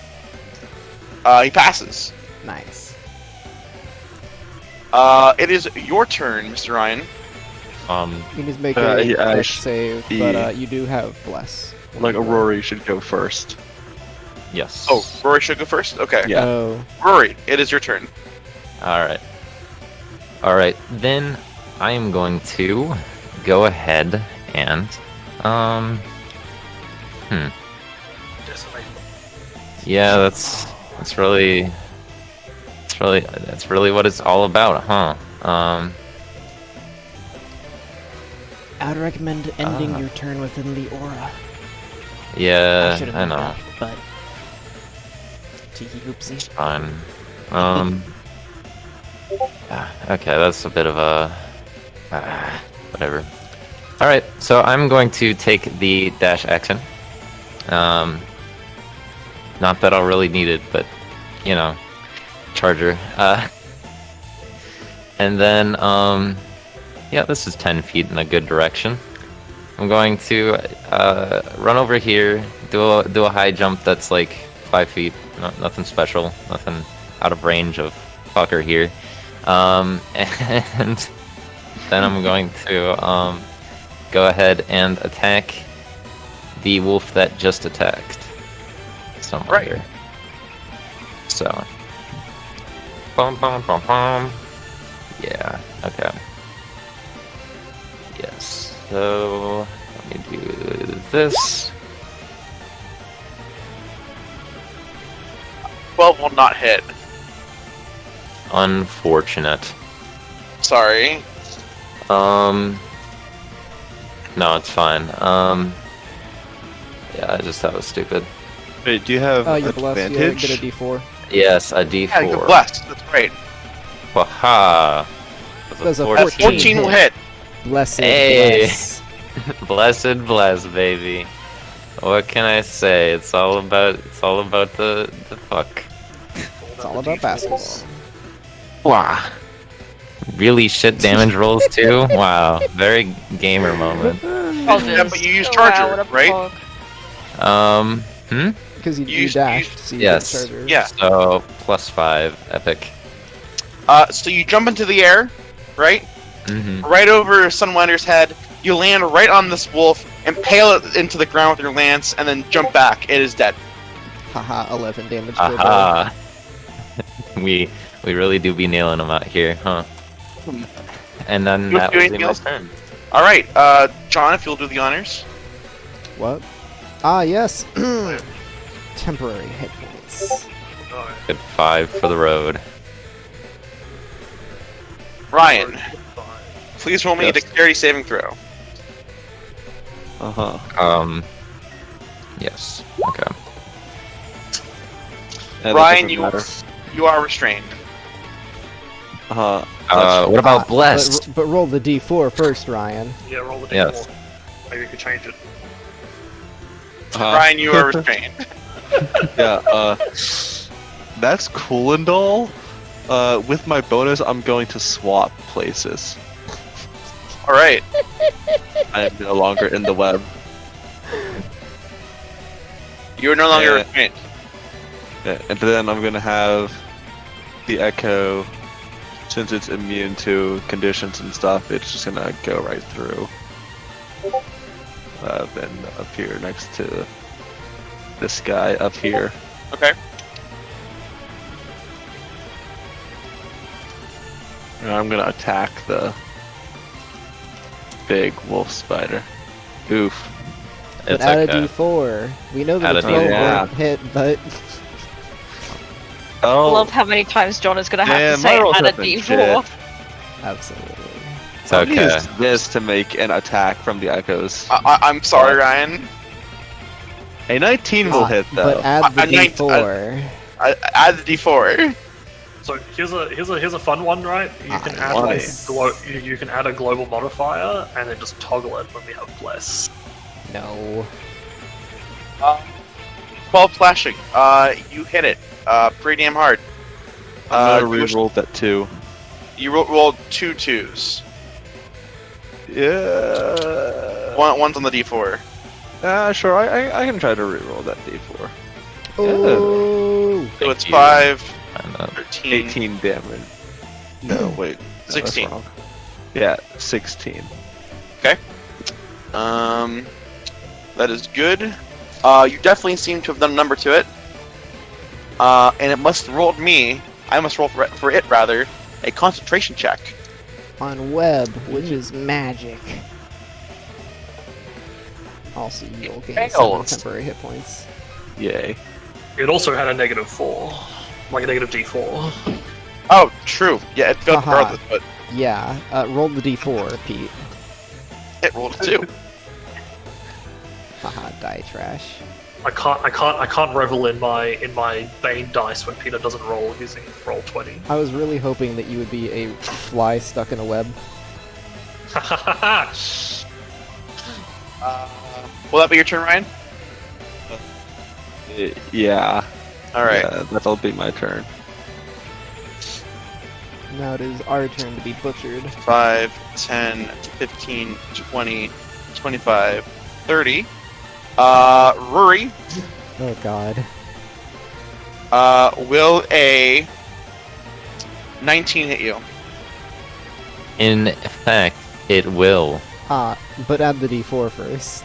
He passes. Nice. It is your turn, Mr. Ryan. You need to make a yeah, dex save, be- but you do have bless. Like Rory should go first. Yes. Oh, Rory should go first? Okay. Yeah. Oh, Rory, it is your turn. Alright. Alright, then I am going to go ahead and yeah, that's really what it's all about, huh? I'd recommend ending your turn within the aura. Yeah, should've I done know. that. but cheeky oopsie. Fine. Okay, that's a bit of a whatever. All right, so I'm going to take the dash action. Not that I'll really need it, but you know, charger. And then yeah, this is 10 feet in a good direction. I'm going to run over here, do a high jump that's like 5 feet. Nothing special, nothing out of range of fucker here. And then I'm going to go ahead and attack the wolf that just attacked. Somewhere here. So. Bum, bum, bum, bum. Yeah, okay. Yes, so let me do this. 12 will not hit. Unfortunate. Sorry. No, it's fine. Yeah, I just thought it was stupid. Wait, do you have You're blessed. You advantage? get a D4. Yes, a D4. Yeah, you're blessed. That's right. Waha! Does a 14 will hit. Blessed. Hey. Bless. Blessed, baby. What can I say? It's all about the fuck. It's all about basketball. Wow. Really shit damage rolls too? Wow. Very gamer moment. Yeah, but you use Oh, charger, wow, what a right? pog. Because you You- dashed, so you Yes. get charger. Yeah. So +5, epic. So you jump into the air, right? Mm-hmm. Right over Sunwinder's head. You land right on this wolf, impale it into the ground with your lance, and then jump back. It is dead. Haha, 11 damage per bow. Aha. we really do be nailing them out here, huh? And then You that do will be anything my else? turn. Alright, John, if you'll do the honors. What? Ah, yes. Temporary hit points. Good 5 for the road. Ryan, please roll me a Yes. dexterity saving throw. Yes. Okay. Yeah, that Ryan, doesn't matter. you are restrained. Uh-huh. What about blessed? But roll the D4 first, Ryan. Yeah, roll the D4. Yes. Maybe you could change it. Ryan, you are restrained. Yeah, that's cool and all. With my bonus, I'm going to swap places. Alright. I am no longer in the web. You are no longer Yeah. restrained. Yeah, and then I'm gonna have the echo, since it's immune to conditions and stuff, it's just gonna go right through. Then appear next to this guy up here. Okay. And I'm gonna attack the big wolf spider. Oof. But It's add okay. a D4. We know that Add a a 12 D4. won't hit, but I Oh, love how many times John is gonna have man, to say my rolls add a have been D4. shit. absolutely. It's I'll okay. use this to make an attack from the echoes. I'm sorry, Ryan. A 19 will hit though. But add the A nine- D4. Add the D4. So here's a fun one, right? You can add nice. you can add a global modifier and then just toggle it when we have bless. No. 12 slashing. You hit it. Pretty damn hard. I'm gonna you wish- reroll that too. You rolled 2 2s. Yeah. One's on the D4. Sure. I can try to reroll that d4. Oh. So it's Thank you. 5, And, 13, 18 damage. No, wait. No, that's 16. wrong. Yeah, 16. That is good. You definitely seem to have done a number to it. And it must have rolled me. I must roll for it rather. A concentration check. On web, which is magic. Also, you'll gain 7 Fails. temporary hit points. Yay. It also had a -4, like a -D4. Oh, true. Yeah, it failed Haha. regardless, but Yeah, roll the D4, Pete. it rolled a 2. Haha, die trash. I can't revel in my Bane dice when Peter doesn't roll using roll 20. I was really hoping that you would be a fly stuck in a web. Will that be your turn, Ryan? Yeah. All right. Yeah, that'll be my turn. Now it is our turn to be butchered. 5, 10, 15, 20, 25, 30. Rory, Oh god. will a 19 hit you? In fact, it will. But add the d4 first.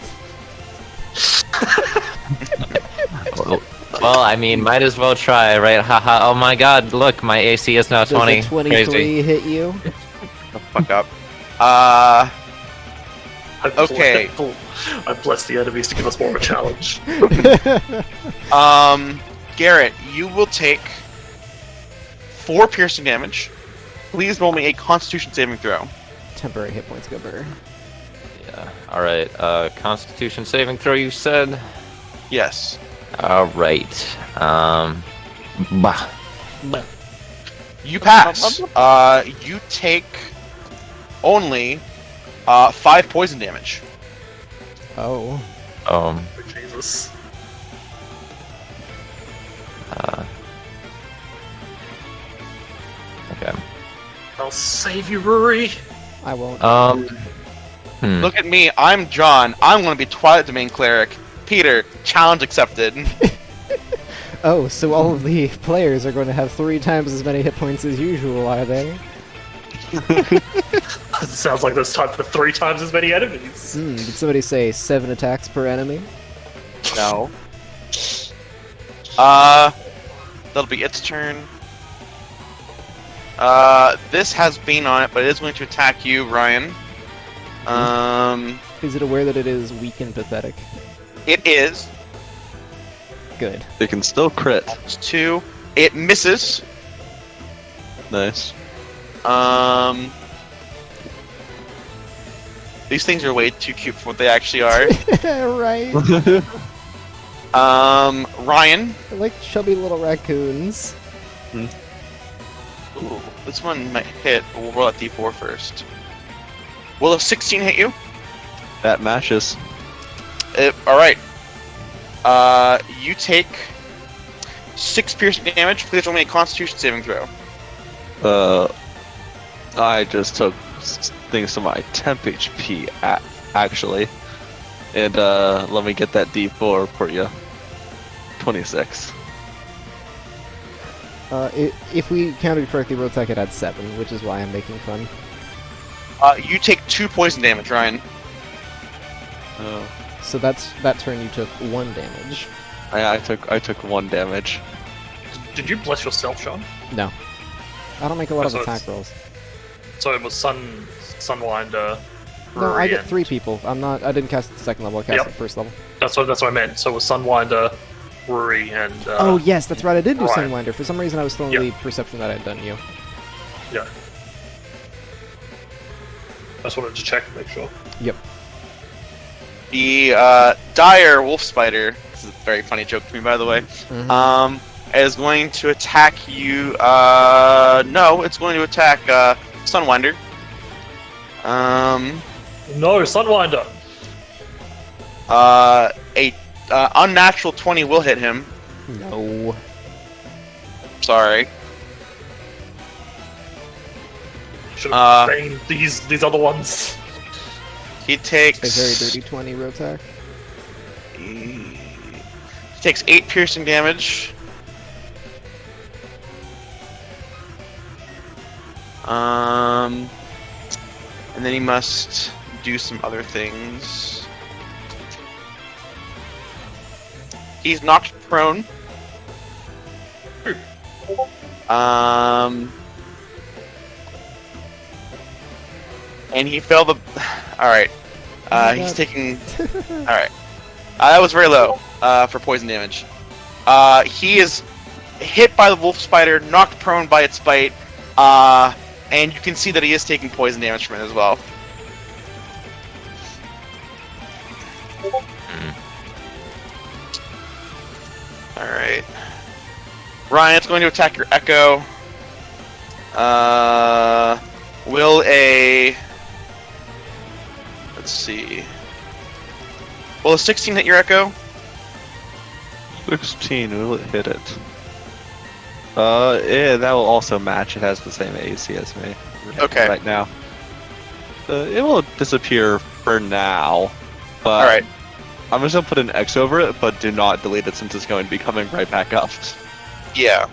Well, I mean, might as well try, right? Haha. Oh my god, look, my AC is now Does 20. a 23 Crazy. hit you? The fuck up. Okay. I bless the enemies to give us more of a challenge. Garrett, you will take 4 piercing damage. Please roll me a Constitution saving throw. Temporary hit points go burr. Yeah. Alright, Constitution saving throw, you said? Yes. Alright. Bah. You pass. You take only 5 poison damage. Oh. Jesus. Okay. I'll save you, Rory. I won't. Look at me. I'm John. I'm going to be Twilight Domain Cleric. Peter, challenge accepted. Oh, so all of the players are going to have 3 times as many hit points as usual, are they? Sounds like there's time for 3 times as many enemies. Did somebody say 7 attacks per enemy? No. That'll be its turn. This has Bane on it, but it is going to attack you, Ryan. Is it aware that it is weak and pathetic? It is. Good. They can still crit. It's 2. It misses. Nice. These things are way too cute for what they actually are. Right. Ryan. I like chubby little raccoons. Ooh, this one might hit, but we'll roll at D4 first. Will a 16 hit you? That matches. Alright. You take 6 piercing damage. Please roll me a Constitution saving throw. I just took things to my temp HP, actually. And, let me get that D4 for you. 26. If we counted correctly, Rotek had 7, which is why I'm making fun. You take 2 poison damage, Ryan. Oh. So that turn you took 1 damage. I took 1 damage. Did you bless yourself, Sean? No. I don't make a lot of So attack rolls. So it was Sunwinder. No, I get and- 3 people. I didn't cast it at the 2nd level, I cast it at first level. That's what I meant. So it was Sunwinder, Rory, and. Oh yes, that's right, I did do Ryan. Sunwinder. For some reason I was still in the perception that I'd done you. Yeah. I just wanted to check and make sure. Yep. The dire wolf spider, this is a very funny joke to me by the way, is going to attack you. No, it's going to attack Sunwinder. No, Sunwinder! A unnatural 20 will hit him. No. Sorry. Should have banged these other ones. He takes A very dirty 20, Rotek. He takes 8 piercing damage. And then he must do some other things. He's knocked prone. And he failed the. Alright. He's taking. Alright. That was very low for poison damage. He is hit by the wolf spider, knocked prone by its bite, and you can see that he is taking poison damage from it as well. Alright. Ryan, it's going to attack your Echo. Will a... Let's see. Will a 16 hit your Echo? 16, will it hit it? Yeah, that will also match. It has the same AC as me. Okay. Right now. It will disappear for now. But Alright. I'm just gonna put an X over it, but do not delete it since it's going to be coming right back up. Yeah.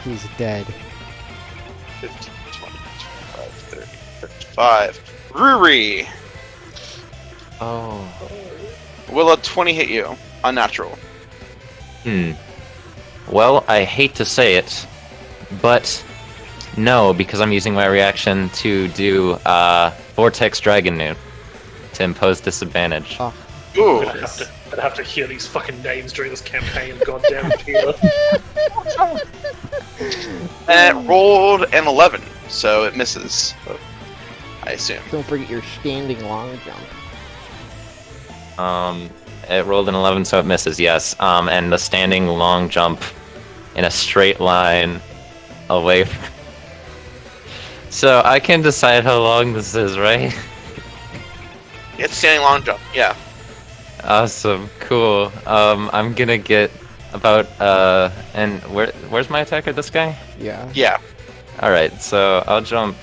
He's dead. 15, 20, 25, 30, 35. Ruri! Oh. Will a 20 hit you? Unnatural. Well, I hate to say it, but no, because I'm using my reaction to do Vortex Dragon Noon to impose disadvantage. Oh, Ooh. I'd have to hear these fucking names during this campaign. Goddamn Peter. And it rolled an 11, so it misses. I assume. don't forget your standing long jump. It rolled an 11, so it misses, yes. And the standing long jump in a straight line away from... So I can decide how long this is, right? It's standing long jump, yeah. Awesome, cool. I'm gonna get about, and where's my attacker, this guy? Yeah. Yeah. Alright, so I'll jump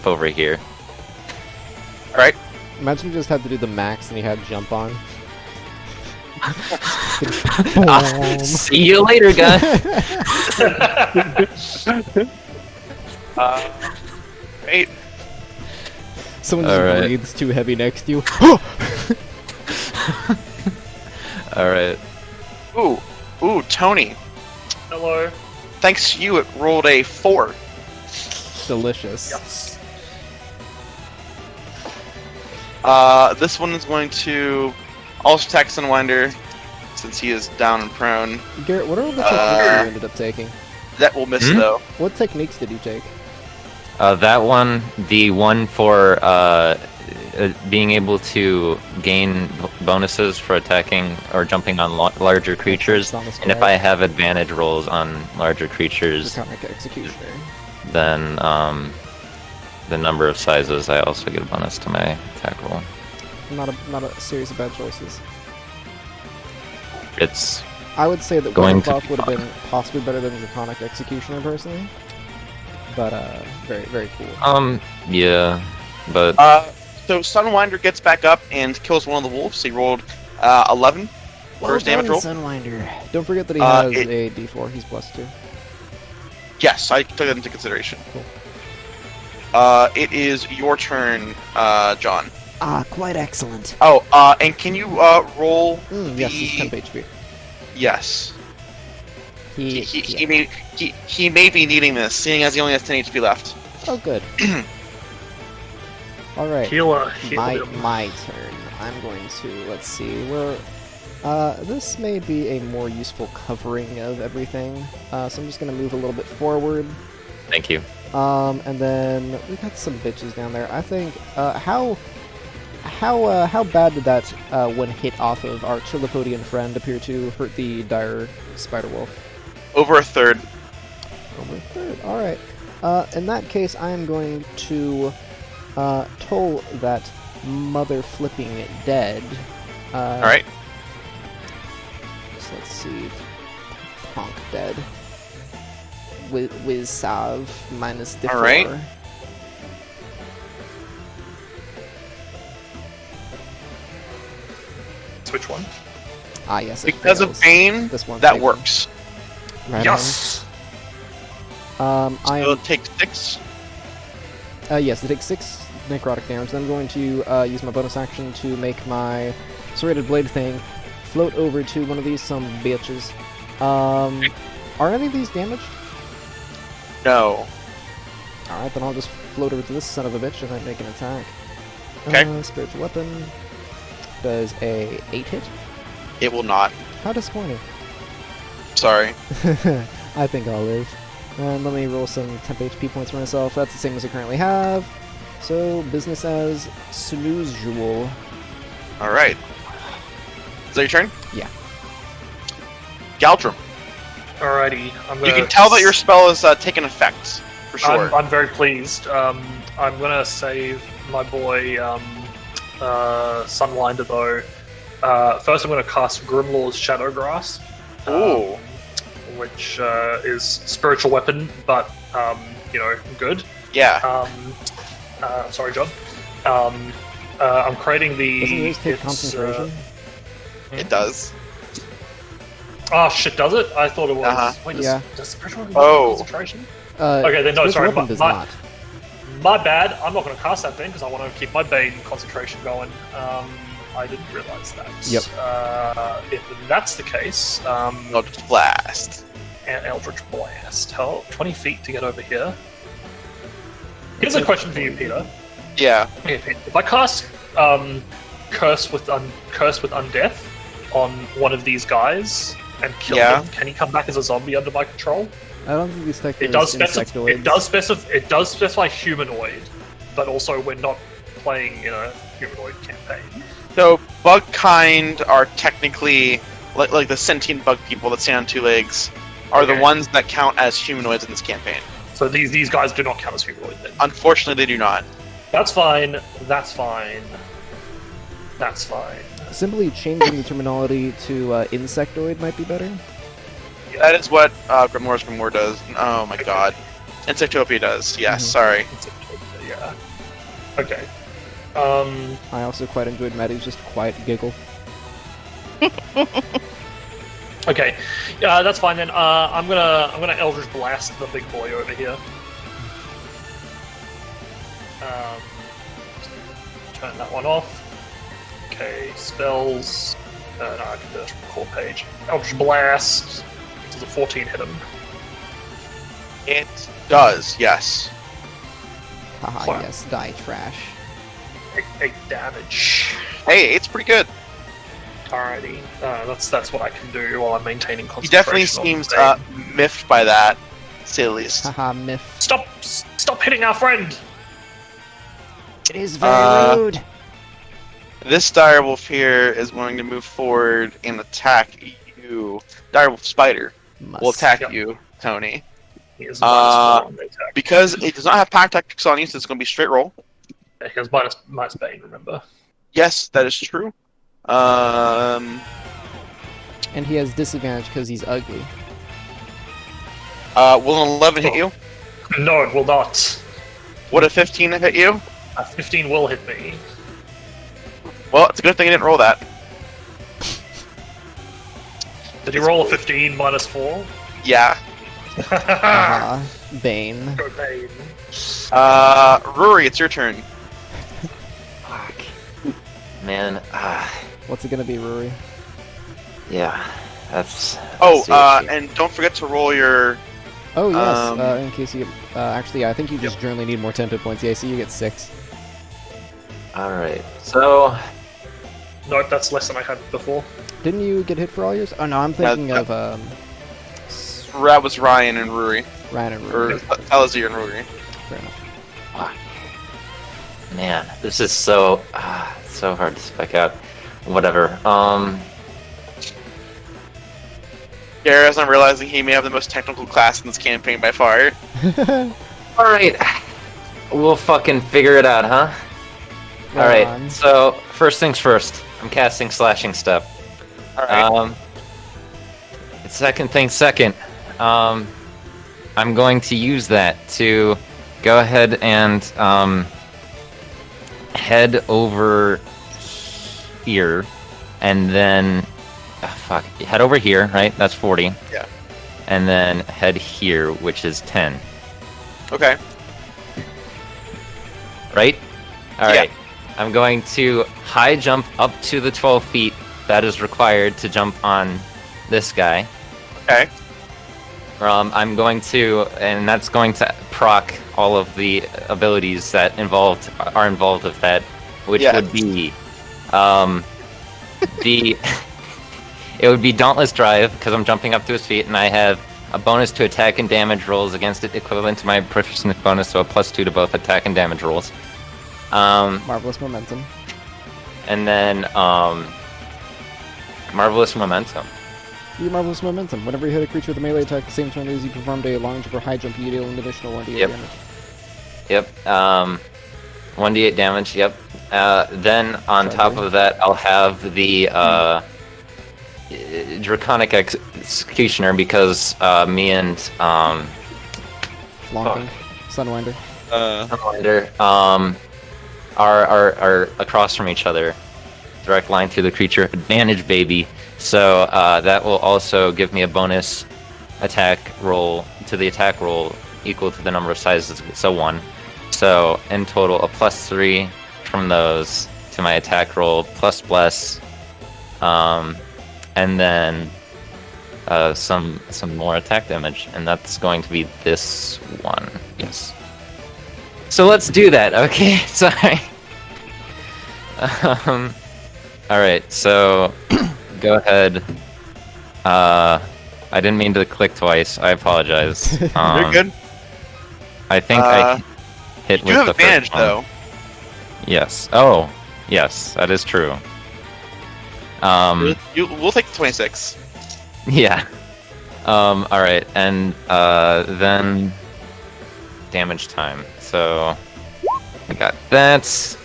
over here. Alright. Imagine you just had to do the max and you had jump on. See you later, guys! Right. Someone just Alright. breathes too heavy next to you. Alright. Ooh, Tony. Hello. Thanks to you, it rolled a 4. Delicious. Yes. This one is going to also attack Sunwinder, since he is down and prone. Garrett, what are all the techniques you ended up taking? That will miss, though. What techniques did you take? That one, the one for being able to gain bonuses for attacking or jumping on larger creatures, On the and if I have advantage rolls on larger creatures, Draconic Executioner. then the number of sizes, I also get a bonus to my attack roll. Not a series of bad choices. It's I would say that Going Weapon to Buff be would have fun. been possibly better than Draconic Executioner personally. But very, very cool. yeah, but So Sunwinder gets back up and kills one of the wolves. He rolled 11 for his damage roll. Sunwinder. Don't forget that he Uh, has it- a D4. He's +2. Yes, I took that into consideration. Cool. It is your turn, John. Ah, quite excellent. Oh, and can you roll Yes, he's 10 HP. Yes. He He may be needing this, seeing as he only has 10 HP left. Oh, good. All right. Heal My him. turn. I'm going to, let's see, this may be a more useful covering of everything. So I'm just gonna move a little bit forward. thank you. And then we got some bitches down there. I think, how bad did that, when hit off of our Chilipodian friend, appear to hurt the dire spider wolf? Over a third. Over a third. Alright. In that case, I am going to toll that mother flipping dead. Alright. So let's see. Honk dead. Wiz Sav minus the Alright. 4. Which one? Ah, yes. It Because of fails. Bane, This one that failed. works. Right Yes. on. I So am. it takes 6. Yes, it takes 6 necrotic damage. Then I'm going to use my bonus action to make my serrated blade thing float over to one of these some bitches. Are any of these damaged? No. Alright, then I'll just float over to this son of a bitch and then make an attack. Okay. Spiritual weapon does a 8 hit. It will not. How disappointing. Sorry. I think I'll live. And let me roll some temp HP points for myself. That's the same as I currently have. So, business as usual. Alright. Is that your turn? Yeah. Galtrum. Alrighty, I'm gonna. You can tell that your spell is taking effect, for sure. I'm very pleased. I'm gonna save my boy Sunwinder though. First, I'm gonna cast Grimlaw's Shadow Grasp. Ooh. Which is spiritual weapon, but good. Yeah. Sorry, John. I'm creating the. Doesn't yours take concentration? It does. Oh shit! Does it? I thought it was. Uh-huh. Wait, Yeah. does spiritual weapon Oh. concentration? Okay, then no, sorry. Weapon does not. My bad. I'm not going to cast that thing because I want to keep my Bane concentration going. I didn't realize that. Yep. If that's the case, Eldritch Blast. and Eldritch Blast. How 20 feet to get over here. Here's a question for you, Peter. Yeah. Okay, Peter. If I cast Curse with Undeath on one of these guys and kill him, can he come back as a zombie under my control? I don't think these tech It does insectoids. It does specify humanoid, but also we're not playing in a humanoid campaign. So bug kind are technically like the sentient bug people that stand on two legs are the ones that count as humanoids in this campaign. So these guys do not count as humanoid then. Unfortunately, they do not. That's fine. That's fine. That's fine. Simply changing the terminology to insectoid might be better. That is what Grimoire's Grimoire does. Oh my god. Insectopia does. Yes, sorry. Yeah. Okay. I also quite enjoyed Maddie's just quiet giggle. Okay. Yeah, that's fine then. I'm gonna Eldritch Blast the big boy over here. Turn that one off. Okay, spells. No, I can do this from the core page. Eldritch Blast. Does a 14 hit him? It does, yes. Haha, Wow. yes, die trash. 8 damage. Hey, it's pretty good. Alrighty. That's what I can do while I'm maintaining He definitely concentration. seems miffed by that, to say the least. Haha, myth. Stop hitting our friend! It is very rude. This direwolf here is going to move forward and attack you. Direwolf Spider will attack you, Tony. He is -4 on the attack. Because it does not have pack tactics on you, so it's going to be straight roll. Yeah, he has minus Bane, remember? Yes, that is true. And he has disadvantage because he's ugly. Will an 11 hit you? No, it will not. Would a 15 hit you? A 15 will hit me. Well, it's a good thing I didn't roll that. Did he roll a 15 minus 4? Yeah. Haha, Bane. Go Bane. Rory, it's your turn. Fuck. Man, What's it gonna be, Rory? yeah, that's. Oh, the issue. and don't forget to roll your... Oh yes, in case you get... actually, yeah, I think you just generally need more tempo points. Yeah, so you get 6. Alright, so. Nope, that's less than I had before. Didn't you get hit for all yours? Oh no, I'm thinking of That was Ryan and Rory. Ryan and Or Rory. Alazir and Rory. Fair enough. Fuck. Man, this is so hard to spec out. Whatever. Garrus, I'm realizing he may have the most technical class in this campaign by far. Alright. We'll fucking figure it out, huh? Go Alright, on. so first things first. I'm casting Slashing Step. Alright. Second thing second. I'm going to use that to go ahead and head over here, and then head over here, right? That's 40. Yeah. And then head here, which is 10. Okay. Right? Alright. I'm going to high jump up to the 12 feet that is required to jump on this guy. Okay. I'm going to, and that's going to proc all of the abilities that are involved with that, which would be, it would be Dauntless Drive because I'm jumping up to his feet, and I have a bonus to attack and damage rolls against it, equivalent to my proficiency bonus, so a +2 to both attack and damage rolls. Marvelous Momentum. And then Marvelous Momentum. You marvelous momentum. Whenever you hit a creature with a melee attack, the same turn as you performed a long jump or high jump, you deal an additional 1d8 Yep. damage. Yep. 1d8 damage. Yep. Then on Charger. top of that, I'll have the Draconic Executioner because me and Flonking. Sunwinder. Sunwinder are across from each other. Direct line through the creature. Advantage, baby. So that will also give me a bonus attack roll to the attack roll equal to the number of sizes, so 1. So in total, a +3 from those to my attack roll, plus bless, and then some more attack damage, and that's going to be this one. Yes. So let's do that. Okay. Sorry. All right. So go ahead. I didn't mean to click twice. I apologize. You're good. I think I hit You with have the advantage first one. though. Yes. Oh, yes, that is true. We'll take the 26. Yeah. All right, and then damage time. So I got that.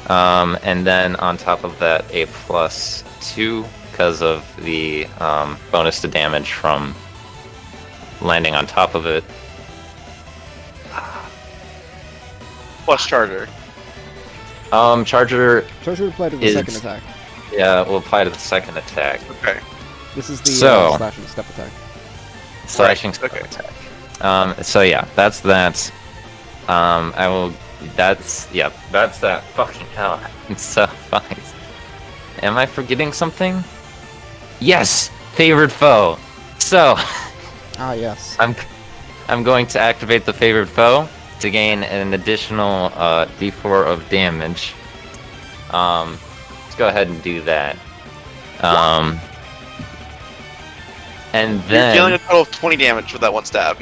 And then on top of that, a +2 because of the bonus to damage from landing on top of it. Plus charger. Charger, Charger will apply to the Is- second attack. yeah, will apply to the second attack. Okay. This is the So- slashing step attack. Slashing Right, okay. attack. So yeah, that's that. I will. That's that. Fucking hell. It's so fucking. Am I forgetting something? Yes, favored foe. So Ah, yes. I'm going to activate the favored foe to gain an additional D4 of damage. Let's go ahead and do that. And You're dealing then a total of 20 damage with that one stab.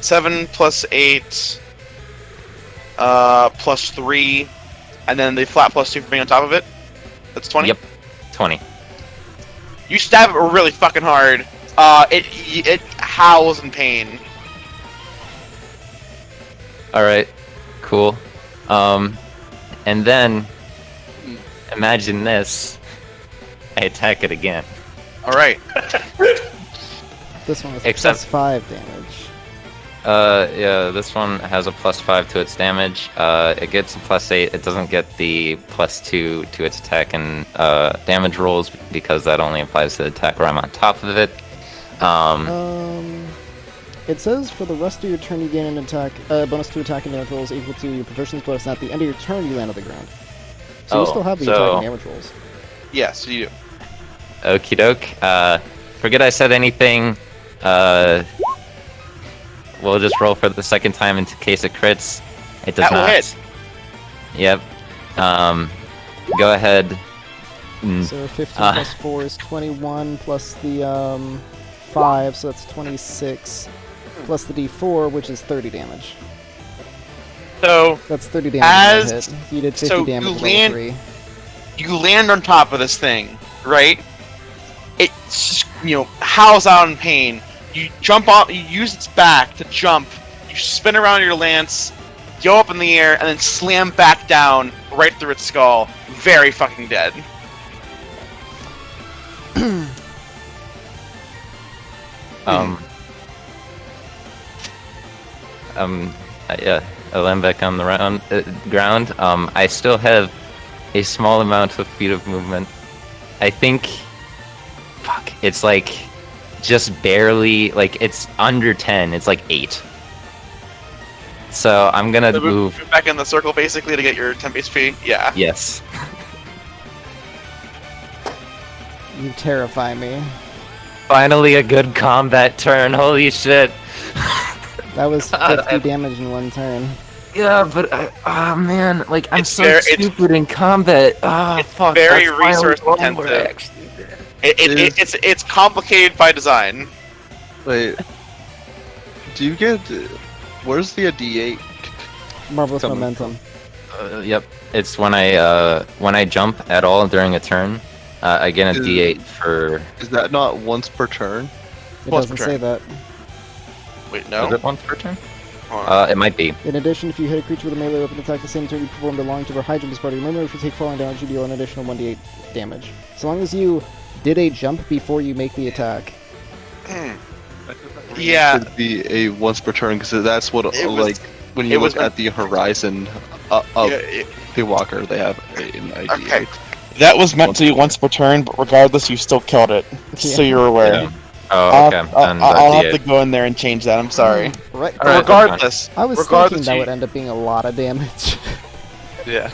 7 plus 8, plus 3, and then the flat +2 for being on top of it. That's 20. Yep, 20. You stab it really fucking hard. It howls in pain. All right, cool. And then imagine this. I attack it again. All right. This one is Except- +5 damage. Yeah, this one has a +5 to its damage. It gets a +8. It doesn't get the +2 to its attack and damage rolls because that only applies to the attack where I'm on top of it. It says for the rest of your turn you gain an attack bonus to attack and damage rolls equal to your proficiency bonus, and at the end of your turn you land on the ground. So you still have the attack and damage rolls. Yes, you do. Okie doke. Forget I said anything. We'll just roll for the second time in case it crits. It does That will not. hit. Yep. Go ahead. So 15 plus 4 is 21, plus the 5, so that's 26, plus the d4, which is 30 damage. So That's 30 damage on As- that hit. You did 50 so you damage with land- level 3. you land on top of this thing, right? It just, howls out in pain. You jump off. You use its back to jump. You spin around your lance, go up in the air, and then slam back down right through its skull. Very fucking dead. Yeah, I land back on the ground. I still have a small amount of feet of movement. I think, fuck, it's like just barely, like it's under 10. It's like 8. So I'm gonna So move. move back in the circle basically to get your 10 HP. Yeah. Yes. You terrify me. Finally, a good combat turn. Holy shit. That was 50 damage in one turn. Yeah, but man, like I'm It's so very- it's- stupid in combat. It's Fuck. very that's finally resource one where I intensive. actually did it. It's complicated by design. Wait. Do you get? Where's the D8? Marvelous Come on. momentum. Yep. It's when I jump at all during a turn, I get a Is- D8 for. Is that not once per turn? It Plus doesn't return. say that. Wait, Is no. it once per turn? Hold on. It might be. In addition, if you hit a creature with a melee weapon attack the same turn you performed belonging to or high jump as part of your movement, if you take falling damage, you deal an additional 1d8 damage. So long as you did a jump before you make the attack. Yeah. It should be a once per turn because that's what It was- like when it you was look at the horizon of the walker, they have an idea. Okay. That was meant to be once per turn, but regardless, you still killed it. So Yeah. you're aware. Yeah. Oh, okay. Then I'll have D8. to go in there and change that. I'm sorry. Right. All right, Regardless, I was thinking regardless, that you, would end up being a lot of damage. Yeah.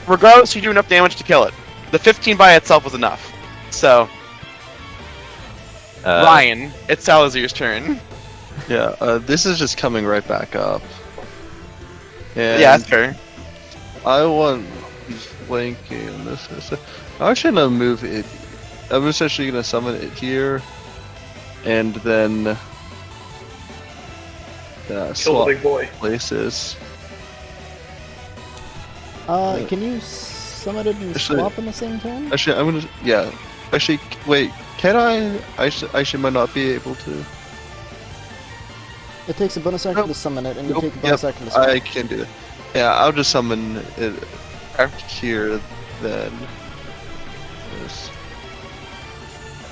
regardless, you do enough damage to kill it. The 15 by itself was enough. So Ryan, it's Salazar's turn. Yeah. This is just coming right back up. And Yeah, that's fair. I want flanking on this. I'm actually gonna move it. I'm essentially gonna summon it here, and then Kill the swap big boy. places. Can you summon it and Actually- swap in the same turn? Actually, I'm gonna. Yeah. Actually, wait. Can I? I might not be able to. It takes a bonus action Nope. to summon it, and you Nope. take a bonus action to swap. I can do it. Yeah, I'll just summon it here then. This.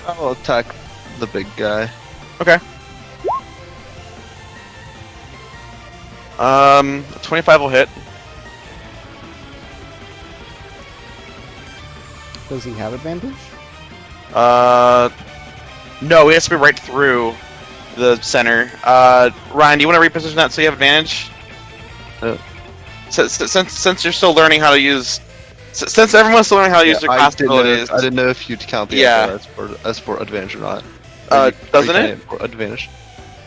I'll attack the big guy. 25 will hit. Does he have advantage? No, he has to be right through the center. Ryan, do you want to reposition that so you have advantage? Since you're still learning how to use, since everyone's still learning how to use their I class didn't know, abilities, I didn't know if you'd count the Yeah. echo as for advantage or not. Or doesn't count it? For advantage.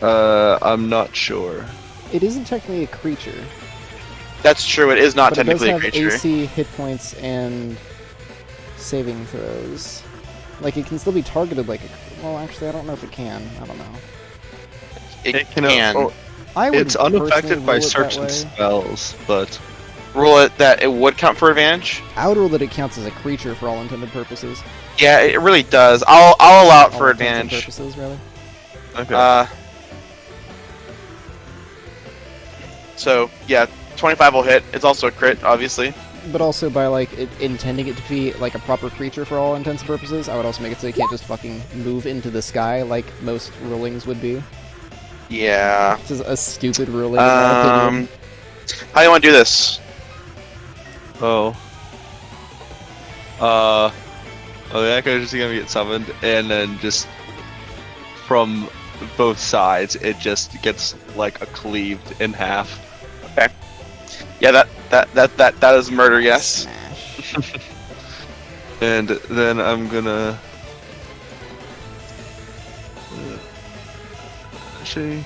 I'm not sure. It isn't technically a creature, That's true. It is not but it does technically a have creature. AC, hit points, and saving throws. Like, it can still be targeted like a... Well, actually, I don't know if it can. I don't know. It You know, can oh, I would it's unaffected personally by rule it that certain way. spells, but rule it that it would count for advantage. I would rule that it counts as a creature for all intended purposes. Yeah, it really does. I'll allow it All for intents and advantage. purposes, rather. okay. So yeah, 25 will hit. It's also a crit, obviously. But also by, like, intending it to be, like, a proper creature for all intents and purposes, I would also make it so you can't just fucking move into the sky like most rulings would be. Yeah. Which is a stupid ruling, in my opinion. How do you want to do this? Oh, the echo is gonna get summoned, and then just from both sides, it just gets like a cleaved in half. Yeah, that is murder. Yes. Smash. And then I'm gonna actually.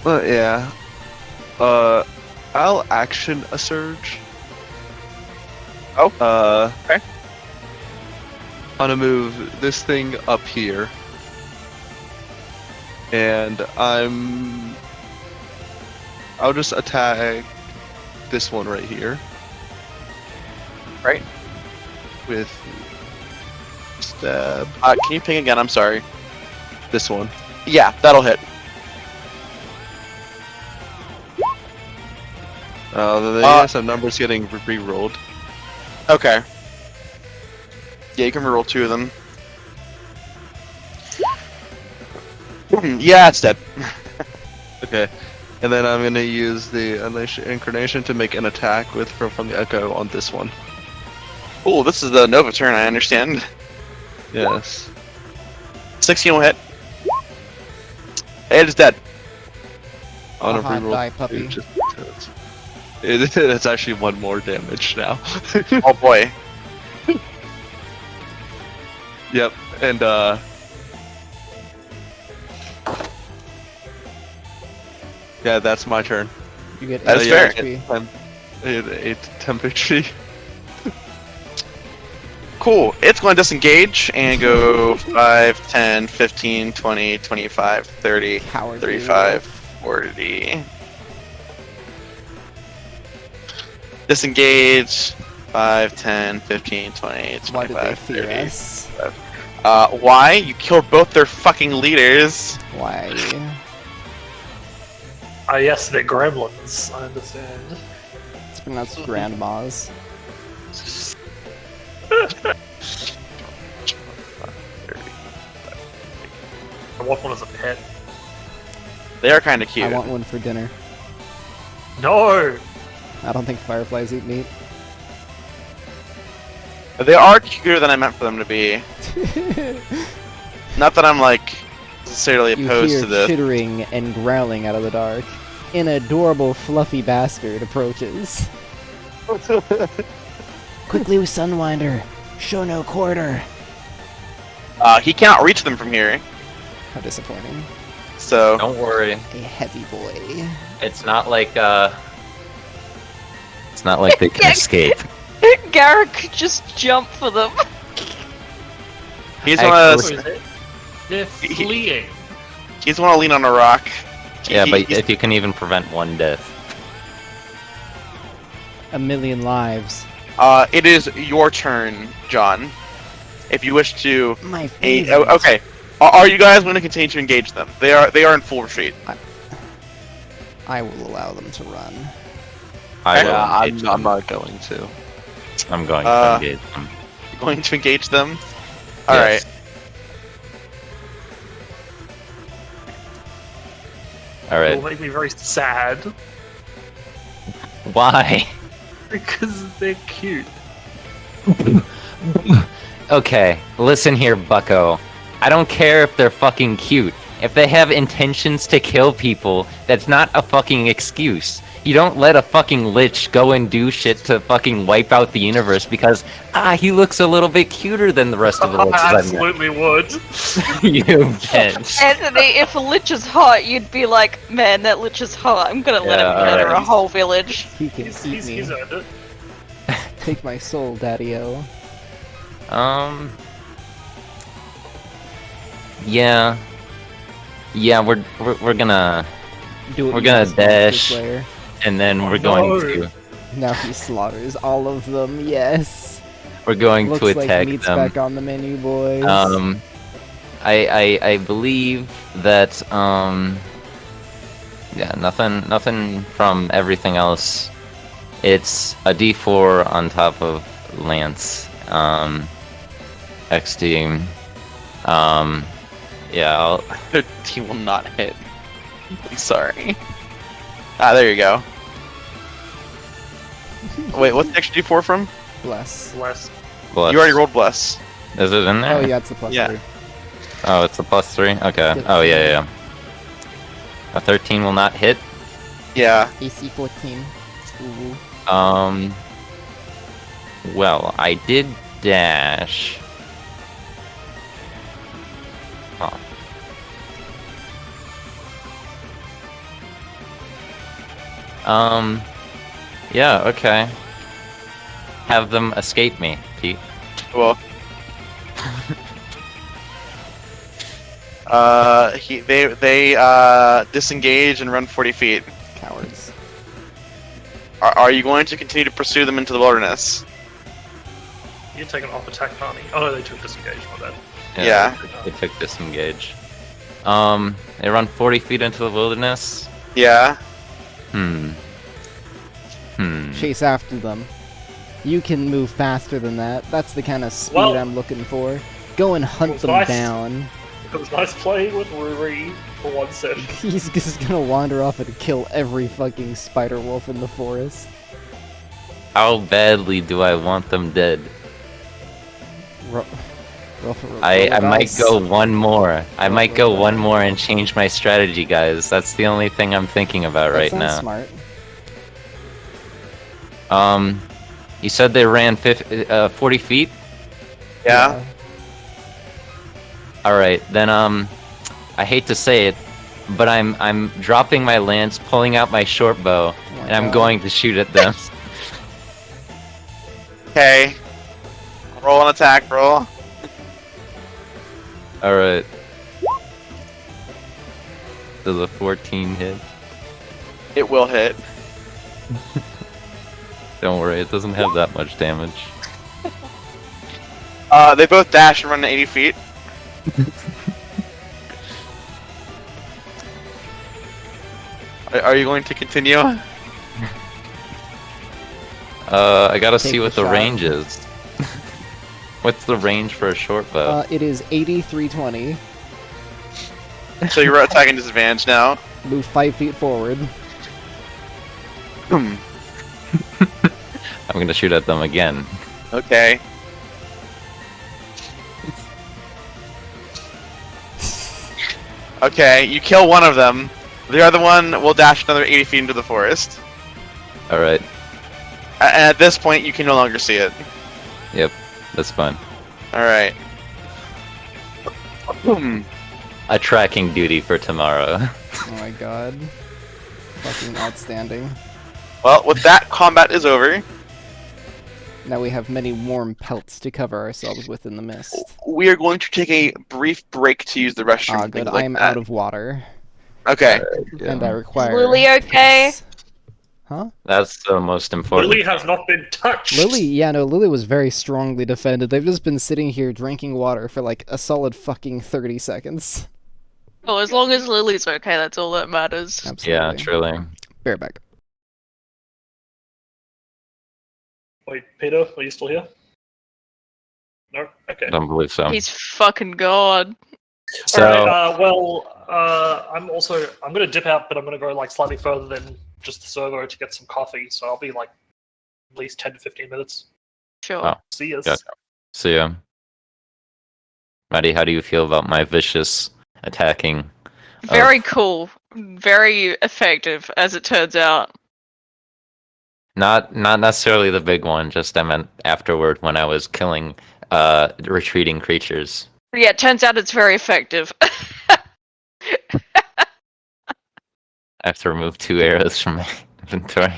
But yeah, I'll action a surge. Oh. Okay. I'm gonna move this thing up here, and I'll just attack this one right here. Right. With stab Can you ping again? I'm sorry. this one. Yeah, that'll hit. The yes, numbers getting re-rolled. Okay. Yeah, you can reroll 2 of them. Yeah, it's dead. Okay, and then I'm gonna use the incarnation to make an attack with from the echo on this one. Oh, this is the Nova turn. I understand. Yes. 16 will hit. It is dead. On a Haha, reroll. die, puppy. It's actually 1 more damage now. Oh boy. Yep, and yeah, that's my turn. You get That is 8 fair. HP. a temperature. Cool. It's going to disengage and go 5, 10, 15, 20, 25, 30, Coward. 35, 40. Disengage. 5, 10, 15, 20, Why did they 25, fear 30. us? Why? You killed both their fucking leaders. Why? Ah, yes, they're gremlins. I understand. It's pronounced grandmas. I want one as a pet. They are kind of cute. I want one for dinner. No! I don't think fireflies eat meat. They are cuter than I meant for them to be. Not that I'm like necessarily You opposed hear to this. chittering and growling out of the dark. An adorable fluffy bastard approaches. Quickly, Sunwinder. Show no quarter. He cannot reach them from here, How disappointing. so Don't worry. A heavy boy. It's not like they can Yeah. escape. Garrett could just jump for them. he's I want What to is it? They're fleeing. lean on a rock. Yeah, but He's- if you can even prevent one death. A million lives. it is your turn, John. If you wish to, My favorite. okay. Are you guys going to continue to engage them? They are in full retreat. I will allow them to run. I will I'm, engage I'm them. not going to. I'm going to engage them. You're going to engage them. All right. Yes. All It'll right. make me very sad. Why? Because they're cute. Okay, listen here, bucko. I don't care if they're fucking cute. If they have intentions to kill people, that's not a fucking excuse. You don't let a fucking lich go and do shit to fucking wipe out the universe because, he looks a little bit cuter than the rest of the I liches I've met. absolutely would. You bet. Anthony, if a lich is hot, you'd be like, man, that lich is hot. I'm gonna let Yeah, him murder alright. a whole village. He can He's eat me. earned it. Take my soul, Daddy-o. Yeah. Yeah, we're gonna, Do it, We're you gonna monster dash. slayer. and then we're No. going to, Now he slaughters all of them. Yes. we're going Looks to like attack meat's them. back on the menu, boys. I believe that yeah, nothing from everything else. It's a D4 on top of Lance. XD. Yeah, Their team will not hit. I'm sorry. There you go. Wait, what's the extra D4 from? Bless. Less. bless. You already rolled bless. Is it in there? Oh yeah, it's a plus Yeah. 3. Oh, it's a +3. Okay. Oh yeah. A 13 will not hit. Yeah. AC 14. Ooh. Well, I did dash. Oh. Yeah, okay. Have them escape me, Pete. Well. They disengage and run 40 feet. Cowards. Are you going to continue to pursue them into the wilderness? You take an off attack, Barney. Oh no, they took disengage, my bad. Yeah. They took disengage. They run 40 feet into the wilderness. Yeah. Chase after them. You can move faster than that. That's the kind of speed Well- I'm looking for. Go and hunt was them nice. down. It was nice playing with Ruri for one session. He's just gonna wander off and kill every fucking spider wolf in the forest. How badly do I want them dead? I might go one more. I might go one more and change my strategy, guys. That's the only thing I'm thinking about right now. Smart. You said they ran 40 feet? Yeah. Alright, then, I hate to say it, but I'm dropping my lance, pulling out my short bow, Oh my and I'm God. going to shoot at them. Okay. Roll an attack roll. Alright. Does a 14 hit? It will hit. Don't worry, it doesn't have that much damage. They both dash and run 80 feet. Are you going to continue? I gotta Take see the what the shot. range is. What's the range for a short bow? It is 8320. So you're attacking disadvantage now. Move 5 feet forward. Hmm. I'm gonna shoot at them again. Okay. Okay, you kill one of them. The other one will dash another 80 feet into the forest. Alright, And at this point, you can no longer see it. yep, that's fine. Alright. Hmm. A tracking duty for tomorrow. Oh my god. Fucking outstanding. Well, with that, combat is over. Now we have many warm pelts to cover ourselves with in the mist. We are going to take a brief break to use the restroom Ah, and good. things like I am that. out of water. Okay. And I require... Lily okay? Huh? That's the most important. Lily has not been touched. Lily, yeah, no, Lily was very strongly defended. They've just been sitting here drinking water for like a solid fucking 30 seconds. Well, as long as Lily's okay, that's all that matters. Absolutely. Yeah, truly. Bareback. Wait, Peter, are you still here? No? Okay. I don't believe so. He's fucking gone. So, Alright, I'm gonna dip out, but I'm gonna go like slightly further than just the servo to get some coffee, so I'll be like at least 10 to 15 minutes. Sure. Oh. See ya. Gotcha. so yeah. Maddie, how do you feel about my vicious attacking? Very cool. Very effective, as it turns out. Not necessarily the big one, just I meant afterward when I was killing retreating creatures. Yeah, it turns out it's very effective. I have to remove 2 arrows from my inventory.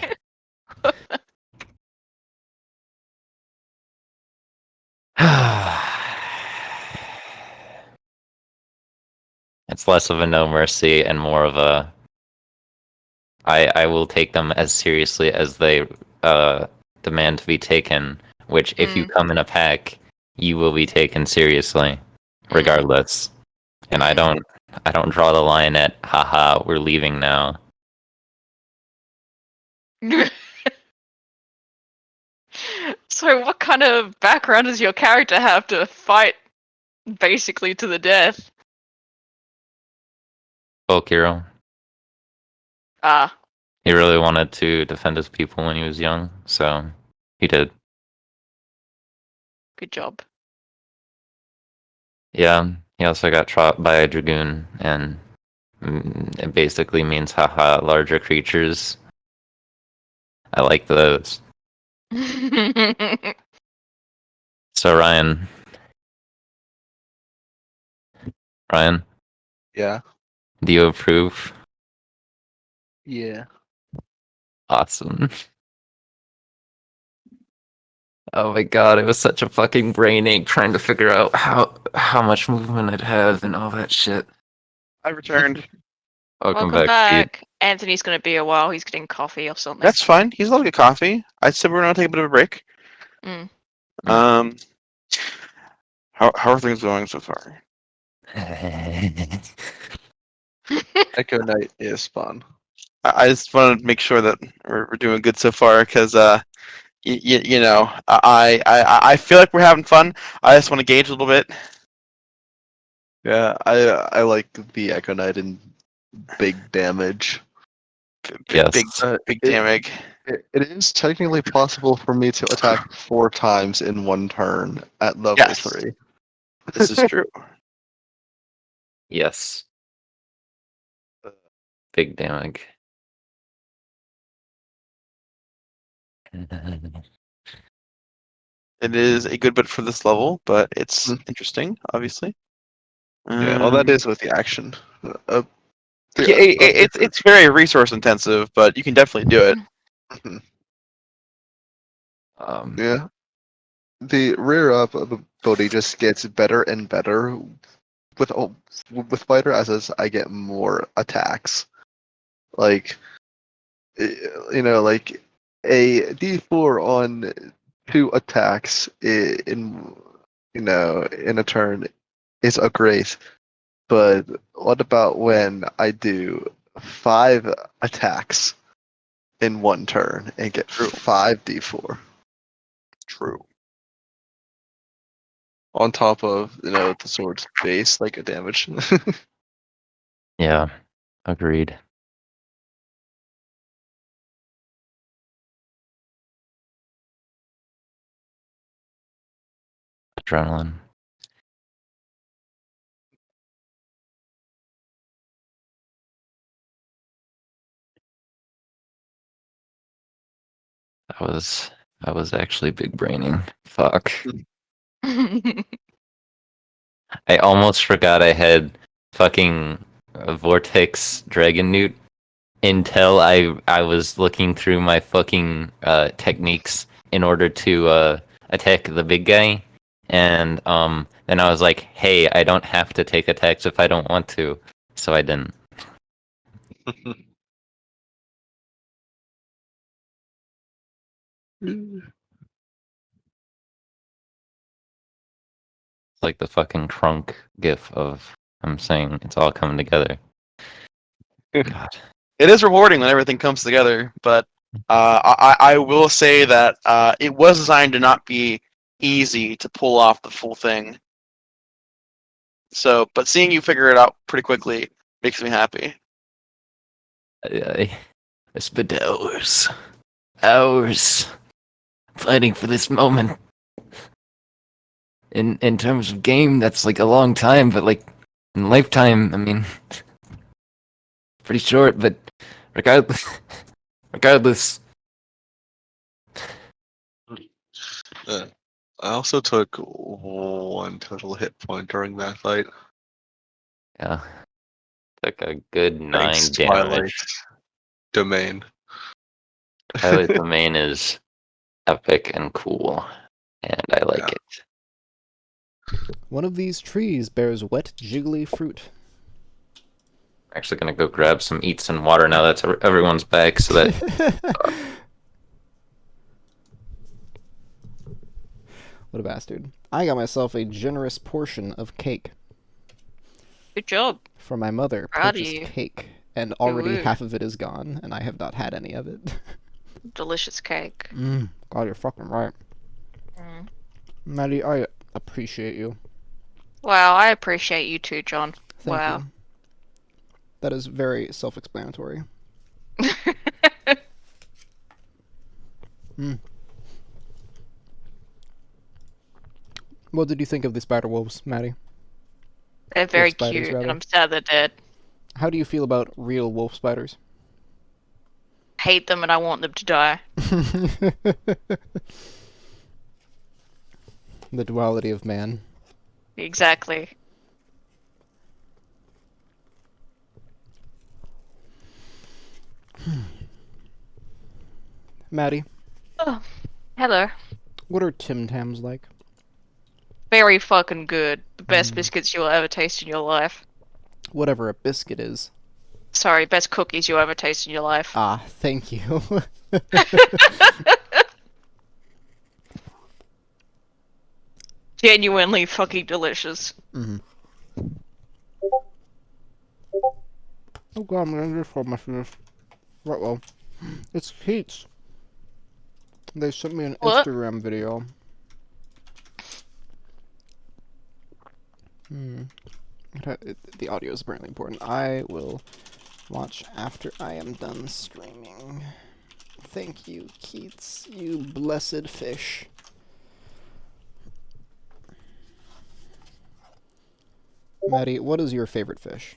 It's less of a no mercy and more of a I will take them as seriously as they demand to be taken, which if you come in a pack, you will be taken seriously, regardless. And I don't draw the line at haha, we're leaving now. So what kind of background does your character have to fight basically to the death? Folk hero. Ah, He really wanted to defend his people when he was young, so he did. good job. Yeah, he also got shot by a dragoon, and it basically means haha, larger creatures. I like those. So Ryan, Yeah. do you approve? Yeah. Awesome. Oh my god, it was such a fucking brain ache trying to figure out how much movement I'd have and all that shit. I returned. Welcome Welcome back, Pete. Anthony's gonna be a while. He's getting coffee or something. That's fine. He's allowed to get coffee. I said we're gonna take a bit of a break. Mm. How are things going so far? Echo Knight is fun. I just wanted to make sure that we're doing good so far, because you know, I feel like we're having fun. I just want to gauge a little bit. Yeah, I like the Echo Knight and big damage. Yes. Big damage. It is technically possible for me to attack 4 times in one turn at level Yes. 3. This is true. Yes. Big damage. It is a good bit for this level, but it's interesting, obviously. Yeah, well, that is with the action. It's very resource intensive, but you can definitely do it. Yeah. the rear up ability just gets better and better with fighter as I get more attacks. Like, like a D4 on 2 attacks in in a turn is a great. But what about when I do 5 attacks in 1 turn and get 5 D4? True. On top of the sword's base, like a damage. Yeah, agreed. Adrenaline. I was actually big braining. Fuck. I almost forgot I had fucking a Vortex Dragon Newt until I was looking through my fucking techniques in order to attack the big guy, and then I was like, hey, I don't have to take attacks if I don't want to, so I didn't. It's like the fucking Trunk gif of I'm saying it's all coming together. God. It is rewarding when everything comes together, but I will say that it was designed to not be easy to pull off the full thing. So, but seeing you figure it out pretty quickly makes me happy. I spent hours fighting for this moment. In terms of game, that's like a long time, but like in lifetime, I mean, pretty short. But regardless. I also took 1 total hit point during that fight. Yeah. Took a good 9 Thanks, Twilight damage. Domain. Twilight Domain is epic and cool, and I like it. One of these trees bears wet, jiggly fruit. I'm actually gonna go grab some eats and water now that everyone's back, so that What a bastard. I got myself a generous portion of cake. Good job. For my mother, Proud of purchased you. cake, and already Ooh. half of it is gone, and I have not had any of it. Delicious cake. God, you're fucking right. Mm. Maddie, I appreciate you. Wow, I appreciate you too, John. Thank Wow. you. That is very self-explanatory. What did you think of the spider wolves, Maddie? They're very spiders, cute, rather. and I'm sad they're dead. How do you feel about real wolf spiders? Hate them, and I want them to die. The duality of man. Exactly. Maddie, Oh, hello. what are Tim Tams like? Very fucking good. The best biscuits you'll ever taste in your life. Whatever a biscuit is. Sorry, best cookies you'll ever taste in your life. Ah, thank you. Genuinely fucking delicious. Oh god, I'm gonna just hold my fingers. Right, well. It's Keats. They sent me an What? Instagram video. The audio is apparently important. I will watch after I am done streaming. Thank you, Keats, you blessed fish. Maddie, what is your favorite fish?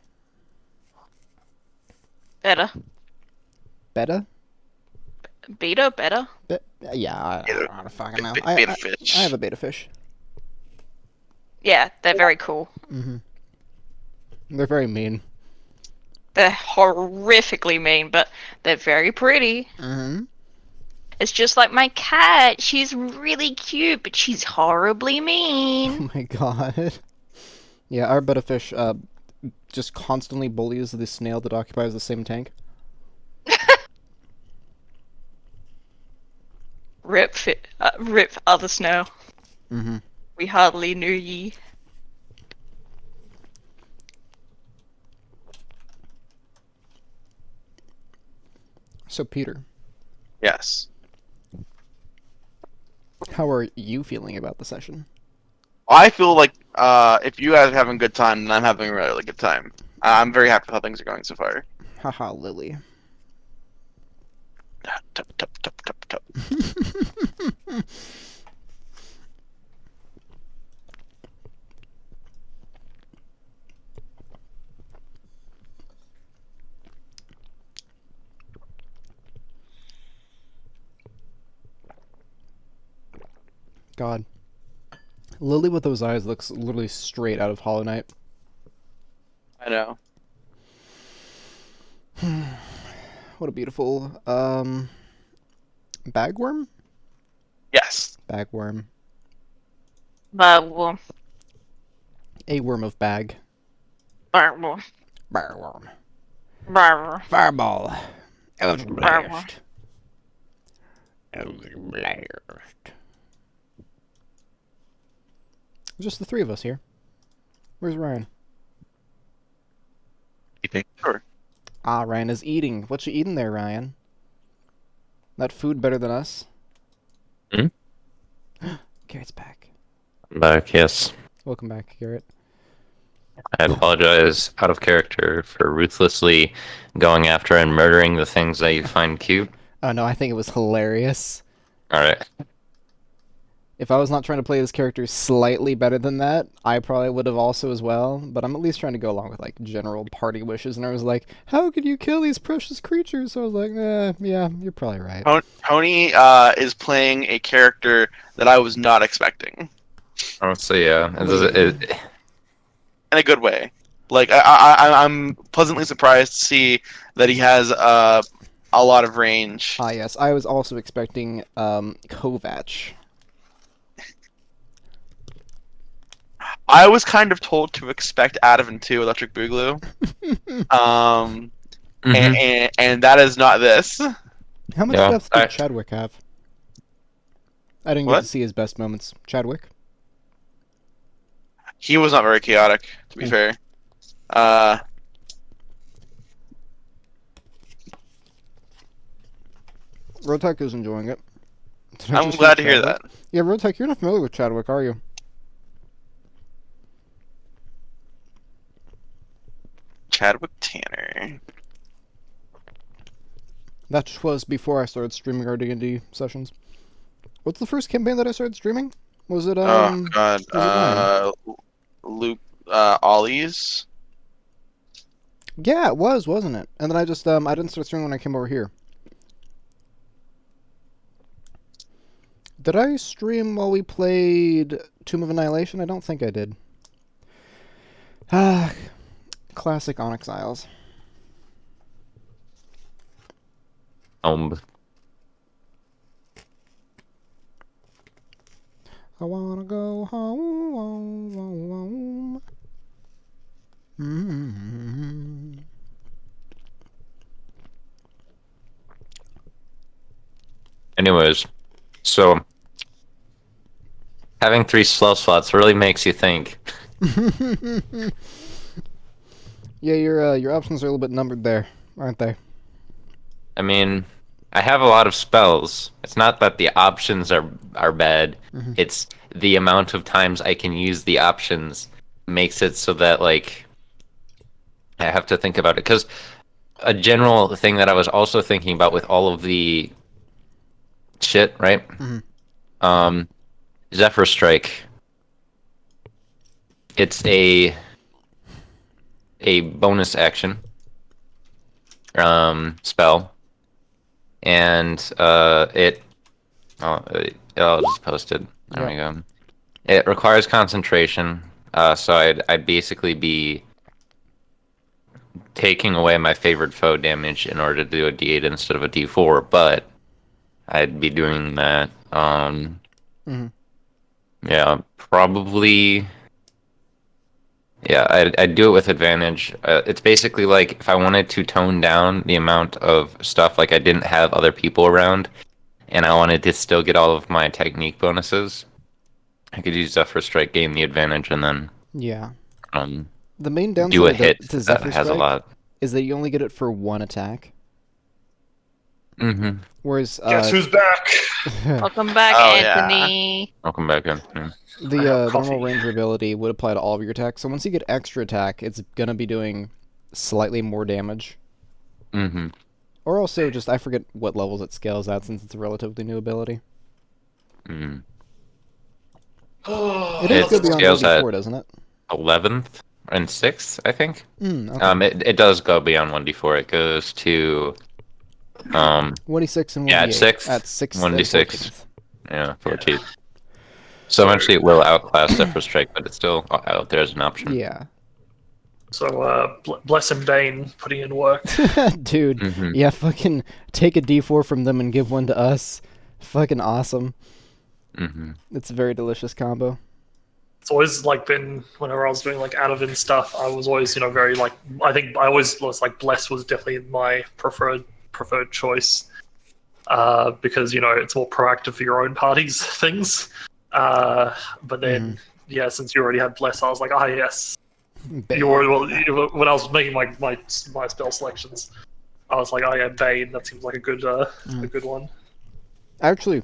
Better. Betta? Beta? Better? Yeah, I don't know how to fucking know. Beta fish. I have a beta fish. Yeah, they're very cool. They're very mean. They're horrifically mean, but they're very pretty. It's just like my cat. She's really cute, but she's horribly mean. Oh my god. Yeah, our butterfish just constantly bullies the snail that occupies the same tank. Rip other snow. Mm-hmm. We hardly knew ye. So, Peter, Yes. how are you feeling about the session? I feel like if you guys are having a good time, then I'm having a really good time. I'm very happy with how things are going so far. Haha, Lily. Tup, tup, tup, tup, tup. God. Lily with those eyes looks literally straight out of Hollow Knight. I know. What a beautiful, bagworm? Yes. Bagworm. Well, A worm of bag. well, Barworm. well. Fireball. Eldritch Fireball. Blast. Eldritch Blast. Just the three of us here. Where's Ryan? Sure. Ah, Ryan is eating. What you eating there, Ryan? That food better than us? Hmm? Garrett's back. Back, yes. Welcome back, Garrett. I apologize out of character for ruthlessly going after and murdering the things that you find cute. Oh no, I think it was hilarious. Alright. If I was not trying to play this character slightly better than that, I probably would have also as well, but I'm at least trying to go along with, like, general party wishes, and I was like, how could you kill these precious creatures? So I was like, yeah, you're probably right. Tony is playing a character that I was not expecting. Honestly, yeah. In a good way. Like, I'm pleasantly surprised to see that he has a lot of range. Ah, yes, I was also expecting, Kovac. I was kind of told to expect Adavan 2 Electric Boogaloo. And that is not this. How much Yeah, depth did Chadwick have? I didn't get What? to see his best moments. Chadwick? He was not very chaotic, to be fair. Rotek is enjoying it. Did I I'm just glad see to hear Chadwick? that. Yeah, Rotek, you're not familiar with Chadwick, are you? Chadwick Tanner. That was before I started streaming our D&D sessions. What's the first campaign that I started streaming? Was it, Oh god. was it Luke Ollie's. Yeah, it was, wasn't it? And then I just, I didn't start streaming when I came over here. Did I stream while we played Tomb of Annihilation? I don't think I did. Ah, classic Onyx Isles. I wanna go home. Mm-hmm. Anyways, so having 3 slow slots really makes you think. Yeah, your options are a little bit numbered there, aren't they? I mean, I have a lot of spells. It's not that the options are bad. Mhm. It's the amount of times I can use the options makes it so that, like, I have to think about it. Because a general thing that I was also thinking about with all of the shit, right? Mhm. Zephyr Strike. It's a bonus action spell, and I'll just post it. There we go. It requires concentration, so I'd basically be taking away my favorite foe damage in order to do a D8 instead of a D4, but I'd be doing that. Mhm. Yeah, probably. Yeah, I'd do it with advantage. It's basically like if I wanted to tone down the amount of stuff, like I didn't have other people around, and I wanted to still get all of my technique bonuses, I could use Zephyr Strike, gain the advantage, and then Yeah. um The main do downside a of hit to that Zephyr has a Strike lot. is that you only get it for one attack. Mm-hmm. Whereas Guess who's back? Welcome back, Oh, yeah. Anthony. Welcome back in. Yeah. the I have normal coffee. ranger ability would apply to all of your attacks. So once you get extra attack, it's gonna be doing slightly more damage. Mm-hmm. Or also just I forget what levels it scales at since it's a relatively new ability. Mm. It It does go beyond scales 1d4, doesn't it? 11th and 6th, I think. Okay. It does go beyond 1d4. It goes to 1d6 and 1d8 yeah, at 6th, at 6th 1d6. and 14th. Yeah, 14th. So eventually it will outclass Zephyr Strike, but it's still out there as an option. Yeah. So, bless him, Bane, putting in work. Dude, Mhm. yeah, fucking take a d4 from them and give one to us. Fucking awesome. Mm-hmm. It's a very delicious combo. It's always like been whenever I was doing like out of in stuff, I was always very like I think I always was like bless was definitely my preferred choice because it's more proactive for your own party's things. But then yeah, since you already had bless, I was like, yes. Bane. When I was making my spell selections, I was like, yeah, Bane. That seems like a good one. I actually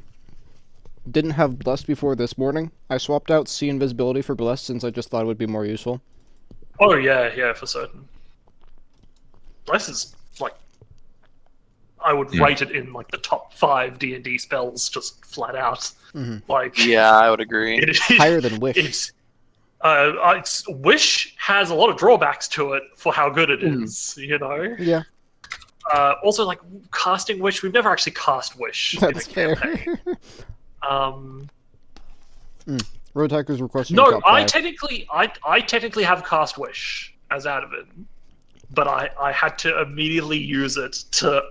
didn't have Blessed before this morning. I swapped out See Invisibility for Blessed since I just thought it would be more useful. Oh yeah, for certain. Bless is like I would rate it in like the top 5 D&D spells, just flat out. Like Yeah, I would agree. Higher than Wish. Wish has a lot of drawbacks to it for how good it is. Yeah, Also, like casting Wish, we've never actually cast Wish. that's in a fair. campaign. Road Tigers requesting No, top I 5. technically have cast Wish as Adamant, but I had to immediately use it to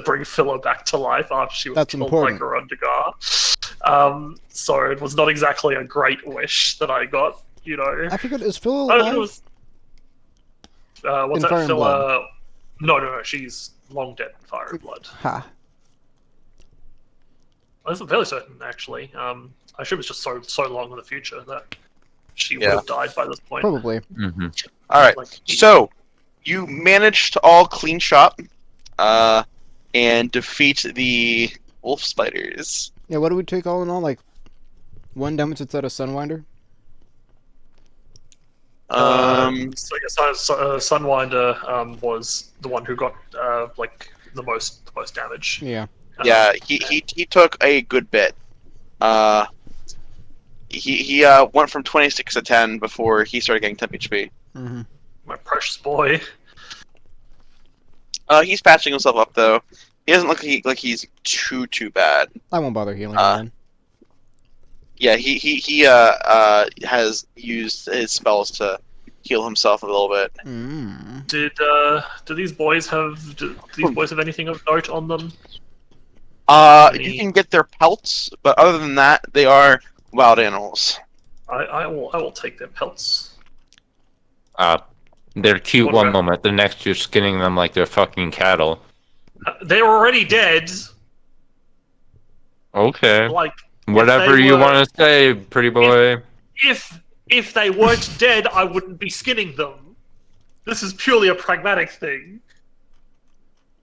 bring Phila back to life after she was That's killed important. by Garundagar. So it was not exactly a great wish that I got. I forget, is Phil It alive? was, what's In that? Fire and Blood. Phila? No, she's long dead in Fire and Blood. Ha. I'm fairly certain, actually. I assume it's just so long in the future that she would Yeah. have died by this point. Probably. Mm-hmm. All right. Like, So you managed to all clean shop, and defeat the wolf spiders. Yeah, what do we take all in all? Like, 1 damage instead of Sunwinder? So I guess Sunwinder was the one who got like the most damage. Yeah. Yeah, he took a good bit. He went from 26 to 10 before he started getting 10 HP. Mm-hmm. My precious boy. He's patching himself up though. He doesn't look like he's too bad. I won't bother healing him then. Yeah, he has used his spells to heal himself a little bit. Mm. Do these boys have anything of note on them? You can get their pelts, but other than that, they are wild animals. I will take their pelts. They're cute What one about- moment, the next you're skinning them like they're fucking cattle. They're already dead. Okay. Like Whatever they you were- want to say, pretty boy. if they weren't dead, I wouldn't be skinning them. This is purely a pragmatic thing.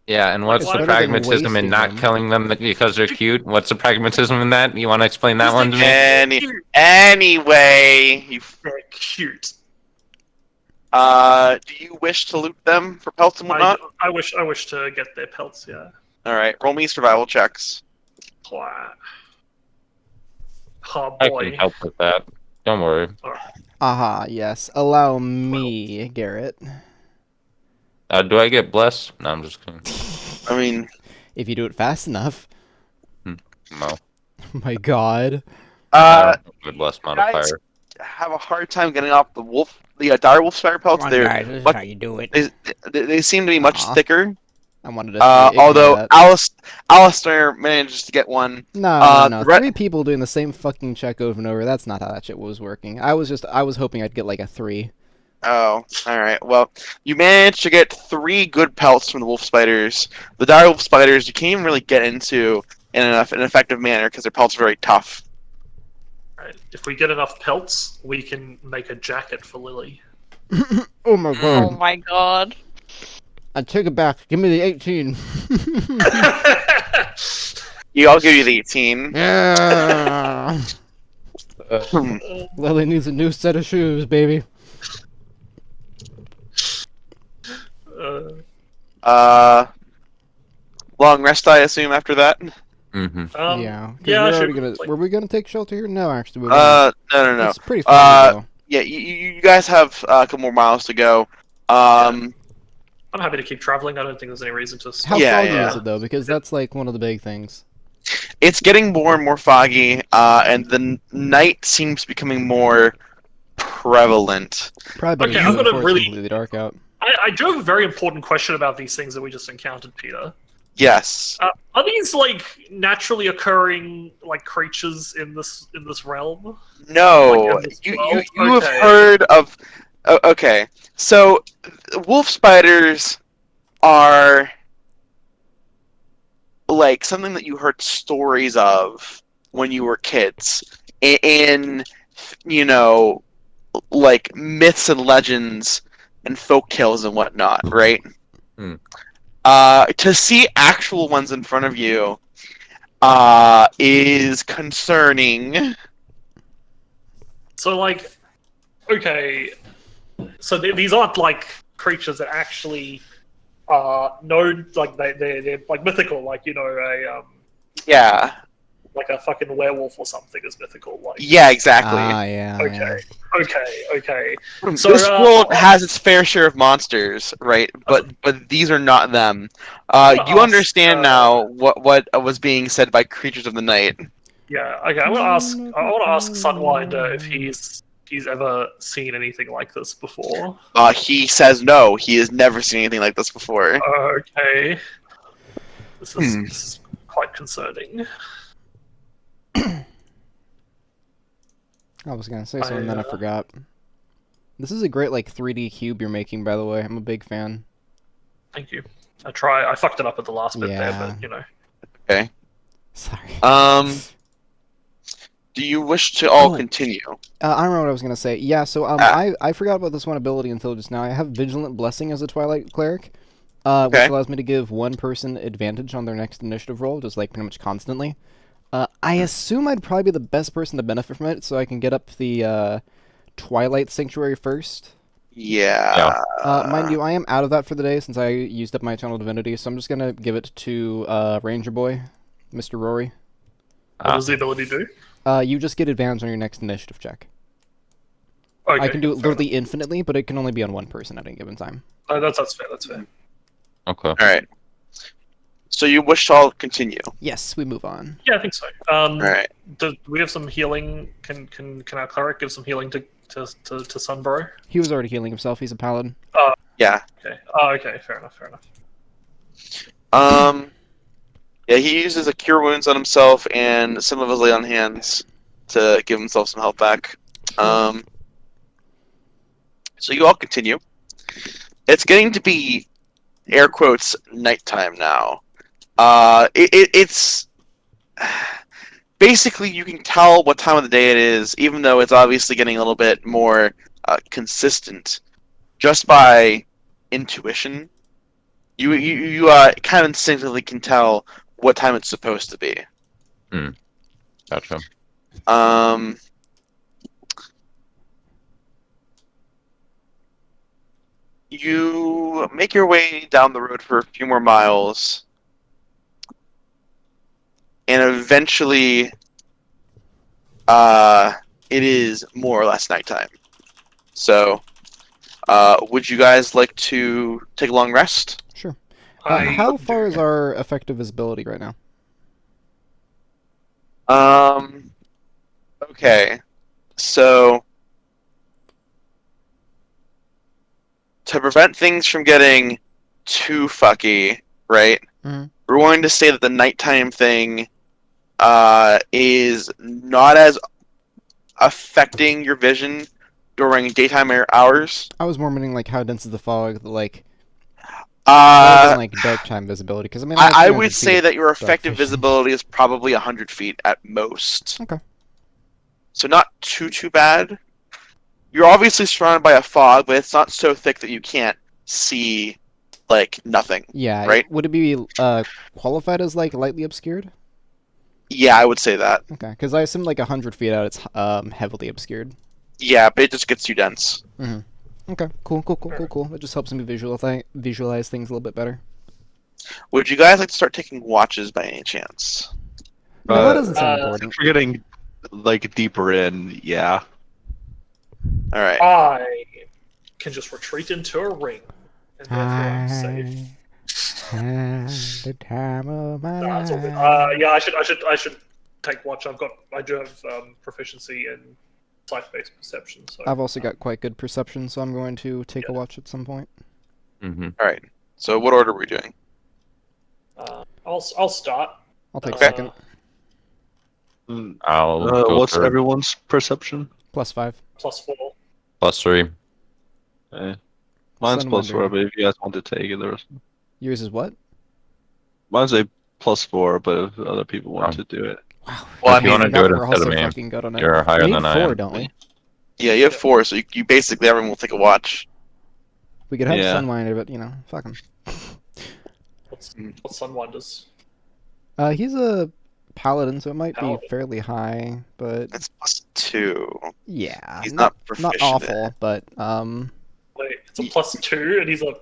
Yeah, and what's It's the better than pragmatism in wasting not them. killing them because they're cute? What's the pragmatism in that? You want to explain that one to me? Anyway, They're cute. do you wish to loot them for pelts and whatnot? I wish to get their pelts. Yeah. All right, roll me survival checks. Wow. Oh I boy. can help with that. Don't worry. Aha, yes. Allow me, Garrett. Do I get blessed? No, I'm just kidding. I mean, If you do it fast enough. No. Oh my god. I don't have a blessed modifier. have a hard time getting off the dire wolf spider pelts. Come on, They're guys, this is what- how you do it. they seem to be much Aw. thicker I wanted to see. It can do Although that. Alistair manages to get one. No. the re- 3 people doing the same fucking check over and over. That's not how that shit was working. I was hoping I'd get like a 3. Oh, all right. Well, you managed to get 3 good pelts from the wolf spiders. The dire wolf spiders you can't even really get into in an effective manner because their pelts are very tough. Right. If we get enough pelts, we can make a jacket for Lily. Oh my Oh god. my god. I take it back. Give me the 18. I'll give you the 18. Yeah. Lily needs a new set of shoes, baby. Long rest, I assume, after that. Mm-hmm. Yeah. 'Cause Yeah, we're I already should. were we gonna take shelter here? No, actually, we weren't. No. It's pretty foggy though. Yeah, you guys have a couple more miles to go. I'm happy to keep traveling. I don't think there's any reason to stop. How Yeah, foggy yeah. is it though? Because that's like one of the big things. It's getting more and more foggy, and the night seems becoming more prevalent. Probably better Okay, to I've do it got a before really- it's completely dark out. I do have a very important question about these things that we just encountered, Peter. Yes. Are these like naturally occurring like creatures in this realm? No. Like in this You world? have Okay. heard of. Okay. So, wolf spiders are like something that you heard stories of when you were kids in like myths and legends and folk tales and whatnot, right? Hmm. To see actual ones in front of you is concerning. So like, okay, so these aren't like creatures that actually know, like they're like mythical, like Yeah. like a fucking werewolf or something is mythical. Like Yeah, exactly. Yeah. Okay. So This world has its fair share of monsters, right? But these are not them. wanna You ask, understand now what was being said by creatures of the night. Yeah. Okay. I want to ask Sunwinder if he's ever seen anything like this before. He says no. He has never seen anything like this before. Okay. This is quite concerning. I was gonna say something, then I forgot. This is a great like 3D cube you're making, by the way. I'm a big fan. Thank you. I fucked it up at the last bit there, but Okay. Sorry. Do you wish to all continue? I remember what I was gonna say. Yeah, so I forgot about this one ability until just now. I have Vigilant Blessing as a Twilight Cleric, which allows me to give one person advantage on their next initiative roll, just like pretty much constantly. I assume I'd probably be the best person to benefit from it, so I can get up the Twilight Sanctuary first. Yeah. Mind you, I am out of that for the day since I used up my Eternal Divinity, so I'm just gonna give it to Ranger Boy, Mr. Rory. What does the ability do? You just get advantage on your next initiative check. Okay, I can do it literally infinitely, but it can only be on one person at any given time. That's fair. That's fair. Okay. All right. So you wish to all continue? Yes, we move on. Yeah, I think so. All right. Do we have some healing? Can our cleric give some healing to Sunbro? He was already healing himself. He's a paladin. Yeah. Okay. Oh, okay. Fair enough. Yeah, he uses a Cure Wounds on himself and some of his Lay on Hands to give himself some health back. So you all continue. It's getting to be, air quotes, nighttime now. It's basically you can tell what time of the day it is, even though it's obviously getting a little bit more consistent, just by intuition. You kind of instinctively can tell what time it's supposed to be. Gotcha. You make your way down the road for a few more miles, and eventually, it is more or less nighttime. So, would you guys like to take a long rest? Sure. How far is our effective visibility right now? Okay. So, to prevent things from getting too fucky, right? Mhm. We're going to say that the nighttime thing is not as affecting your vision during daytime hours. I was more meaning like how dense is the fog, like more than like dark time visibility. Because I mean, I have I 300 would feet say of that your dark effective vision. visibility is probably 100 feet at most. Okay. So not too bad. You're obviously surrounded by a fog, but it's not so thick that you can't see like nothing, Yeah. right? Would it be qualified as like lightly obscured? Yeah, I would say that. Okay. Because I assume like 100 feet out, it's heavily obscured. Yeah, but it just gets too dense. Mm-hmm. Okay. Cool. That just helps me visualize things a little bit better. Would you guys like to start taking watches by any chance? No, that doesn't sound important. If we're getting like deeper in, yeah. All right. I can just retreat into a ring, and therefore I'm safe. Had the time of my Nah, it's all good. life. Yeah, I should take watch. I do have proficiency in sight-based perception. So I've also got quite good perception, so I'm going to take a watch at some point. Mm-hmm. All right. So what order are we doing? I'll start. I'll take Okay. second. I'll go What's third. everyone's perception? +5. +4. +3. Mine's Sun +4, Wonder. but if you guys want to take it, there's... Yours is what? Mine's a +4, but if other people want to do it. Wow. Well, I If you mean, want to do it we're instead also of me, fucking good on it. you're higher we need than I 4, am. don't we? yeah, you have 4, so you basically everyone will take a watch. We could have Yeah. Sunwinder, but you know, fuck him. What's Sunwinder's? He's a paladin, so it might be Paladin. fairly high, but It's +2. yeah, He's not not proficient in awful, but Wait, it's a +2, and he's a.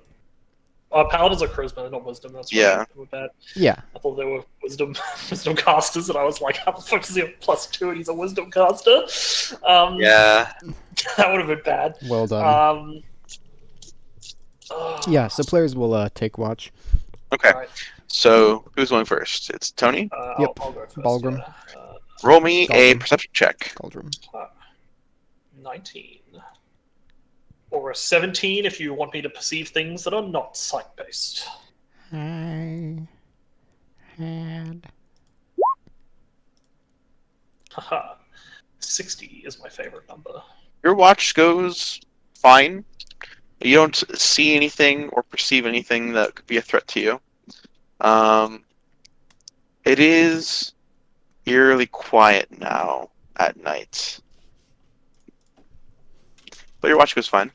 Paladins are charisma, they're not wisdom. That's Yeah. right. We're bad. yeah. I thought they were wisdom casters, and I was like, how the fuck is he a +2 and he's a wisdom caster? Yeah. That would have been bad. Well done. Oh, Yeah, so players will take watch. Okay. alright, So who's going first? It's Tony. Yep, I'll go first. Balgrim. Yeah. Roll me a Goldrum. perception check. Cauldron. 19. Or a 17 if you want me to perceive things that are not sight-based. I had. Haha. 60 is my favorite number. Your watch goes fine. You don't see anything or perceive anything that could be a threat to you. It is eerily quiet now at night. But your watch goes fine.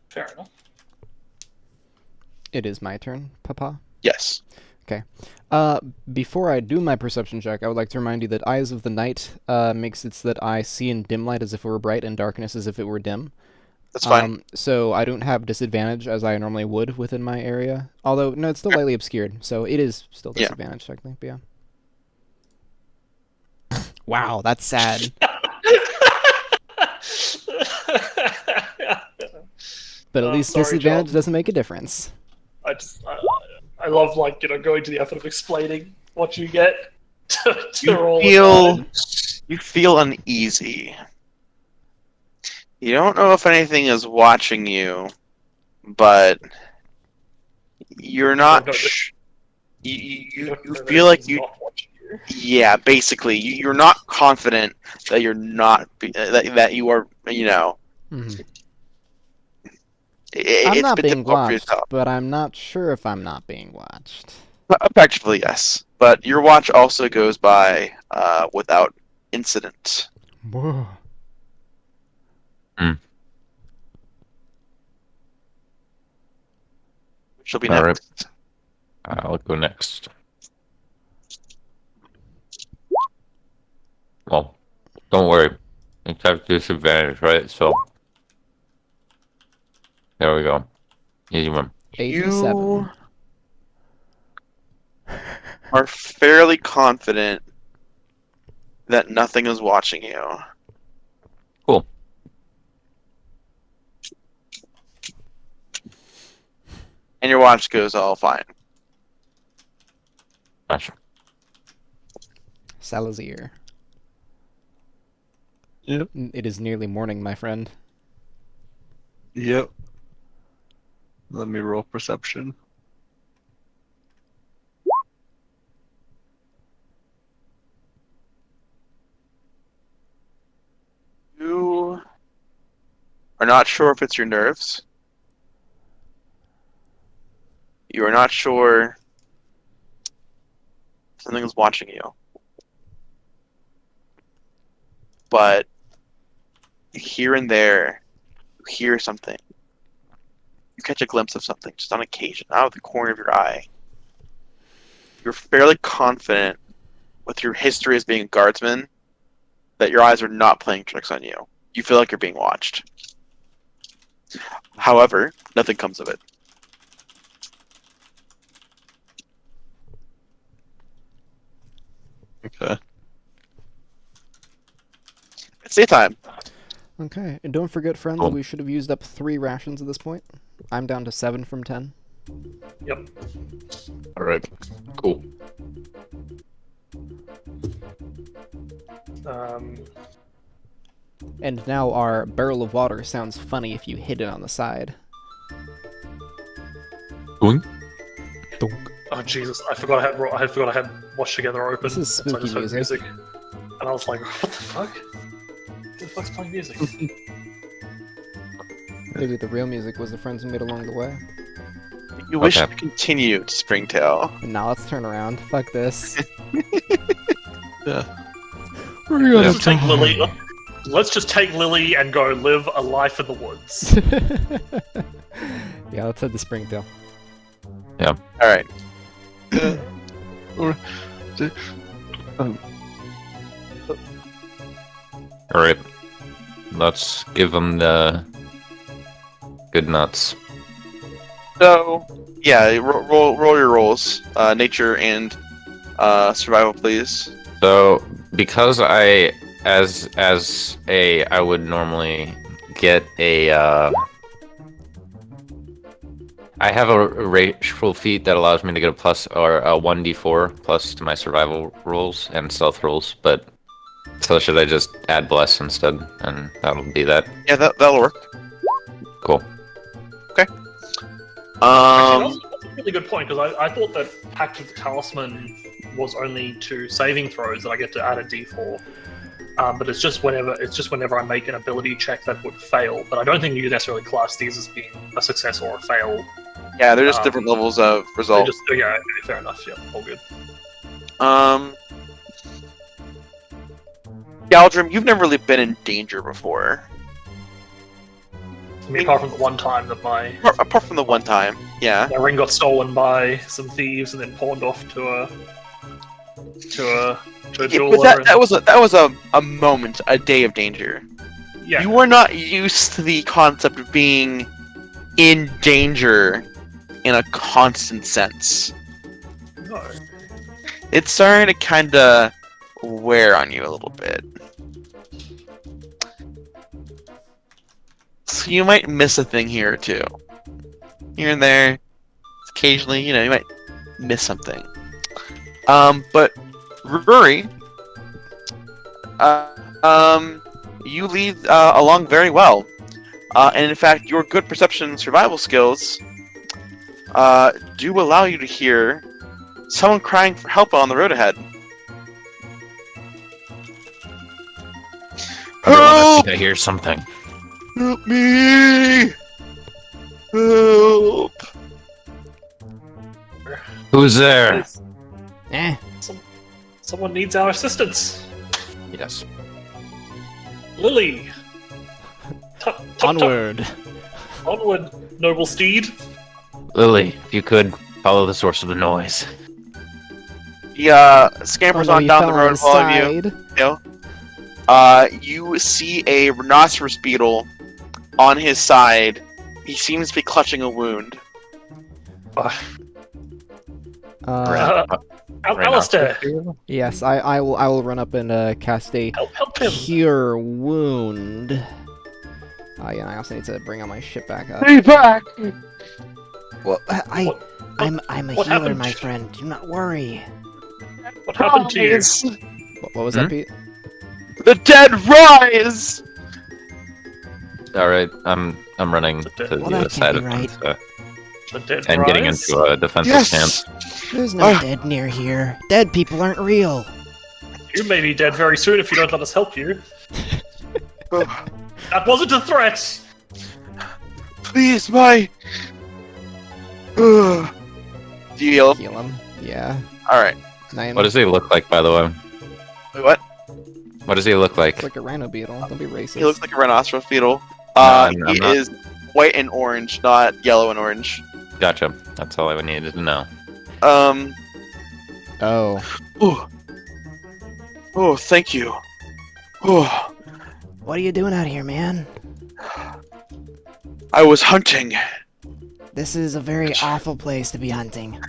Fair enough. It is my turn, Papa. Yes. Before I do my perception check, I would like to remind you that Eyes of the Night makes it so that I see in dim light as if it were bright and darkness as if it were dim. That's fine. So I don't have disadvantage as I normally would within my area. Although, no, it's still lightly obscured, so it is still Yeah. disadvantage, technically, but yeah. Wow, that's sad. But at least sorry, disadvantage John. doesn't make a difference. I love going to the effort of explaining what you get to roll. You feel uneasy. You don't know if anything is watching you, but you're not. You feel like you. Yeah, basically, you're not confident that you're not that you are. You know. Mhm. It's I'm not been being difficult for watched, yourself. but I'm not sure if I'm not being watched. Effectively, yes. But your watch also goes by without incident. Whoa. She'll be All next. I'll go next. Well, don't worry. It's have disadvantage, right? So there we go. Easy one. 8 to 7. You are fairly confident that nothing is watching you. Cool. And your watch goes all fine. Nice. Salazar. Yep. It is nearly morning, my friend. Yep. Let me roll perception. You are not sure if it's your nerves. You are not sure something is watching you. But here and there, you hear something. You catch a glimpse of something, just on occasion, out of the corner of your eye. You're fairly confident, with your history as being a guardsman, that your eyes are not playing tricks on you. You feel like you're being watched. However, nothing comes of it. Okay. It's daytime. Okay, and don't forget, friends, Cool. we should have used up 3 rations at this point. I'm down to 7 from 10. Yep. All right. Cool. And now our barrel of water sounds funny if you hit it on the side. Doink. Oh Jesus! I forgot I had Wash Together open. This is so I spooky just heard music. and I was like, what the fuck? Who the fuck's playing music? Maybe the real music was the friends we made along the way. You wish Okay. to continue to Springtail. And now let's turn around. Fuck this. Let's just take Lily. Let's just take Lily and go live a life in the woods. Yeah, let's head to Springtail. Alright. All right. Let's give them the good nuts. So, yeah, roll your rolls. Nature and survival, please. So, because I would normally get a I have a racial feat that allows me to get a plus or a 1d4 plus to my survival rolls and stealth rolls, but so should I just add bless instead, and that'll be that. Yeah, that'll work. Cool. Actually, that's a really good point, because I thought that Pact of the Talisman was only to saving throws that I get to add a d4. But it's just whenever I make an ability check that would fail. But I don't think you necessarily class these as being a success or a fail. Yeah, they're just different levels of They result. just, yeah, fair enough. Yeah, all good. Galdrim, you've never really been in danger before. I mean, apart from the one time that my Apart from the one time, yeah. ring got stolen by some thieves and then pawned off to a Yeah, jeweler. but that was a moment, a day of danger. yeah, You were not used to the concept of being in danger in a constant sense. no. It's starting to kind of wear on you a little bit. So you might miss a thing here or two. Here and there. Occasionally, you might miss something. But Rory, you lead along very well. And in fact, your good perception and survival skills do allow you to hear someone crying for help on the road ahead. I think I hear something. Help me! Help! Who's there? Eh. Someone needs our assistance. Yes. Lily. Onward. Onward, noble steed. Lily, if you could follow the source of the noise. He scampers Oh, no, on you down fell the road on his following side. you. You see a rhinoceros beetle on his side. He seems to be clutching a wound. Alistair, Yes, I will run up and cast a help him. cure wound. Yeah, I also need to bring all my shit back up. Be back! Well, I'm a what healer, happened? my friend. Do not worry. What happened to you? What was that, Pete? The dead rise! All right, I'm running to the Well, other that side can't of be them. right. The dead And getting rise? into a defensive Yes! stance. There's no dead near here. Dead people aren't real. You may be dead very soon if you don't let us help you. That wasn't a threat! Please, my. Do you yell? Heal him. Yeah. All right. What does he look like, by the way? Wait, what? What does he look like? It's like a rhino beetle. Don't be racist. He looks like a rhinoceros beetle. I'm He not. is white and orange, not yellow and orange. Gotcha. That's all I needed to know. Oh. Oh. Oh, thank you. Oh, What are you doing out here, man? I was hunting. This is a very awful place to be hunting.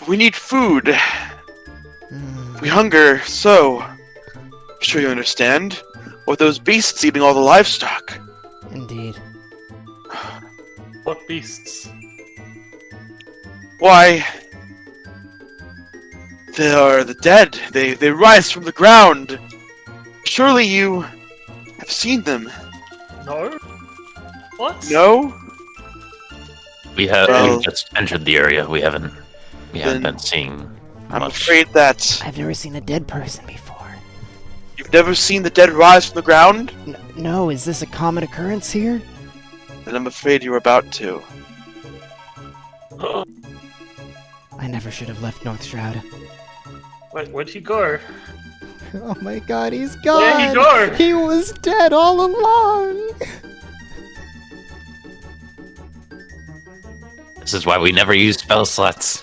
We need food. Hmm. We hunger, so. I'm sure you understand. With those beasts eating all the livestock. Indeed. What beasts? Why? They are the dead. They rise from the ground. Surely you have seen them. No? What? No? We've Well- just entered the area. We haven't Then- been seeing I'm much. afraid that I've never seen a dead person before. you've never seen the dead rise from the ground? No, is this a common occurrence here? Then I'm afraid you're about to. I never should have left North Shroud. Wait, where'd he go? Oh my god, he's gone! Where'd he go? He was dead all along! This is why we never use spell slots.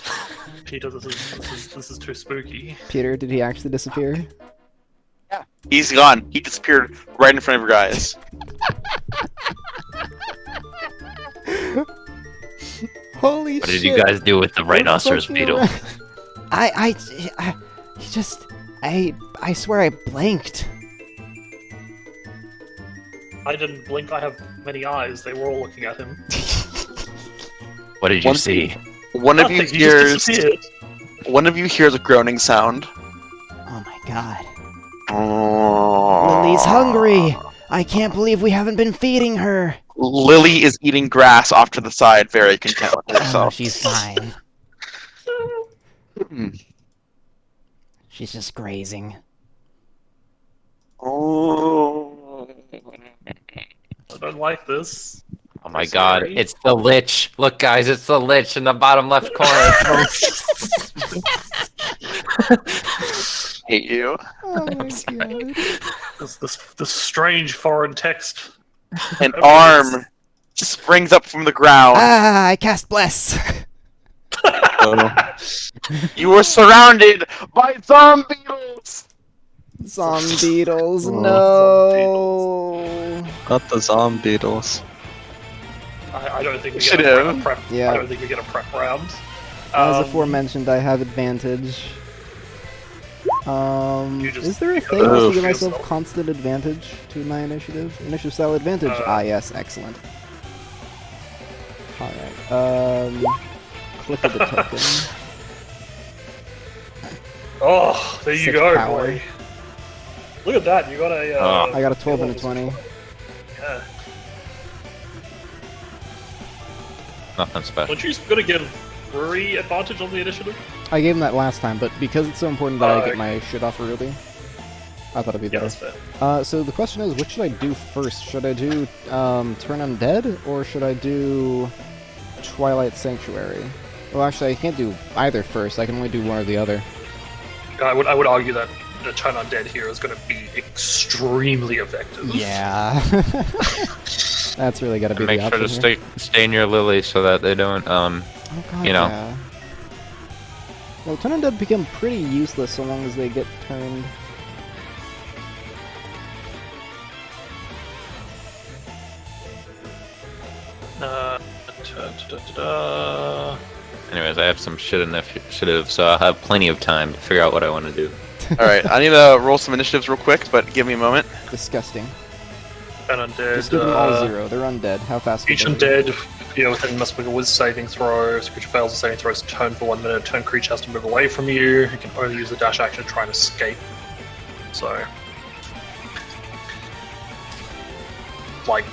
Peter, this is too spooky. Peter, did he actually disappear? He's gone. He disappeared right in front of your guys. Holy What shit! did you guys do with the rhinoceros fucking beetle? around. He just, I swear I blanked. I didn't blink, I have many eyes, they were all looking at him. What did you One- see? One of you Nothing, he just hears. disappeared. One of you hears a groaning sound. Oh my god. Oh. Lily's hungry! I can't believe we haven't been feeding her! Lily is eating grass off to the side, very content with Oh no, herself. she's fine. Hmm. She's just grazing. Oh. I don't like this. Oh my Sorry. god, it's the Lich. Look, guys, it's the Lich in the bottom left corner. Hate you. Oh my god. This strange foreign text. An arm springs up from the ground. Ah, I cast Bless! You were surrounded by zombies. Zombie beetles, Oh, no! Not the zombie beetles. I don't think we Should get a have. prep. Yeah. I don't think we get a prep round. As Um, aforementioned, I have advantage. You just- Is there a thing Oh, to give myself yourself. constant advantage to my initiative? Initiative style advantage? Yes, excellent. Alright, click of the token. Oh, there you 6 go, power. boy. Look at that, you got a. I got a 12 and a 20. Yeah. Nothing special. Weren't you gonna get 3 advantage on the initiative? I gave him that last time, but because it's so important that I get okay. my shit off early, I thought it'd be Yeah, better. that's fair. So the question is, what should I do first? Should I do Turn Undead, or should I do Twilight Sanctuary? Well, actually, I can't do either first. I can only do one or the other. I would argue that the turn undead here is going to be extremely effective. Yeah. That's really gotta be Make the sure option to here. stay near Lily so that they don't, Oh god, you know. yeah. Well, Turn Undead become pretty useless so long as they get turned. Anyways, I have some shit initiative, so I'll have plenty of time to figure out what I want to do. Alright, I need to roll some initiatives real quick, but give me a moment. Disgusting. Turn undead. Just give them all 0. They're undead. How fast? Each can they? undead, within must make a Wiz saving throw. If creature fails a saving throw, it's turn for 1 minute. Turn creature has to move away from you. You can only use the dash action to try and escape. So, like,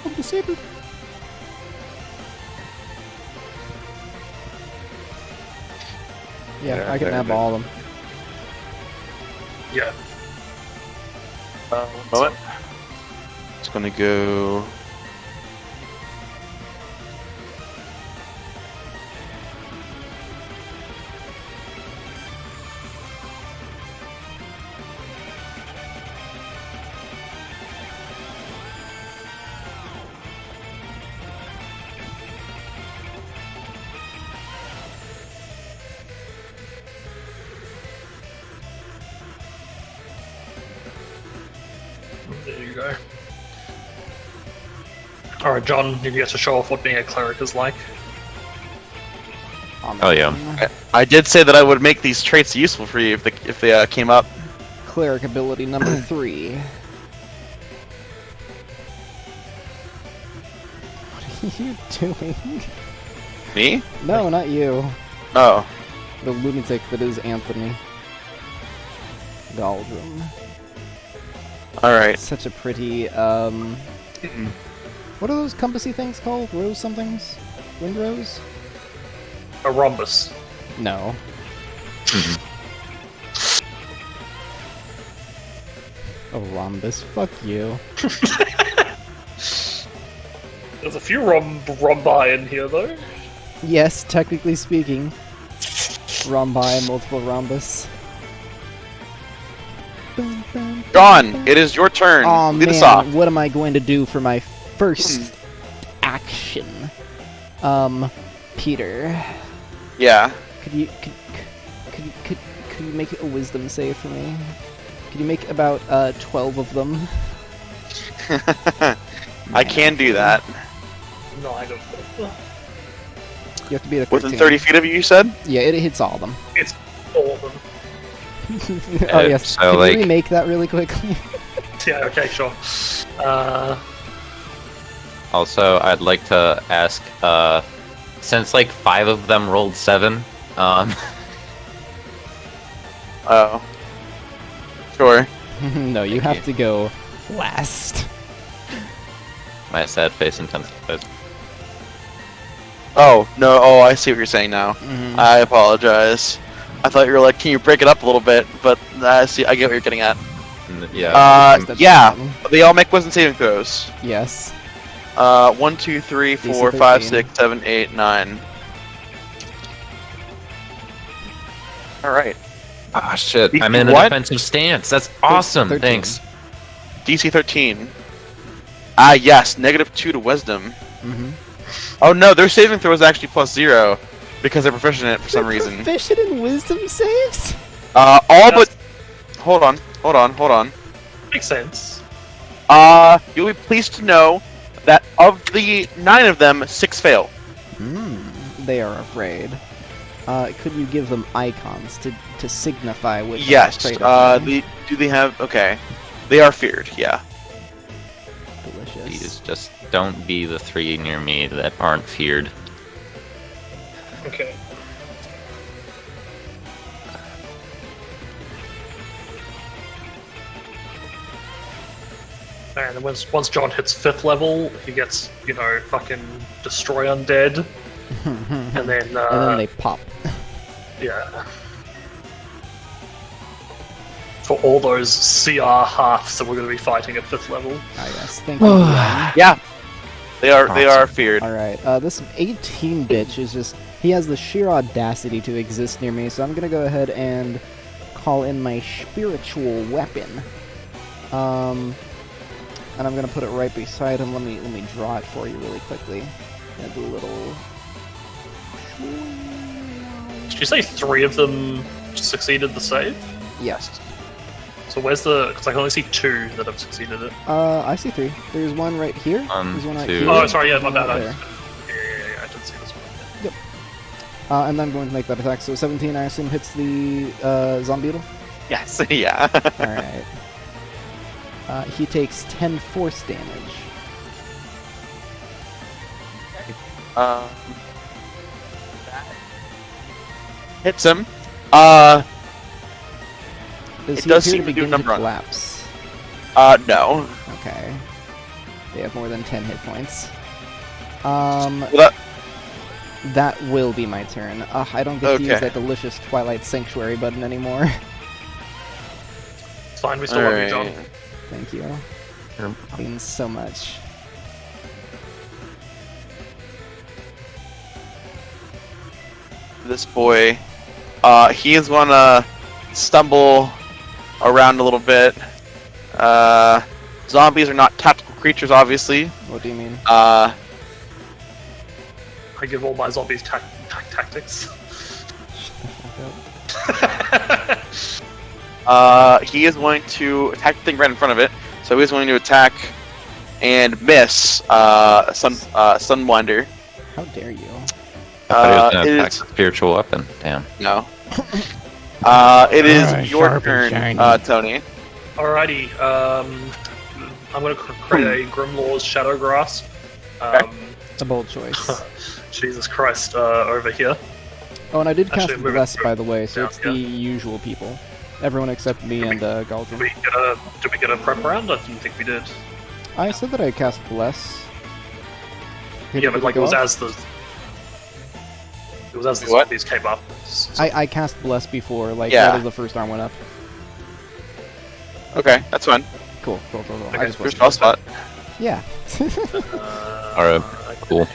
Oh, disabled. Yeah, I can nab all of them. Yeah. One moment. It's gonna go. There you go. Alright, John, you get to show off what being a cleric is like. Oh yeah. I did say that I would make these traits useful for you if they came up. Cleric ability number 3. What are you doing? Me? No, not you. Oh. The lunatic that is Anthony. Galdrum. Alright. Such a pretty, what are those compassy things called? Rose somethings? Wind rose? A rhombus. No. A rhombus? Fuck you. There's a few rhombi in here, though. Yes, technically speaking. Rhombi, multiple rhombus. John, it is your turn. Oh Lead us man, off. what am I going to do for my first action? Peter. Yeah. Could you make a wisdom save for me? Could you make about 12 of them? I can do that. No, I don't. You have to be the Within 30 feet of you, you said? Yeah, it hits all of them. It's all of them. Oh yes. So, Can like- you remake that really quickly? Yeah, okay, sure. Also, I'd like to ask, since like 5 of them rolled 7, Oh. Sure. No, you have to go last. my sad face intensifies. Oh, no. Oh, I see what you're saying now. Mhm. I apologize. I thought you were like, can you break it up a little bit? But I see. I get what you're getting at. Yeah. That's Yeah. the problem. They all make wisdom saving throws. Yes. 1, 2, 3, 4, 5, 13. 6, 7, 8, 9. Alright. Ah, shit. DC I'm in a what? defensive stance. That's awesome. 13. Thanks. DC 13. Ah, yes. -2 to wisdom. Mm-hmm. Oh no, their saving throw is actually +0 because they're proficient in it for some reason. Proficient in wisdom saves? All but. Hold on. Makes sense. You'll be pleased to know that of the 9 of them, 6 fail. They are afraid. Could you give them icons to signify which Yes. straight up? Do they have? Okay. They are feared. Yeah. Delicious. Please, just don't be the 3 near me that aren't feared. Okay. And then once John hits 5th level, he gets, fucking destroy undead, and then, and then they pop. yeah. For all those CR halves that we're going to be fighting at 5th level. Ah, yes. Thank you. Glenn. Yeah. They are feared. Alright, this 18 bitch is just... He has the sheer audacity to exist near me, so I'm gonna go ahead and call in my spiritual weapon. And I'm gonna put it right beside him. Let me draw it for you really quickly. Gonna do a little... Did you say 3 of them succeeded the save? Yes. So where's the... Because I can only see 2 that have succeeded it. I see 3. There's one right here. There's one right 2. here. Oh, sorry, yeah, my and bad. one I right I didn't see this one. there. And I'm going to make that attack. So 17, I assume, hits the zombie beetle. Yes. Yeah. Alright. He takes 10 force damage. That hits him. Does It he does appear seem to to do begin number to on- collapse? No. Okay. They have more than 10 hit points. Well, That will be my turn. I don't get to use Okay. that delicious Twilight Sanctuary button anymore. It's fine, we still love you, John. Alright. Thank you. Sure. Means so much. This boy, he is gonna stumble around a little bit. Zombies are not tactical creatures, obviously. What do you mean? I give all my zombies tactics. He is going to attack the thing right in front of it. So he's going to attack and miss Sunwinder. How dare you? I thought he was gonna it attack is- the spiritual weapon. Damn. No. It is Alright, your sharp and turn, shiny. Tony. Alrighty, I'm gonna create a Grimlaw's Shadow Grasp. It's a bold choice. Jesus Christ, over here. Oh, and I did cast Actually, move it Bless, through. by the way, so Yeah, it's yeah. the usual people. Everyone except me and Did Galdrin. we get a prep round? I didn't think we did. I said that I cast Bless. Yeah, but like it was as the What? zombies came up. So- I cast Bless before, like, Yeah. right as the first arm went up. Okay, that's fine. Cool. I Okay, just First wasn't draw spot. Yeah. Alright, cool.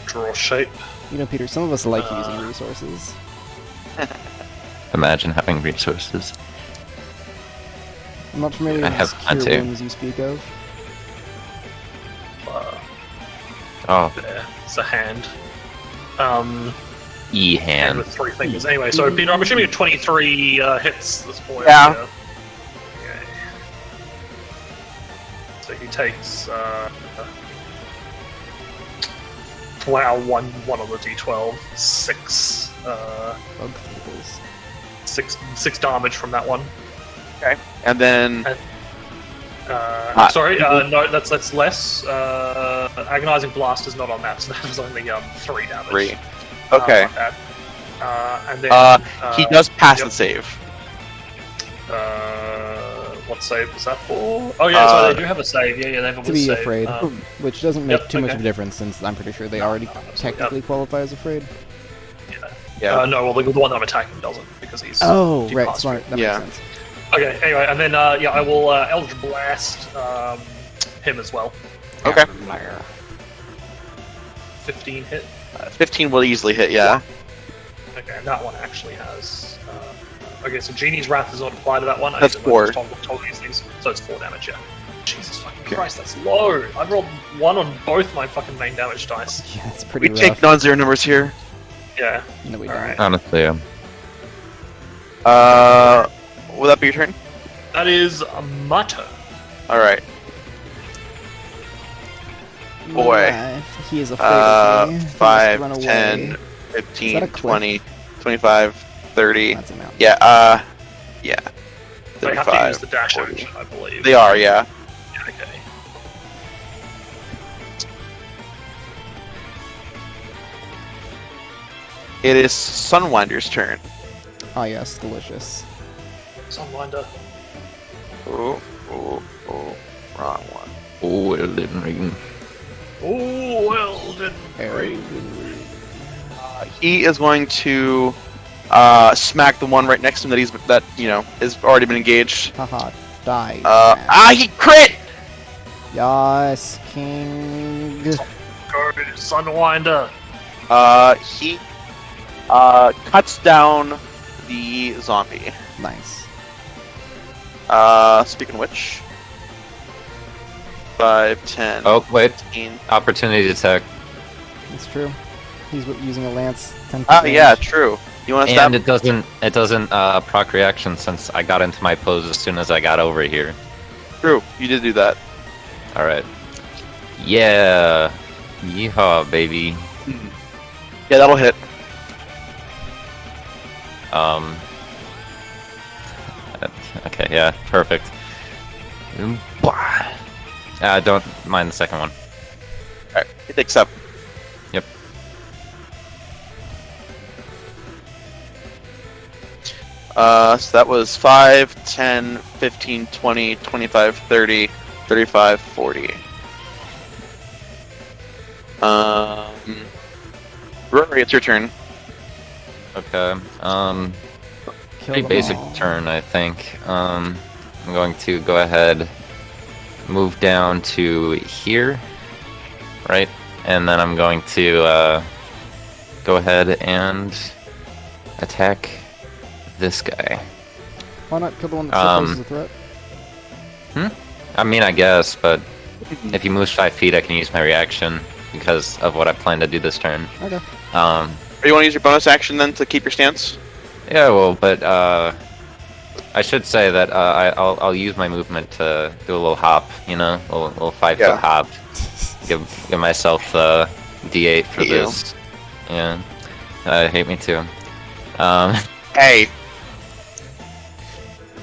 Draw shape. You know, Peter, some of us like using resources. Imagine having resources. I'm not familiar I with have these cure plenty. wounds you speak of. Oh, There, it's a hand. Hand E-hand. with 3 fingers. Anyway, so Peter, I'm assuming 23 hits this boy. Yeah. Okay. So he takes. Wow, one on the d12. 6. Bug tables. 6 damage from that one. And then Sorry, no, that's less. Agonizing Blast is not on that, so that was only 3 damage. 3. Okay. My bad. And then He does pass yep. the save. What save was that for? Oh yeah, so they do have a save. Yeah, they have a To will be save. afraid, which doesn't make yep, too much okay. of a difference since I'm pretty sure they already absolutely, technically qualify as afraid. Yeah. No, well, the one I'm attacking doesn't because he's. Oh, deep right, past smart. That Yeah. makes sense. Okay, anyway, and then I will Eldritch Blast him as well. Okay. 15 hit. 15 will easily hit, yeah. Okay, and that one actually has. Okay, so Genie's Wrath does not apply to that one. That's I 4. just told these things, so it's 4 damage. Yeah. Jesus fucking Christ, that's low. I rolled 1 on both my fucking main damage dice. Yeah, it's pretty We rough. take non-zero numbers here. Yeah. No, we Alright. Honestly, Will that be your turn? That is my turn. Alright. Boy. He is afraid of me. He must 5, run away. 10, Is 15, that a cliff? 20, 25, 30. That's a mountain. Yeah, yeah. They have to 35, use the dash 40. action, I believe. They are, yeah. Yeah, okay. It is Sunwinder's turn. Oh yes, delicious. Sunwinder. Oh, wrong one. oh, Elden Ring. Oh, well, then. He is going to smack the one right next to him that has already been engaged. Haha, die. He crit! Yes, king. Go, Sunwinder. He cuts down the zombie. Nice. Speaking of which, 5, 10, Oh, wait. 15. Opportunity attack. It's true. He's using a lance. 10 Yeah, true. You want to stab? And it doesn't proc reaction since I got into my pose as soon as I got over here. True. You did do that. Alright. Yeah. Yeehaw, baby. Yeah, that'll hit. Okay, yeah, perfect. Don't mind the second one. Alright, he takes up. Yep. So that was 5, 10, 15, 20, 25, 30, 35, 40. Rory, it's your turn. Okay. Kill Pretty them basic all. turn, I think. I'm going to go ahead, move down to here, right, and then I'm going to go ahead and attack this guy. Why not kill the one that still poses a threat? I mean, I guess, but if he moves 5 feet, I can use my reaction because of what I plan to do this turn. Okay. Or you want to use your bonus action then to keep your stance? Yeah, well, but I should say that I'll use my movement to do a little hop, you know, a little 5-foot hop. Give myself the D8 for Hate you. this. Yeah, hate me too. Hey.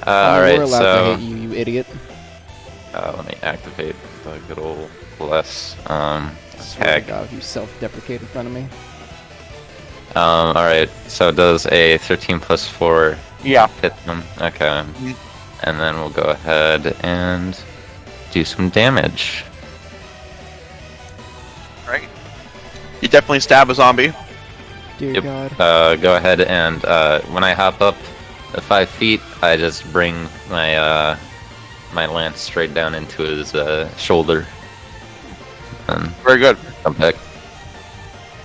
All We're right, allowed so to hate you, you idiot. let me activate the good old bless. Swear to Heck. God, if you self-deprecate in front of me. All right, so it does a 13 plus 4 Yeah. hit them. Okay, and then we'll go ahead and do some damage. Right. You definitely stab a zombie. Dear Yep. God. Go ahead and when I hop up the 5 feet, I just bring my my lance straight down into his shoulder, and Very good. come back.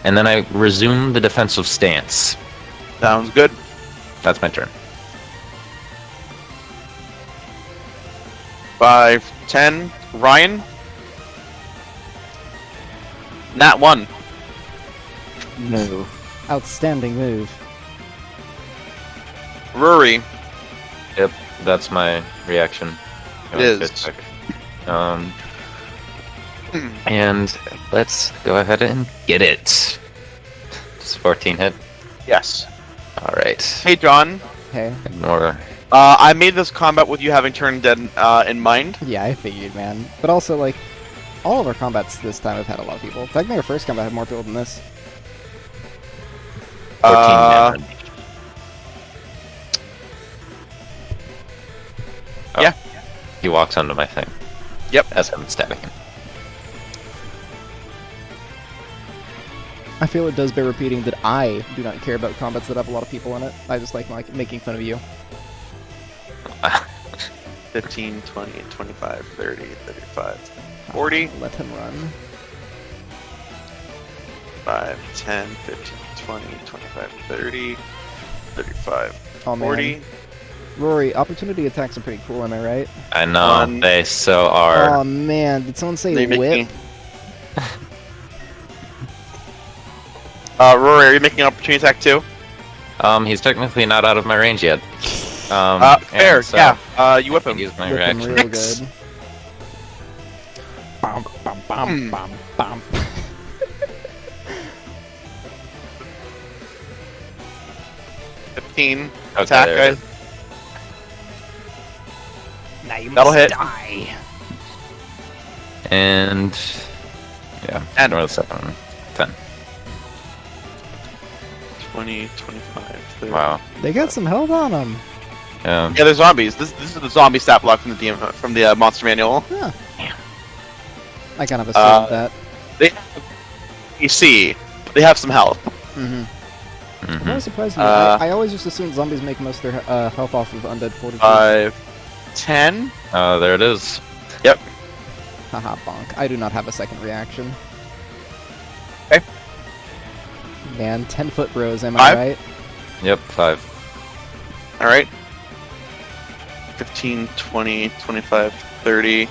And then I resume the defensive stance. Sounds good. That's my turn. 5, 10. Ryan. Nat 1. No. Outstanding move. Rory. Yep, that's my reaction. It is. Check. And let's go ahead and get it. Does 14 hit? Yes. All right. Hey, John. Hey. Ignore. I made this combat with you having turned dead in mind. Yeah, I figured, man. But also, like, all of our combats this time have had a lot of people. Technically, our first combat had more people than this. 14 damage. Oh, Yeah. He walks onto my thing. Yep. As I'm stabbing him. I feel it does bear repeating that I do not care about combats that have a lot of people in it. I just like making fun of you. 15, 20, 25, 30, 35, 40. Let him run. 5, 10, 15, 20, 25, 30, 35, Oh, man. 40. Rory, opportunity attacks are pretty cool, am I right? I know, they so are. Oh man, did someone say They make whip? me- Rory, are you making an opportunity attack too? He's technically not out of my range yet. Fair, and so yeah. You whip I him. can use my Whip him reaction. real good. Bum, bum, bum, bum, bum. 15. Okay, Attack, there it guys. Now you That'll must hit. die. And yeah, And- ignore the second one. 10. 20, 25, 30. Wow. They got some health on them. Yeah. Yeah, they're zombies. This is the zombie stat block from the monster manual. I kind of assumed that. They have AC. They have some health. Mm-hmm. I'm Mhm. always surprised me. I always just assumed zombies make most of their health off of undead fortitude. 5, 10. There it is. Haha, bonk. I do not have a second reaction. Okay. Man, 10-foot bros, am I 5? right? Yep, 5. Alright. 15, 20, 25, 30,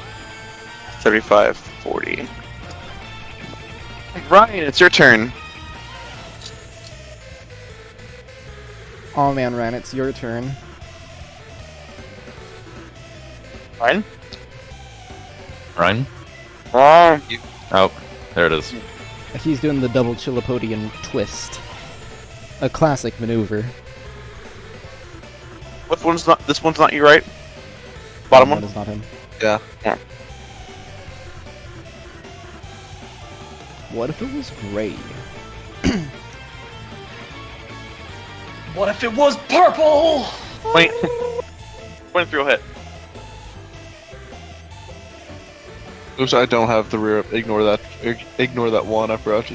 35, 40. Ryan, it's your turn. Oh man, Ryan, it's your turn. Ryan? Ryan? Oh. Oh, there it is. He's doing the double Chilipodian twist. A classic maneuver. This one's not you, right? Bottom That one? is not him. Yeah. What if it was gray? What if it was purple? 23 will hit. Oops, I don't have the rear. Ignore that. Ignore that one. I forgot.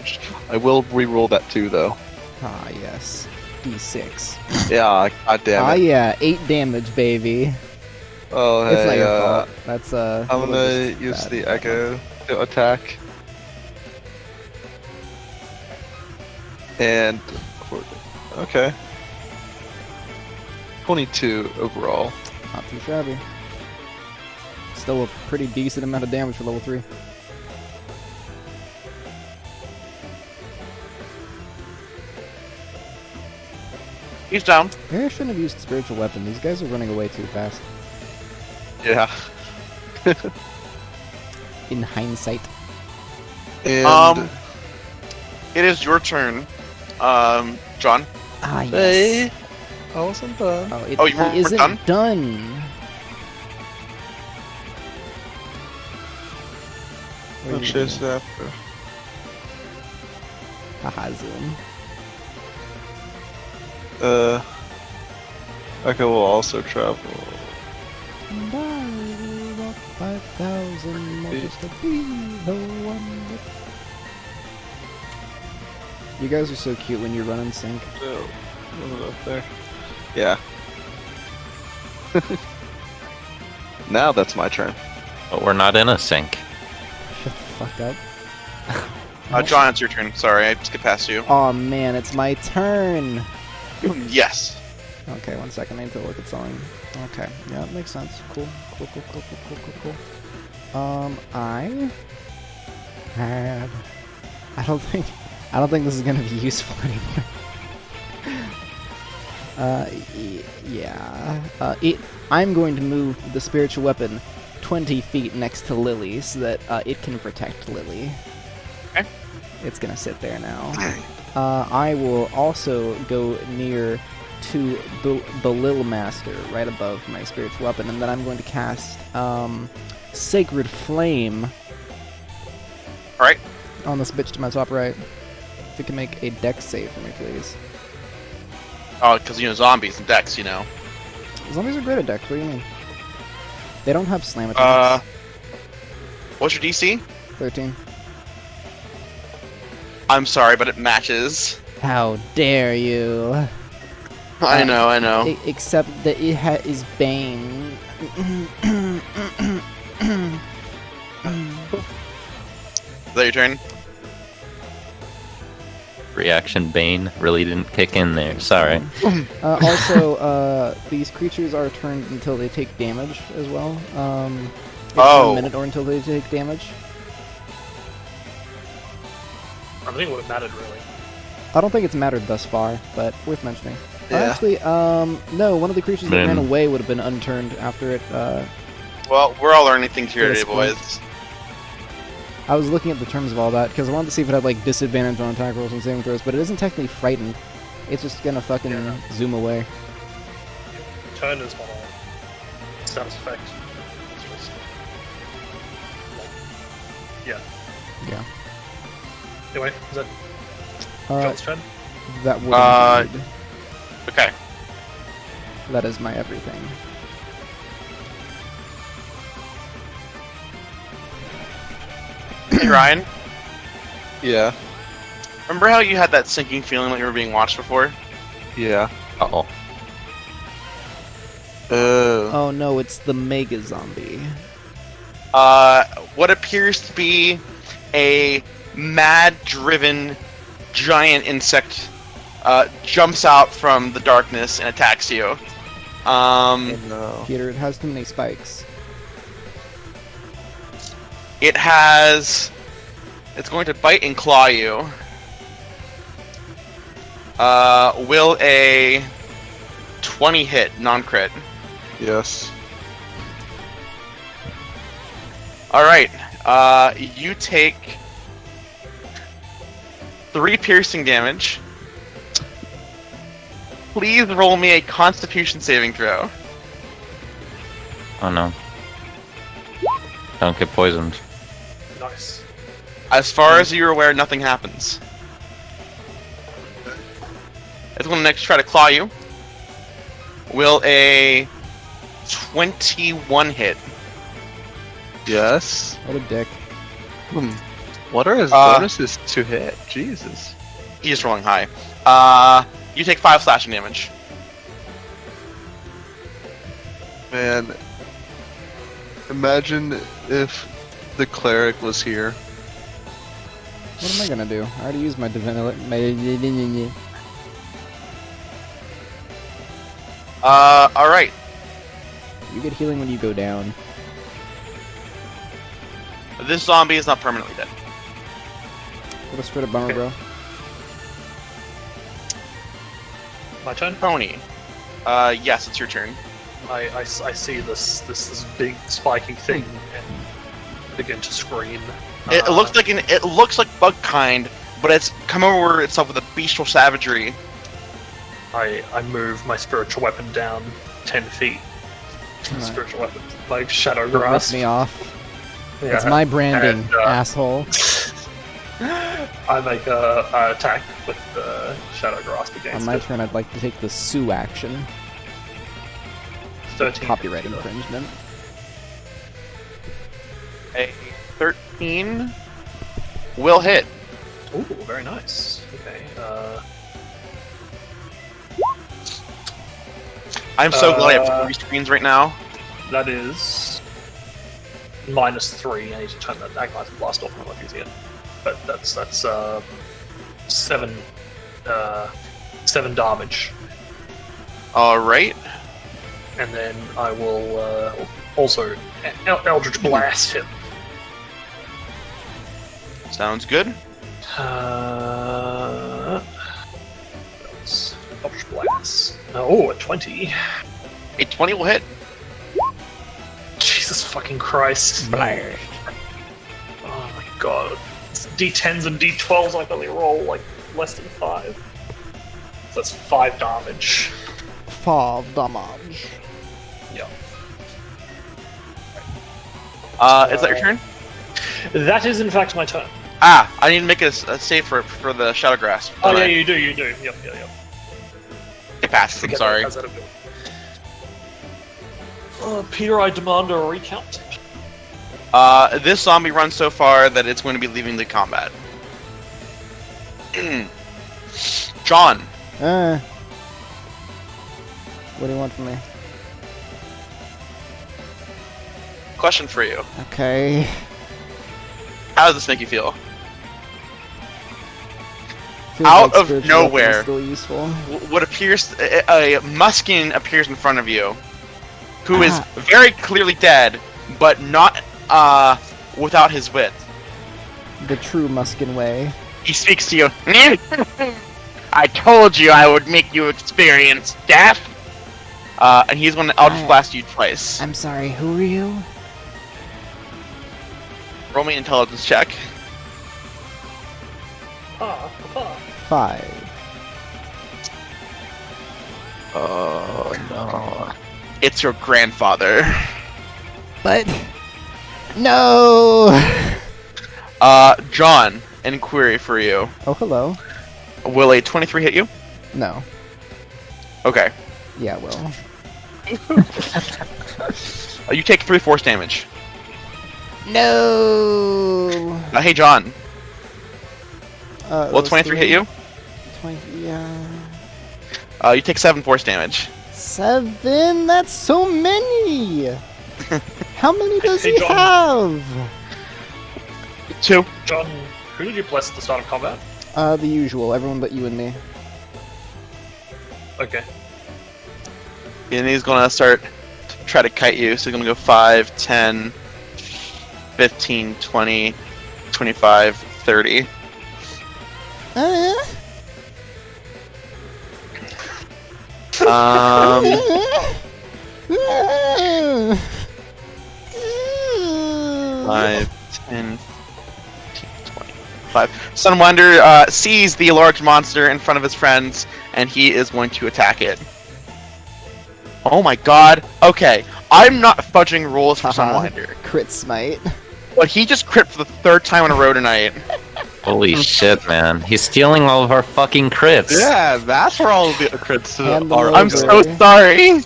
I will re-roll that 2 though. Ah, yes. D6. Yeah, god damn Ah, it. yeah. 8 damage, baby. Oh, hey, It's not your fault. That's, I'm we'll gonna just use bad the that Echo to attack. And... Okay. 22 overall. one. Not too shabby. Still a pretty decent amount of damage for level 3. He's down. Maybe I shouldn't have used spiritual weapon. These guys are running away too fast. Yeah. In hindsight. And... It is your turn, John. Ah, yes. Hey, I wasn't done. Oh, Oh, you he weren't isn't done? done. What are I'll you chase doing? after. Haha, zoom. Echo will also travel. And I will walk 5,000 more just to be the one that... You guys are so cute when you run in sync. So, move it up there. Yeah. Now that's my turn. But we're not in a sync. Shut the fuck up. John, it's your turn. Sorry, I skipped past you. Aw, man, it's my turn! Yes. Okay, 1 second. I need to look at something. Okay, yeah, that makes sense. Cool. I have... I don't think this is gonna be useful anymore. Yeah. I'm going to move the spiritual weapon 20 feet next to Lily so that it can protect Lily. Okay. It's gonna sit there now. I will also go near to the Lil Master right above my spiritual weapon, and then I'm going to cast Sacred Flame. Alright. On this bitch to my top right. If it can make a dex save for me, please. Oh, because, zombies and decks, Zombies are great at dex, what do you mean? They don't have slam attacks. What's your DC? 13. I'm sorry, but it matches. How dare you? I know. Except that it is Bane. Is that your turn? Reaction Bane really didn't kick in there. Sorry. Also, these creatures are turned until they take damage as well. It's Oh. a minute or until they take damage. I don't think it would have mattered really. I don't think it's mattered thus far, but worth mentioning. Yeah. Actually, no, one of the creatures that Man. ran away would have been unturned after it. Well, we're all learning things here Yes, today, boys. I was looking at the terms of all that because I wanted to see if it had like disadvantage on attack rolls and saving throws, but it isn't technically frightened. It's just gonna fucking zoom away. Turn is not a status effect. It's just, yeah. Yeah. Anyway, is that Uh, John's turn? that would. Indeed. Okay. That is my everything. Hey, Ryan, Yeah. remember how you had that sinking feeling like you were being watched before? Yeah. Uh-oh. Oh no, it's the Mega Zombie. What appears to be a mad-driven giant insect jumps out from the darkness and attacks you. No. Peter, it has too many spikes. It's going to bite and claw you. Will a 20 hit, non-crit? Yes. Alright, you take 3 piercing damage. Please roll me a Constitution saving throw. Oh no. Don't get poisoned. Nice. As far as you're aware, nothing happens. It's going to next try to claw you. Will a 21 hit? Yes. What a dick. What are his Uh, bonuses to hit? Jesus. He's rolling high. You take 5 slashing damage. Man, imagine if the cleric was here. What am I gonna do? I already used my divinity. Alright. You get healing when you go down. This zombie is not permanently dead. What a straight up bummer, bro. My turn. Tony. Yes, it's your turn. I see this big spiky thing and begin to scream. It looks like bug kind, but it's come over itself with a bestial savagery. I move my spiritual weapon down 10 feet. Right. Spiritual weapon, like shadow Don't rip grasp. me off. Yeah. It's my branding, And, asshole. I make a attack with the shadow grasp On against my it. turn, I'd like to take the Sue action. 13. Copyright infringement. A 13 will hit. Ooh, very nice. Okay. I'm so glad I have 3 screens right now. That is -3. I need to turn that agonize and blast off when I'm not using it. But that's 7 damage, Alright. and then I will also Eldritch Blast him. Sounds good. That's Eldritch Blast. Oh, a 20. A 20 will hit. Jesus fucking Christ. Blast. Oh my god. It's D10s and D12s I can only roll like less than 5. So that's 5 damage. 5 damage. Yeah. Is that your turn? That is in fact my turn. I need to make a save for the Shadow Grasp. Oh don't yeah, I? you do. Yep. It passed, I'm Forget sorry. that, how's that ability? Peter, I demand a recount. This zombie runs so far that it's going to be leaving the combat. John. What do you want from me? Question for you. Okay. How does this make you feel? Feels Out like of spiritual weapon is nowhere. Still useful. What appears a Muskin appears in front of you, who is Ah. very clearly dead, but not without his wit. The true Muskin way. He speaks to you. I told you I would make you experience death. And he's going to Eldritch Blast you twice. I'm sorry, who are you? Roll me an intelligence check. 5. Oh no. It's your grandfather. But no. John, inquiry for you. Oh, hello. Will a 23 hit you? No. Okay. Yeah, well. You take 3 force damage. No. Hey, John. Will Those 23 hit you? 20, yeah. You take 7 force damage. 7? That's so many. How many does Hey, he John. have? 2. John, who did you bless at the start of combat? The usual. Everyone but you and me. Okay. And he's gonna start to try to kite you. So he's gonna go 5, 10, 15, 20, 25, 30. Um, 5, 10, 15, 25. Sunwinder sees the large monster in front of his friends, and he is going to attack it. Oh my god. Okay, I'm not fudging rules for Sunwinder, Crit smite. but he just crit for the 3rd time in a row tonight. Holy shit, man. He's stealing all of our fucking crits. Yeah, that's where all the crits Hand them are. I'm over. so sorry.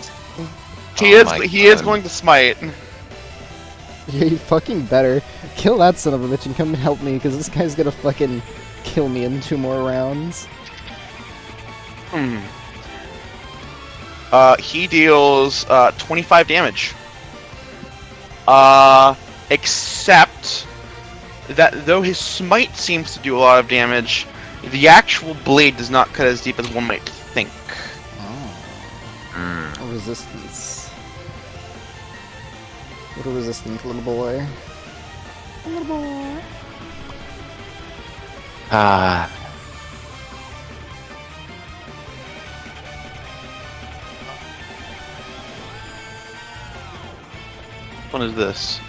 He Oh is my he is God. going to smite. Yeah, you fucking better. Kill that son of a bitch and come help me, because this guy's gonna fucking kill me in 2 more rounds. He deals 25 damage. Except that though his smite seems to do a lot of damage, the actual blade does not cut as deep as one might think. Oh. Resistance. What a resistant little boy. Little boy. What is this?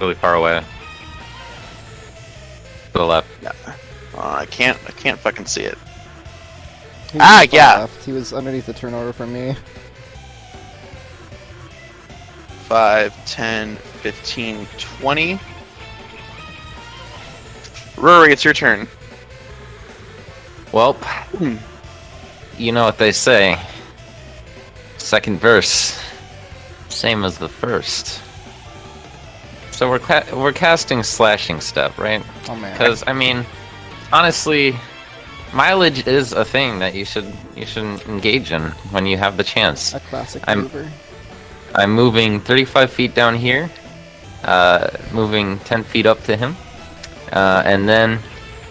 Really far away. To the left. Yeah. I can't fucking see it. He was on the yeah. left. He was underneath the turnover from me. 5, 10, 15, 20. Rory, it's your turn. Well, you know what they say. Second verse, same as the first. So we're casting slashing step, right? Oh man. Because I mean, honestly, mileage is a thing that you should engage in when you have the chance. A classic I'm- maneuver. I'm moving 35 feet down here, moving 10 feet up to him, and then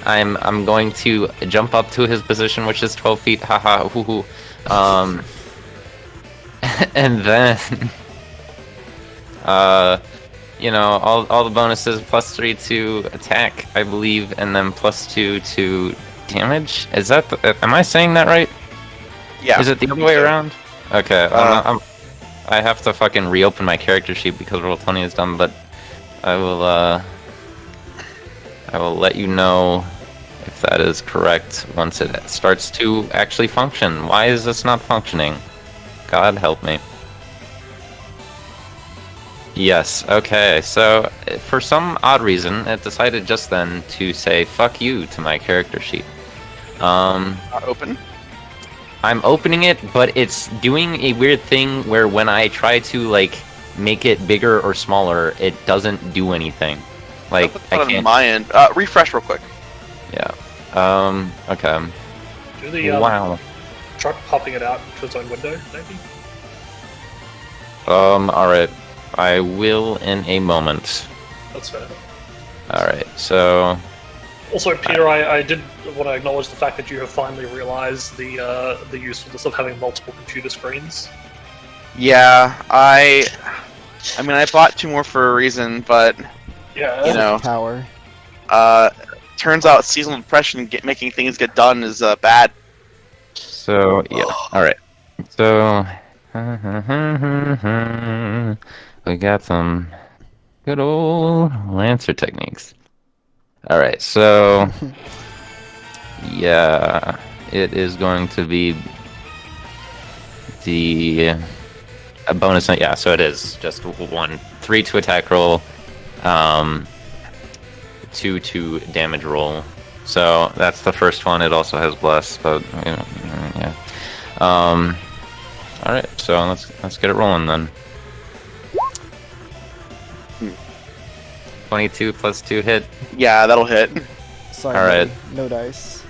I'm going to jump up to his position, which is 12 feet. Haha, hoo hoo. And then, you know, all the bonuses, +3 to attack, I believe, and then +2 to damage. Is that? Am I saying that right? Yeah. Is it the other way around? Okay. I have to fucking reopen my character sheet because Roll20 is done, but I will let you know if that is correct once it starts to actually function. Why is this not functioning? God help me. Yes, okay, so for some odd reason, it decided just then to say fuck you to my character sheet. Not open. I'm opening it, but it's doing a weird thing where when I try to, like, make it bigger or smaller, it doesn't do anything. Like, I On can't... my end. Refresh real quick. Yeah. Okay. Do the Wow. try popping it out to its own window, maybe? Alright. I will in a moment. That's fair. Alright, so... Also, Peter, I did want to acknowledge the fact that you have finally realized the usefulness of having multiple computer screens. Yeah, I mean, I bought 2 more for a reason, but Yeah. you know, Power. turns out seasonal depression making things get done is bad. So, yeah. Alright. So... we got some good old Lancer techniques. Alright, so... yeah... it is going to be... a bonus... yeah, so it is just 1. 3 to attack roll. 2 to damage roll. So, that's the first one. It also has bless, but... you know, yeah. Alright, so let's get it rolling then. 22 plus 2 hit. Yeah, that'll hit. Sorry, Alright. buddy. No dice.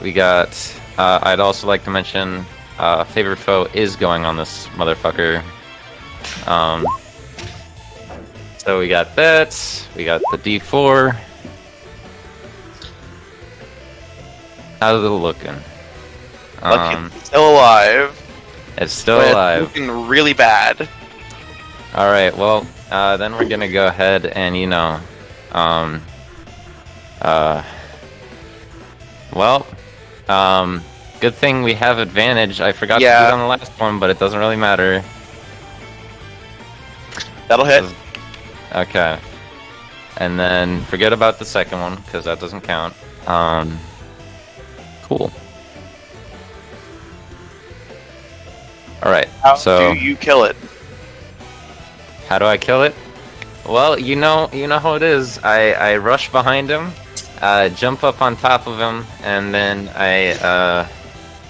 We got... I'd also like to mention... favorite foe is going on this motherfucker. So we got that. We got the D4. How's it looking? Lucky it's still alive. It's still But alive. It's looking really bad. Alright, well, then we're gonna go ahead and, you know, good thing we have advantage. I forgot to do it on the last one, but it doesn't really matter. That'll hit. Okay. And then forget about the second one, because that doesn't count. Cool. Alright, How so... do you kill it? How do I kill it? Well, you know how it is. I rush behind him, jump up on top of him, and then I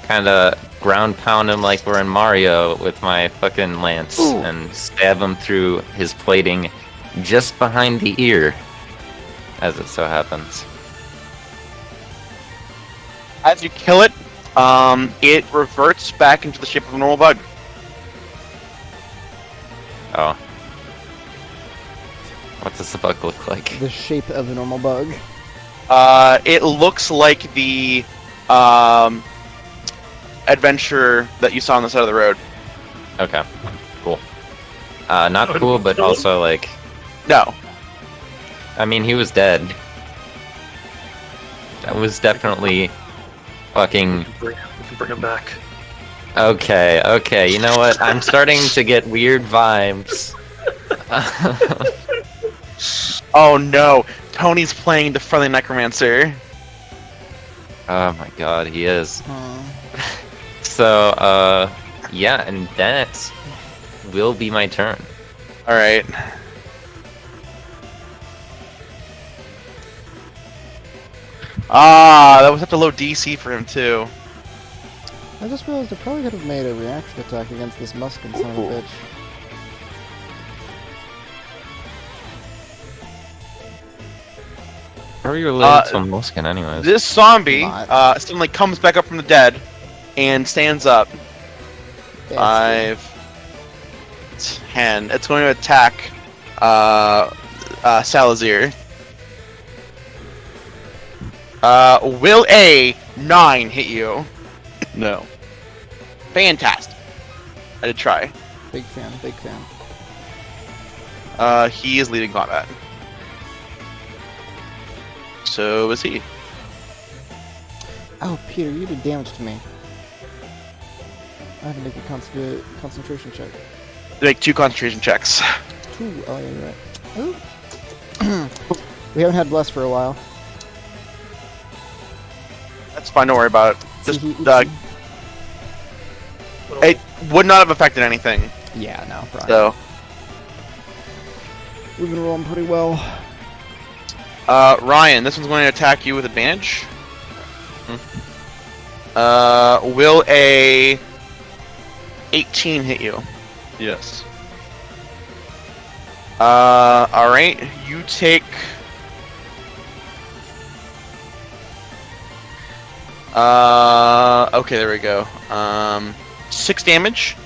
kind of ground pound him like we're in Mario with my fucking lance and stab him through his plating just behind the ear, as it so happens. As you kill it, it reverts back into the shape of a normal bug. Oh. What does the bug look like? The shape of a normal bug. It looks like the adventurer that you saw on the side of the road. Okay, cool. Not cool, but also like... No. I mean, he was dead. That was definitely fucking... We can bring him back. Okay, you know what? I'm starting to get weird vibes. Oh no, Tony's playing the friendly necromancer. Oh my god, he is. So, yeah, and that will be my turn. Alright. That was such a low DC for him too. I just realized I probably could have made a reaction attack against this Muskin son of a bitch. How are you related to a Muskin anyways? This zombie Not. suddenly comes back up from the dead and stands up. 5, 10. It's going to attack Salazar. Will a 9 hit you? No. Fantastic. I did try. Big fan, big fan. He is leading combat. So is he. Oh, Peter, you did damage to me. I had to make a concentration check. Make 2 concentration checks. 2. Oh, yeah, you're right. Ooh. We haven't had Bless for a while. That's fine, don't worry about it. Just, Oopsie. it would not have affected anything. Yeah, no, probably. So, We've been rolling pretty well. Ryan, this one's going to attack you with advantage. Will a 18 hit you? Yes. Alright, you take... okay, there we go. 6 damage.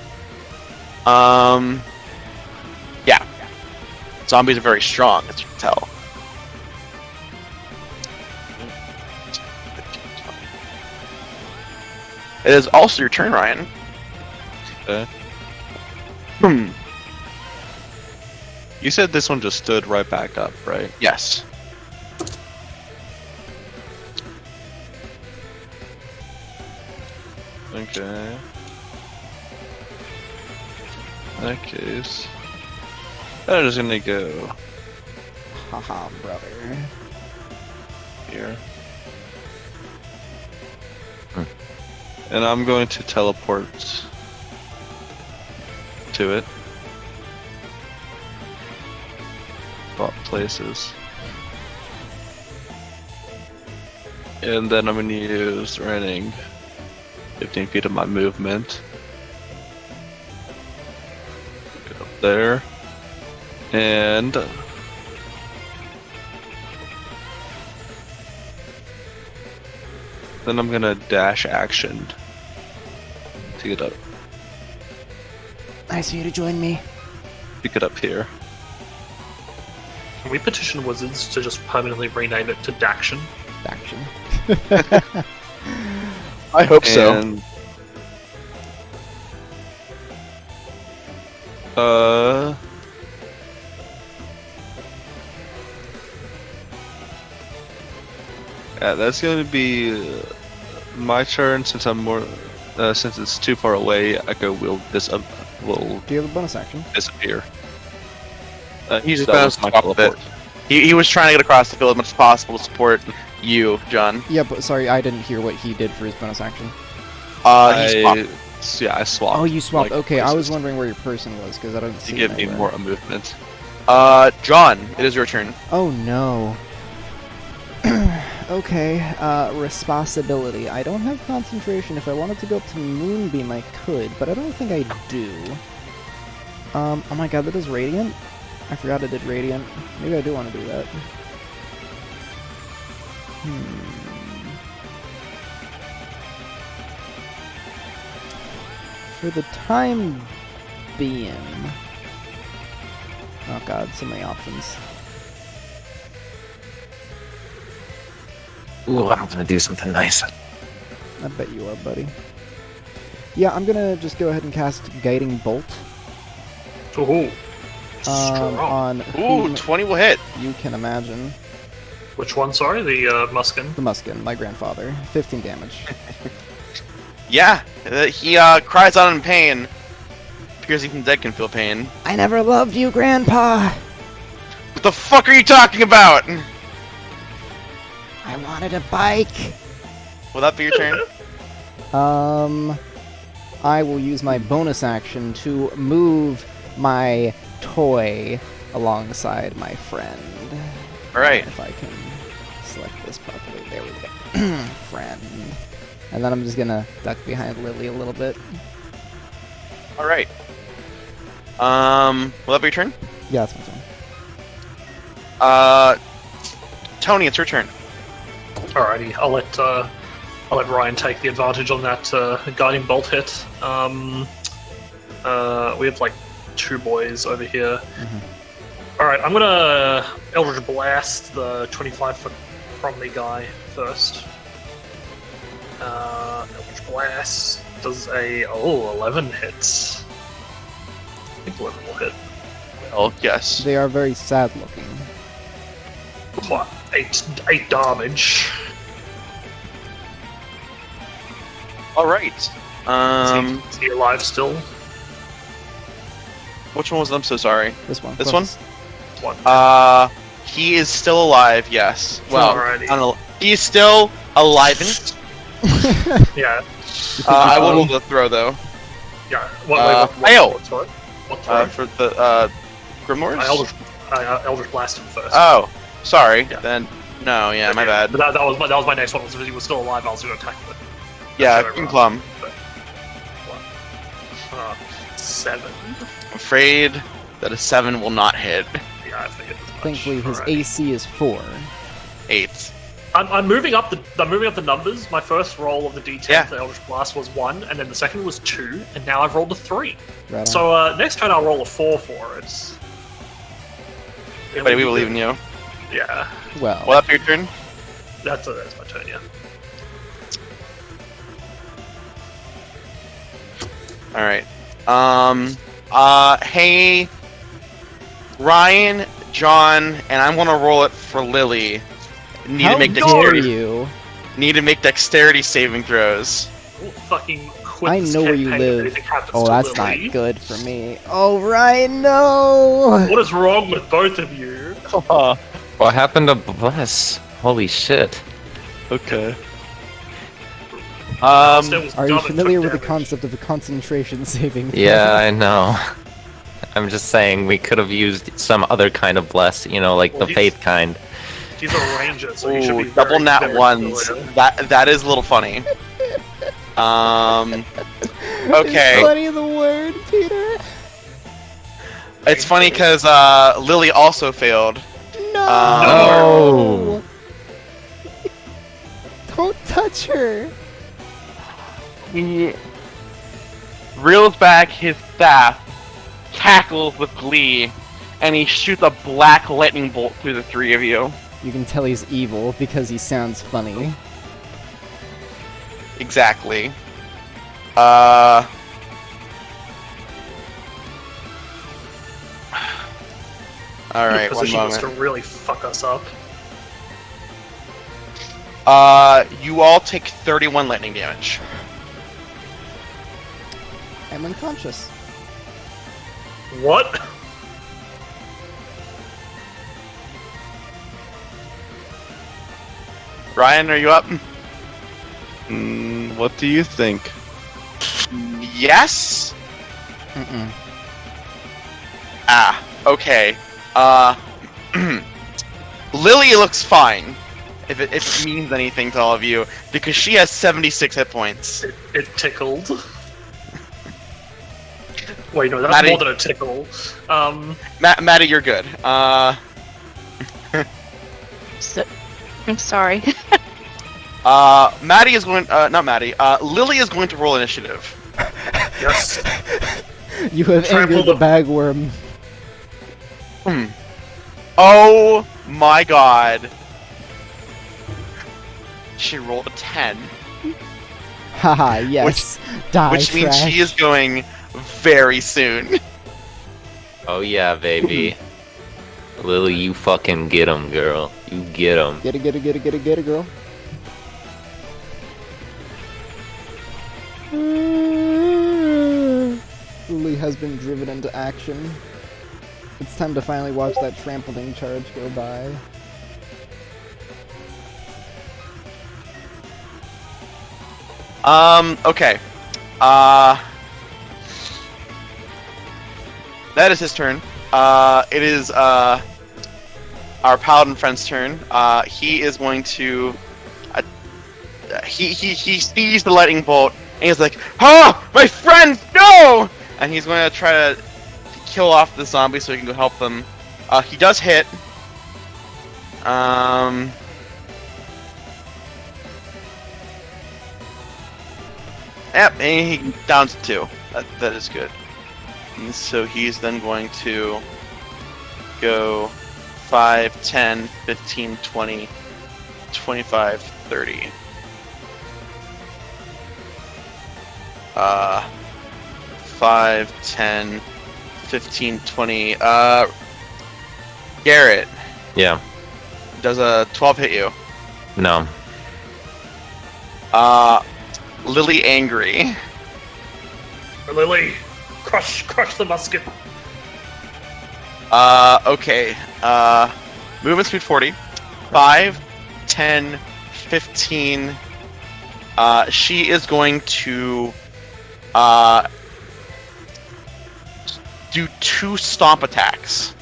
Yeah. Zombies are very strong, as you can tell. It is also your turn, Ryan. Okay. Hmm. You said this one just stood right back up, right? Yes. Okay. In that case, I'm just gonna go Haha, brother. here. And I'm going to teleport to it. Swap places. And then I'm going to use running 15 feet of my movement. Get up there. And then I'm going to dash action to get up. Nice of you to join me. To get up here. Can we petition Wizards to just permanently rename it to Daction? Action. I hope so. And yeah, that's gonna be my turn since I'm more since it's too far away. Echo will will Do you have a bonus action? disappear. He's just that gonna was my swap with it. teleport. He was trying to get across the field as much as possible to support you, John. Yeah, but sorry, I didn't hear what he did for his bonus action. He swapped. I swapped. Oh, you swapped. like, okay, I was places wondering where your person was because I don't to see give it me anywhere. more movement. John, it is your turn. Oh no. Okay, responsibility. I don't have concentration. If I wanted to go up to Moonbeam, I could, but I don't think I do. Oh my god, that is Radiant? I forgot I did Radiant. Maybe I do want to do that. For the time being... Oh god, so many options. Ooh, I'm gonna do something nice. I bet you are, buddy. Yeah, I'm gonna just go ahead and cast Guiding Bolt. Ooh. Strong. On Ooh, whom 20 will hit. you can imagine. Which one, sorry? The Muskin? The Muskin, my grandfather. 15 damage. Yeah, he cries out in pain. Because even dead can feel pain. I never loved you, Grandpa! What the fuck are you talking about? I wanted a bike! Will that be your turn? I will use my bonus action to move my toy alongside my friend. Alright. If I can select this properly. There we go. Friend. And then I'm just gonna duck behind Lily a little bit. Alright. Will that be your turn? Yeah, that's my turn. Tony, it's your turn. Alrighty, I'll let Ryan take the advantage on that guiding bolt hit. We have like 2 boys over here. Alright, I'm gonna Eldritch Blast the 25-foot from me guy first. Eldritch Blast does a 11 hits. I think 11 will hit. Well, yes. They are very sad looking. What? 8 damage. Alright. Is he alive still? Which one was them? So sorry. This one. This one? One. He is still alive, yes. Well, Alrighty. I don't know. He is still alivened. Yeah. I will roll the throw, though. Yeah. Fail. What throw? For the, Grimoires? I Eldritch Blast him first. Oh, sorry. Yeah. Then, no, yeah, my bad. But that was my next one. Was if he was still alive, I was going to attack him. Yeah, Green Plum. 7. I'm afraid that a 7 will not hit. Yeah, I figured as much. Thankfully, his Alright. AC is 4. 8. I'm moving up the numbers. My first roll of the D10 Yeah. for Eldritch Blast was 1, and then the second was 2, and now I've rolled a 3. Right on. So next turn I'll roll a 4 for it. But we believe in you. Yeah, Well, Will that be your turn? that's my turn. Yeah. Alright. Hey, Ryan, John, and I'm gonna roll it for Lily. Need how to make dare dexterity. you? Need to make dexterity saving throws. We'll fucking quit I this know where you campaign if live. anything happens Oh, to that's Lily. not good for me. Oh, Ryan, no! What is wrong with both of you? What happened to Bless? Holy shit. Okay. Are you John familiar took with the damage. concept of a concentration saving throw? Yeah, I know. I'm just saying we could have used some other kind of Bless, like Well, the he's- faith kind. He's a ranger, so he should be Ooh, double very, nat very ones. familiar. That is a little funny. Okay. It's funny the word, Peter. It's funny because Lily also failed. No! Don't touch her! He reels back his staff, cackles with glee, and he shoots a black lightning bolt through the 3 of you. You can tell he's evil because he sounds funny. Exactly. Alright, one Position was moment. to really fuck us up. You all take 31 lightning damage. I'm unconscious. What? Ryan, are you up? What do you think? Yes? Mm-mm. Okay. Lily looks fine. if it means anything to all of you, because she has 76 hit points. It tickled. Wait, no, that's Maddie. more than a tickle. Maddie, you're good. So, I'm sorry. Maddie is going. Not Maddie. Lily is going to roll initiative. Yes. You have Trample angered the the- bagworm. Oh my god. She rolled a 10, Haha, yes. Die, which means trash. she is going very soon. Oh yeah, baby. Lily, you fucking get him, girl. You get him. Get it, girl. Lily has been driven into action. It's time to finally watch that trampling charge go by. Okay. That is his turn. It is, our paladin friend's turn. He is going to, he sees the lightning bolt, and he's like, "Oh, my friends, no!" And he's going to try to kill off the zombie so he can go help them. He does hit. Yep, and he down to 2. That is good. And so he's then going to go 5, 10, 15, 20, 25, 30. 5, 10, 15, 20. Garrett, Yeah. does a 12 hit you? No. Lily angry. Lily, crush the musket. Okay. Movement speed 40. 5, 10, 15. She is going to do 2 stomp attacks.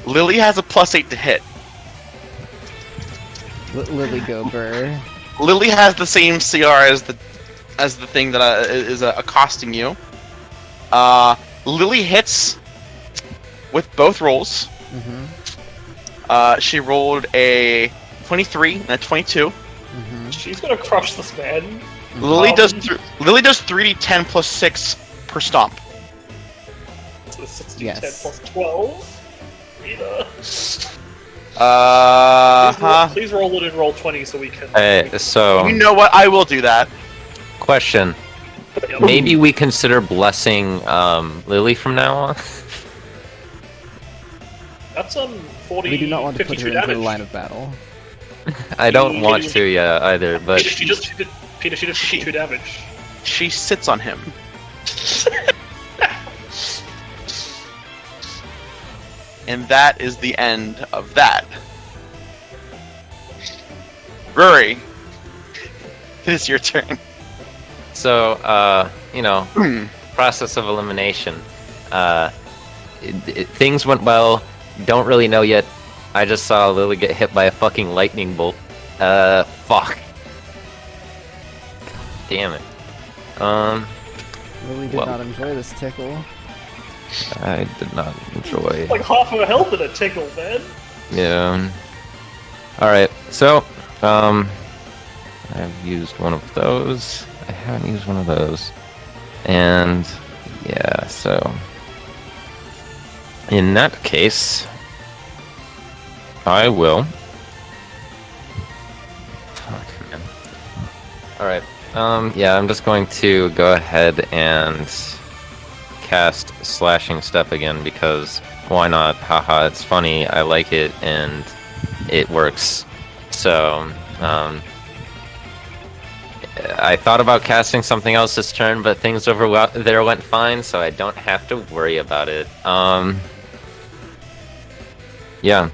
Lily has a +8 to hit. Lily go burr. Lily has the same CR as the thing that is accosting you. Lily hits with both rolls. Mm-hmm. She rolled a 23 and a 22. Mm-hmm. She's gonna crush this man. Lily does 3d10 plus 6 per stomp. So 16, Yes. 10 plus 12. Either. Please roll it and roll 20 so we can. So, You know what? I will do that. question. Yep. Maybe we consider blessing Lily from now on? That's 40. We do not want to put 52 her into the damage. line of battle. I don't want to, yeah, either, but... Peter, she did 52 damage. She sits on him. And that is the end of that. Rory, it is your turn. So, process of elimination. Things went well. Don't really know yet. I just saw Lily get hit by a fucking lightning bolt. Fuck. Damn it. Lily did Well. not enjoy this tickle. I did not enjoy. Like half of her health in a tickle, man. Yeah. Alright, so, I've used one of those. I haven't used one of those. And, yeah, so... In that case... I will... Fuck, man. Alright, yeah, I'm just going to go ahead and... cast Slashing Step again, because why not? Haha, it's funny, I like it, and it works. So, I thought about casting something else this turn, but things over there went fine, so I don't have to worry about it. Yeah,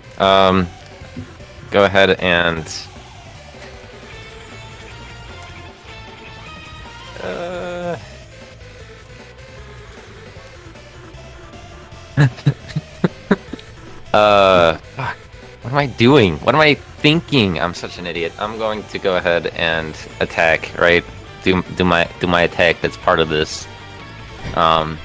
go ahead and... Fuck. What am I doing? What am I thinking? I'm such an idiot. I'm going to go ahead and attack, right? Do my attack that's part of this. I'll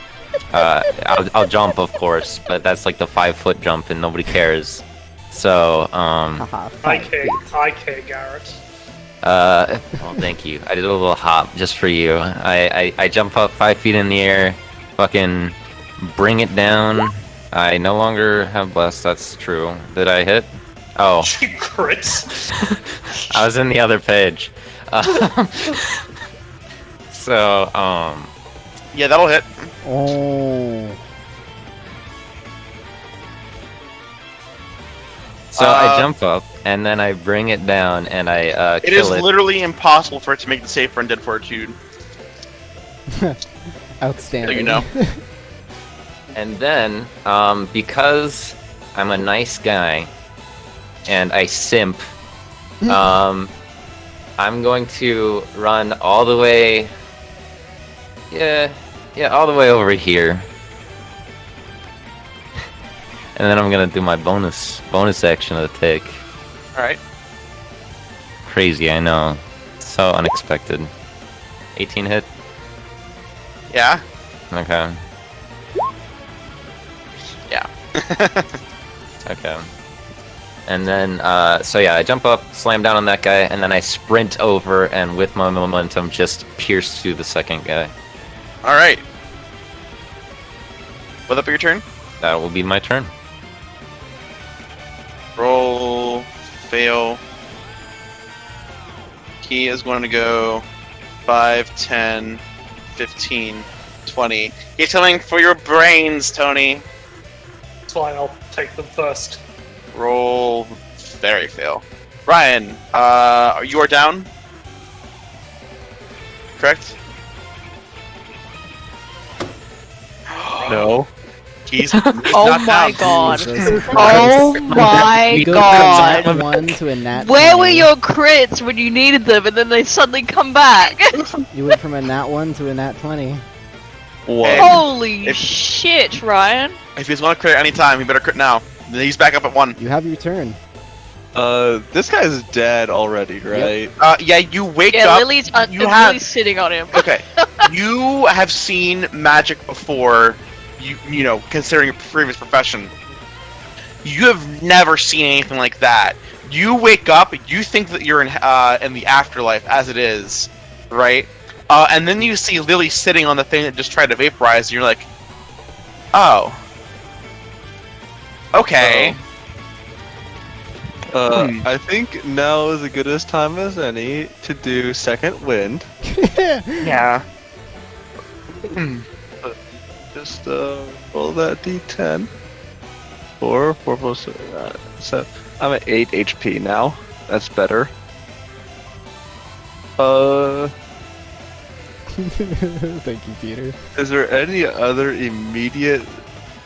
jump, of course, but that's like the 5-foot jump and nobody cares. So, Haha, I 5 care, feet. I care, Garrett. well, thank you. I did a little hop just for you. I jump up 5 feet in the air, fucking bring it down. I no longer have bless, that's true. Did I hit? Oh. You crits. I was in the other page. So, Yeah, that'll hit. Oh. so I jump up, and then I bring it down, and I It is kill it. literally impossible for it to make the save for Undead Fortitude. Outstanding. So you know. And then, because I'm a nice guy, and I simp, I'm going to run all the way... Yeah, all the way over here. And then I'm gonna do my bonus action of the tick. Alright. Crazy, I know. So unexpected. 18 hit? Yeah. Okay. Yeah. Okay. And then, so yeah, I jump up, slam down on that guy, and then I sprint over, and with my momentum, just pierce through the second guy. Alright. Will that be your turn? That will be my turn. Roll, fail. He is going to go 5, 10, 15, 20. He's coming for your brains, Tony. That's fine, I'll take them first. Roll, very fail. Ryan, you are down? Correct? No. He's Oh not my down. god. Jesus Oh Christ. my You go god. from a nat 1 to a nat Where were 20. your crits when you needed them and then they suddenly come back? You went from a nat 1 to a nat 20. Hey, Holy If- shit, Ryan. if he's going to crit any time, he better crit now. Then he's back up at 1. You have your turn. This guy's dead already, right? Yeah, you wake Yeah, up. Lily's, you have- Lily's sitting on him. Okay, you have seen magic before. You know, considering your previous profession, you have never seen anything like that. You wake up, you think that you're in the afterlife as it is, right? And then you see Lily sitting on the thing that just tried to vaporize, and you're like, oh, okay. I think now is the goodest time as any to do second wind. Yeah. Just roll that d10. 4 plus 7. I'm at 8 HP now. That's better. Thank you, Peter. Is there any other immediate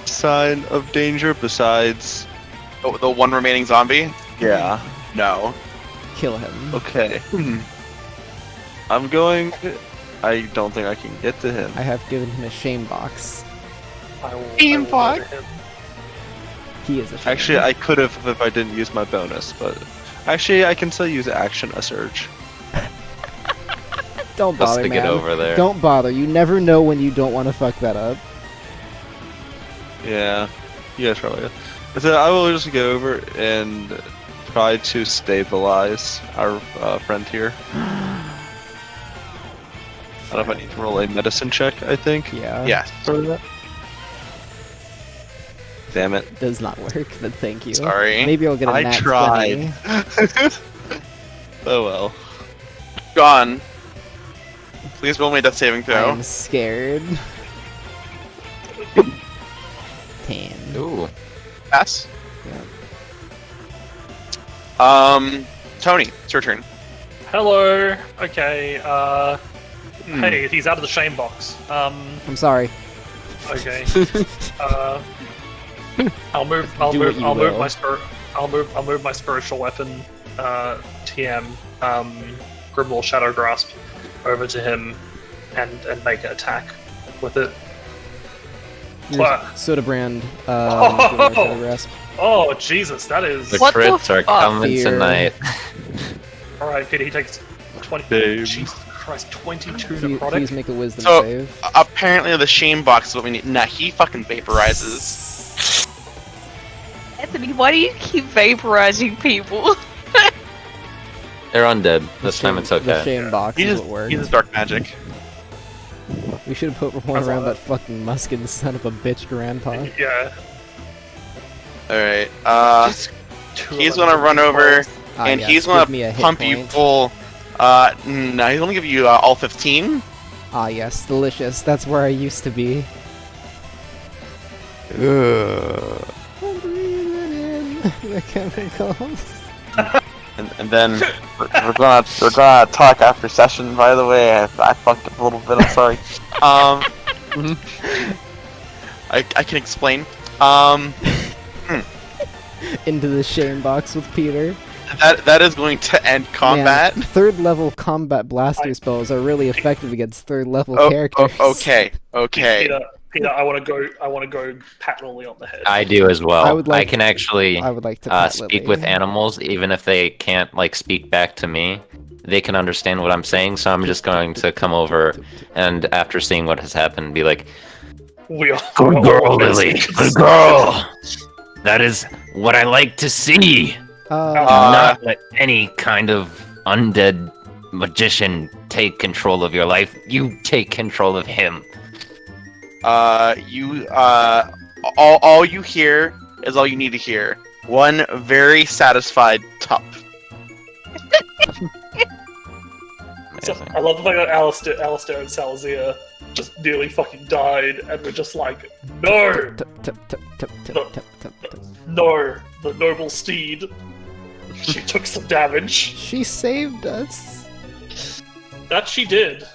sign of danger besides? The one remaining zombie? Yeah. No. Kill him. Okay. I'm going. I don't think I can get to him. I have given him a shame box. I will Ian go Fox. to him. He is a shame. Actually, I could have if I didn't use my bonus, but actually, I can still use action a surge. Don't Just bother, to man. get over there. Don't bother. You never know when you don't want to fuck that up. Yeah, you guys probably. So I will just go over and try to stabilize our friend here. I don't know if I need to roll a medicine check. I think. Yeah. Yes. For that. Damn it! Does not work, but thank you. Sorry. Maybe I'll get a I nat tried. 20. Oh well. Gone. Please roll me a death saving throw. I'm scared. 10. Ooh. Pass. Yeah. Tony, it's your turn. Hello. Okay. Hmm. Hey, he's out of the shame box. I'm sorry. Okay. I'll move Do what you will. my spiritual weapon, TM, Grimble Shadow Grasp, over to him, and make an attack with it. Your What? soda brand. Shadow Grasp. Oh Jesus, that is. The What the crits are fuck? coming Fear. tonight. All right, Peter. He takes 20. Damn. Jesus Christ, 22 Please necrotic. make a wisdom So- save. Apparently the shame box is what we need. Nah, he fucking vaporizes. Anthony, why do you keep vaporizing people? They're undead. The This time shame- it's The okay. shame box He is just, what works. he just dark magic. We should have put one That's around all that fucking Muskin son of a bitch grandpa. Yeah. Alright, Just two he's of them gonna run over, Ah, and yes, he's give gonna me a hit pump you point. full. No, he's gonna give you all 15. Ah, yes, delicious. That's where I used to be. I'm breathing in the chemicals. And then we're gonna talk after session. By the way, I fucked up a little bit. I'm sorry. I can explain. Into the shame box with Peter. That is going to end combat. Man, third level combat blaster spells are really effective against third level Oh, characters. okay. Peter, I want to go pat Lily on the head. I do as well. I would like- I can actually I would like to pat speak Lily. with animals, even if they can't like speak back to me. They can understand what I'm saying, so I'm just going to come over and after seeing what has happened, be like, We are. "Good we're girl, all Lily. best. Good girl. That is what I like to see. Do not let any kind of undead magician take control of your life. You take control of him." All you hear is all you need to hear. One very satisfied tup. So, I love the fact that Alistair and Salazar just nearly fucking died, and we're just like, no, no, the noble steed. She took some damage. She saved us. That she did.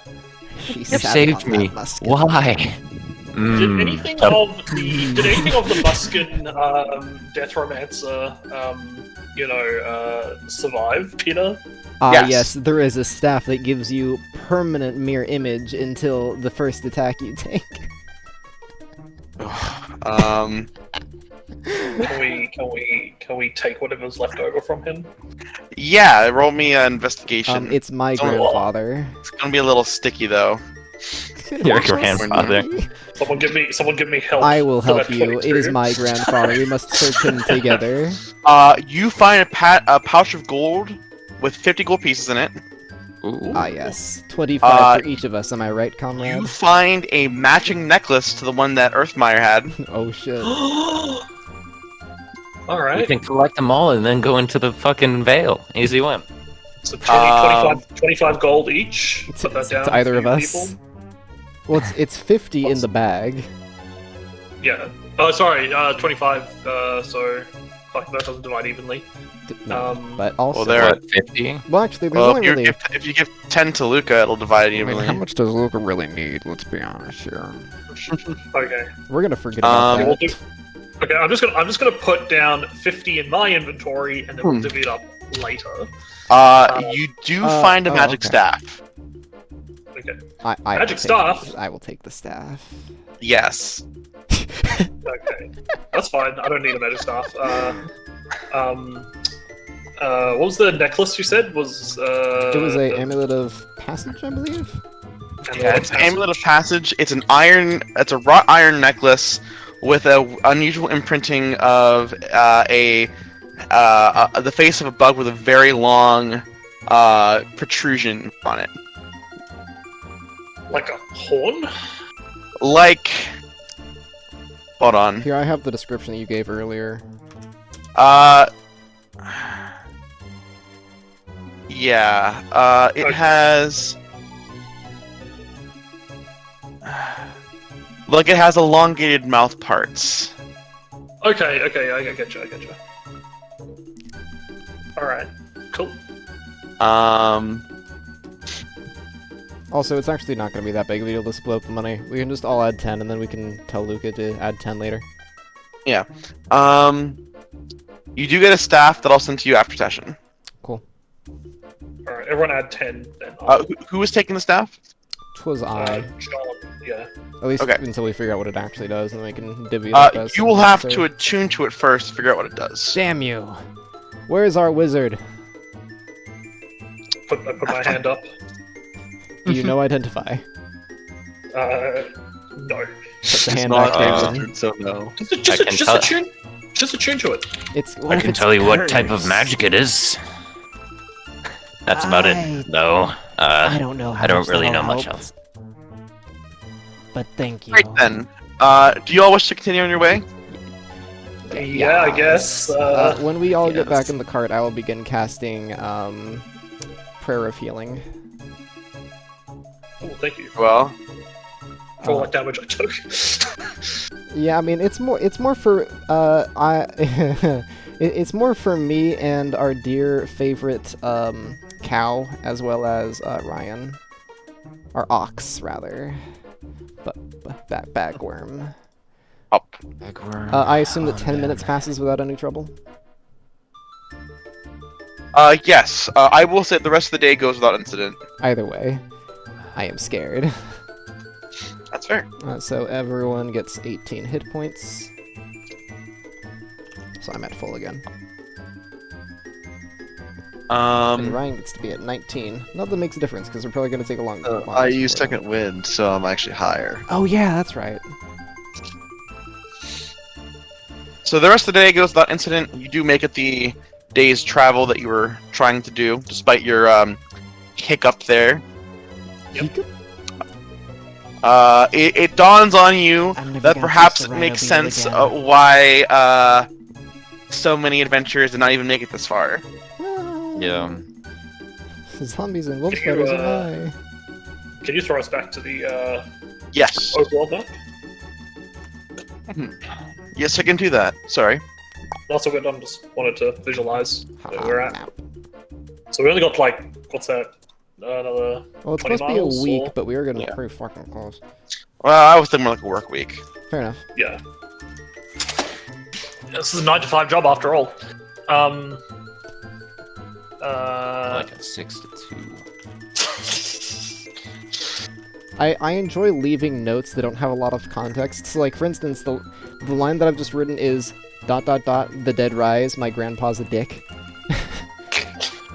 She You sat saved on that me. musket. Why? Did anything of the Muskin Death Romancer, survive, Peter? Ah, Yes. yes, there is a staff that gives you permanent mirror image until the first attack you take. Can we take whatever's left over from him? Yeah, roll me an investigation. It's my Someone- grandfather. It's gonna be a little sticky though. Your grandfather. Someone give me help. I will for help that you. It 22. is my grandfather. We must search him together. You find a pouch of gold with 50 gold pieces in it. Ooh. Ah, yes. 25 Uh, for each of us, am I right, You comrade? find a matching necklace to the one that Earthmire had. Oh, shit. All You right. can collect them all and then go into the fucking veil. Easy win. So 25 gold each. It's, Put that it's down either for of you us. people. Well, it's 50 in the bag. Yeah. Oh, sorry. 25. So fuck, that doesn't divide evenly. No, Um, but also... Well, there. What, 50? Well, actually, there's Well, only really... if you give 10 to Luca, it'll divide evenly. much does Luca really need? Let's be honest here. Okay. We're gonna forget about Um, We'll that. do. Okay, I'm just gonna put down 50 in my inventory, and then we'll divvy it up later. You do find a magic okay. staff. Okay. I will Magic take- staff? I will take the staff. Yes. Okay. That's fine. I don't need a magic staff. What was the necklace you said? Was It was a amulet of passage, I believe? Yeah, it's an amulet of passage. It's an iron. It's a wrought iron necklace with a unusual imprinting of the face of a bug with a very long protrusion on it. like a horn. Like, hold on. Here, I have the description that you gave earlier. Yeah. It Okay. has. Look, it has elongated mouth parts. Okay, I get you. All right, cool. Also, it's actually not going to be that big of a deal to split up the money. We can just all add 10, and then we can tell Luca to add 10 later. You do get a staff that I'll send to you after session. Cool. All right, everyone add 10 then. Who was taking the staff? 'Twas I. John. Yeah. At least Okay. until we figure out what it actually does, and then we can divvy it up as You will have necessary. to attune to it first to figure out what it does. Damn you! Where's our wizard? I put my hand up. Do you know identify? No. Put the It's hand not back down. registered, so no. Just attune to it. It's. What I if can it's tell you what type of cursed? magic it is. That's about it, though. I don't know how I don't much really know that'll much help, else. but thank you. Right then. Do you all wish to continue on your way? Yeah, I guess. When we all get back yes. in the cart, I will begin casting Prayer of Healing. Oh, thank you Well, for all that damage I took. Yeah, I mean it's more for it's more for me and our dear favorite cow, as well as Ryan, our ox rather, but bagworm. up. I assume that 10 minutes passes without any trouble. Yes. I will say the rest of the day goes without incident. Either way, I am scared. That's fair. So everyone gets 18 hit points. So I'm at full again. And Ryan gets to be at 19. Not that makes a difference, because we're probably going to take a long while I use before- second wind, so I'm actually higher. Oh yeah, that's right. So the rest of the day goes without incident. You do make it the day's travel that you were trying to do, despite your hiccup there. Hiccup? It dawns on you I'm never that gonna perhaps trust it the makes Rhino Beetle sense again. why so many adventurers did not even make it this far. Yeah. Zombies and wolf Can you, spiders and I. Can you throw us back to the Yes. overworld map? Yes, I can do that. Sorry. Not so good. I just wanted to visualize where Ha-ha, we're at. map. So we only got like, what's that? Another. Well, it's 20 supposed to be a miles, week, or- but we are gonna Yeah. be pretty fucking close. Well, I was thinking more like a work week. Fair enough. Yeah. This is a 9 to 5 job after all. Like a 6 to 2. I enjoy leaving notes that don't have a lot of context. So, like, for instance, the line that I've just written is ... the dead rise, my grandpa's a dick.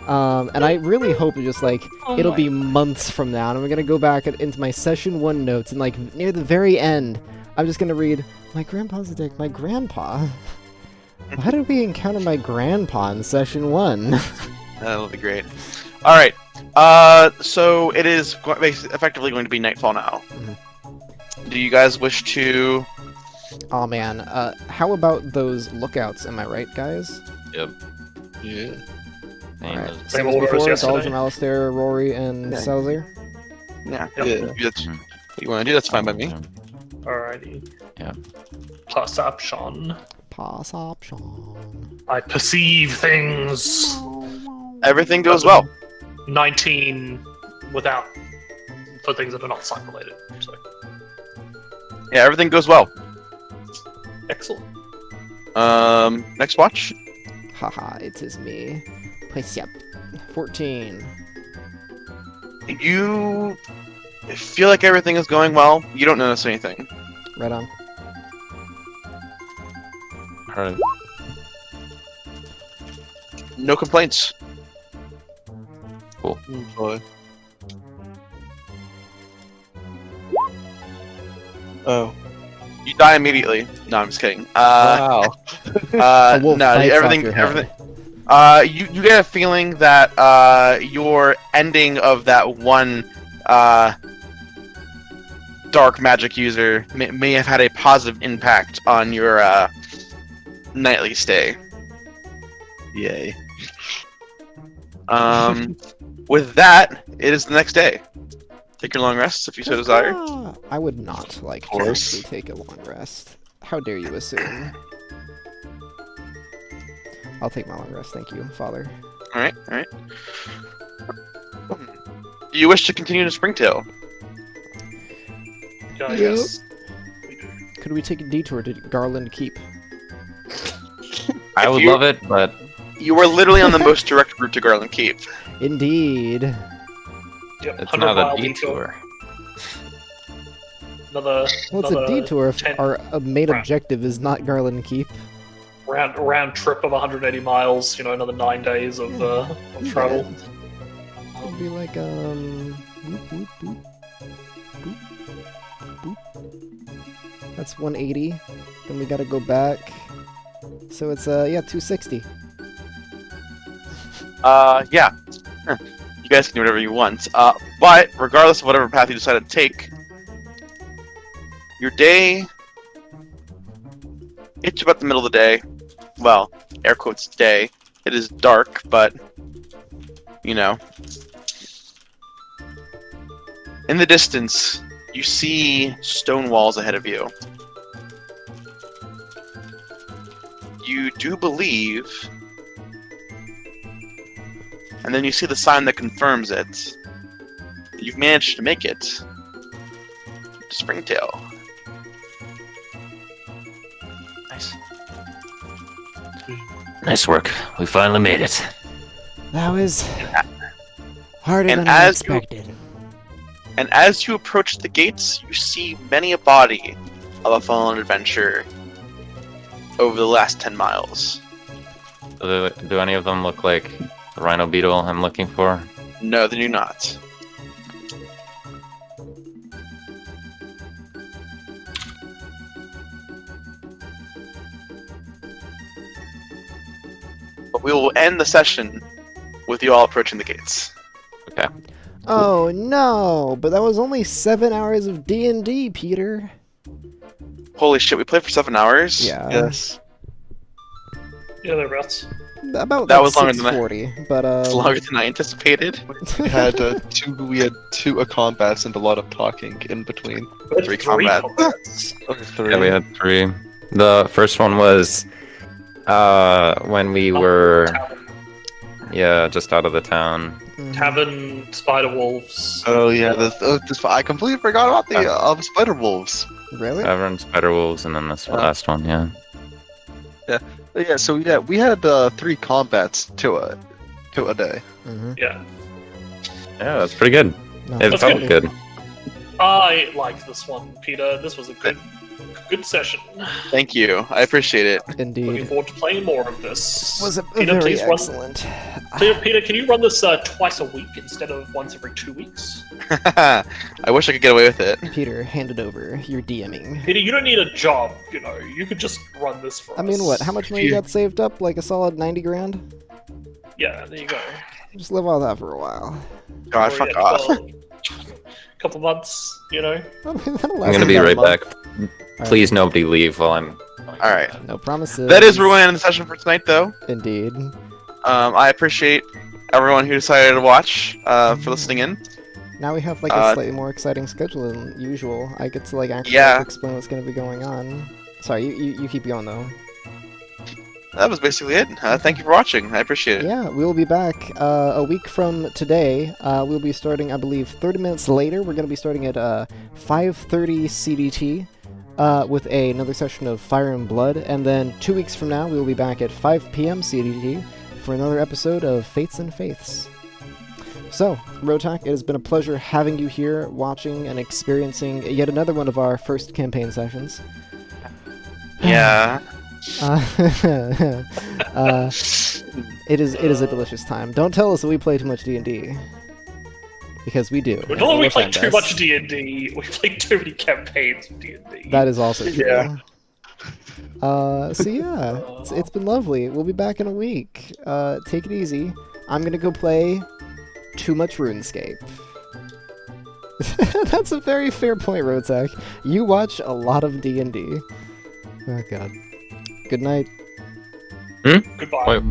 And I really hope it just, like, it'll be months from now, and I'm gonna go back into my session 1 notes, and, like, near the very end, I'm just gonna read, my grandpa's a dick, my grandpa? Why did we encounter my grandpa in session 1? That'll be great. All right. So it is effectively going to be nightfall now. Do you guys wish to? Oh man, how about those lookouts, am I right, guys? Yep. Yeah. Alright, Same Same as order as before, yesterday. Doldrum, Alistair, Rory, and Yeah. Salazar? Yeah. Yep. Yeah. If that's what you want to do, that's fine by me. Alrighty. Yeah. Perception. Pass option. I perceive things. Everything goes well. 19 without for things that are not sight related. So Yeah, everything goes well. excellent. Next watch. Haha, it is me. Percept. 14. You feel like everything is going well. You don't notice anything. Right on. Alright. No complaints. Boy. Oh. You die immediately. No, I'm just kidding. Wow. A wolf No, bites everything. off your head. Everything. You get a feeling that your ending of that one dark magic user may have had a positive impact on your nightly stay. Yay. With that, it is the next day. Take your long rests if you so desire. I would not like to course. actually take a long rest. How dare you assume? I'll take my long rest, thank you, Father. Alright, alright. Do you wish to continue to Springtail? Yes. We do. Could we take a detour to Garland Keep? I would you- love it, but You are literally on the most direct route to Garland Keep. Indeed. Yep. it's 100 not mile a detour. Another. Well, it's a another detour if 10 our main Right. objective is not Garland Keep. round trip of 180 miles. Another 9 days of travel. It'd be like, boop, boop, boop. Boop, boop. That's 180. Then we gotta go back. So it's, yeah, 260. Yeah. You guys can do whatever you want. But regardless of whatever path you decide to take, your day. It's about the middle of the day. Well, air quotes day. It is dark, but in the distance, you see stone walls ahead of you. You do believe, and then you see the sign that confirms it. That you've managed to make it to Springtail. Nice. Nice work. We finally made it. That was harder and than I as you- expected. And as you approach the gates, you see many a body of a fallen adventurer over the last 10 miles. Do any of them look like the rhino beetle I'm looking for? No, they do not. But we will end the session with you all approaching the gates. Okay. Oh no, but that was only 7 hours of D&D, Peter. Holy shit, we played for 7 hours? Yeah. Yes. Yeah, thereabouts. About That like was longer than I- 640, but It's longer than I anticipated. We had two combats and a lot of talking in between. Three combat. combats. Three. Yeah, we had 3. The first one was when we were just out of the town. Tavern, spider wolves. Oh yeah, I completely forgot about the spider wolves. Really? Tavern, Spider Wolves, and then this last one, yeah. Yeah, so we had 3 combats to a day. Yeah. Yeah, that's pretty good. No, It That's felt good. good. I like this one, Peter. This was a good session. Thank you. I appreciate it. Looking Indeed. forward to playing more of this. Was it Peter, very please run. excellent. Peter, can you run this twice a week instead of once every 2 weeks? I wish I could get away with it. Peter, hand it over. You're DMing. Peter, you don't need a job. You could just run this for us. I mean, what? How much money you got saved up? Like a solid 90 grand? Yeah, there you go. Just live on that for a while. God, Or, fuck yeah, off. well, couple months, That'll I'm last gonna be about a right month. back. Alright. Please, nobody leave while I'm. Alright. No promises. That is where we're going to end the session for tonight, though. Indeed. I appreciate everyone who decided to watch for listening in. Now we have like a slightly more exciting schedule than usual. I get to like actually Yeah. explain what's going to be going on. Sorry, you keep going though. That was basically it. Thank you for watching. I appreciate it. Yeah, we'll be back a week from today. We'll be starting, I believe, 30 minutes later. We're going to be starting at 5:30 CDT with another session of Fire and Blood. And then 2 weeks from now, we'll be back at 5 p.m. CDT for another episode of Fates and Faiths. So, Rotak, it has been a pleasure having you here, watching and experiencing yet another one of our first campaign sessions. Yeah. It is a delicious time. Don't tell us that we play too much D&D. Because we do. We don't We're we play too fantastic. much D&D. We play too many campaigns of D&D. That is also true. Yeah. So yeah, it's been lovely. We'll be back in a week. Take it easy. I'm gonna go play too much RuneScape. That's a very fair point, Rotek. You watch a lot of D&D. Oh god. Good night. Goodbye. Wait.